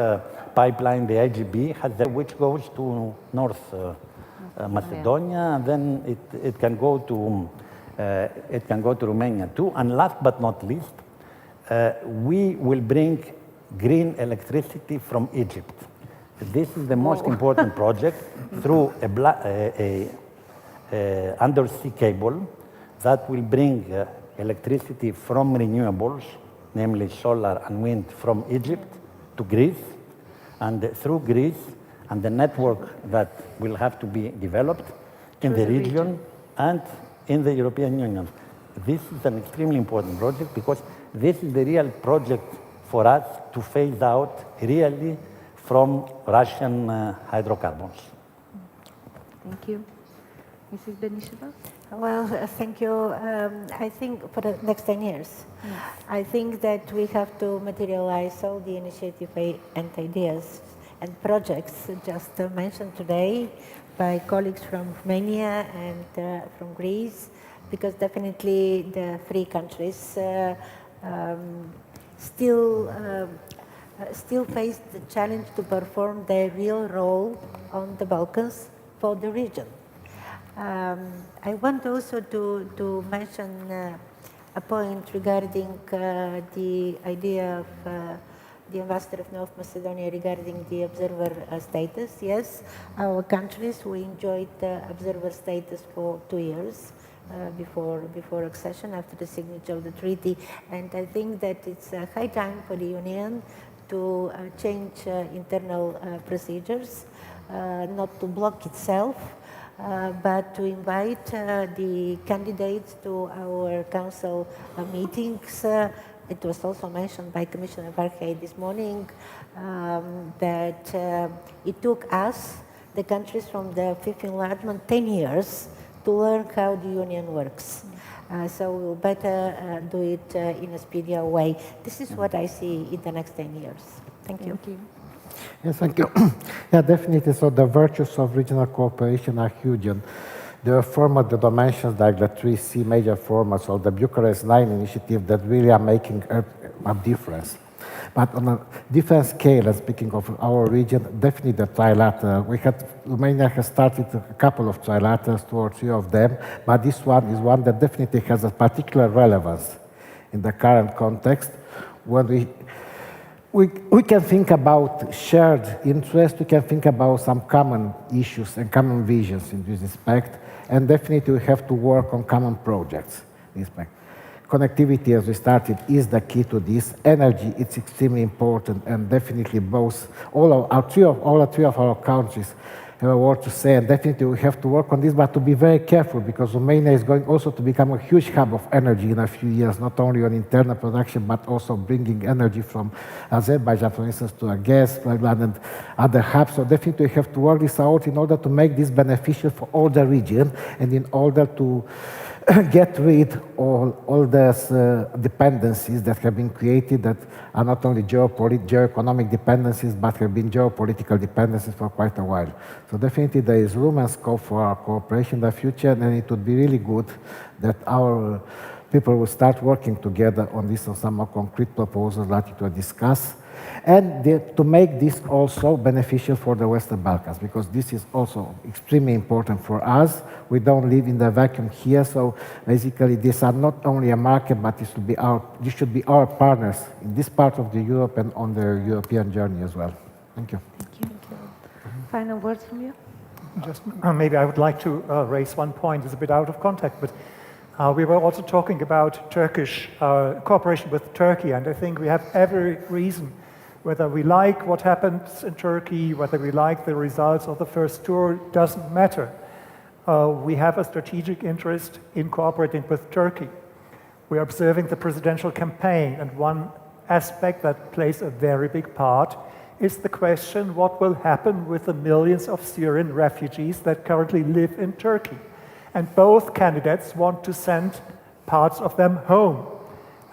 pipeline, the IGB, which goes to North Macedonia, and then it can go to Romania too. And last but not least, we will bring green electricity from Egypt. This is the most important project through a undersea cable that will bring electricity from renewables, namely solar and wind, from Egypt to Greece, and through Greece, and the network that will have to be developed in the region and in the European Union. This is an extremely important project because this is the real project for us to phase out really from Russian hydrocarbons. Thank you. Mrs. Benisheva? Well, thank you. I think for the next 10 years, I think that we have to materialize all the initiatives and ideas and projects just mentioned today by colleagues from Romania and from Greece, because definitely the three countries still face the challenge to perform their real role on the Balkans for the region. I want also to mention a point regarding the idea of the ambassador of North Macedonia regarding the observer status. Yes, our countries, we enjoyed the observer status for 2 years before accession, after the signature of the treaty. And I think that it's a high time for the Union to change internal procedures, not to block itself, but to invite the candidates to our council meetings. It was also mentioned by Commissioner Varhey this morning that it took us, the countries from the fifth enlargement, 10 years to learn how the Union works. So we'll better do it in a speedier way. This is what I see in the next 10 years. Thank you. Thank you. Yes, thank you. Yeah, definitely. So the virtues of regional cooperation are huge. And there are format the dimensions like the 3C major formats or the Bucharest 9 initiative that really are making a difference. But on a different scale, and speaking of our region, definitely the trilateral. Romania has started a couple of trilaterals, 2 or 3 of them, but this one is one that definitely has a particular relevance in the current context when we can think about shared interest, we can think about some common issues and common visions in this respect, and definitely we have to work on common projects in this respect. Connectivity, as we started, is the key to this. Energy, it's extremely important, and definitely both, all three of our countries have a word to say, and definitely we have to work on this, but to be very careful, because Romania is going also to become a huge hub of energy in a few years, not only on internal production, but also bringing energy from Azerbaijan, for instance, to a gas pipeline and other hubs. So definitely we have to work this out in order to make this beneficial for all the region, and in order to get rid of all those dependencies that have been created that are not only geo-economic dependencies, but have been geopolitical dependencies for quite a while. So definitely there is room and scope for our cooperation in the future, and it would be really good that our people will start working together on this, on some more concrete proposals like to discuss, and to make this also beneficial for the Western Balkans, because this is also extremely important for us. We don't live in the vacuum here, so basically these are not only a market, but this should be our partners in this part of the Europe and on the European journey as well. Thank you. Thank you. Final words from you? Just maybe I would like to raise one point. It's a bit out of context, but we were also talking about Turkish cooperation with Turkey, and I think we have every reason, whether we like what happens in Turkey, whether we like the results of the first tour, doesn't matter. We have a strategic interest in cooperating with Turkey. We are observing the presidential campaign, and one aspect that plays a very big part is the question, what will happen with the millions of Syrian refugees that currently live in Turkey? And both candidates want to send parts of them home.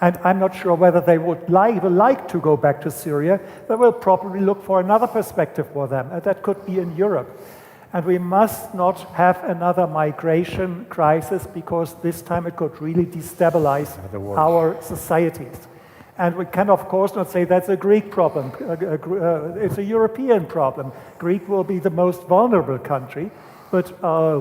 And I'm not sure whether they would like to go back to Syria. They will probably look for another perspective for them, and that could be in Europe. And we must not have another migration crisis, because this time it could really destabilize our societies. And we can, of course, not say that's a Greek problem. It's a European problem. Greece will be the most vulnerable country, but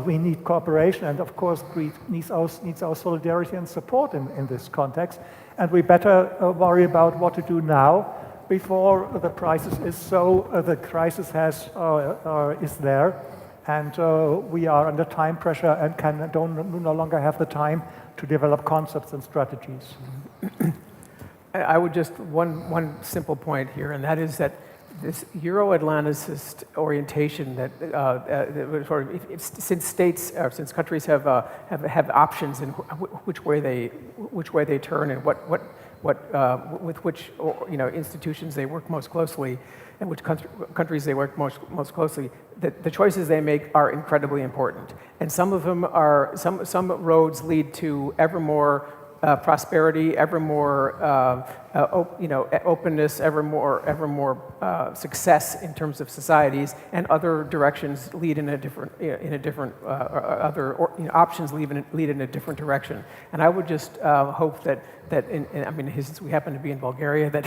we need cooperation, and of course Greece needs our solidarity and support in this context. And we better worry about what to do now before the crisis is there, and we are under time pressure and no longer have the time to develop concepts and strategies. I would just, one simple point here, and that is that this Euro-Atlanticist orientation that since countries have options in which way they turn and with which institutions they work most closely and which countries they work most closely, the choices they make are incredibly important. And some of them are some roads lead to ever more prosperity, ever more openness, ever more success in terms of societies, and other directions lead in a different options lead in a different direction. And I would just hope that since we happen to be in Bulgaria, that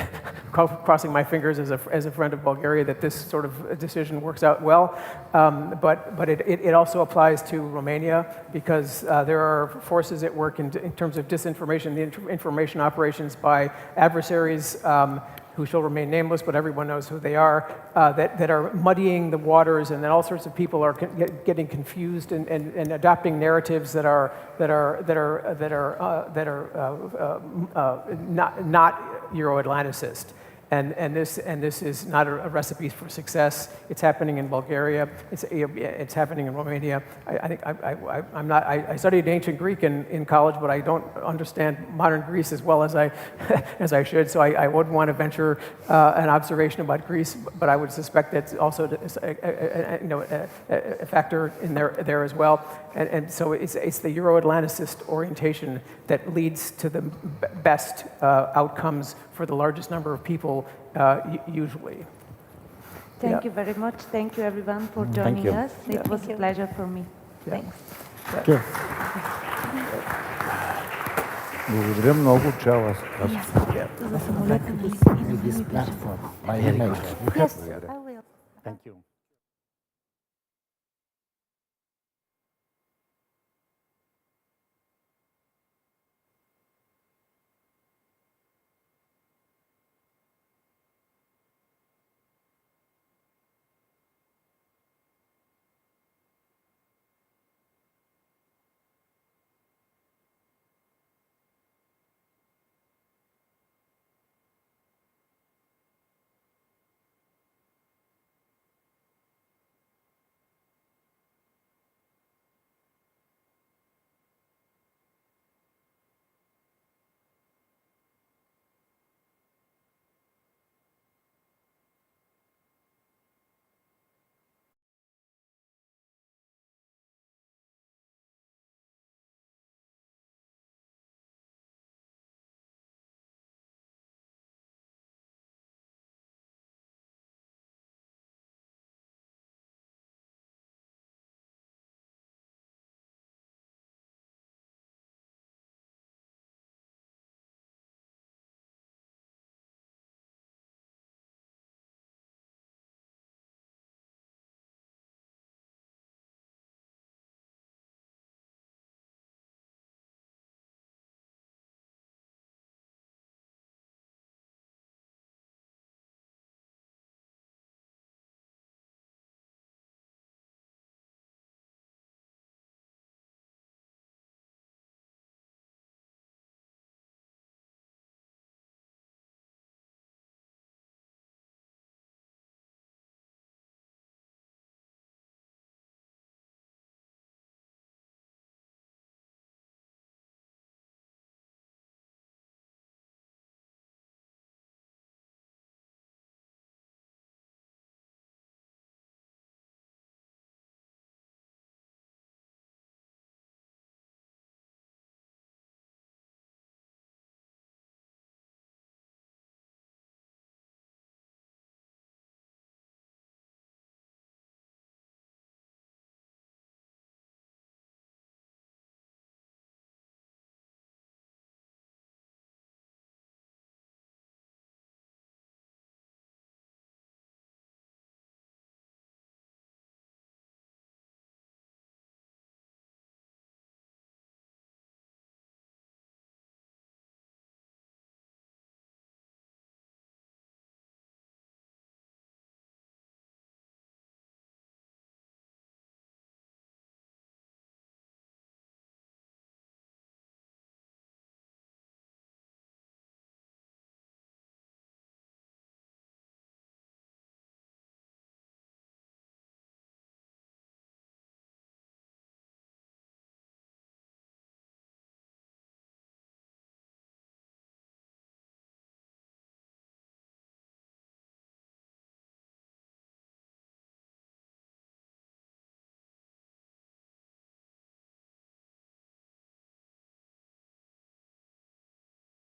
crossing my fingers as a friend of Bulgaria, that this sort of decision works out well. But it also applies to Romania, because there are forces at work in terms of disinformation, the information operations by adversaries who shall remain nameless, but everyone knows who they are, that are muddying the waters, and then all sorts of people are getting confused and adopting narratives that are not Euro-Atlanticist. And this is not a recipe for success. It's happening in Bulgaria. It's happening in Romania. I studied ancient Greek in college, but I don't understand modern Greece as well as I should. So I wouldn't want to venture an observation about Greece, but I would suspect that's also a factor in there as well. And so it's the Euro-Atlanticist orientation that leads to the best outcomes for the largest number of people, usually. Thank you very much. Thank you, everyone, for joining us. It was a pleasure for me. Thanks. Thank you. Благодаря много, Чава. This platform by Yes, I will. Thank you.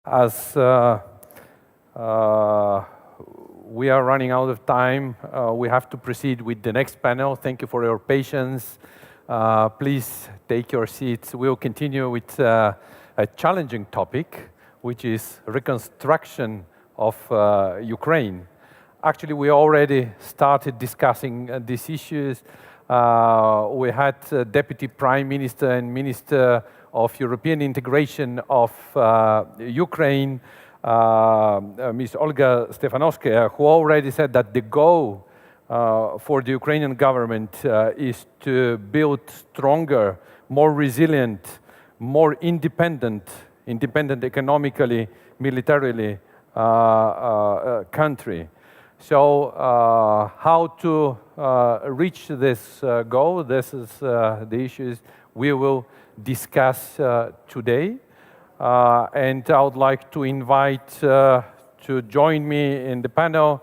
As we are running out of time, we have to proceed with the next panel. Thank you for your patience. Please take your seats. We will continue with a challenging topic, which is reconstruction of Ukraine. Actually, we already started discussing these issues. We had Deputy Prime Minister and Minister of European Integration of Ukraine, Ms. Olga Stefanovskaya, who already said that the goal for the Ukrainian government is to build stronger, more resilient, more independent economically, militarily country. So how to reach this goal, this is the issues we will discuss today. And I would like to invite to join me in the panel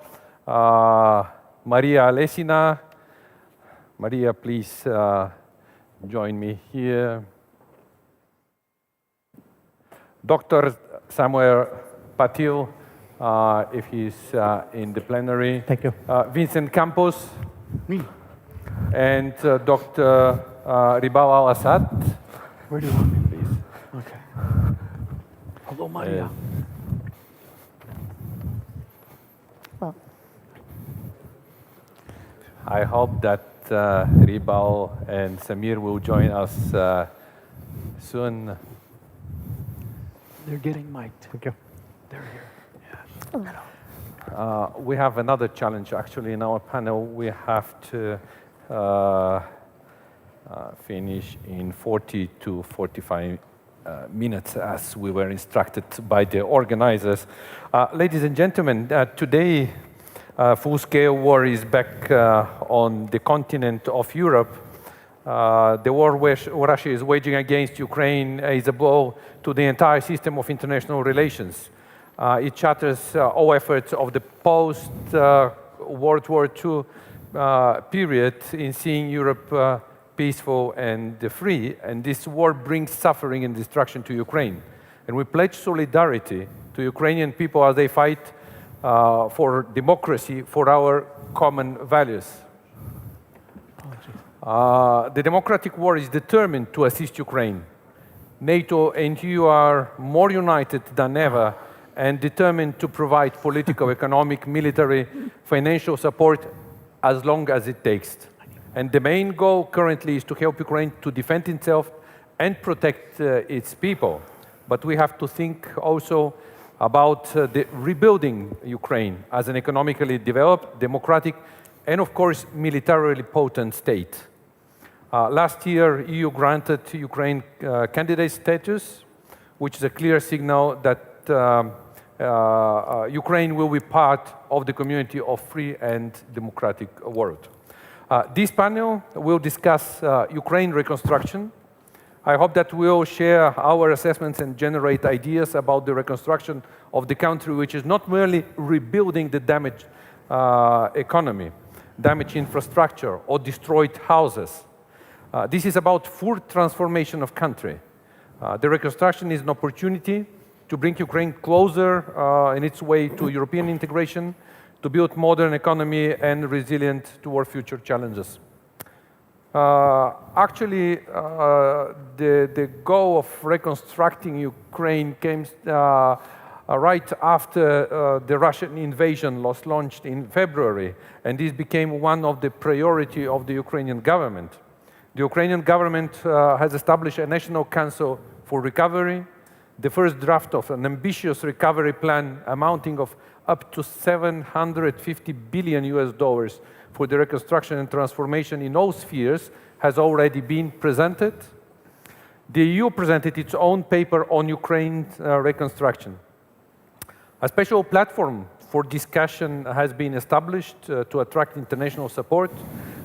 Maria Lesina. Maria, please join me here. Dr. Samuel Patil, if he's in the plenary. Thank you. Vincent Campos. Me. And Dr. Ribal Al-Assad. Where do you want me? Please. Okay. Hello, Maria. I hope that Ribal and Samir will join us soon. They're getting mic'd. Thank you. They're here. Yeah. We have another challenge actually in our panel. We have to finish in 40 to 45 minutes as we were instructed by the organizers. Ladies and gentlemen, today full-scale war is back on the continent of Europe. The war Russia is waging against Ukraine is a blow to the entire system of international relations. It shatters all efforts of the post-World War II period in seeing Europe peaceful and free. And this war brings suffering and destruction to Ukraine. And we pledge solidarity to Ukrainian people as they fight for democracy, for our common values. The democratic war is determined to assist Ukraine. NATO and EU are more united than ever and determined to provide political, economic, military, financial support as long as it takes. And the main goal currently is to help Ukraine to defend itself and protect its people. But we have to think also about the rebuilding Ukraine as an economically developed, democratic, and of course, militarily potent state. Last year, EU granted Ukraine candidate status, which is a clear signal that Ukraine will be part of the community of free and democratic world. This panel will discuss Ukraine reconstruction. I hope that we'll share our assessments and generate ideas about the reconstruction of the country, which is not merely rebuilding the damaged economy, damaged infrastructure, or destroyed houses. This is about full transformation of country. The reconstruction is an opportunity to bring Ukraine closer in its way to European integration, to build modern economy and resilient toward future challenges. Actually, the goal of reconstructing Ukraine came right after the Russian invasion was launched in February, and this became one of the priorities of the Ukrainian government. The Ukrainian government has established a National Council for Recovery, the first draft of an ambitious recovery plan amounting of up to $750 billion for the reconstruction and transformation in all spheres has already been presented. The EU presented its own paper on Ukraine's reconstruction. A special platform for discussion has been established to attract international support.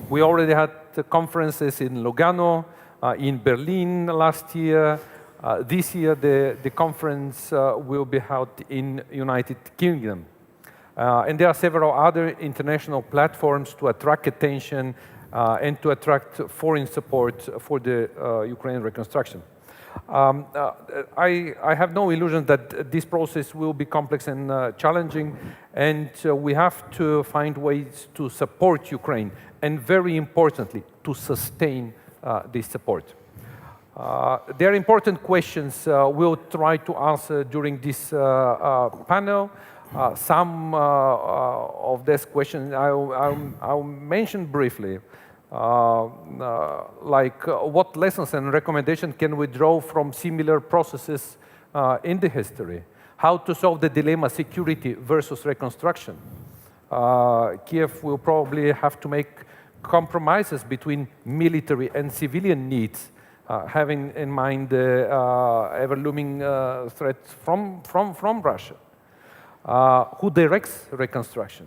We already had conferences in Lugano, in Berlin last year. This year, the conference will be held in United Kingdom. And there are several other international platforms to attract attention and to attract foreign support for the Ukraine reconstruction. I have no illusion that this process will be complex and challenging, and we have to find ways to support Ukraine, and very importantly, to sustain this support. There are important questions we'll try to answer during this panel. Some of these questions I'll mention briefly, like what lessons and recommendations can we draw from similar processes in the history? How to solve the dilemma security versus reconstruction? Kiev will probably have to make compromises between military and civilian needs, having in mind the ever-looming threat from Russia. Who directs reconstruction?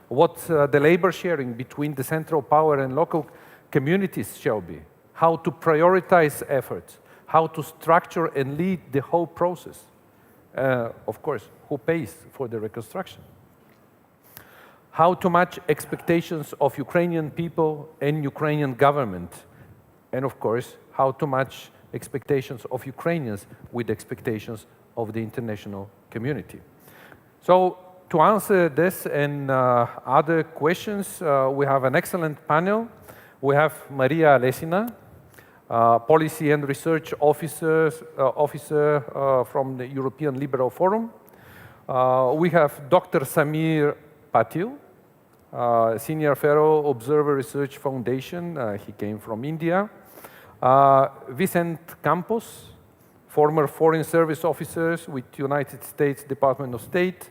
What the labor sharing between the central power and local communities shall be? How to prioritize efforts? How to structure and lead the whole process? Of course, who pays for the reconstruction? How to match expectations of Ukrainian people and Ukrainian government? And of course, how to match expectations of Ukrainians with expectations of the international community. So to answer this and other questions, we have an excellent panel. We have Maria Alesina, Policy and Research Officer from the European Liberal Forum. We have Dr. Samir Patil, Senior Fellow, Observer Research Foundation. He came from India. Vicent Campos, former Foreign Service Officer with United States Department of State,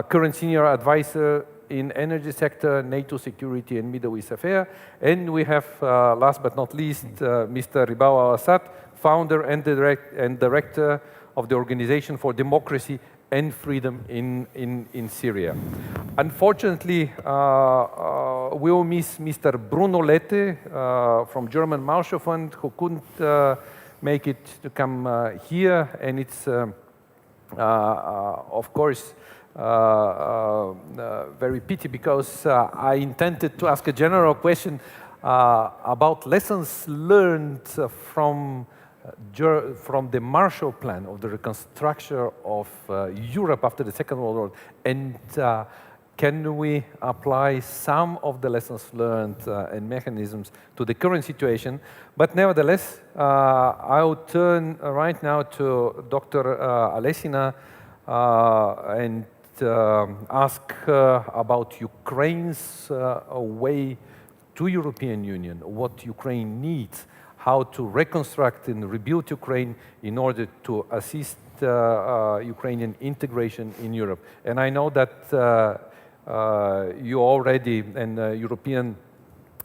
current Senior Advisor in Energy Sector, NATO Security and Middle East Affairs. And we have, last but not least, Mr. Ribao Al-Assad, founder and director of the Organization for Democracy and Freedom in Syria. Unfortunately, we'll miss Mr. Bruno Lette from German Marshall Fund, who couldn't make it to come here, and it's, of course, very pity, because I intended to ask a general question about lessons learned from the Marshall Plan, of the reconstruction of Europe after the Second World War, and can we apply some of the lessons learned and mechanisms to the current situation? But nevertheless, I'll turn right now to Dr. Alesina and ask about Ukraine's way to European Union, what Ukraine needs, how to reconstruct and rebuild Ukraine in order to assist Ukrainian integration in Europe. And I know that you already, and European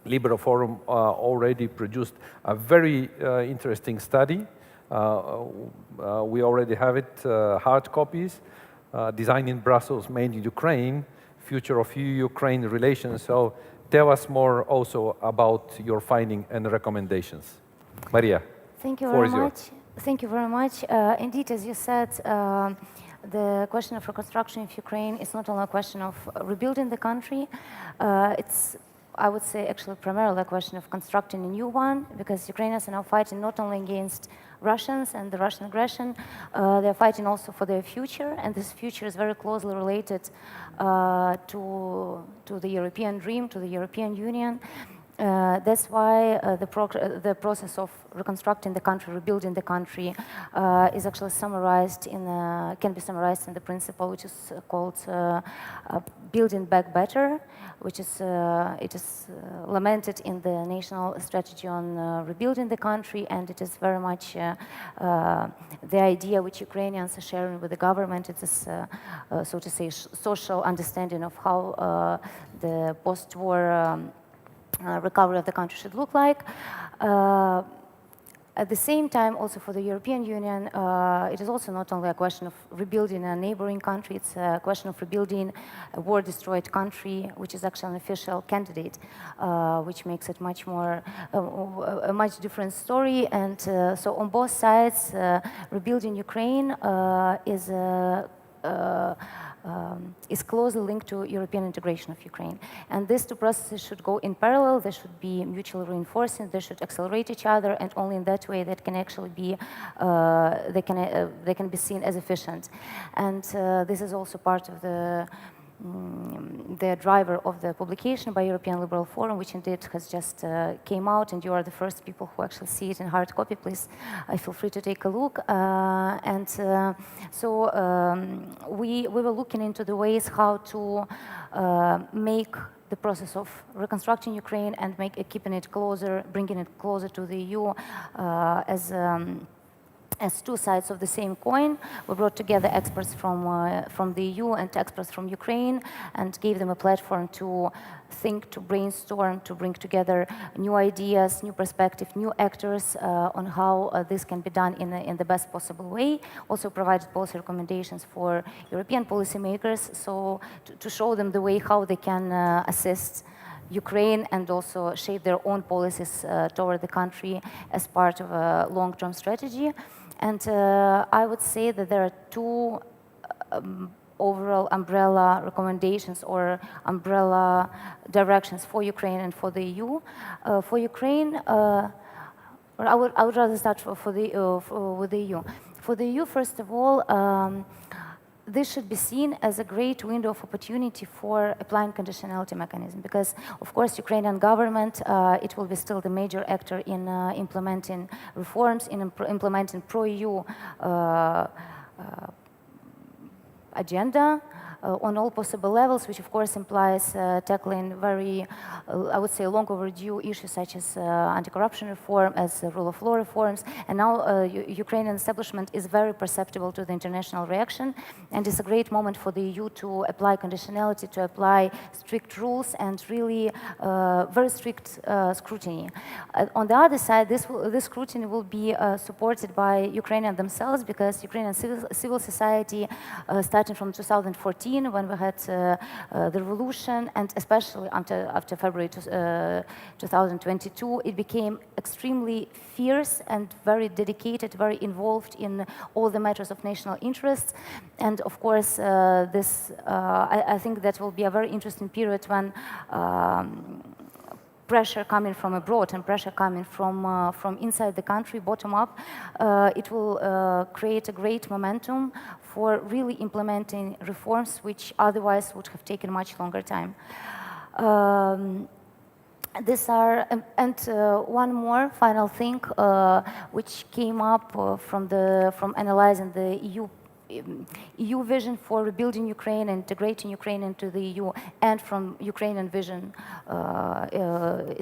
Liberal Forum already produced a very interesting study. We already have it, hard copies, designed in Brussels, made in Ukraine, future of EU-Ukraine relations. So tell us more also about your finding and recommendations. Maria, thank you very much. Thank you very much. Indeed, as you said, the question of reconstruction of Ukraine is not only a question of rebuilding the country, it's, I would say, actually primarily a question of constructing a new one, because Ukrainians are now fighting not only against Russians and the Russian aggression, they're fighting also for their future, and this future is very closely related to the European dream, to the European Union. That's why the process of reconstructing the country, rebuilding the country, is actually summarized in can be summarized in the principle which is called building back better, which is lamented in the national strategy on rebuilding the country, and it is very much the idea which Ukrainians are sharing with the government. It is, so to say, social understanding of how the post-war recovery of the country should look like. At the same time, also for the European Union, it is also not only a question of rebuilding a neighboring country, it's a question of rebuilding a war-destroyed country, which is actually an official candidate, which makes it much more, a much different story. And so on both sides, rebuilding Ukraine is is closely linked to European integration of Ukraine. And these two processes should go in parallel, they should be mutually reinforcing, they should accelerate each other, and only in that way that can actually be, they can be seen as efficient. And this is also part of the driver of the publication by European Liberal Forum, which indeed has just came out, and you are the first people who actually see it in hard copy. Please feel free to take a look. We were looking into the ways how to make the process of reconstructing Ukraine and keeping it closer, bringing it closer to the EU as two sides of the same coin. We brought together experts from the EU and experts from Ukraine and gave them a platform to think, to brainstorm, to bring together new ideas, new perspective, new actors on how this can be done in the best possible way. Also provided policy recommendations for European policymakers, so to show them the way how they can assist Ukraine and also shape their own policies toward the country as part of a long-term strategy. And I would say that there are two overall umbrella recommendations or umbrella directions for Ukraine and for the EU. For Ukraine, I would rather start with the EU. For the EU, first of all, this should be seen as a great window of opportunity for applying conditionality mechanism, because of course Ukrainian government, it will be still the major actor in implementing reforms, in implementing pro-EU agenda on all possible levels, which of course implies tackling very, I would say, long overdue issues such as anti-corruption reform, as rule of law reforms. And now Ukrainian establishment is very perceptible to the international reaction, and it's a great moment for the EU to apply conditionality, to apply strict rules and really very strict scrutiny. On the other side, this scrutiny will be supported by Ukrainians themselves, because Ukrainian civil society, starting from 2014, when we had the revolution, and especially after February 2022, it became extremely fierce and very dedicated, very involved in all the matters of national interest. And of course, I think that will be a very interesting period when pressure coming from abroad and pressure coming from inside the country, bottom up, it will create a great momentum for really implementing reforms which otherwise would have taken much longer time. These are, and one more final thing which came up from analyzing the EU vision for rebuilding Ukraine and integrating Ukraine into the EU, and from Ukrainian vision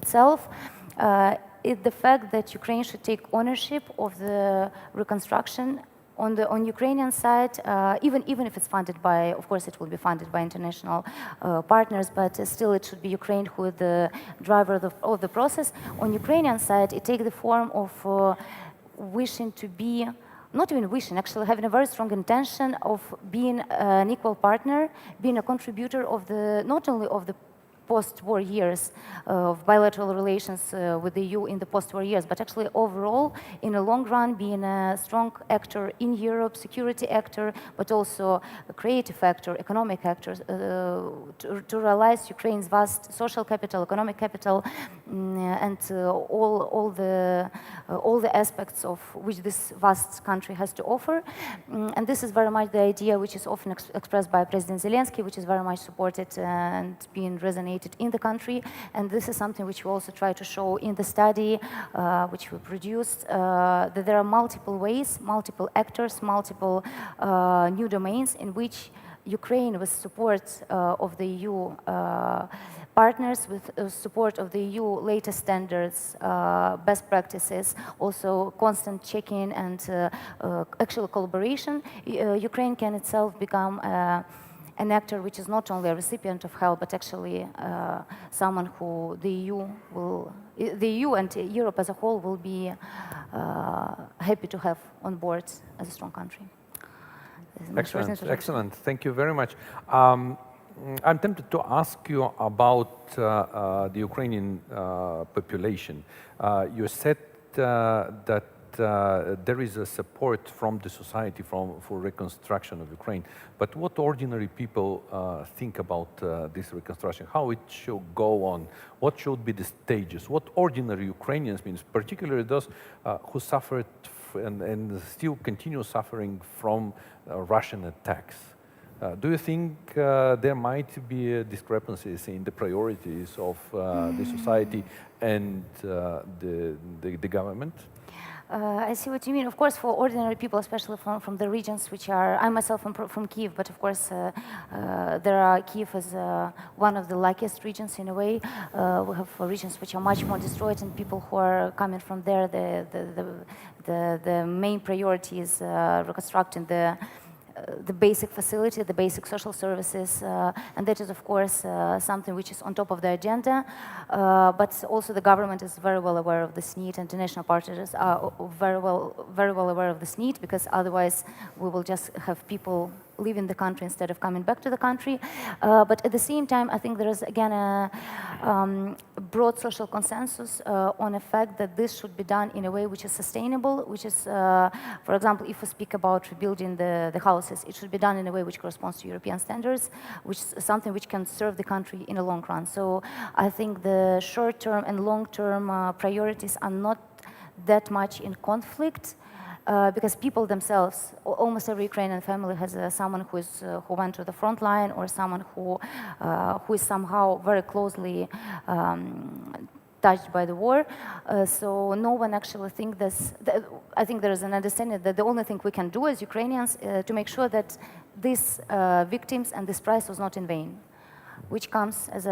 itself, is the fact that Ukraine should take ownership of the reconstruction on Ukrainian side, even if it's funded by, of course, it will be funded by international partners, but still it should be Ukraine who is the driver of the process. On Ukrainian side, it takes the form of wishing to be, not even wishing, actually having a very strong intention of being an equal partner, being a contributor of the, not only of the post-war years of bilateral relations with the EU in the post-war years, but actually overall, in the long run, being a strong actor in Europe, security actor, but also a creative actor, economic actor, to realize Ukraine's vast social capital, economic capital, and all the aspects of which this vast country has to offer. And this is very much the idea which is often expressed by President Zelensky, which is very much supported and being resonated in the country. And this is something which we also try to show in the study which we produced, that there are multiple ways, multiple actors, multiple new domains in which Ukraine, with support of the EU partners, with support of the EU latest standards, best practices, also constant checking and actual collaboration, Ukraine can itself become an actor which is not only a recipient of help, but actually someone who the EU and Europe as a whole will be happy to have on board as a strong country. Excellent, excellent. Thank you very much. I'm tempted to ask you about the Ukrainian population. You said that there is a support from the society for reconstruction of Ukraine. But what ordinary people think about this reconstruction? How it should go on? What should be the stages? What ordinary Ukrainians means, particularly those who suffered and still continue suffering from Russian attacks? Do you think there might be discrepancies in the priorities of the society and the government? I see what you mean. Of course, for ordinary people, especially from the regions which are, I myself am from Kiev, but of course, Kiev is one of the luckiest regions in a way. We have regions which are much more destroyed, and people who are coming from there, the main priority is reconstructing the basic facility, the basic social services, and that is, of course, something which is on top of the agenda. But also the government is very well aware of this need, and international partners are very well aware of this need, because otherwise we will just have people leaving the country instead of coming back to the country. But at the same time, I think there is, again, a broad social consensus on the fact that this should be done in a way which is sustainable, which is, for example, if we speak about rebuilding the houses, it should be done in a way which corresponds to European standards, which is something which can serve the country in the long run. So I think the short-term and long-term priorities are not that much in conflict. Because people themselves, almost every Ukrainian family has someone who went to the front line, or someone who is somehow very closely touched by the war. So no one actually thinks this. I think there is an understanding that the only thing we can do as Ukrainians to make sure that these victims and this price was not in vain, which comes as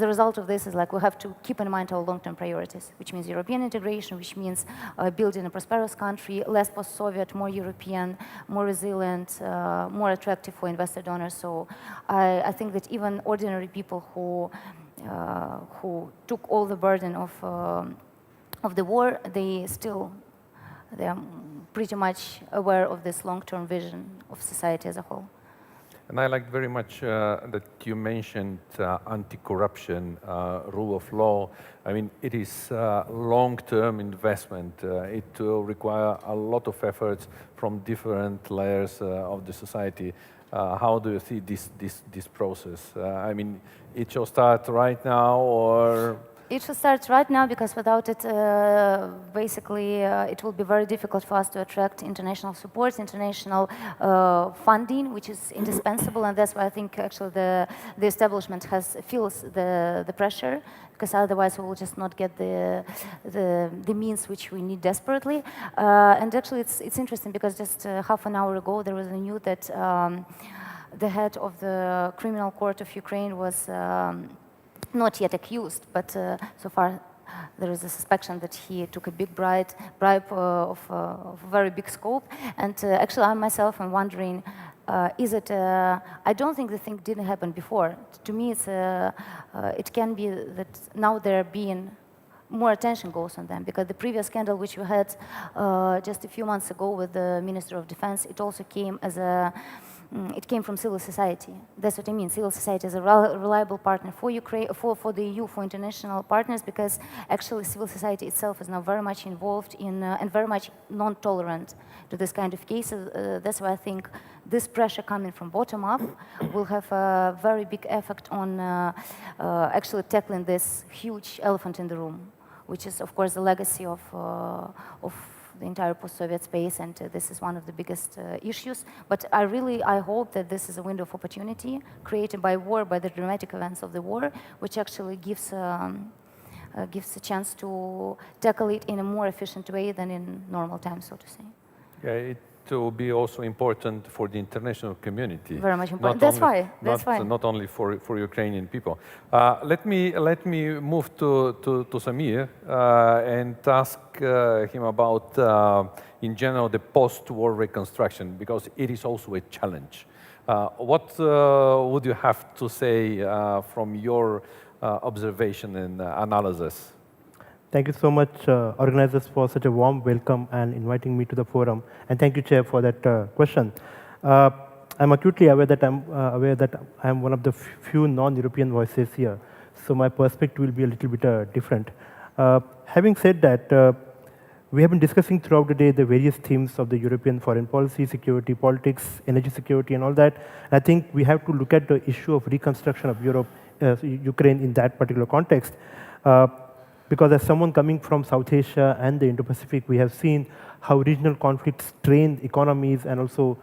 a result of this is like we have to keep in mind our long-term priorities, which means European integration, which means building a prosperous country, less post-Soviet, more European, more resilient, more attractive for investor donors. So I think that even ordinary people who took all the burden of the war, they are pretty much aware of this long-term vision of society as a whole. And I liked very much that you mentioned anti-corruption, rule of law. I mean, it is long-term investment. It will require a lot of efforts from different layers of the society. How do you see this process? I mean, it shall start right now, or? It should start right now, because without it, basically, it will be very difficult for us to attract international support, international funding, which is indispensable, and that's why I think actually the establishment feels the pressure, because otherwise we will just not get the means which we need desperately. And actually, it's interesting, because just half an hour ago there was a news that the head of the criminal court of Ukraine was not yet accused, but so far there is a suspicion that he took a big bribe of very big scope. And actually, I myself am wondering, is it? I don't think the thing didn't happen before. To me, it can be that now there being more attention goes on them, because the previous scandal which we had just a few months ago with the Minister of Defense, it also came as it came from civil society. That's what I mean. Civil society is a reliable partner for Ukraine, for the EU, for international partners, because actually civil society itself is now very much involved in and very much non-tolerant to this kind of cases. That's why I think this pressure coming from bottom up will have a very big effect on actually tackling this huge elephant in the room, which is, of course, the legacy of the entire post-Soviet space, and this is one of the biggest issues. But I hope that this is a window of opportunity created by war, by the dramatic events of the war, which actually gives a chance to tackle it in a more efficient way than in normal times, so to say. Yeah, it will be also important for the international community. Very much important. That's why. Not only for Ukrainian people. Let me move to Samir and ask him about, in general, the post-war reconstruction, because it is also a challenge. What would you have to say from your observation and analysis? Thank you so much, organizers, for such a warm welcome and inviting me to the forum. And thank you, Chair, for that question. I'm acutely aware that I'm one of the few non-European voices here, so my perspective will be a little bit different. Having said that, We have been discussing throughout the day the various themes of the European foreign policy, security, politics, energy security, and all that. I think we have to look at the issue of reconstruction of Europe, Ukraine in that particular context. Because as someone coming from South Asia and the Indo-Pacific, we have seen how regional conflicts strain economies and also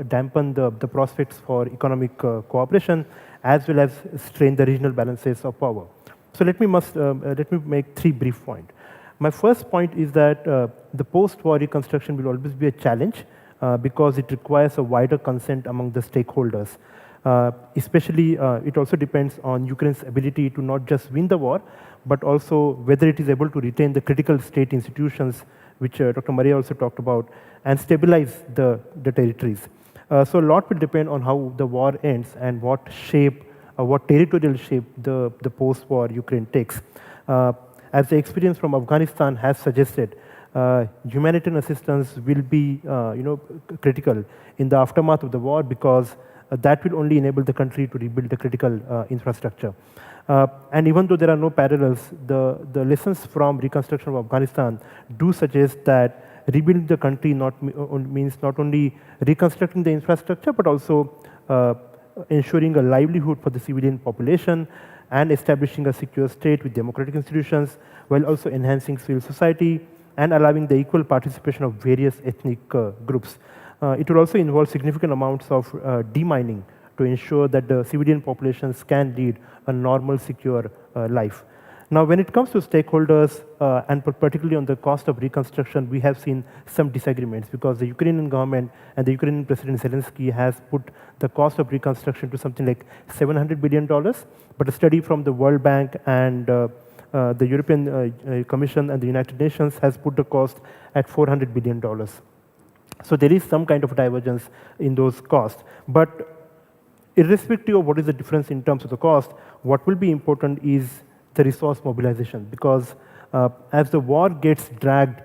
dampen the prospects for economic cooperation, as well as strain the regional balances of power. So let me make 3 brief points. My first point is that the post-war reconstruction will always be a challenge because it requires a wider consent among the stakeholders. Especially, it also depends on Ukraine's ability to not just win the war, but also whether it is able to retain the critical state institutions, which Dr. Maria also talked about, and stabilize the territories. So a lot will depend on how the war ends and what shape, what territorial shape the post-war Ukraine takes. As the experience from Afghanistan has suggested, humanitarian assistance will be critical in the aftermath of the war because that will only enable the country to rebuild the critical infrastructure. And even though there are no parallels, the lessons from reconstruction of Afghanistan do suggest that rebuilding the country means not only reconstructing the infrastructure, but also ensuring a livelihood for the civilian population and establishing a secure state with democratic institutions, while also enhancing civil society and allowing the equal participation of various ethnic groups. It will also involve significant amounts of demining to ensure that the civilian populations can lead a normal, secure life. Now, when it comes to stakeholders, and particularly on the cost of reconstruction, we have seen some disagreements because the Ukrainian government and the Ukrainian President Zelensky has put the cost of reconstruction to something like $700 billion, but a study from the World Bank and the European Commission and the United Nations has put the cost at $400 billion. So there is some kind of divergence in those costs. But irrespective of what is the difference in terms of the cost, what will be important is the resource mobilization, because as the war gets dragged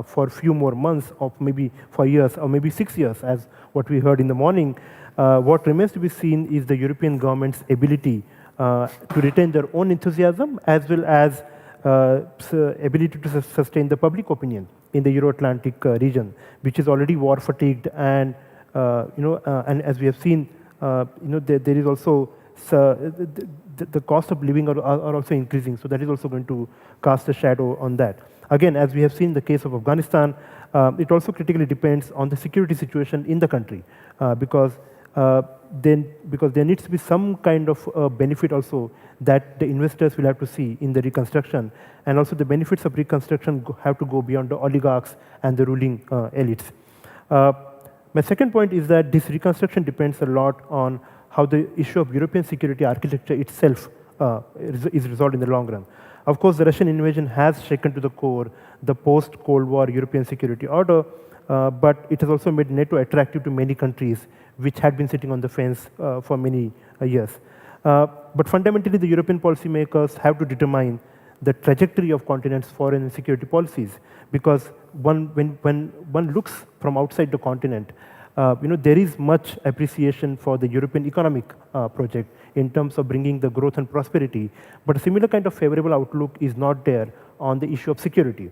for a few more months, or maybe for years, or maybe 6 years, as what we heard in the morning, what remains to be seen is the European government's ability to retain their own enthusiasm, as well as ability to sustain the public opinion in the Euro-Atlantic region, which is already war-fatigued, and and as we have seen, there is also the cost of living are also increasing, so that is also going to cast a shadow on that. Again, as we have seen in the case of Afghanistan, it also critically depends on the security situation in the country, because there needs to be some kind of benefit also that the investors will have to see in the reconstruction, and also the benefits of reconstruction have to go beyond the oligarchs and the ruling elites. My second point is that this reconstruction depends a lot on how the issue of European security architecture itself is resolved in the long run. Of course, the Russian invasion has shaken to the core the post-Cold War European security order, but it has also made NATO attractive to many countries which had been sitting on the fence for many years. But fundamentally, the European policymakers have to determine the trajectory of continent's foreign and security policies, because when one looks from outside the continent, there is much appreciation for the European economic project in terms of bringing the growth and prosperity, but a similar kind of favorable outlook is not there on the issue of security,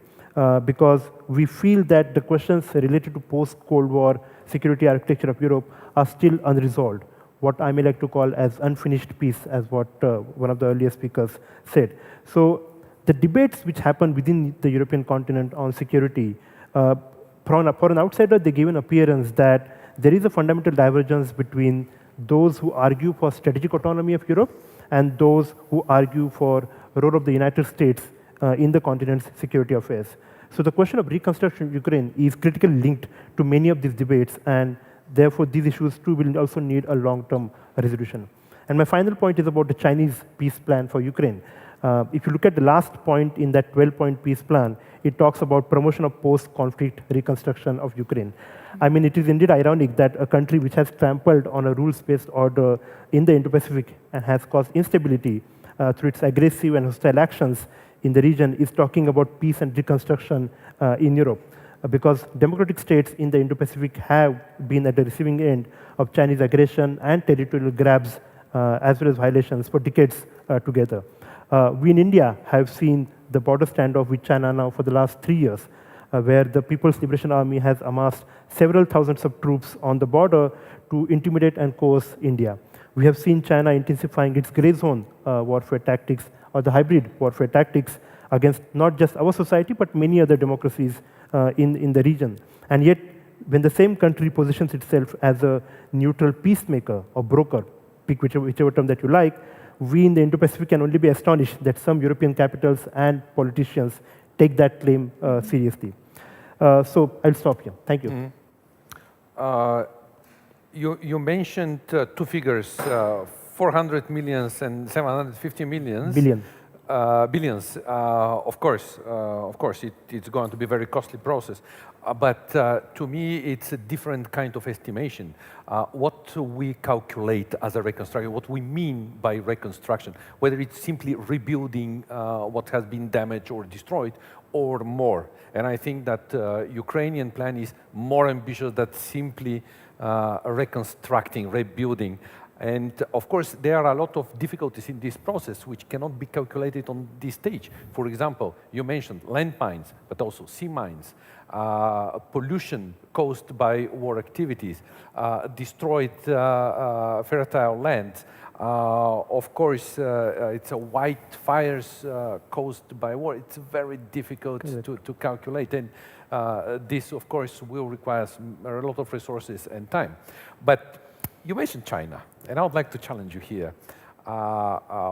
because we feel that the questions related to post-Cold War security architecture of Europe are still unresolved, what I may like to call as unfinished peace, as what one of the earlier speakers said. So the debates which happen within the European continent on security, for an outsider, they give an appearance that there is a fundamental divergence between those who argue for strategic autonomy of Europe and those who argue for the role of the United States in the continent's security affairs. So the question of reconstruction of Ukraine is critically linked to many of these debates, and therefore these issues too will also need a long-term resolution. And my final point is about the Chinese peace plan for Ukraine. If you look at the last point in that 12-point peace plan, it talks about promotion of post-conflict reconstruction of Ukraine. I mean, it is indeed ironic that a country which has trampled on a rules-based order in the Indo-Pacific and has caused instability through its aggressive and hostile actions in the region is talking about peace and reconstruction in Europe. Because democratic states in the Indo-Pacific have been at the receiving end of Chinese aggression and territorial grabs, as well as violations for decades together. We in India have seen the border standoff with China now for the last 3 years. where the People's Liberation Army has amassed several thousands of troops on the border to intimidate and coerce India. We have seen China intensifying its gray zone warfare tactics or the hybrid warfare tactics against not just our society, but many other democracies in the region. And yet, when the same country positions itself as a neutral peacemaker or broker, pick whichever term that you like, we in the Indo-Pacific can only be astonished that some European capitals and politicians take that claim seriously. So I'll stop here. Thank you. You mentioned two figures, 400 millions and 750 millions. Billions. Of course, it's going to be a very costly process. But to me, it's a different kind of estimation. What we calculate as a reconstruction, what we mean by reconstruction, whether it's simply rebuilding what has been damaged or destroyed, or more. And I think that Ukrainian plan is more ambitious than simply reconstructing, rebuilding. And of course, there are a lot of difficulties in this process which cannot be calculated on this stage. For example, you mentioned landmines, but also sea mines, pollution caused by war activities, destroyed fertile land. Of course, it's a white fires caused by war. It's very difficult to calculate. And this, of course, will require a lot of resources and time. But you mentioned China, and I would like to challenge you here.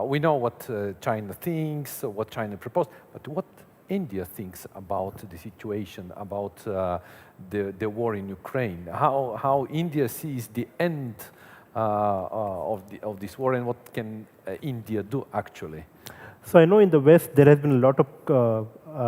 We know what China thinks, what China proposed, but what India thinks about the situation, about the war in Ukraine, how India sees the end of this war, and what can India do actually? So I know in the West there has been a lot of,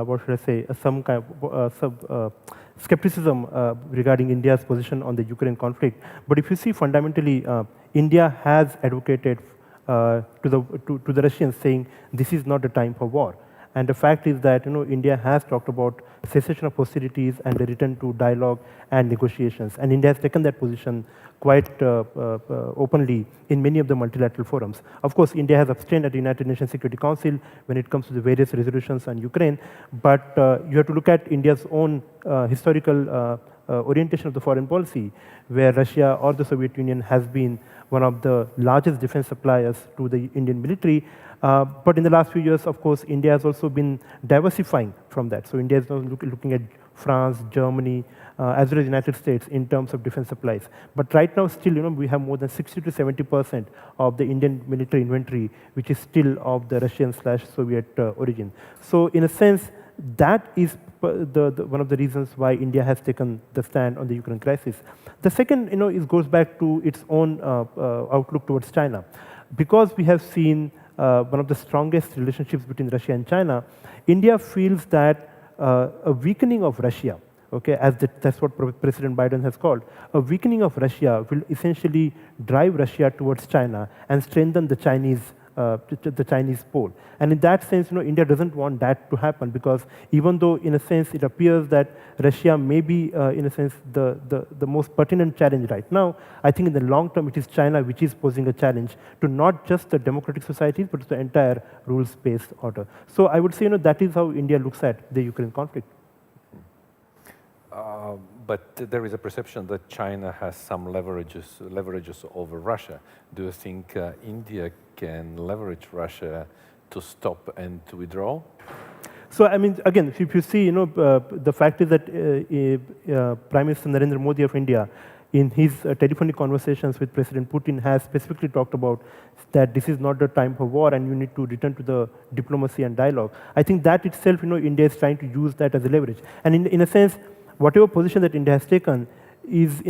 what should I say, some kind of skepticism regarding India's position on the Ukraine conflict. But if you see fundamentally, India has advocated to the Russians saying this is not a time for war. And the fact is that India has talked about cessation of hostilities and a return to dialogue and negotiations. And India has taken that position quite openly in many of the multilateral forums. Of course, India has abstained at the United Nations Security Council when it comes to the various resolutions on Ukraine, but you have to look at India's own historical orientation of the foreign policy, where Russia or the Soviet Union has been one of the largest defense suppliers to the Indian military. But in the last few years, of course, India has also been diversifying from that. So India is now looking at France, Germany, as well as the United States in terms of defense supplies. But right now, still, we have more than 60 to 70% of the Indian military inventory, which is still of the Russian/Soviet origin. So in a sense, that is one of the reasons why India has taken the stand on the Ukraine crisis. The second, goes back to its own outlook towards China. Because we have seen one of the strongest relationships between Russia and China, India feels that a weakening of Russia, that's what President Biden has called, a weakening of Russia will essentially drive Russia towards China and strengthen the Chinese pole. And in that sense, India doesn't want that to happen, because even though, in a sense, it appears that Russia may be, in a sense, the most pertinent challenge right now, I think in the long term, it is China which is posing a challenge to not just the democratic societies, but to the entire rules-based order. So I would say, that is how India looks at the Ukraine conflict. But there is a perception that China has some leverages over Russia. Do you think India can leverage Russia to stop and to withdraw? So, I mean, again, if you see, the fact is that Prime Minister Narendra Modi of India, in his telephonic conversations with President Putin, has specifically talked about that this is not the time for war and you need to return to the diplomacy and dialogue. I think that itself, India is trying to use that as a leverage. And in a sense, whatever position that India has taken is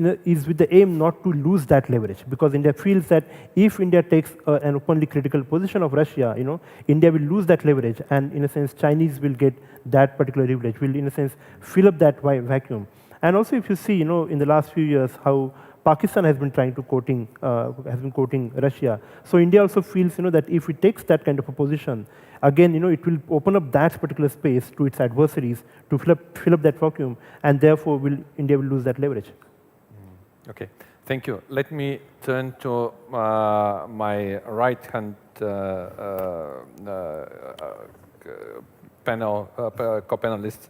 with the aim not to lose that leverage, because India feels that if India takes an openly critical position of Russia, India will lose that leverage, and in a sense, Chinese will get that particular leverage, will in a sense fill up that vacuum. And also, if you see, in the last few years, how Pakistan has been trying to quoting Russia. So India also feels, that if it takes that kind of a position, again, it will open up that particular space to its adversaries to fill up that vacuum, and therefore India will lose that leverage. Okay, thank you. Let me turn to my right-hand co-panelists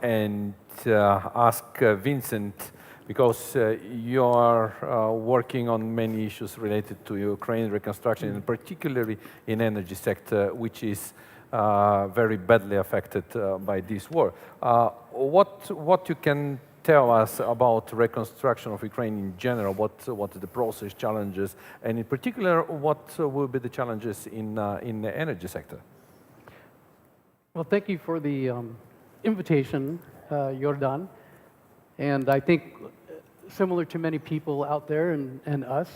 and ask Vincent, because you are working on many issues related to Ukraine reconstruction, and particularly in energy sector, which is very badly affected by this war. What you can tell us about reconstruction of Ukraine in general? What are the process challenges, and in particular, what will be the challenges in the energy sector? Well, thank you for the invitation, Jordan. And I think, similar to many people out there and us,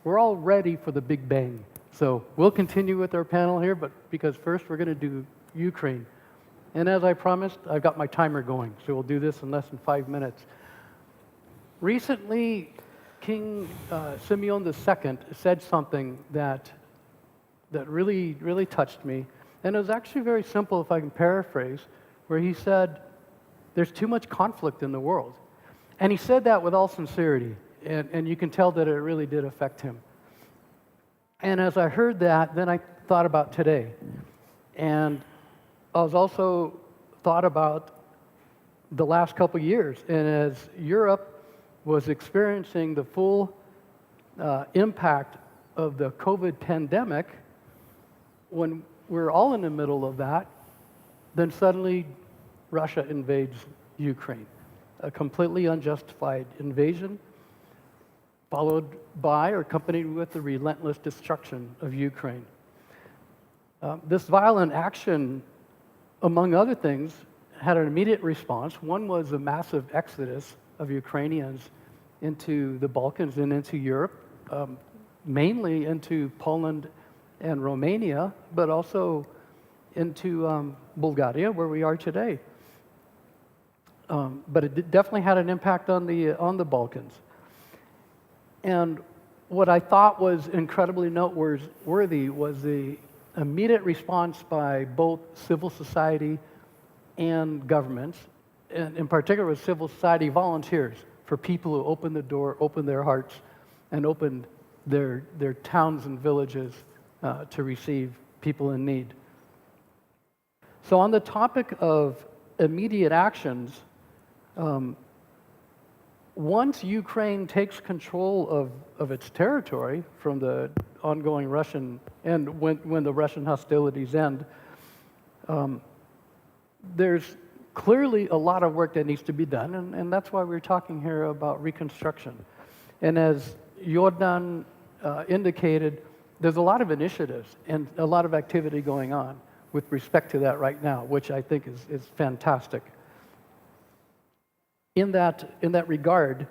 we're all ready for the big bang. So we'll continue with our panel here, but because first we're going to do Ukraine. And as I promised, I've got my timer going, so we'll do this in less than 5 minutes. Recently, King Simeon II said something that really touched me. And it was actually very simple, if I can paraphrase, where he said, there's too much conflict in the world. And he said that with all sincerity, and you can tell that it really did affect him. And as I heard that, then I thought about today. And I was also thought about the last couple years. And as Europe was experiencing the full impact of the COVID pandemic, when we're all in the middle of that, then suddenly Russia invades Ukraine. A completely unjustified invasion, followed by or accompanied with the relentless destruction of Ukraine. This violent action, among other things, had an immediate response. One was a massive exodus of Ukrainians into the Balkans and into Europe, mainly into Poland and Romania, but also into Bulgaria, where we are today. But it definitely had an impact on the Balkans. And what I thought was incredibly noteworthy was the immediate response by both civil society and governments, and in particular with civil society volunteers, for people who opened the door, opened their hearts, and opened their towns and villages to receive people in need. So on the topic of immediate actions, once Ukraine takes control of its territory from the ongoing Russian, and when the Russian hostilities end, there's clearly a lot of work that needs to be done, and that's why we're talking here about reconstruction. And as Jordan indicated, there's a lot of initiatives and a lot of activity going on with respect to that right now, which I think is fantastic. In that regard,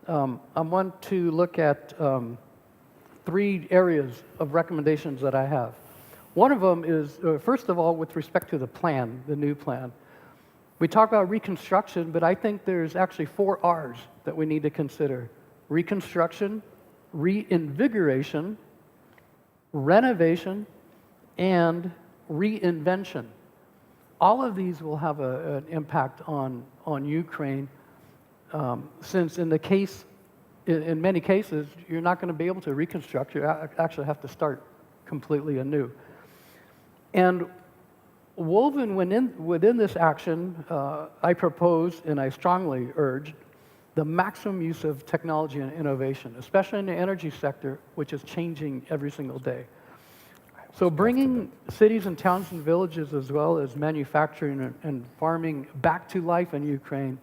I want to look at 3 areas of recommendations that I have. One of them is, first of all, with respect to the plan, the new plan. We talk about reconstruction, but I think there's actually 4 R's that we need to consider: reconstruction, reinvigoration, renovation, and reinvention. All of these will have an impact on Ukraine, since in many cases, you're not going to be able to reconstruct. You actually have to start completely anew. And woven within this action, I propose and I strongly urge the maximum use of technology and innovation, especially in the energy sector, which is changing every single day. So bringing cities and towns and villages, as well as manufacturing and farming back to life in Ukraine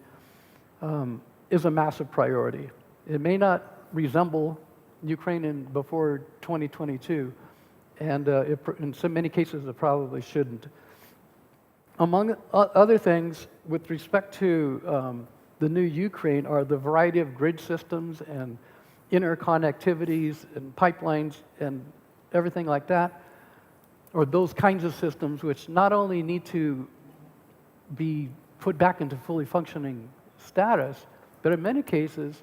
is a massive priority. It may not resemble Ukraine before 2022, and in so many cases it probably shouldn't. Among other things, with respect to the new Ukraine, are the variety of grid systems and interconnectivities and pipelines and everything like that, or those kinds of systems which not only need to be put back into fully functioning status, but in many cases,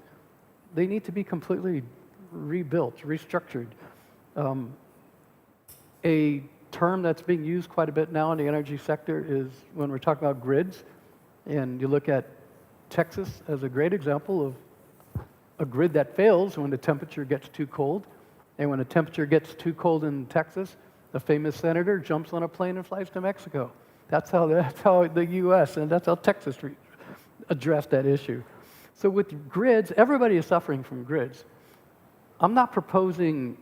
they need to be completely rebuilt, restructured. A term that's being used quite a bit now in the energy sector is when we're talking about grids, and you look at Texas as a great example of a grid that fails when the temperature gets too cold. And when the temperature gets too cold in Texas, the famous senator jumps on a plane and flies to Mexico That's how the U.S. and that's how Texas addressed that issue. So with grids, everybody is suffering from grids. I'm not proposing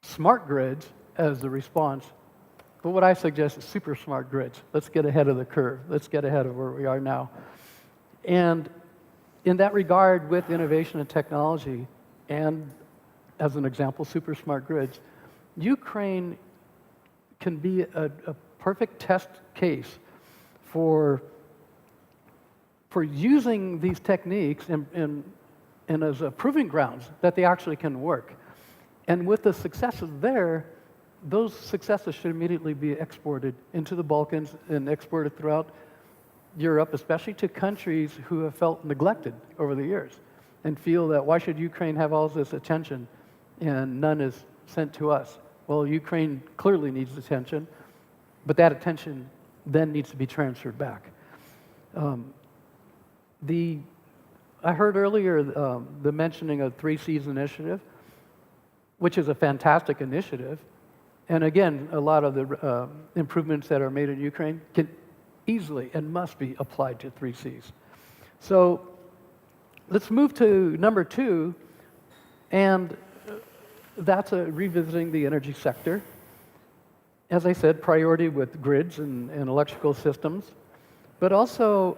smart grids as the response, but what I suggest is super smart grids. Let's get ahead of the curve. Let's get ahead of where we are now. And in that regard, with innovation and technology, and as an example, super smart grids, Ukraine can be a perfect test case for using these techniques and as proving grounds that they actually can work. And with the successes there, those successes should immediately be exported into the Balkans and exported throughout Europe, especially to countries who have felt neglected over the years and feel that why should Ukraine have all this attention and none is sent to us? Well, Ukraine clearly needs attention, but that attention then needs to be transferred back. I heard earlier the mentioning of 3 Cs initiative, which is a fantastic initiative. And again, a lot of the improvements that are made in Ukraine can easily and must be applied to 3 Cs. So let's move to number 2, and that's revisiting the energy sector. As I said, priority with grids and electrical systems, but also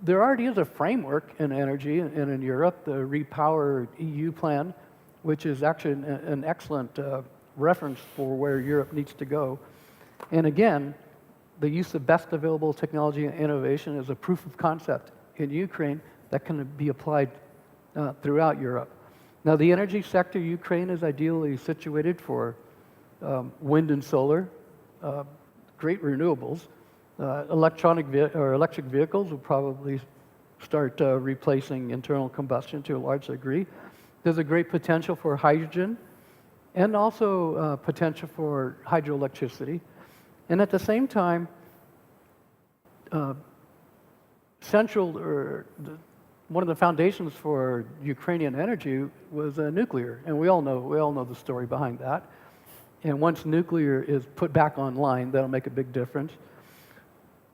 there already is a framework in energy and in Europe, the Repower EU plan, which is actually an excellent reference for where Europe needs to go. And again, the use of best available technology and innovation is a proof of concept in Ukraine that can be applied throughout Europe. Now, the energy sector, Ukraine is ideally situated for wind and solar, great renewables. Electric vehicles will probably start replacing internal combustion to a large degree. There's a great potential for hydrogen and also potential for hydroelectricity. And at the same time, one of the foundations for Ukrainian energy was nuclear, and we all know the story behind that. And once nuclear is put back online, that'll make a big difference.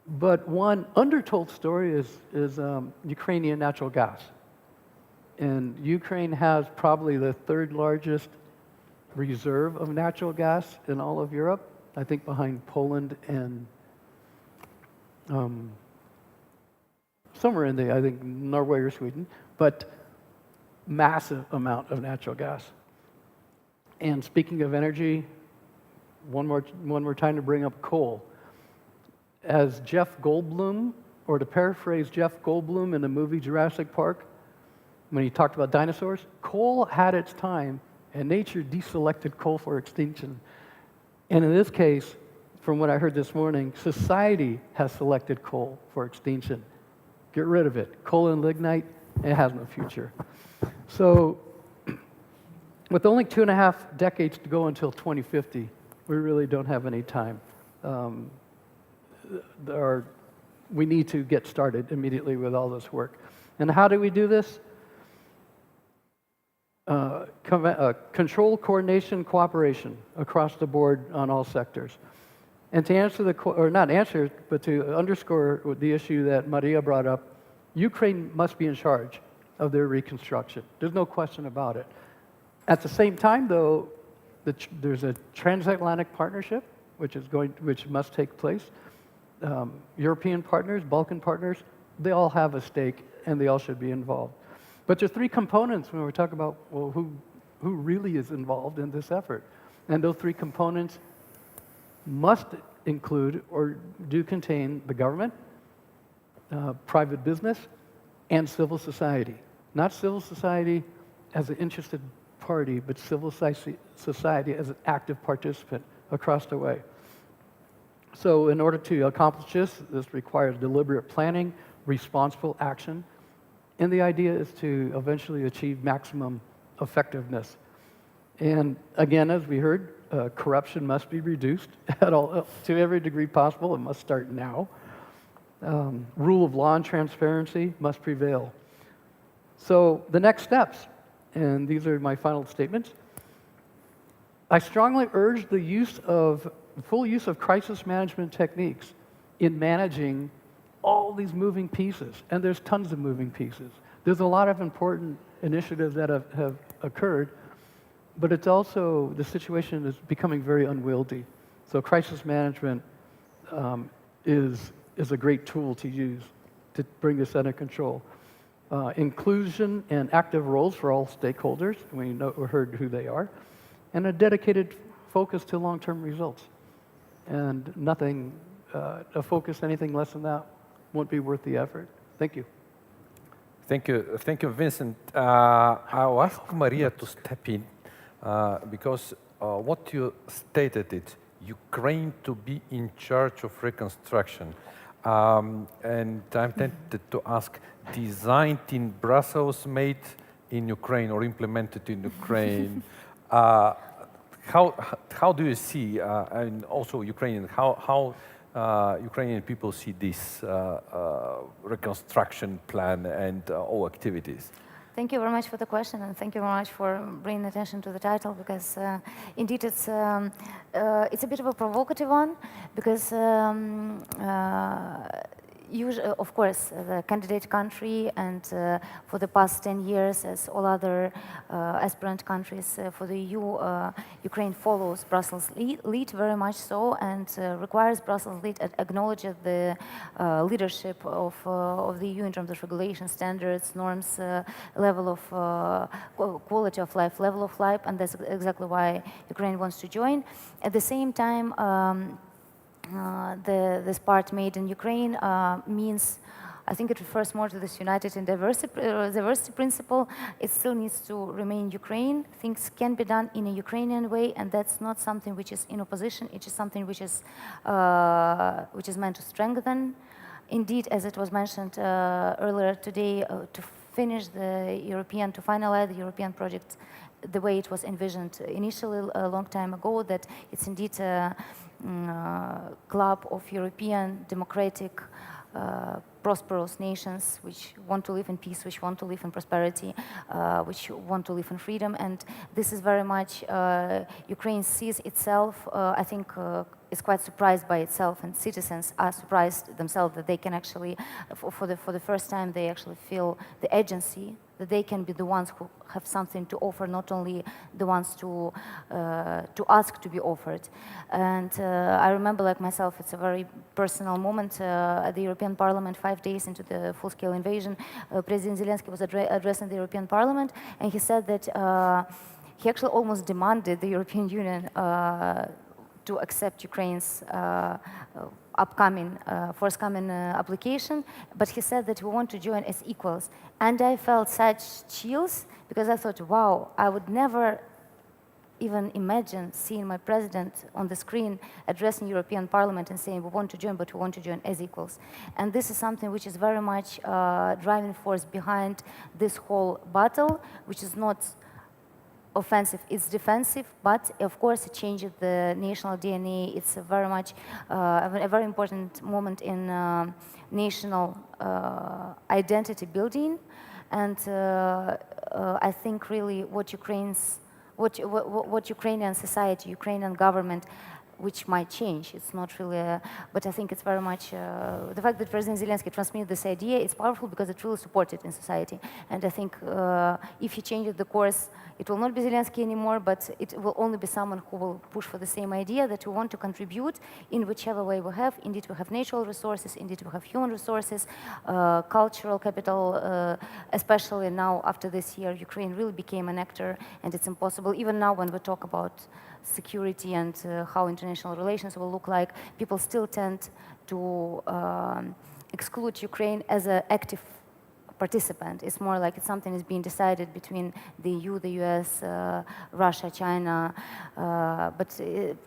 But one undertold story is Ukrainian natural gas. And Ukraine has probably the 3rd largest reserve of natural gas in all of Europe, I think behind Poland and somewhere in I think Norway or Sweden, but massive amount of natural gas. And speaking of energy, one more time to bring up coal. As Jeff Goldblum, or to paraphrase Jeff Goldblum in the movie Jurassic Park, when he talked about dinosaurs, coal had its time, and nature deselected coal for extinction. And in this case, from what I heard this morning, society has selected coal for extinction. Get rid of it. Coal and lignite, it has no future. So, with only 2.5 decades to go until 2050, we really don't have any time. We need to get started immediately with all this work. And how do we do this? Control, coordination, cooperation across the board on all sectors. And to answer or not answer, but to underscore the issue that Maria brought up, Ukraine must be in charge of their reconstruction. There's no question about it. At the same time, though, there's a transatlantic partnership which must take place. European partners, Balkan partners, they all have a stake and they all should be involved. But there's 3 components when we talk about, well, who really is involved in this effort. And those 3 components must include or do contain the government, private business, and civil society. Not civil society as an interested party, but civil society as an active participant across the way. So in order to accomplish this requires deliberate planning, responsible action, and the idea is to eventually achieve maximum effectiveness. And again, as we heard, corruption must be reduced to every degree possible. It must start now. Rule of law and transparency must prevail. So the next steps, and these are my final statements. I strongly urge the use of full use of crisis management techniques in managing all these moving pieces, and there's tons of moving pieces. There's a lot of important initiatives that have occurred, but it's also, the situation is becoming very unwieldy. So crisis management is a great tool to use to bring this under control. Inclusion and active roles for all stakeholders, we heard who they are, and a dedicated focus to long-term results. And nothing, a focus anything less than that won't be worth the effort. Thank you. Thank you, Vincent. I'll ask Maria to step in because what you stated is Ukraine to be in charge of reconstruction. And I'm tempted to ask, designed in Brussels, made in Ukraine or implemented in Ukraine, how do you see, and also Ukrainian, how Ukrainian people see this reconstruction plan and all activities? Thank you very much for the question, and thank you very much for bringing attention to the title, because indeed it's a bit of a provocative one, because of course, the candidate country, and for the past 10 years, as all other aspirant countries for the EU, Ukraine follows Brussels lead very much so, and requires Brussels lead, acknowledges the leadership of the EU in terms of regulation, standards, norms, level of quality of life, and that's exactly why Ukraine wants to join. At the same time, this part made in Ukraine means, I think it refers more to this united in diversity principle. It still needs to remain Ukraine. Things can be done in a Ukrainian way, and that's not something which is in opposition. It is something which is meant to strengthen. Indeed, as it was mentioned earlier today, to finalize the European project the way it was envisioned initially a long time ago, that it's indeed a club of European democratic prosperous nations which want to live in peace, which want to live in prosperity, which want to live in freedom. And this is very much, Ukraine sees itself, I think, is quite surprised by itself, and citizens are surprised themselves that they can actually, for the first time, they actually feel the agency, that they can be the ones who have something to offer, not only the ones to ask to be offered. And I remember, like myself, it's a very personal moment at the European Parliament, 5 days into the full-scale invasion. President Zelensky was addressing the European Parliament, and he said that he actually almost demanded the European Union to accept Ukraine's forthcoming application, but he said that we want to join as equals. And I felt such chills, because I thought, wow, I would never even imagine seeing my president on the screen addressing European Parliament and saying we want to join, but we want to join as equals. And this is something which is very much driving force behind this whole battle, which is not offensive, it's defensive, but of course it changes the national DNA. It's a very much a very important moment in national identity building, and I think really what Ukrainian society, Ukrainian government, which might change. It's not really, but I think it's very much, the fact that President Zelensky transmitted this idea, it's powerful because it's really supported in society. And I think if he changes the course, it will not be Zelensky anymore, but it will only be someone who will push for the same idea, that we want to contribute in whichever way we have. Indeed, we have natural resources, indeed, we have human resources, cultural capital, especially now after this year, Ukraine really became an actor, and it's impossible, even now when we talk about security and how international relations will look like, people still tend to exclude Ukraine as an active participant. It's more like it's something that's being decided between the EU, the US, Russia, China, but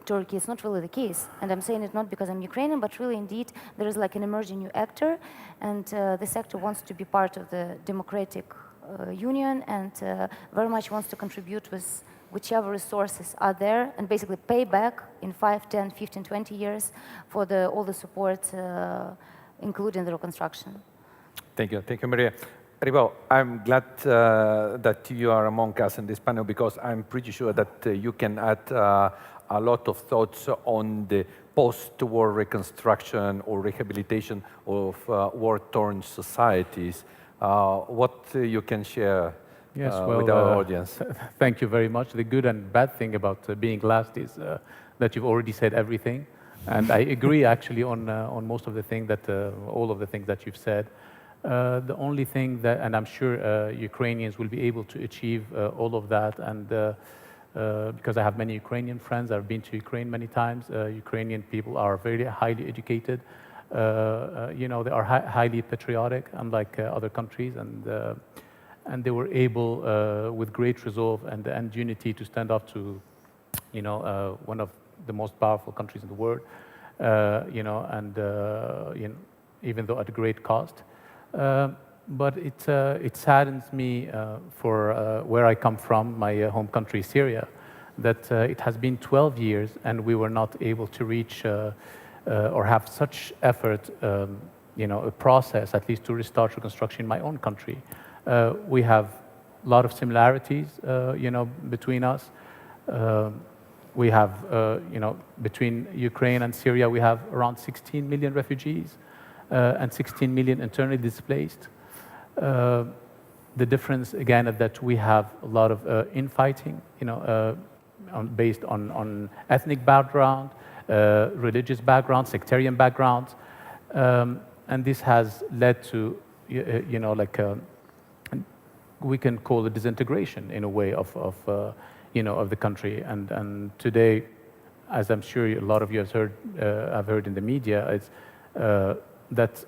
Turkey, it's not really the case. And I'm saying it not because I'm Ukrainian, but really indeed there is like an emerging new actor, and this actor wants to be part of the democratic union, and very much wants to contribute with whichever resources are there, and basically pay back in 5, 10, 15, 20 years for all the support, including the reconstruction. Thank you, Maria. Ribo, I'm glad that you are among us in this panel, because I'm pretty sure that you can add a lot of thoughts on the post-war reconstruction or rehabilitation of war-torn societies. What you can share with our audience? Thank you very much. The good and bad thing about being last is that you've already said everything. And I agree actually on most of the things that, all of the things that you've said. The only thing that, and I'm sure Ukrainians will be able to achieve all of that, and because I have many Ukrainian friends, I've been to Ukraine many times. Ukrainian people are very highly educated. You know, they are highly patriotic, unlike other countries, and they were able, with great resolve and unity, to stand up to, you know, one of the most powerful countries in the world, you know, and you know, even though at a great cost. But it saddens me for where I come from, my home country, Syria, that it has been 12 years and we were not able to reach or have such effort, you know, a process, at least to restart reconstruction in my own country. We have a lot of similarities, you know, between us. We have, you know, between Ukraine and Syria, we have around 16 million refugees and 16 million internally displaced. The difference, again, is that we have a lot of infighting, you know, based on ethnic background, religious background, sectarian backgrounds, and this has led to, you know, like we can call it disintegration in a way of you know, of the country. And today, as I'm sure a lot of you have heard in the media, it's that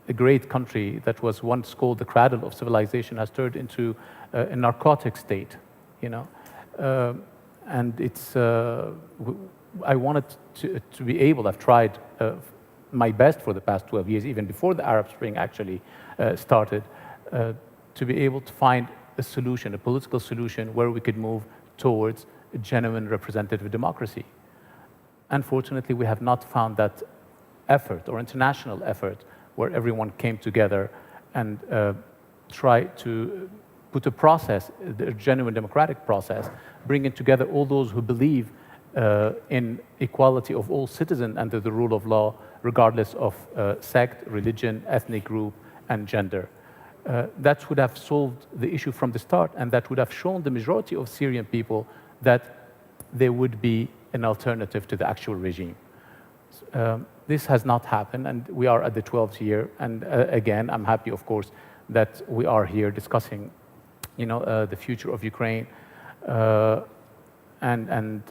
a great country that was once called the cradle of civilization has turned into a narcotic state, you know. And it's, I wanted to be able, I've tried my best for the past 12 years, even before the Arab Spring actually started, to be able to find a solution, a political solution where we could move towards a genuine representative democracy. Unfortunately, we have not found that effort or international effort where everyone came together and tried to put a process, a genuine democratic process, bringing together all those who believe in equality of all citizens under the rule of law, regardless of sect, religion, ethnic group, and gender. That would have solved the issue from the start, and that would have shown the majority of Syrian people that there would be an alternative to the actual regime. This has not happened, and we are at the 12th year. And again, I'm happy, of course, that we are here discussing, you know, the future of Ukraine and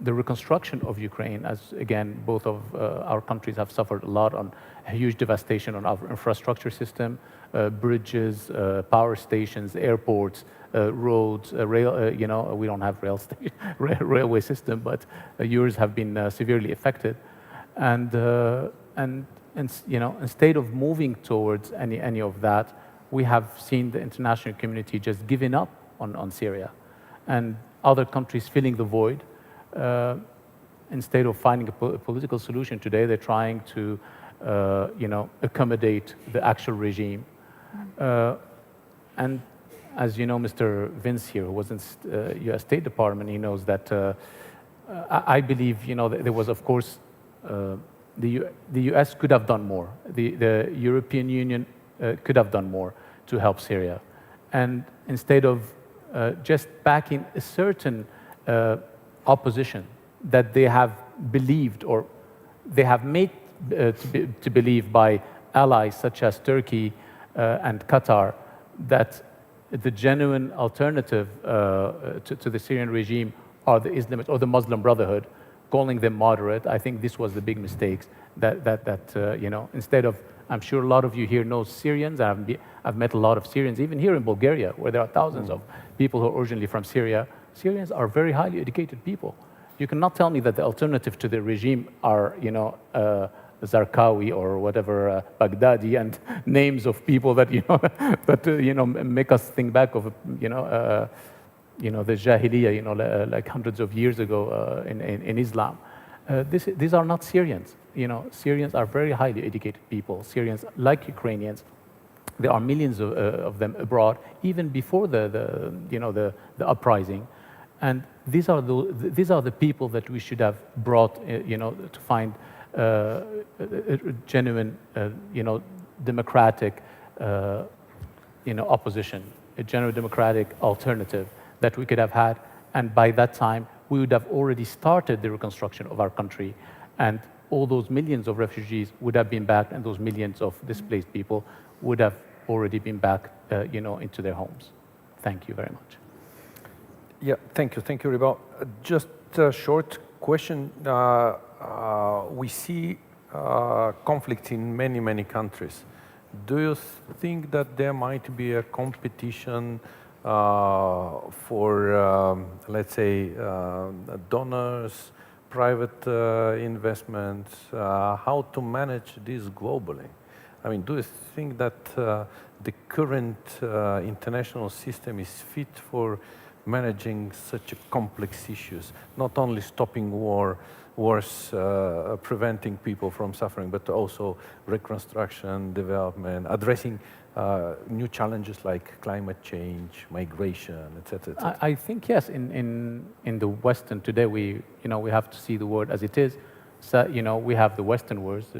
the reconstruction of Ukraine, as again, both of our countries have suffered a lot on a huge devastation on our infrastructure system, bridges, power stations, airports, roads, rail. You know, we don't have railway system, but yours have been severely affected. And you know, instead of moving towards any of that, we have seen the international community just giving up on Syria, and other countries filling the void. Instead of finding a political solution today, they're trying to, you know, accommodate the actual regime. And as you know, Mr. Vince here, who was in U.S. State Department, he knows that I believe, you know, there was, of course, the U.S. could have done more. The European Union could have done more to help Syria. And instead of just backing a certain opposition that they have believed or they have made to believe by allies such as Turkey and Qatar, that the genuine alternative to the Syrian regime are the Islamists or the Muslim Brotherhood, calling them moderate. I think this was the big mistake that you know, instead of, I'm sure a lot of you here know Syrians. I've met a lot of Syrians, even here in Bulgaria, where there are thousands of people who are originally from Syria. Syrians are very highly educated people. You cannot tell me that the alternative to the regime are, you know, Zarqawi or whatever, Baghdadi, and names of people that, you know, that, you know, make us think back of, you know, the Jahiliyyah, you know, like hundreds of years ago in Islam. These are not Syrians. You know, Syrians are very highly educated people. Syrians, like Ukrainians, there are millions of them abroad, even before the uprising. And these are the people that we should have brought, to find a genuine, democratic, opposition, a genuine democratic alternative that we could have had. And by that time, we would have already started the reconstruction of our country, and all those millions of refugees would have been back, and those millions of displaced people would have already been back, into their homes. Thank you very much. Yeah, thank you, Ribal. Just a short question. We see conflict in many countries. Do you think that there might be a competition for, let's say, donors, private investments, how to manage this globally? I mean, do you think that the current international system is fit for managing such complex issues, not only stopping wars, preventing people from suffering, but also reconstruction, development, addressing new challenges like climate change, migration, etc. I think yes. In the Western today, we have to see the world as it is. So we have the Western worlds,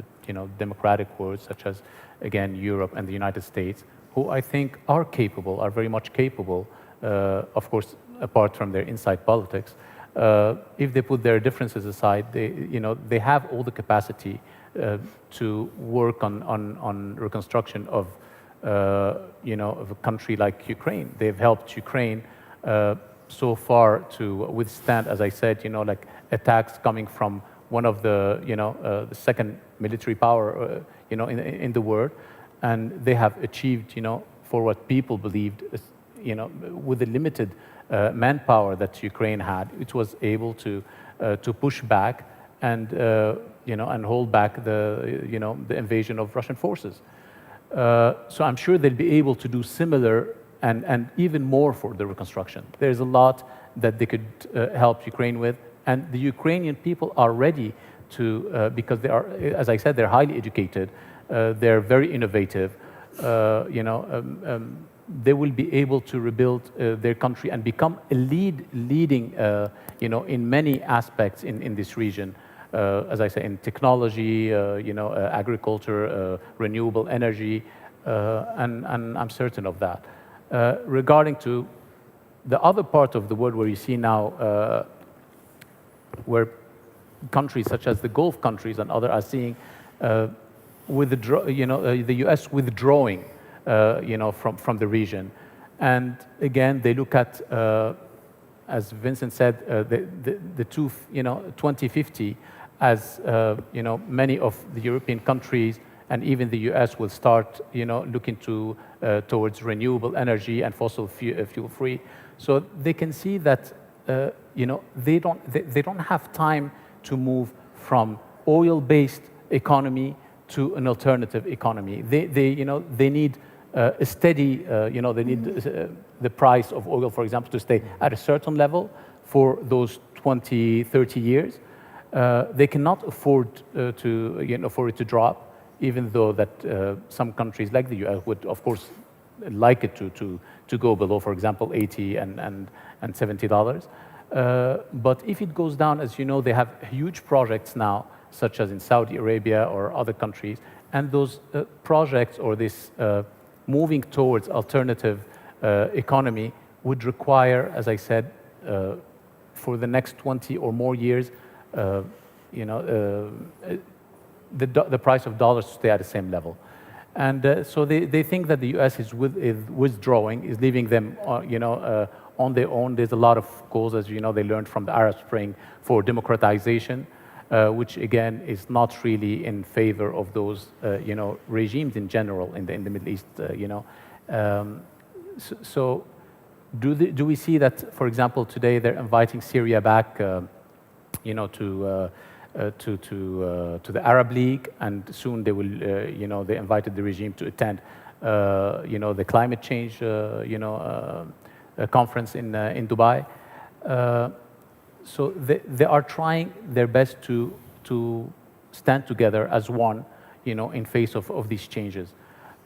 democratic worlds such as again Europe and the United States, who I think are very much capable. Of course, apart from their inside politics, if they put their differences aside, they have all the capacity to work on reconstruction of a country like Ukraine. They've helped Ukraine so far to withstand, as I said, like attacks coming from one of the the second military power in the world, and they have achieved for what people believed, with the limited manpower that Ukraine had, it was able to push back and and hold back the invasion of Russian forces. So I'm sure they'll be able to do similar and even more for the reconstruction. There's a lot that they could help Ukraine with, and the Ukrainian people are ready to, because they are, as I said, they're highly educated, they're very innovative, they will be able to rebuild their country and become a leading, in many aspects in this region. As I say, in technology, agriculture, renewable energy, and I'm certain of that. Regarding to the other part of the world where you see now, where countries such as the Gulf countries and others are seeing, the U.S. withdrawing, from the region, and again they look at, as Vincent said, the 2050. As many of the European countries and even the U.S. will start, looking towards renewable energy and fossil fuel free. So they can see that, they don't have time to move from oil-based economy to an alternative economy. They need a steady, they need the price of oil, for example, to stay at a certain level for those 20, 30 years. They cannot afford for it to drop, even though that some countries like the U.S. would, of course, like it to go below, for example, $80 and $70. But if it goes down, as you know, they have huge projects now, such as in Saudi Arabia or other countries, and those projects or this moving towards alternative economy would require, as I said, for the next 20 or more years, the price of dollars to stay at the same level. And so they think that the U.S. is withdrawing, is leaving them, on their own. There's a lot of goals, as you know, they learned from the Arab Spring for democratization, which again is not really in favor of those, regimes in general in the Middle East, So do we see that, for example, today they're inviting Syria back, to the Arab League, and soon they will, they invited the regime to attend, the climate change, conference in Dubai. So they are trying their best to stand together as one, in face of these changes.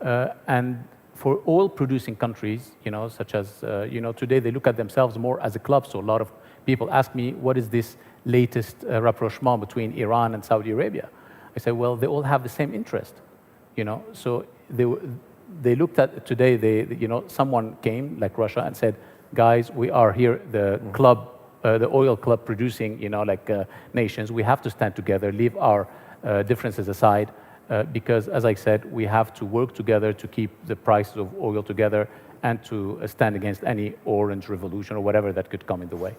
And for oil-producing countries, such as, today they look at themselves more as a club, so a lot of people ask me, what is this latest rapprochement between Iran and Saudi Arabia? I say, well, they all have the same interest, So they looked at today. Someone came like Russia and said, guys, we are here, the club, the oil club producing, nations. We have to stand together, leave our differences aside, because, as I said, we have to work together to keep the prices of oil together and to stand against any orange revolution or whatever that could come in the way.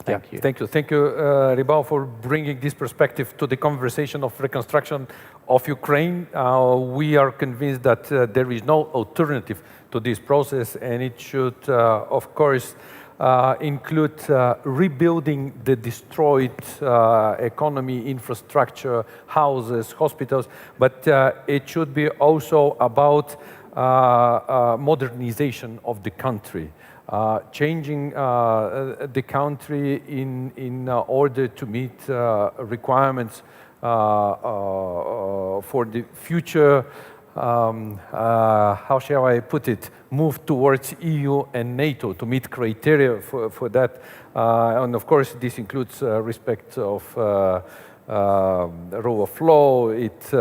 Thank you. Thank you. Thank you, Ribao, for bringing this perspective to the conversation of reconstruction of Ukraine. We are convinced that there is no alternative to this process, and it should, of course, include rebuilding the destroyed economy, infrastructure, houses, hospitals, but it should be also about modernization of the country. Changing the country in order to meet requirements for the future, how shall I put it, move towards EU and NATO to meet criteria for that. And of course, this includes respect of rule of law. It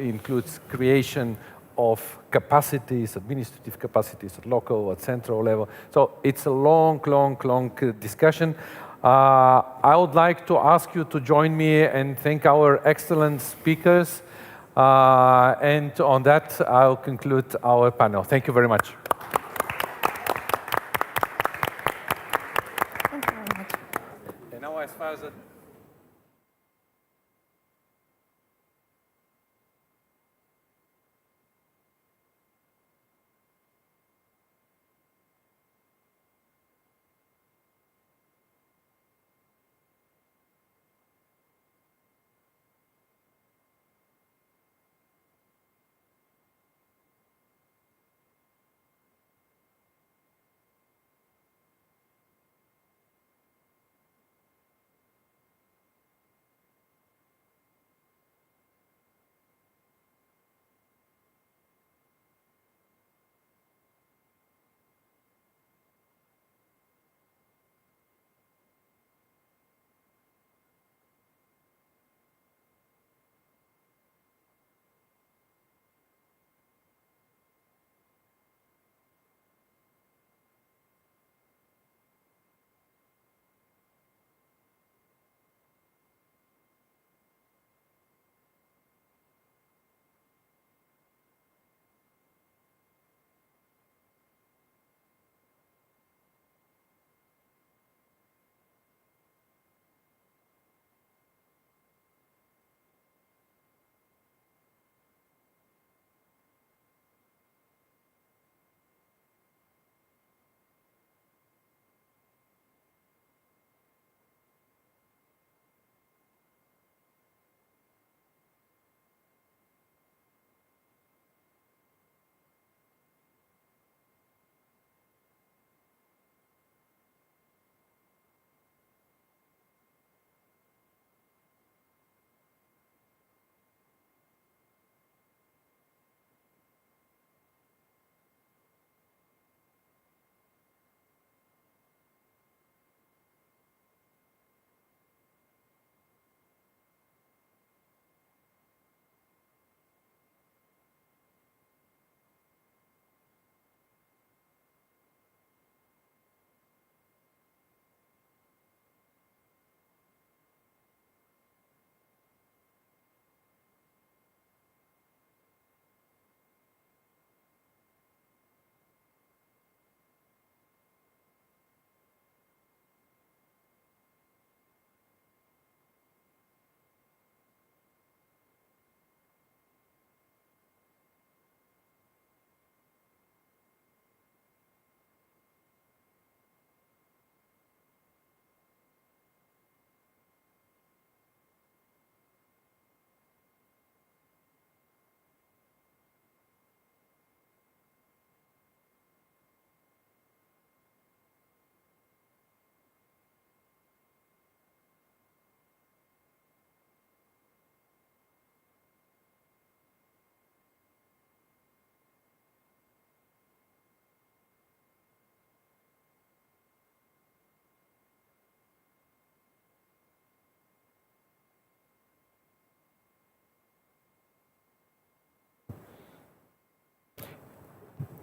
includes creation of capacities, administrative capacities at local, at central level. So it's a long discussion. I would like to ask you to join me and thank our excellent speakers. And on that, I'll conclude our panel. Thank you very much. Thank you very much. And now, as far as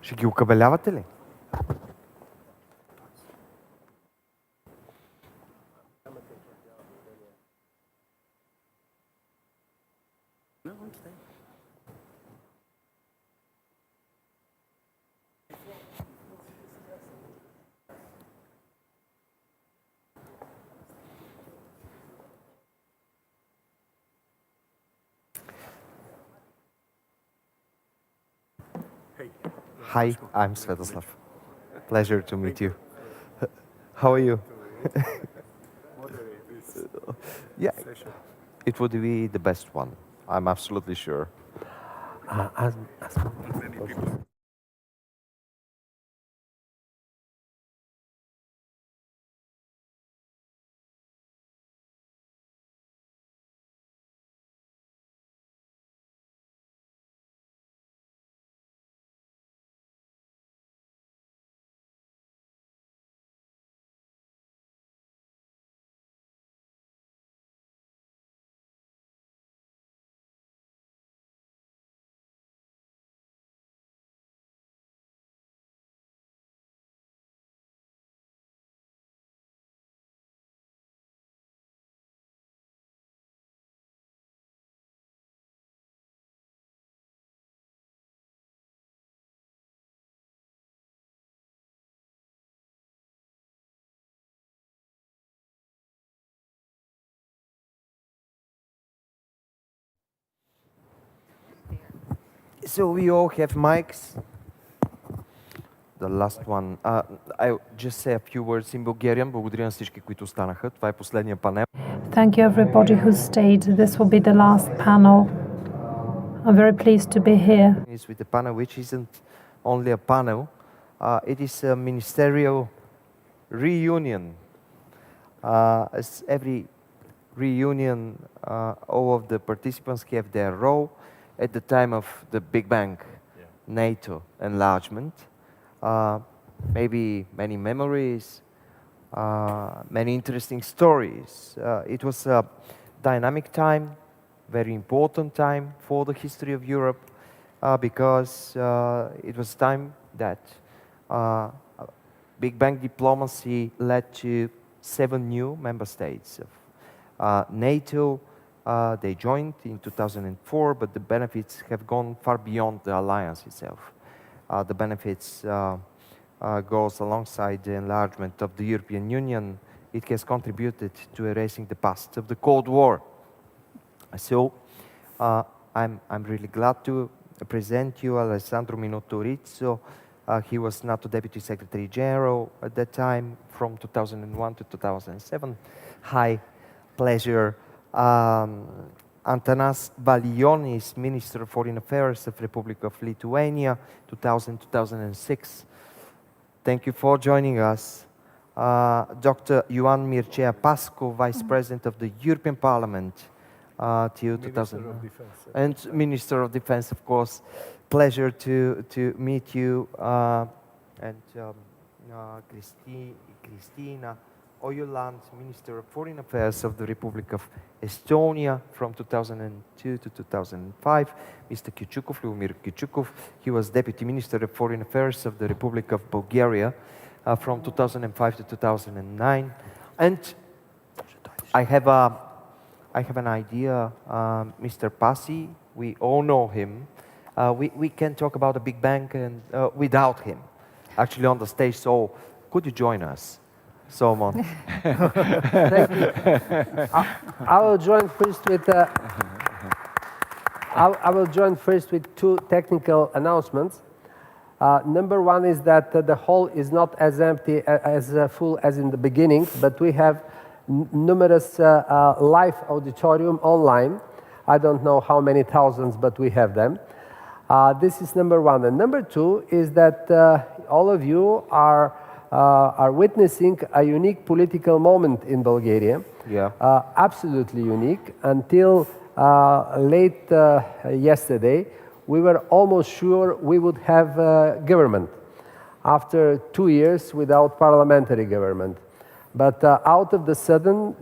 Ще ги окабелявате ли? Hi, I'm Svetoslav. Pleasure to meet you. How are you? Yeah, it would be the best one. I'm absolutely sure. So we all have mics. The last one. I just say a few words in Bulgarian. Благодаря на всички, които останаха. Това е последния панел. Thank you everybody who stayed. This will be the last panel. I'm very pleased to be here. Is with the panel, which isn't only a panel. It is a ministerial reunion. As every reunion, all of the participants have their role. At the time of the Big Bang, NATO enlargement, maybe many memories, many interesting stories. It was a dynamic time, very important time for the history of Europe, because it was time that Big Bang diplomacy led to 7 new member states of NATO. They joined in 2004, but the benefits have gone far beyond the alliance itself. The benefits goes alongside the enlargement of the European Union. It has contributed to erasing the past of the Cold War. So I'm really glad to present you Alessandro Minotto-Rizzo. He was NATO Deputy Secretary General at that time from 2001 to 2007. High pleasure. Antanas Valionis, Minister of Foreign Affairs of Republic of Lithuania, 2000-2006. Thank you for joining us. Dr. Ioan Mircea Pascu, Vice President of the European Parliament, till 2000. And Minister of Defense, of course. Pleasure to meet you. And Kristina Ojuland, Minister of Foreign Affairs of the Republic of Estonia from 2002 to 2005. Mr. Kychukov, Lyubomir Kychukov, he was Deputy Minister of Foreign Affairs of the Republic of Bulgaria from 2005 to 2009. And I have an idea, Mr. Pasi, we all know him. We can talk about a Big Bang and, without him, actually on the stage, so could you join us? Someone. Thank you. I will join first with 2 technical announcements. Number 1 is that the hall is not as empty, as full as in the beginning, but we have numerous live auditorium online. I don't know how many thousands, but we have them. This is number 1. And number 2 is that all of you are witnessing a unique political moment in Bulgaria. Yeah. Absolutely unique. Until late yesterday, we were almost sure we would have government after 2 years without parliamentary government. But out of the sudden,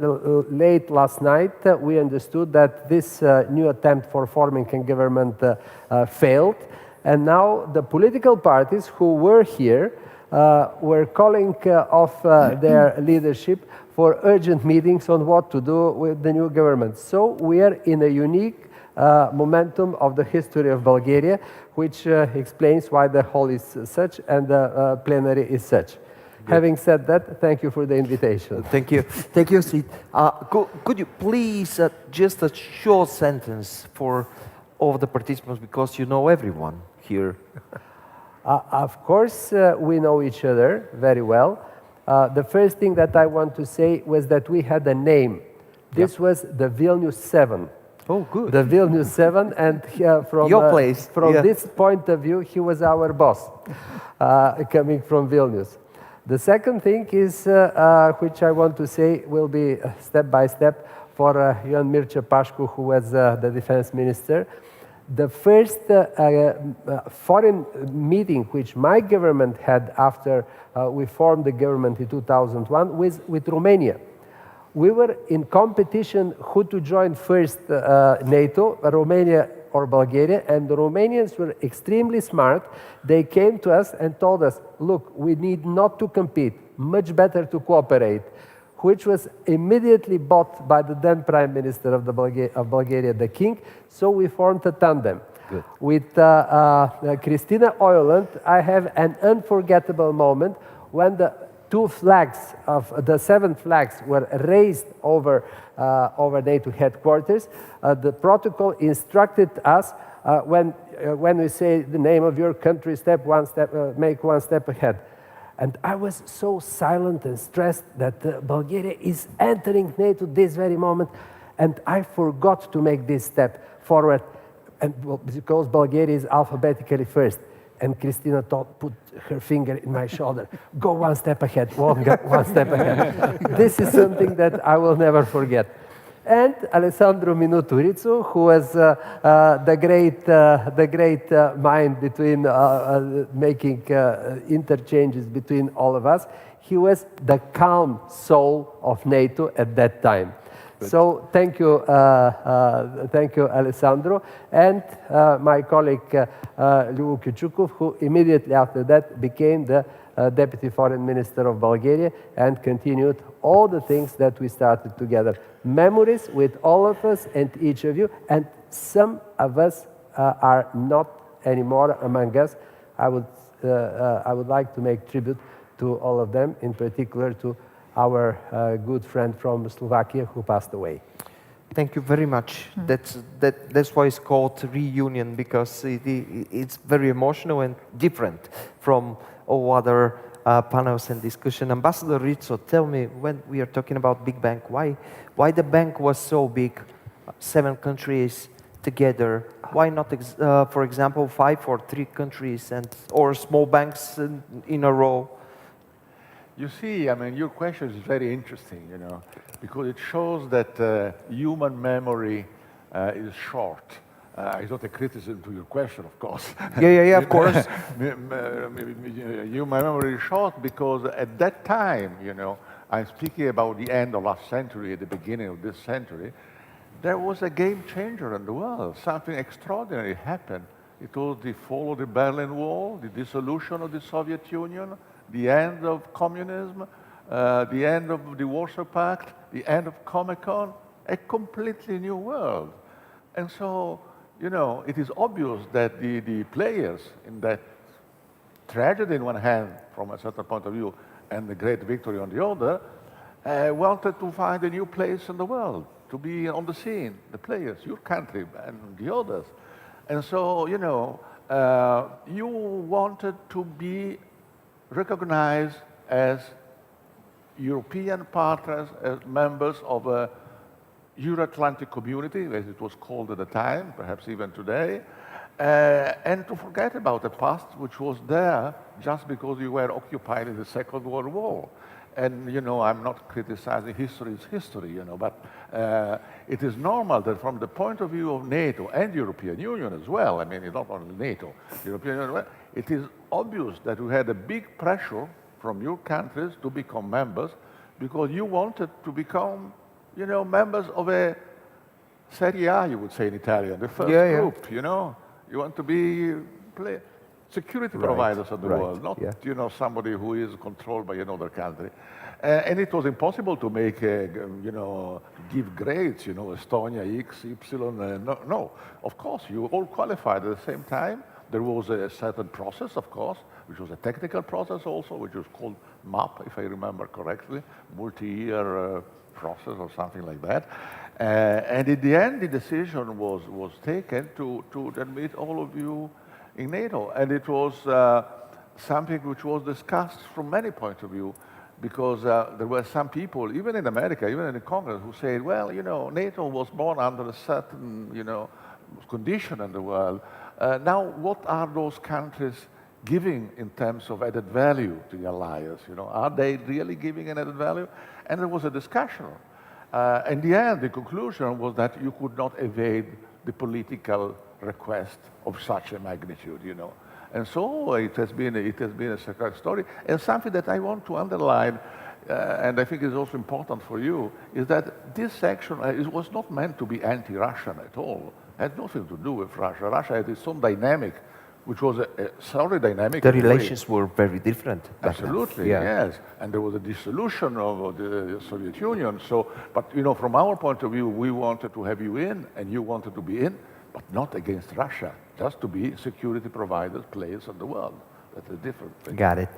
late last night, we understood that this new attempt for forming a government failed. And now the political parties who were here were calling off their leadership for urgent meetings on what to do with the new government. So we are in a unique momentum of the history of Bulgaria, which explains why the hall is such and the plenary is such. Having said that, thank you for the invitation. Thank you. Thank you, Sid. Could you please just a short sentence for all of the participants, because you know everyone here. Of course, we know each other very well. The first thing that I want to say was that we had a name. This was the Vilnius 7. Oh, good. The Vilnius 7, and from, your place. From this point of view, he was our boss, coming from Vilnius. The second thing is, which I want to say will be step by step for Ioan Mircea Pașcu, who was the defense minister. The first foreign meeting which my government had after we formed the government in 2001 was with Romania. We were in competition who to join first NATO, Romania or Bulgaria, and the Romanians were extremely smart. They came to us and told us, look, we need not to compete, much better to cooperate, which was immediately bought by the then Prime Minister of Bulgaria, the King, so we formed a tandem. Good. With Christina Oiland, I have an unforgettable moment when the two flags of the 7 flags were raised over NATO headquarters. The protocol instructed us when we say the name of your country, make one step ahead. And I was so silent and stressed that Bulgaria is entering NATO this very moment, and I forgot to make this step forward, and because Bulgaria is alphabetically first. And Christina put her finger in my shoulder. Go one step ahead, one step ahead. This is something that I will never forget. And Alessandro Minuturițu, who was the great mind between making interchanges between all of us, he was the calm soul of NATO at that time. Good. So thank you, Alessandro, and my colleague Liu Kyuchukov, who immediately after that became the Deputy Foreign Minister of Bulgaria and continued all the things that we started together. Memories with all of us and each of you, and some of us are not anymore among us. I would like to make tribute to all of them, in particular to our good friend from Slovakia who passed away. Thank you very much. That's why it's called reunion, because it's very emotional and different from all other panels and discussion. Ambassador Rizzo, tell me, when we are talking about big bank, why the bank was so big, 7 countries together? Why not, for example, 5 or 3 countries or small banks in a row? You see, I mean, your question is very interesting, you know, because it shows that human memory is short. It's not a criticism to your question, of course. Yeah, of course. Human memory is short because at that time, you know, I'm speaking about the end of last century, at the beginning of this century, there was a game changer in the world. Something extraordinary happened. It was the fall of the Berlin Wall, the dissolution of the Soviet Union, the end of communism, the end of the Warsaw Pact, the end of Comecon, a completely new world. And so, you know, it is obvious that the players in that tragedy in one hand, from a certain point of view, and the great victory on the other, wanted to find a new place in the world, to be on the scene, the players, your country and the others. And so, you know, you wanted to be recognized as European partners, as members of a Euro-Atlantic community, as it was called at the time, perhaps even today, and to forget about the past, which was there just because you were occupied in the Second World War. And, you know, I'm not criticizing history, it's history, you know, but it is normal that from the point of view of NATO and the European Union as well, I mean, it's not only NATO, the European Union, it is obvious that we had a big pressure from your countries to become members because you wanted to become, you know, members of a Serie A, you would say in Italian, the first group, you know. You want to be security providers of the world, not somebody who is controlled by another country. And it was impossible to make, give grades, Estonia, X, Y, no. Of course, you all qualified at the same time. There was a certain process, of course, which was a technical process also, which was called MAP, if I remember correctly, multi-year process or something like that. And in the end, the decision was taken to admit all of you in NATO. And it was something which was discussed from many points of view, because there were some people, even in America, even in the Congress, who said, well, NATO was born under a certain, condition in the world. Now, what are those countries giving in terms of added value to the alliance? Are they really giving an added value? And there was a discussion. In the end, the conclusion was that you could not evade the political request of such a magnitude, And so it has been a success story. And something that I want to underline, and I think is also important for you, is that this section was not meant to be anti-Russian at all. It had nothing to do with Russia. Russia had its own dynamic, which was a sorry dynamic. The relations were very different. Absolutely, yes. And there was a dissolution of the Soviet Union. So, but from our point of view, we wanted to have you in, and you wanted to be in, but not against Russia, just to be security providers, players of the world. That's a different thing. Got it.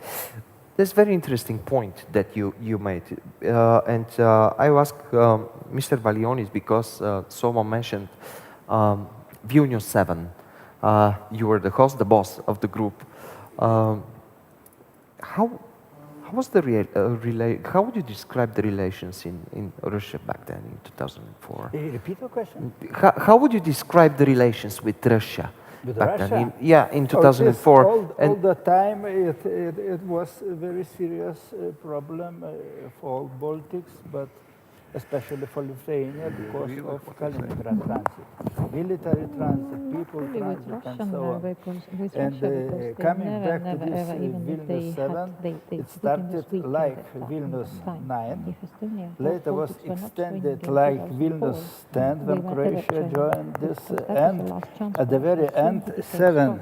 That's a very interesting point that you made. And I ask Mr. Valionis, because someone mentioned Vilnius 7. You were the host, the boss of the group. How was the how would you describe the relations in Russia back then in 2004? Repeat the question. How would you describe the relations with Russia? With back Russia? then in 2004. All the time it was a very serious problem for all Baltics, but especially for Lithuania because of Kaliningrad transit, military transit, people transit, and so on. And coming back to this Vilnius 7, it started like Vilnius 9, later was extended like Vilnius 10 when Croatia joined this, and at the very end, 7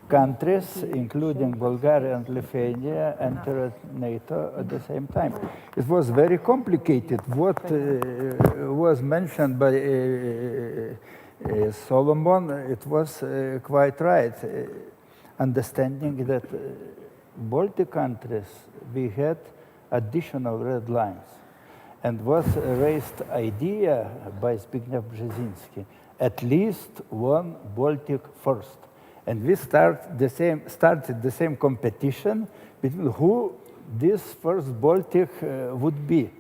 countries, including Bulgaria and Lithuania, entered NATO at the same time. It was very complicated. What was mentioned by Solomon, it was quite right. Understanding that Baltic countries, we had additional red lines. And was raised idea by Zbigniew Brzezinski, at least one Baltic first. And we started the same competition between who this first Baltic would be.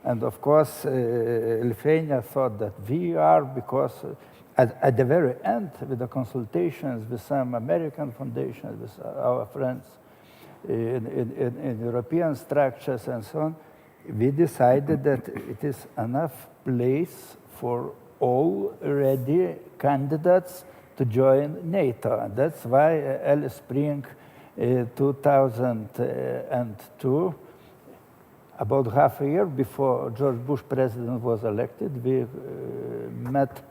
And of course, Lithuania thought that we are, because at the very end, with the consultations with some American foundations, with our friends in European structures and so on, we decided that it is enough place for all ready candidates to join NATO. And that's why early spring 2002, about half a year before George Bush president was elected, we met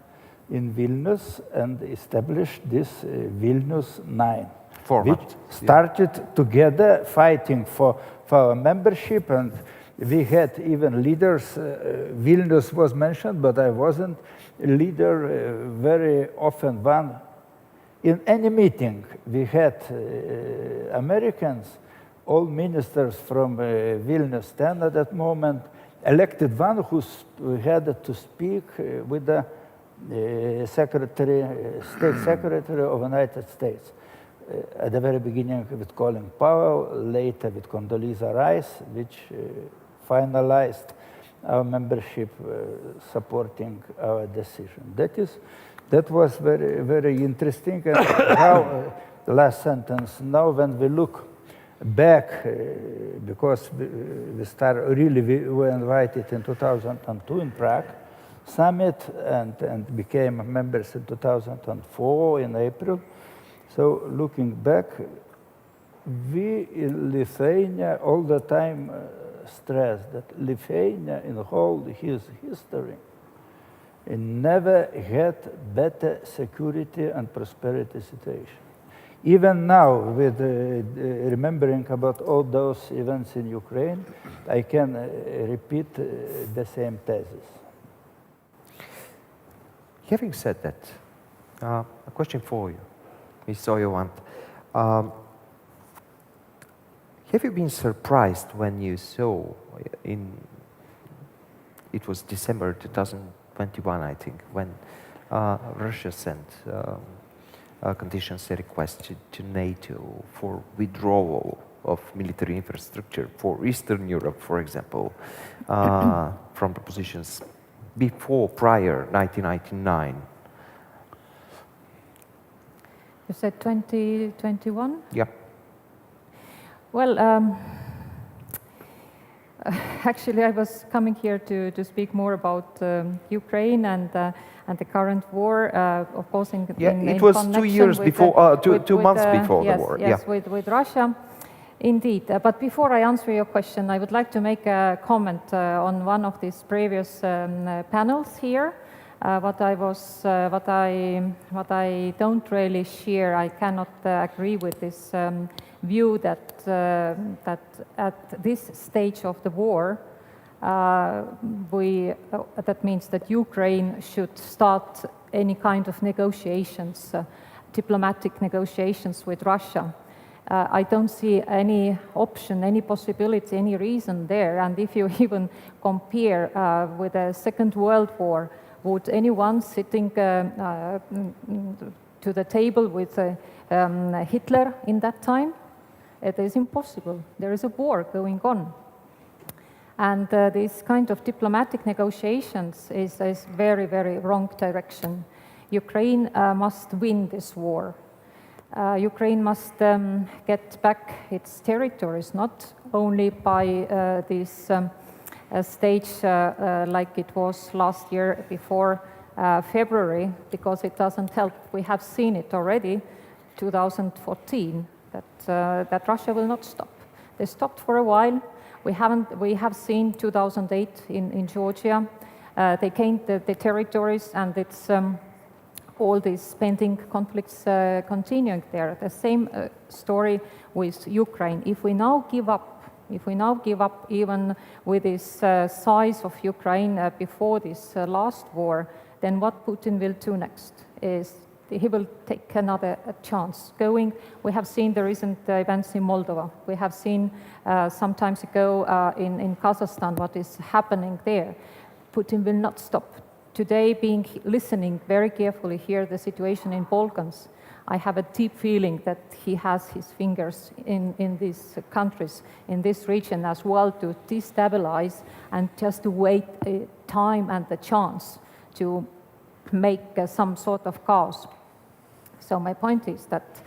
in Vilnius and established this Vilnius 9, format, which started together fighting for our membership. And we had even leaders. Vilnius was mentioned, but I wasn't leader very often. One in any meeting we had Americans, all ministers from Vilnius 10 at that moment, elected one who had to speak with the State Secretary of the United States. At the very beginning with Colin Powell, later with Condoleezza Rice, which finalized our membership supporting our decision. That was very, very interesting. And how, the last sentence, now when we look back, because we were invited in 2002 in Prague summit and became members in 2004 in April. So looking back, we in Lithuania all the time stress that Lithuania in whole his history never had better security and prosperity situation. Even now, with remembering about all those events in Ukraine, I can repeat the same thesis. Having said that, a question for you, Ms. Oyewant. Have you been surprised when you saw it was December 2021, I think, when Russia sent conditions request to NATO for withdrawal of military infrastructure for Eastern Europe, for example, from the positions prior 1999? You said 2021? Yeah. Well, actually, I was coming here to speak more about Ukraine and the current war, of course, in it was 2 years before, two months before yes, the war. Yes, yeah. with Russia, indeed. But before I answer your question, I would like to make a comment on one of these previous panels here. What I don't really share, I cannot agree with this view that that at this stage of the war, that means that Ukraine should start any kind of negotiations, diplomatic negotiations with Russia. I don't see any option, any possibility, any reason there. And if you even compare with the Second World War, would anyone sitting to the table with Hitler in that time? It is impossible. There is a war going on. And this kind of diplomatic negotiations is very, very wrong direction. Ukraine must win this war. Ukraine must get back its territories, not only by this stage like it was last year before February, because it doesn't help. We have seen it already, 2014, that Russia will not stop. They stopped for a while. We have seen 2008 in Georgia. They gained the territories, and it's all these pending conflicts continuing there. The same story with Ukraine. If we now give up even with this size of Ukraine before this last war, then what Putin will do next is he will take another chance going. We have seen the recent events in Moldova. We have seen some time ago in Kazakhstan what is happening there. Putin will not stop. Today, listening very carefully here, the situation in Balkans, I have a deep feeling that he has his fingers in these countries, in this region as well, to destabilize and just to wait time and the chance to make some sort of chaos. So my point is that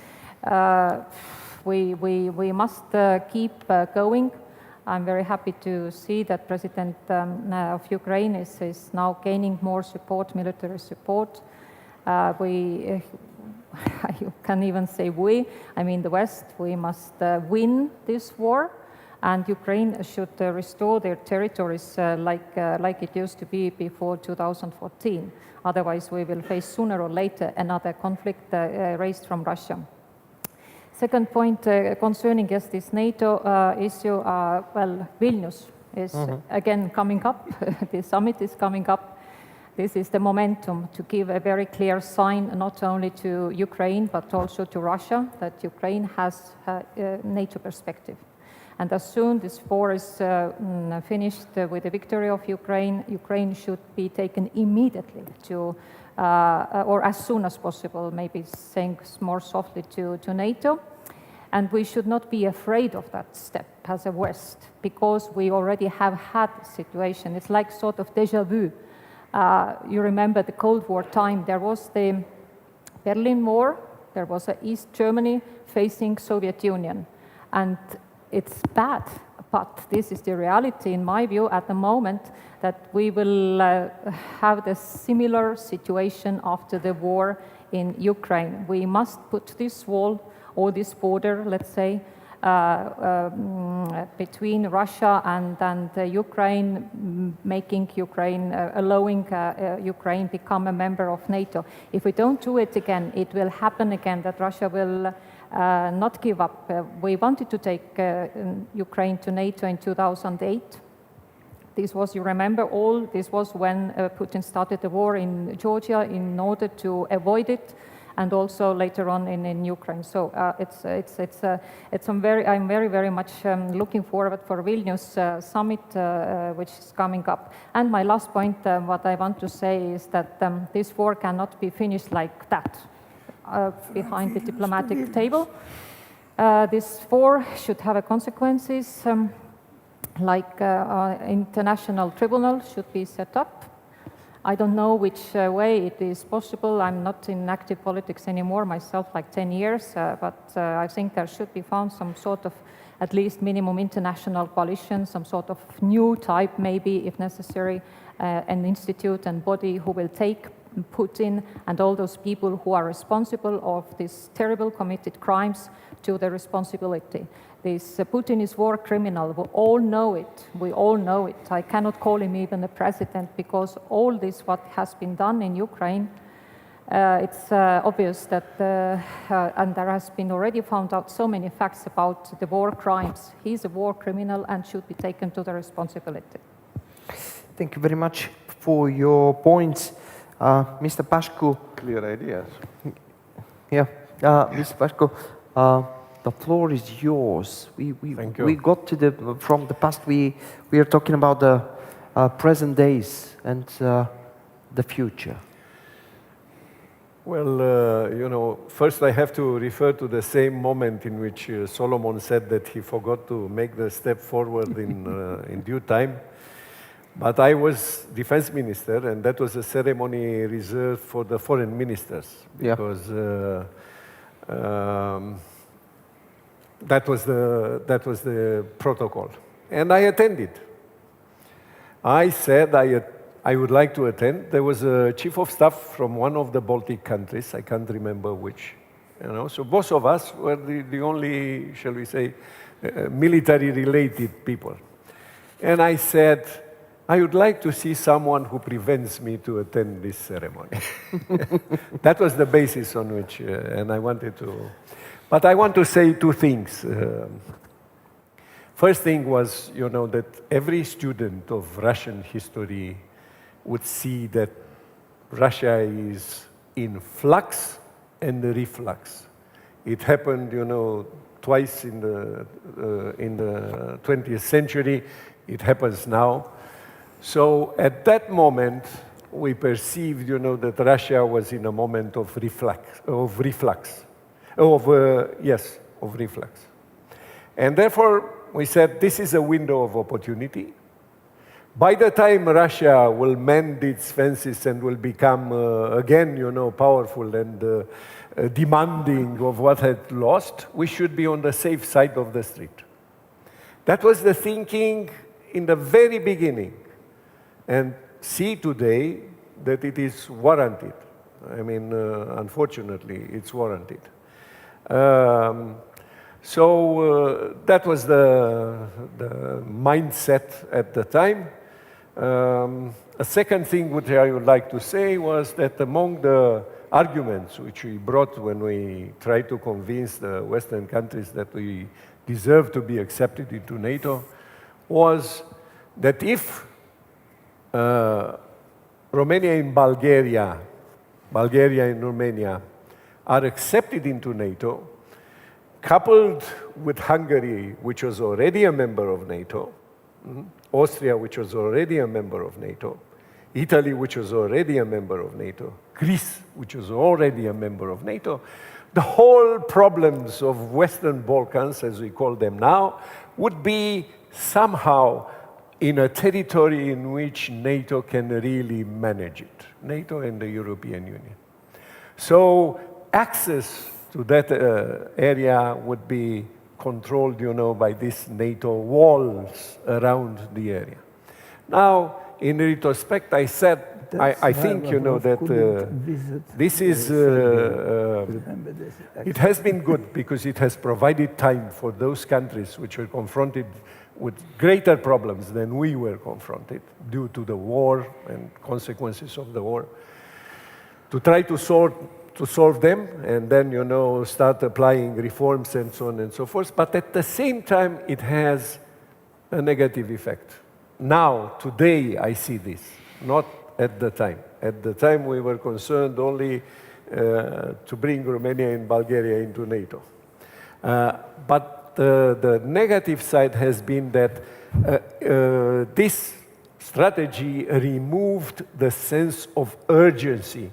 we must keep going. I'm very happy to see that President of Ukraine is now gaining more support, military support. You can even say I mean the West, we must win this war, and Ukraine should restore their territories like it used to be before 2014. Otherwise, we will face sooner or later another conflict raised from Russia. Second point concerning this NATO issue, well, Vilnius is again coming up. The summit is coming up. This is the momentum to give a very clear sign, not only to Ukraine, but also to Russia, that Ukraine has a NATO perspective. And as soon as this war is finished with the victory of Ukraine, Ukraine should be taken immediately to, or as soon as possible, maybe saying more softly, to NATO. And we should not be afraid of that step as a West, because we already have had a situation. It's like sort of déjà vu. You remember the Cold War time, there was the Berlin Wall, there was East Germany facing Soviet Union. And it's bad, but this is the reality, in my view, at the moment, that we will have the similar situation after the war in Ukraine. We must put this wall, or this border, let's say, between Russia and Ukraine, making Ukraine, allowing Ukraine become a member of NATO. If we don't do it again, it will happen again that Russia will not give up. We wanted to take Ukraine to NATO in 2008. This was, you remember all, this was when Putin started the war in Georgia in order to avoid it, and also later on in Ukraine. So I'm very much looking forward for Vilnius summit, which is coming up. And my last point, what I want to say is that this war cannot be finished like that, behind the diplomatic table. This war should have consequences, like international tribunal should be set up. I don't know which way it is possible. I'm not in active politics anymore myself, like 10 years, but I think there should be found some sort of at least minimum international coalition, some sort of new type maybe, if necessary, an institute and body who will take Putin and all those people who are responsible of these terrible committed crimes to the responsibility. This Putin is war criminal. We all know it. We all know it. I cannot call him even a president because all this what has been done in Ukraine, it's obvious that, and there has been already found out so many facts about the war crimes. He's a war criminal and should be taken to the responsibility. Thank you very much for your points. Mr. Pașcu. Clear ideas. Yeah, Mr. Pașcu. The floor is yours. We got to from the past. We are talking about the present days and the future. Well, you know, first I have to refer to the same moment in which Solomon said that he forgot to make the step forward in due time. But I was defense minister, and that was a ceremony reserved for the foreign ministers, because that was the protocol. And I attended. I said I would like to attend. There was a chief of staff from one of the Baltic countries, I can't remember which. You know, so both of us were the only, shall we say, military-related people. And I said, I would like to see someone who prevents me to attend this ceremony. That was the basis on which, and I wanted to. But I want to say two things. First thing was, you know, that every student of Russian history would see that Russia is in flux and reflux. It happened, you know, twice in the 20th century. It happens now. So at that moment, we perceived, you know, that Russia was in a moment of reflux. And therefore, we said this is a window of opportunity. By the time Russia will mend its fences and will become again, you know, powerful and demanding of what had lost, we should be on the safe side of the street. That was the thinking in the very beginning. And see today that it is warranted. I mean, unfortunately, it's warranted. So that was the mindset at the time. A second thing which I would like to say was that among the arguments which we brought when we tried to convince the Western countries that we deserve to be accepted into NATO was that if Romania and Bulgaria and Romania are accepted into NATO, coupled with Hungary, which was already a member of NATO, Austria, which was already a member of NATO, Italy, which was already a member of NATO, Greece, which was already a member of NATO, the whole problems of Western Balkans, as we call them now, would be somehow in a territory in which NATO can really manage it, NATO and the European Union. So access to that area would be controlled, you know, by these NATO walls around the area. Now, in retrospect, I said, I think, you know, that this is, it has been good because it has provided time for those countries which were confronted with greater problems than we were confronted due to the war and consequences of the war, to try to sort to solve them and then, you know, start applying reforms and so on and so forth. But at the same time, it has a negative effect. Now, today, I see this, not at the time. At the time, we were concerned only to bring Romania and Bulgaria into NATO. But the negative side has been that this strategy removed the sense of urgency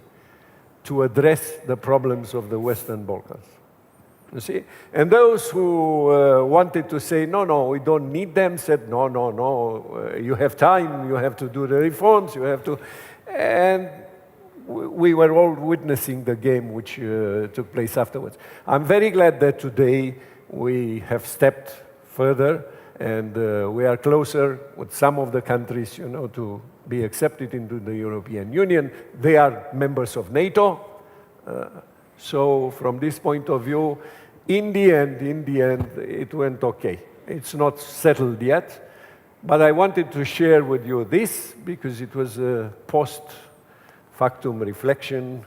to address the problems of the Western Balkans. You see? And those who wanted to say, no, no, we don't need them, said, no, no, no, you have time, you have to do the reforms, you have to... And we were all witnessing the game which took place afterwards. I'm very glad that today we have stepped further and we are closer with some of the countries, you know, to be accepted into the European Union. They are members of NATO. So from this point of view, in the end, it went okay. It's not settled yet, but I wanted to share with you this because it was a post-factum reflection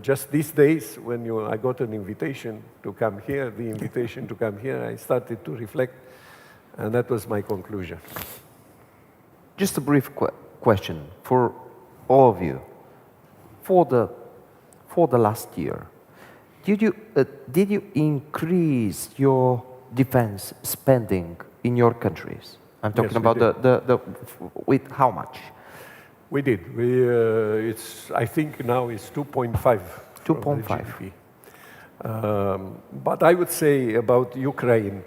just these days when I got an invitation to come here, I started to reflect, and that was my conclusion. Just a brief question for all of you. For the last year, did you increase your defense spending in your countries? I'm talking about with how much? We did. I think now it's 2.5. 2.5. But I would say about Ukraine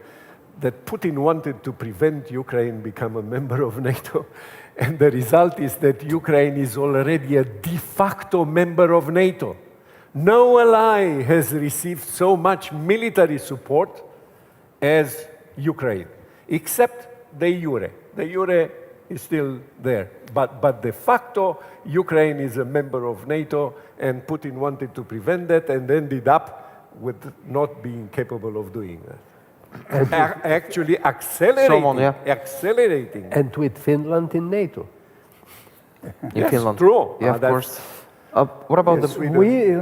that Putin wanted to prevent Ukraine become a member of NATO. And the result is that Ukraine is already a de facto member of NATO. No ally has received so much military support as Ukraine, except de jure. De jure is still there. But de facto, Ukraine is a member of NATO, and Putin wanted to prevent that and ended up with not being capable of doing that. Actually accelerating. And with Finland in NATO. In Finland. True. Yeah, of course. What about Sweden? We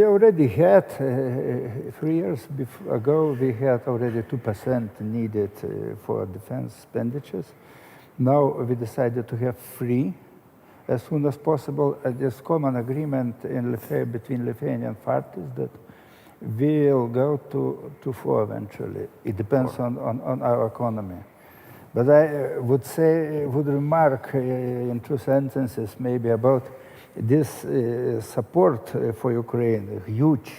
already had, 3 years ago, we had already 2% needed for defense expenditures. Now we decided to have 3 as soon as possible. There's common agreement between Lithuanian parties that we'll go to 4 eventually. It depends on our economy. But I would remark in 2 sentences maybe about this support for Ukraine, huge,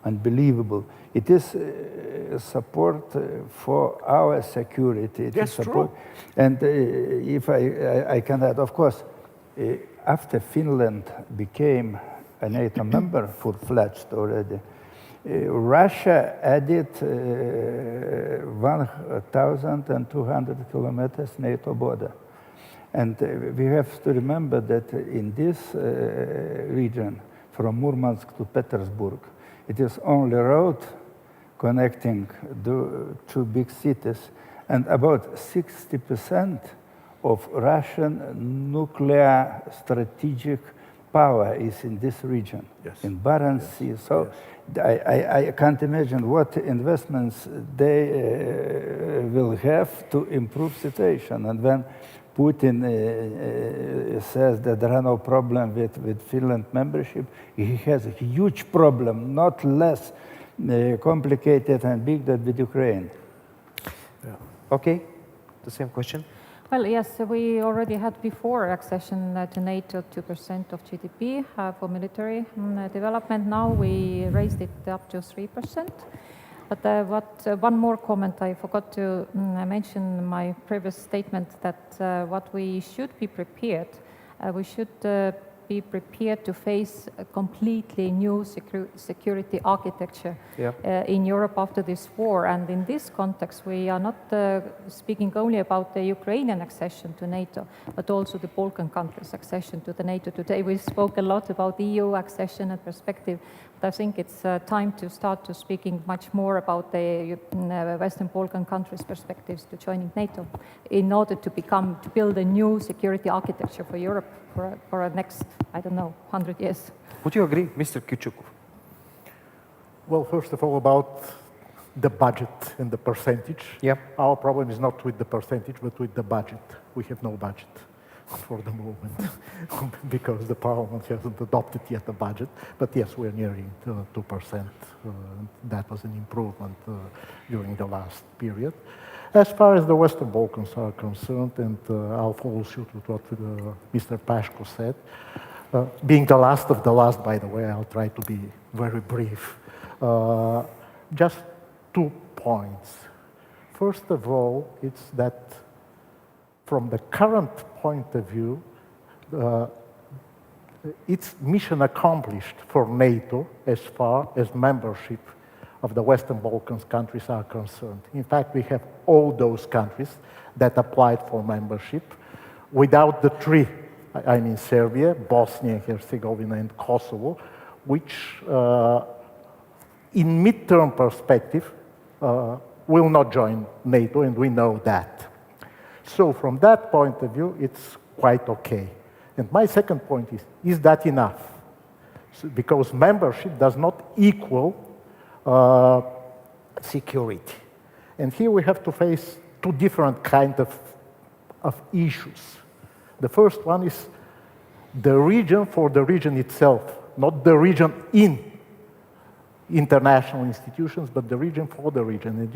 unbelievable. It is support for our security. Yes, true. And if I can add, of course, after Finland became a NATO member, full-fledged already, Russia added 1,200 kilometers NATO border. And we have to remember that in this region, from Murmansk to Petersburg, it is only road connecting the 2 big cities, and about 60% of Russian nuclear strategic power is in this region, in Barents Sea. So I can't imagine what investments they will have to improve situation. And when Putin says that there are no problem with Finland membership, he has a huge problem, not less complicated and big than with Ukraine. Yeah. Okay, the same question. Well, yes, we already had before accession to NATO 2% of GDP for military development. Now we raised it up to 3%. But one more comment, I forgot to mention in my previous statement that what we should be prepared, we should be prepared to face a completely new security architecture in Europe after this war. And in this context, we are not speaking only about the Ukrainian accession to NATO, but also the Balkan countries' accession to the NATO. Today we spoke a lot about EU accession and perspective I think it's time to start to speaking much more about the Western Balkan countries' perspectives to joining NATO in order to build a new security architecture for Europe for the next, I don't know, 100 years. Would you agree, Mr. Kycukov? Well, first of all, about the budget and the percentage. Yep. Our problem is not with the percentage, but with the budget. We have no budget for the moment because the parliament hasn't adopted yet a budget. But yes, we're nearing 2%. That was an improvement during the last period. As far as the Western Balkans are concerned, and I'll follow suit with what Mr. Pashko said, being the last of the last, by the way, I'll try to be very brief. Just 2 points. First of all, it's that from the current point of view, it's mission accomplished for NATO as far as membership of the Western Balkans countries are concerned. In fact, we have all those countries that applied for membership without the three, I mean Serbia, Bosnia and Herzegovina, and Kosovo, which in midterm perspective will not join NATO, and we know that. So from that point of view, it's quite okay. And my second point is that enough? So, because membership does not equal security. And here we have to face two different kinds of issues. The first one is the region for the region itself, not the region in international institutions, but the region for the region. And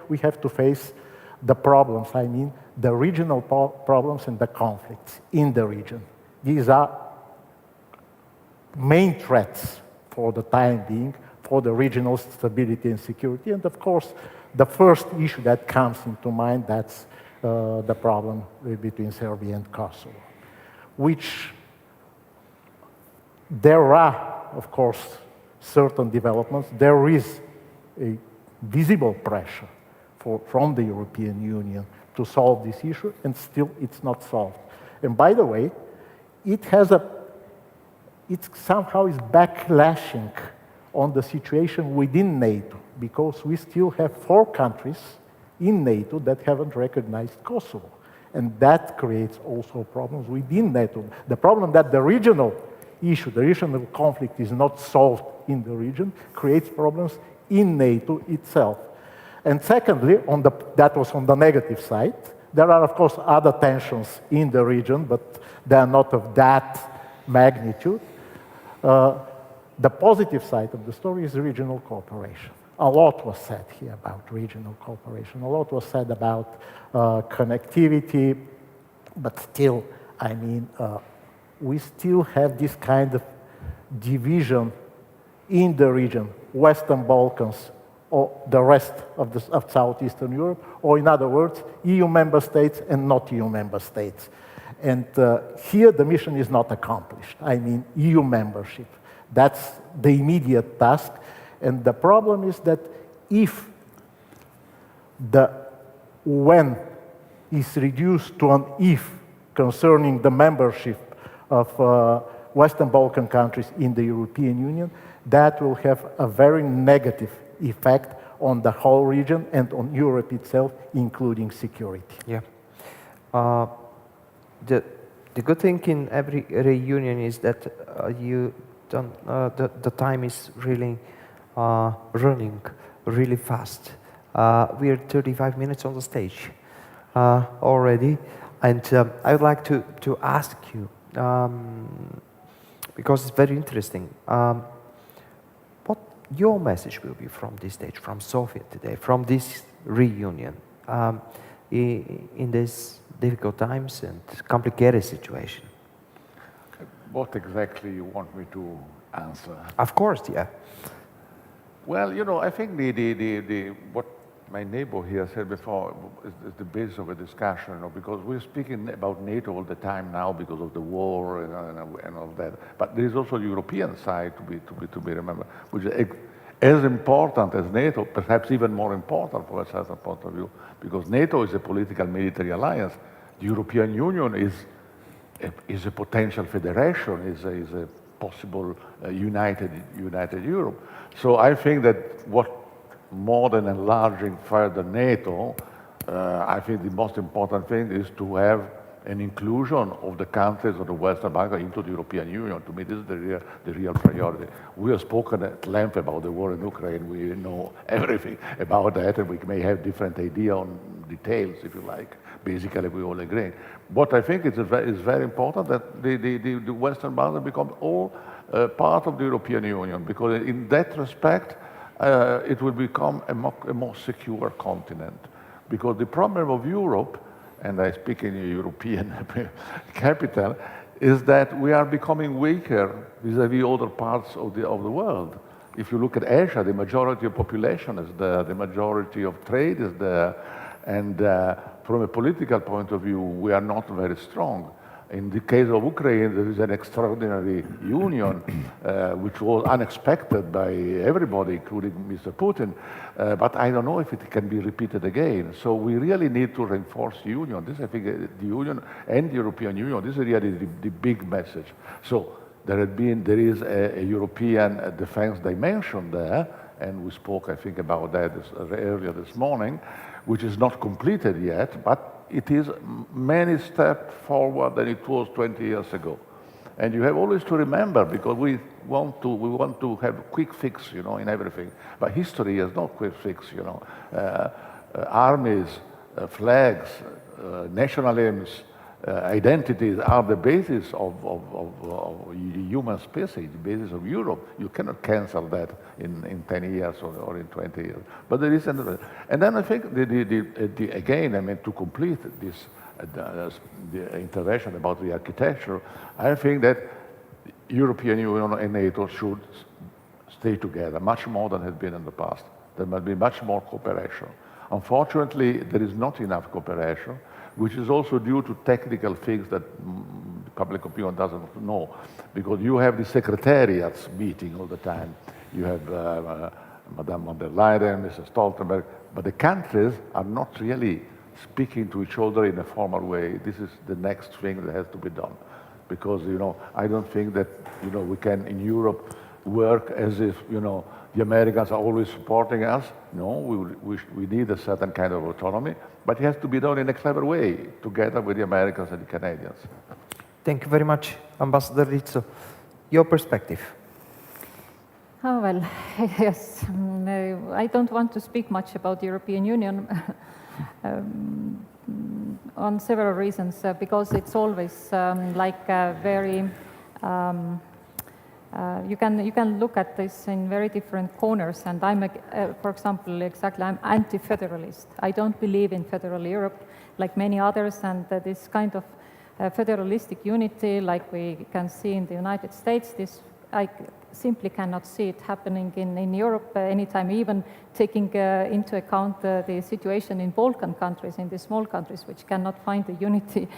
we have to face the problems, I mean, the regional problems and the conflicts in the region. These are main threats for the time being for the regional stability and security. And of course, the first issue that comes into mind, that's the problem between Serbia and Kosovo, which there are, of course, certain developments. There is a visible pressure from the European Union to solve this issue, and still it's not solved. And by the way, it somehow is backlashing on the situation within NATO, because we still have 4 countries in NATO that haven't recognized Kosovo. And that creates also problems within NATO. The problem that the regional issue, the regional conflict is not solved in the region, creates problems in NATO itself. And secondly, that was on the negative side. There are, of course, other tensions in the region, but they are not of that magnitude. The positive side of the story is regional cooperation. A lot was said here about regional cooperation. A lot was said about connectivity, but still, I mean, we still have this kind of division in the region, Western Balkans, or the rest of Southeastern Europe, or in other words, EU member states and not EU member states. And here the mission is not accomplished. I mean, EU membership. That's the immediate task. And the problem is that if the when is reduced to an if concerning the membership of Western Balkan countries in the European Union, that will have a very negative effect on the whole region and on Europe itself, including security. Yeah. The good thing in every reunion is that the time is really running really fast. We're 35 minutes on the stage already, and I would like to ask you, because it's very interesting, what your message will be from this stage, from Sofia today, from this reunion, in these difficult times and complicated situation. What exactly you want me to answer? Of course, yeah. Well, you know, I think what my neighbor here said before is the basis of a discussion, you know, because we're speaking about NATO all the time now because of the war and all that. But there is also the European side to be remembered, which is as important as NATO, perhaps even more important from a certain point of view, because NATO is a political military alliance. The European Union is a potential federation, is a possible united Europe. So I think that what more than enlarging further NATO, I think the most important thing is to have an inclusion of the countries of the Western Balkans into the European Union. To me, this is the real priority. We have spoken at length about the war in Ukraine. We know everything about that, and we may have different idea on details, if you like. Basically, we all agree. But I think it's very important that the Western Balkans become all part of the European Union, because in that respect, it will become a more secure continent. Because the problem of Europe, and I speak in a European capital, is that we are becoming weaker vis-à-vis other parts of the world. If you look at Asia, the majority of population is there, the majority of trade is there, and from a political point of view, we are not very strong. In the case of Ukraine, there is an extraordinary union, which was unexpected by everybody, including Mr. Putin, but I don't know if it can be repeated again. So we really need to reinforce the union. This, I think, the union and the European Union, this is really the big message. So there is a European defense dimension there, and we spoke, I think, about that earlier this morning, which is not completed yet, but it is many steps forward than it was 20 years ago. And you have always to remember, because we want to have a quick fix, you know, in everything. But history has no quick fix, you know. Armies, flags, national aims, identities are the basis of human species, the basis of Europe. You cannot cancel that in 10 years or in 20 years. But there is another. And then I think, again, I mean, to complete this the intervention about the architecture, I think that European Union and NATO should stay together much more than has been in the past. There must be much more cooperation. Unfortunately, there is not enough cooperation, which is also due to technical things that the public opinion doesn't know. Because you have the secretariats meeting all the time. You have Madame von der Leyen, Mr. Stoltenberg, but the countries are not really speaking to each other in a formal way. This is the next thing that has to be done. Because, you know, I don't think that, you know, we can in Europe work as if, you know, the Americans are always supporting us. No, we need a certain kind of autonomy, but it has to be done in a clever way, together with the Americans and the Canadians. Thank you very much, Ambassador Rizzo. Your perspective. Oh, well, yes. I don't want to speak much about the European Union on several reasons, because it's always like a very... you can look at this in very different corners, and I'm, for example, I'm anti-federalist. I don't believe in federal Europe like many others, and this kind of federalistic unity like we can see in the United States, I simply cannot see it happening in Europe anytime, even taking into account the situation in Balkan countries, in the small countries, which cannot find the unity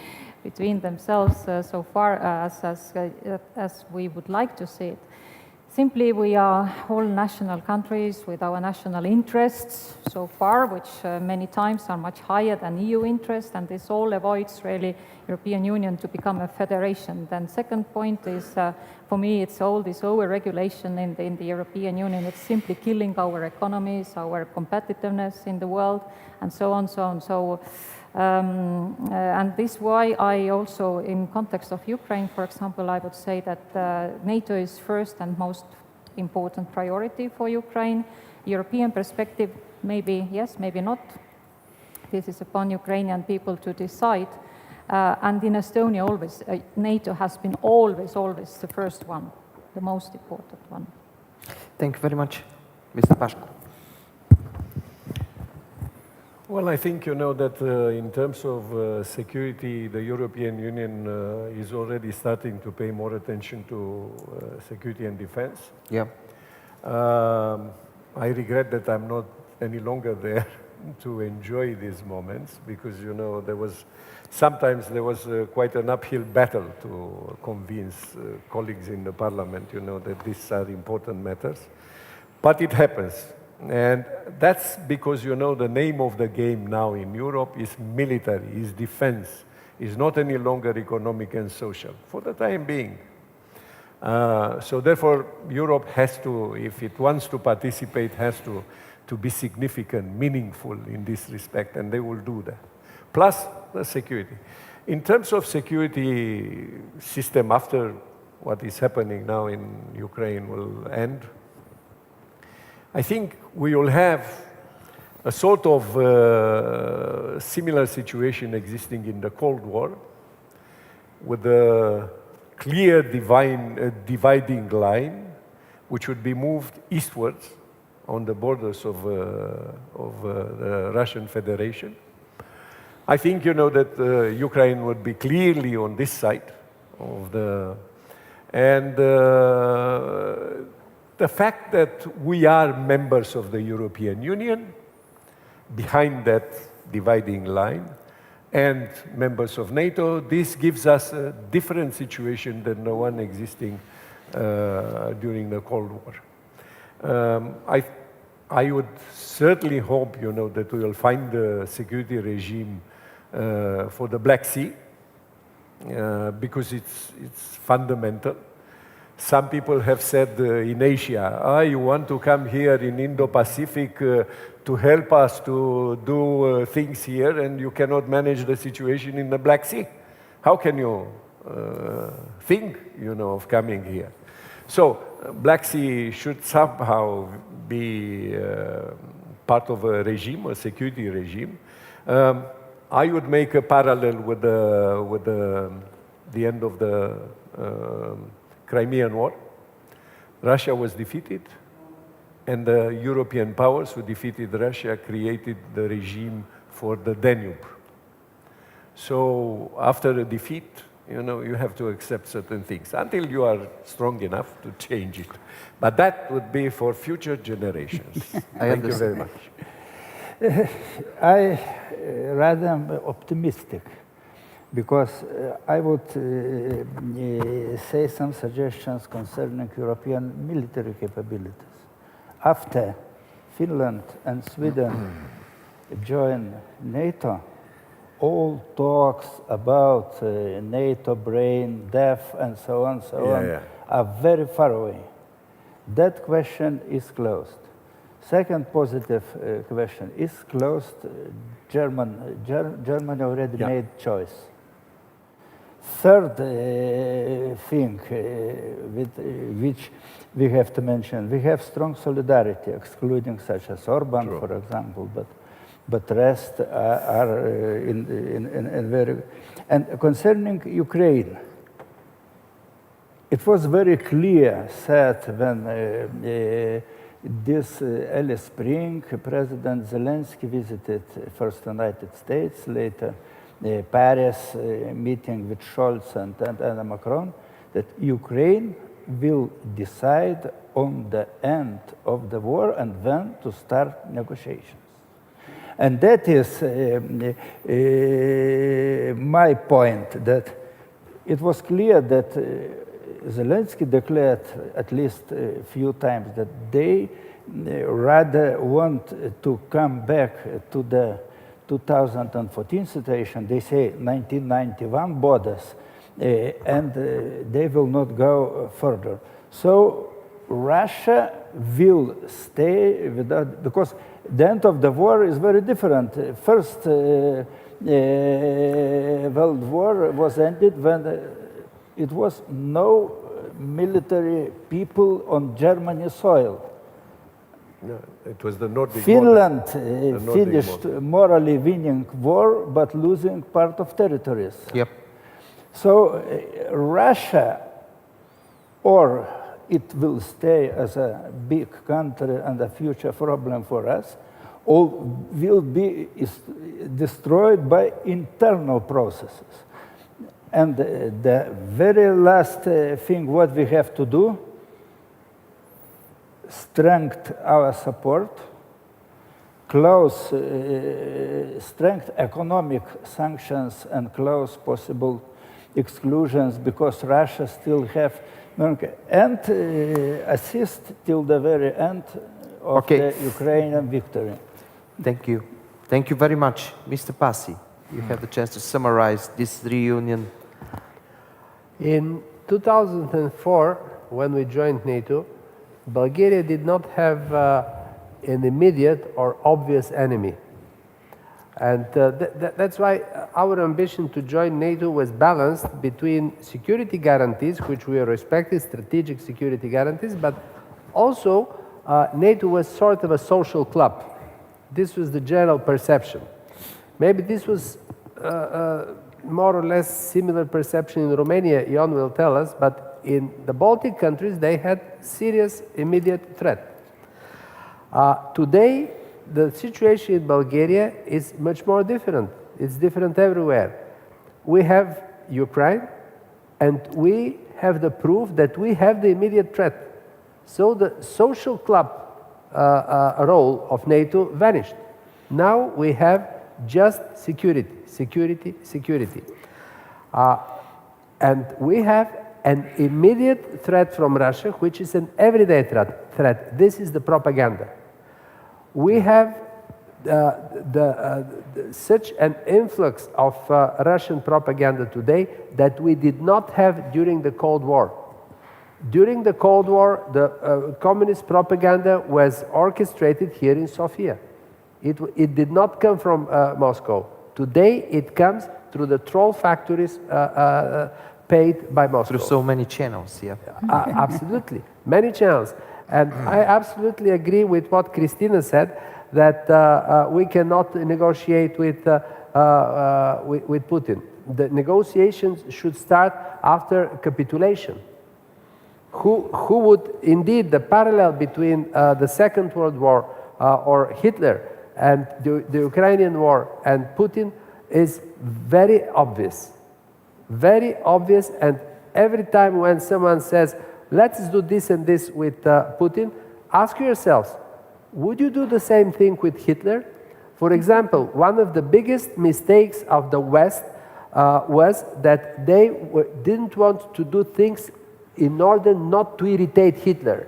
between themselves so far as we would like to see it. Simply, we are all national countries with our national interests so far, which many times are much higher than EU interests, and this all avoids really European Union to become a federation. Then second point is, for me, it's all this over-regulation in the European Union. It's simply killing our economies, our competitiveness in the world, and so on, so on. So, and this is why I also, in context of Ukraine, for example, I would say that NATO is first and most important priority for Ukraine. European perspective, maybe yes, maybe not. This is upon Ukrainian people to decide. And in Estonia, always, NATO has been always the first one, the most important one. Thank you very much. Mr. Pașcu. Well, I think you know that in terms of security, the European Union is already starting to pay more attention to security and defense. Yeah. I regret that I'm not any longer there to enjoy these moments, because you know sometimes there was quite an uphill battle to convince colleagues in the parliament, you know, that these are important matters. But it happens. And that's because, you know, the name of the game now in Europe is military, is defense, is not any longer economic and social, for the time being. So therefore, Europe has to, if it wants to participate, has to be significant, meaningful in this respect, and they will do that. Plus the security. In terms of security system, after what is happening now in Ukraine will end, I think we will have a sort of similar situation existing in the Cold War, with a clear dividing line, which would be moved eastwards on the borders of the Russian Federation. I think you know that Ukraine would be clearly on this side of the... And the fact that we are members of the European Union, behind that dividing line, and members of NATO, this gives us a different situation than the one existing during the Cold War. I would certainly hope, you know, that we will find a security regime for the Black Sea, because it's fundamental. Some people have said in Asia, you want to come here in Indo-Pacific to help us to do things here, and you cannot manage the situation in the Black Sea. How can you think, you know, of coming here? So Black Sea should somehow be part of a regime, a security regime. I would make a parallel with the end of the Crimean War. Russia was defeated, and the European powers who defeated Russia created the regime for the Danube. So after a defeat, you know, you have to accept certain things until you are strong enough to change it. But that would be for future generations. Thank you very much. I rather am optimistic, because I would say some suggestions concerning European military capabilities. After Finland and Sweden join NATO, all talks about NATO brain death and so on are very far away. That question is closed. Second positive question is closed. Germany already made choice. Third thing which we have to mention, we have strong solidarity, excluding such as Orban, for example, but rest are in very... And concerning Ukraine, it was very clear said when this early spring, President Zelensky visited first the United States, later Paris, meeting with Scholz and Macron, that Ukraine will decide on the end of the war and when to start negotiations. And that is my point, that it was clear that Zelensky declared at least a few times that they rather want to come back to the 2014 situation. They say 1991 borders, and they will not go further. So Russia will stay without, because the end of the war is very different. First World War was ended when it was no military people on German soil. No, it was the Nordic Finland finished morally winning war, but losing part of territories. Yep. So Russia, or it will stay as a big country and a future problem for us, or will be destroyed by internal processes. And the very last thing what we have to do, strengthen our support, close, strengthen economic sanctions and close possible exclusions, because Russia still have, and assist till the very end of the Ukrainian victory. Thank you. Thank you very much. Mr. Passi, you have the chance to summarize this reunion. In 2004, when we joined NATO, Bulgaria did not have an immediate or obvious enemy. And that's why our ambition to join NATO was balanced between security guarantees, which we respected, strategic security guarantees, but also NATO was sort of a social club. This was the general perception. Maybe this was more or less similar perception in Romania, Ion will tell us, but in the Baltic countries, they had serious immediate threat. Today, the situation in Bulgaria is much more different. It's different everywhere. We have Ukraine, and we have the proof that we have the immediate threat. So the social club role of NATO vanished. Now we have just security, security, security. And we have an immediate threat from Russia, which is an everyday threat. This is the propaganda. We have such an influx of Russian propaganda today that we did not have during the Cold War. During the Cold War, the communist propaganda was orchestrated here in Sofia. It did not come from Moscow. Today, it comes through the troll factories paid by Moscow. Through so many channels, yeah. Absolutely, many channels. And I absolutely agree with what Christina said, that we cannot negotiate with Putin. The negotiations should start after capitulation. Who would, indeed, the parallel between the Second World War or Hitler and the Ukrainian war and Putin is very obvious. Very obvious, and every time when someone says, let's do this and this with Putin, ask yourselves, would you do the same thing with Hitler? For example, one of the biggest mistakes of the West was that they didn't want to do things in order not to irritate Hitler.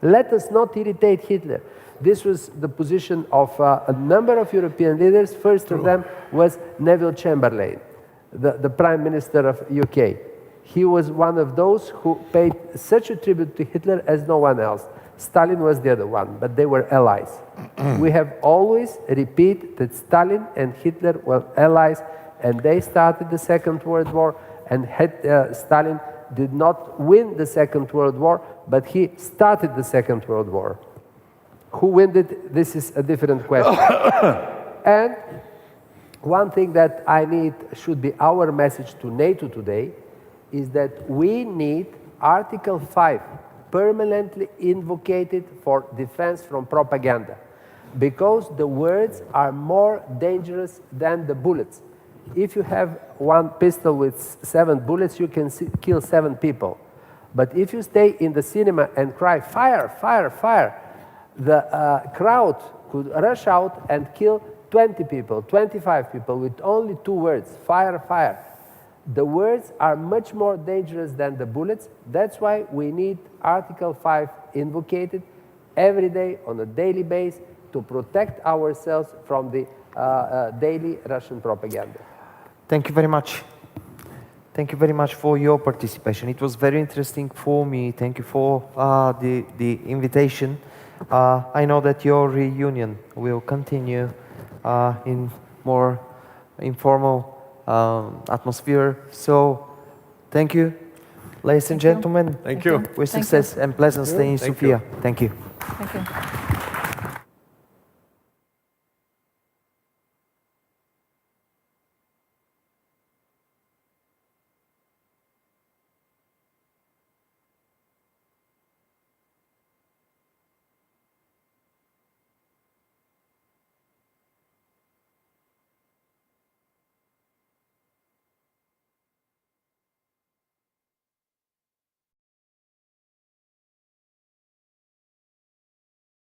Let us not irritate Hitler. This was the position of a number of European leaders. First of them was Neville Chamberlain, the Prime Minister of UK. He was one of those who paid such a tribute to Hitler as no one else. Stalin was the other one, but they were allies. We have always repeated that Stalin and Hitler were allies, and they started the Second World War, and Stalin did not win the Second World War, but he started the Second World War. Who won it? This is a different question. And one thing that should be our message to NATO today is that we need Article 5 permanently invocated for defense from propaganda, because the words are more dangerous than the bullets. If you have one pistol with 7 bullets, you can kill 7 people. But if you stay in the cinema and cry, fire, fire, fire, the crowd could rush out and kill 20 people, 25 people with only 2 words, fire, fire. The words are much more dangerous than the bullets. That's why we need Article 5 invocated every day on a daily basis to protect ourselves from the daily Russian propaganda. Thank you very much. Thank you very much for your participation. It was very interesting for me. Thank you for the invitation. I know that your reunion will continue in more informal atmosphere. So, thank you, ladies and gentlemen. Thank you. With success and pleasant stay in Sofia. Thank you. Thank you.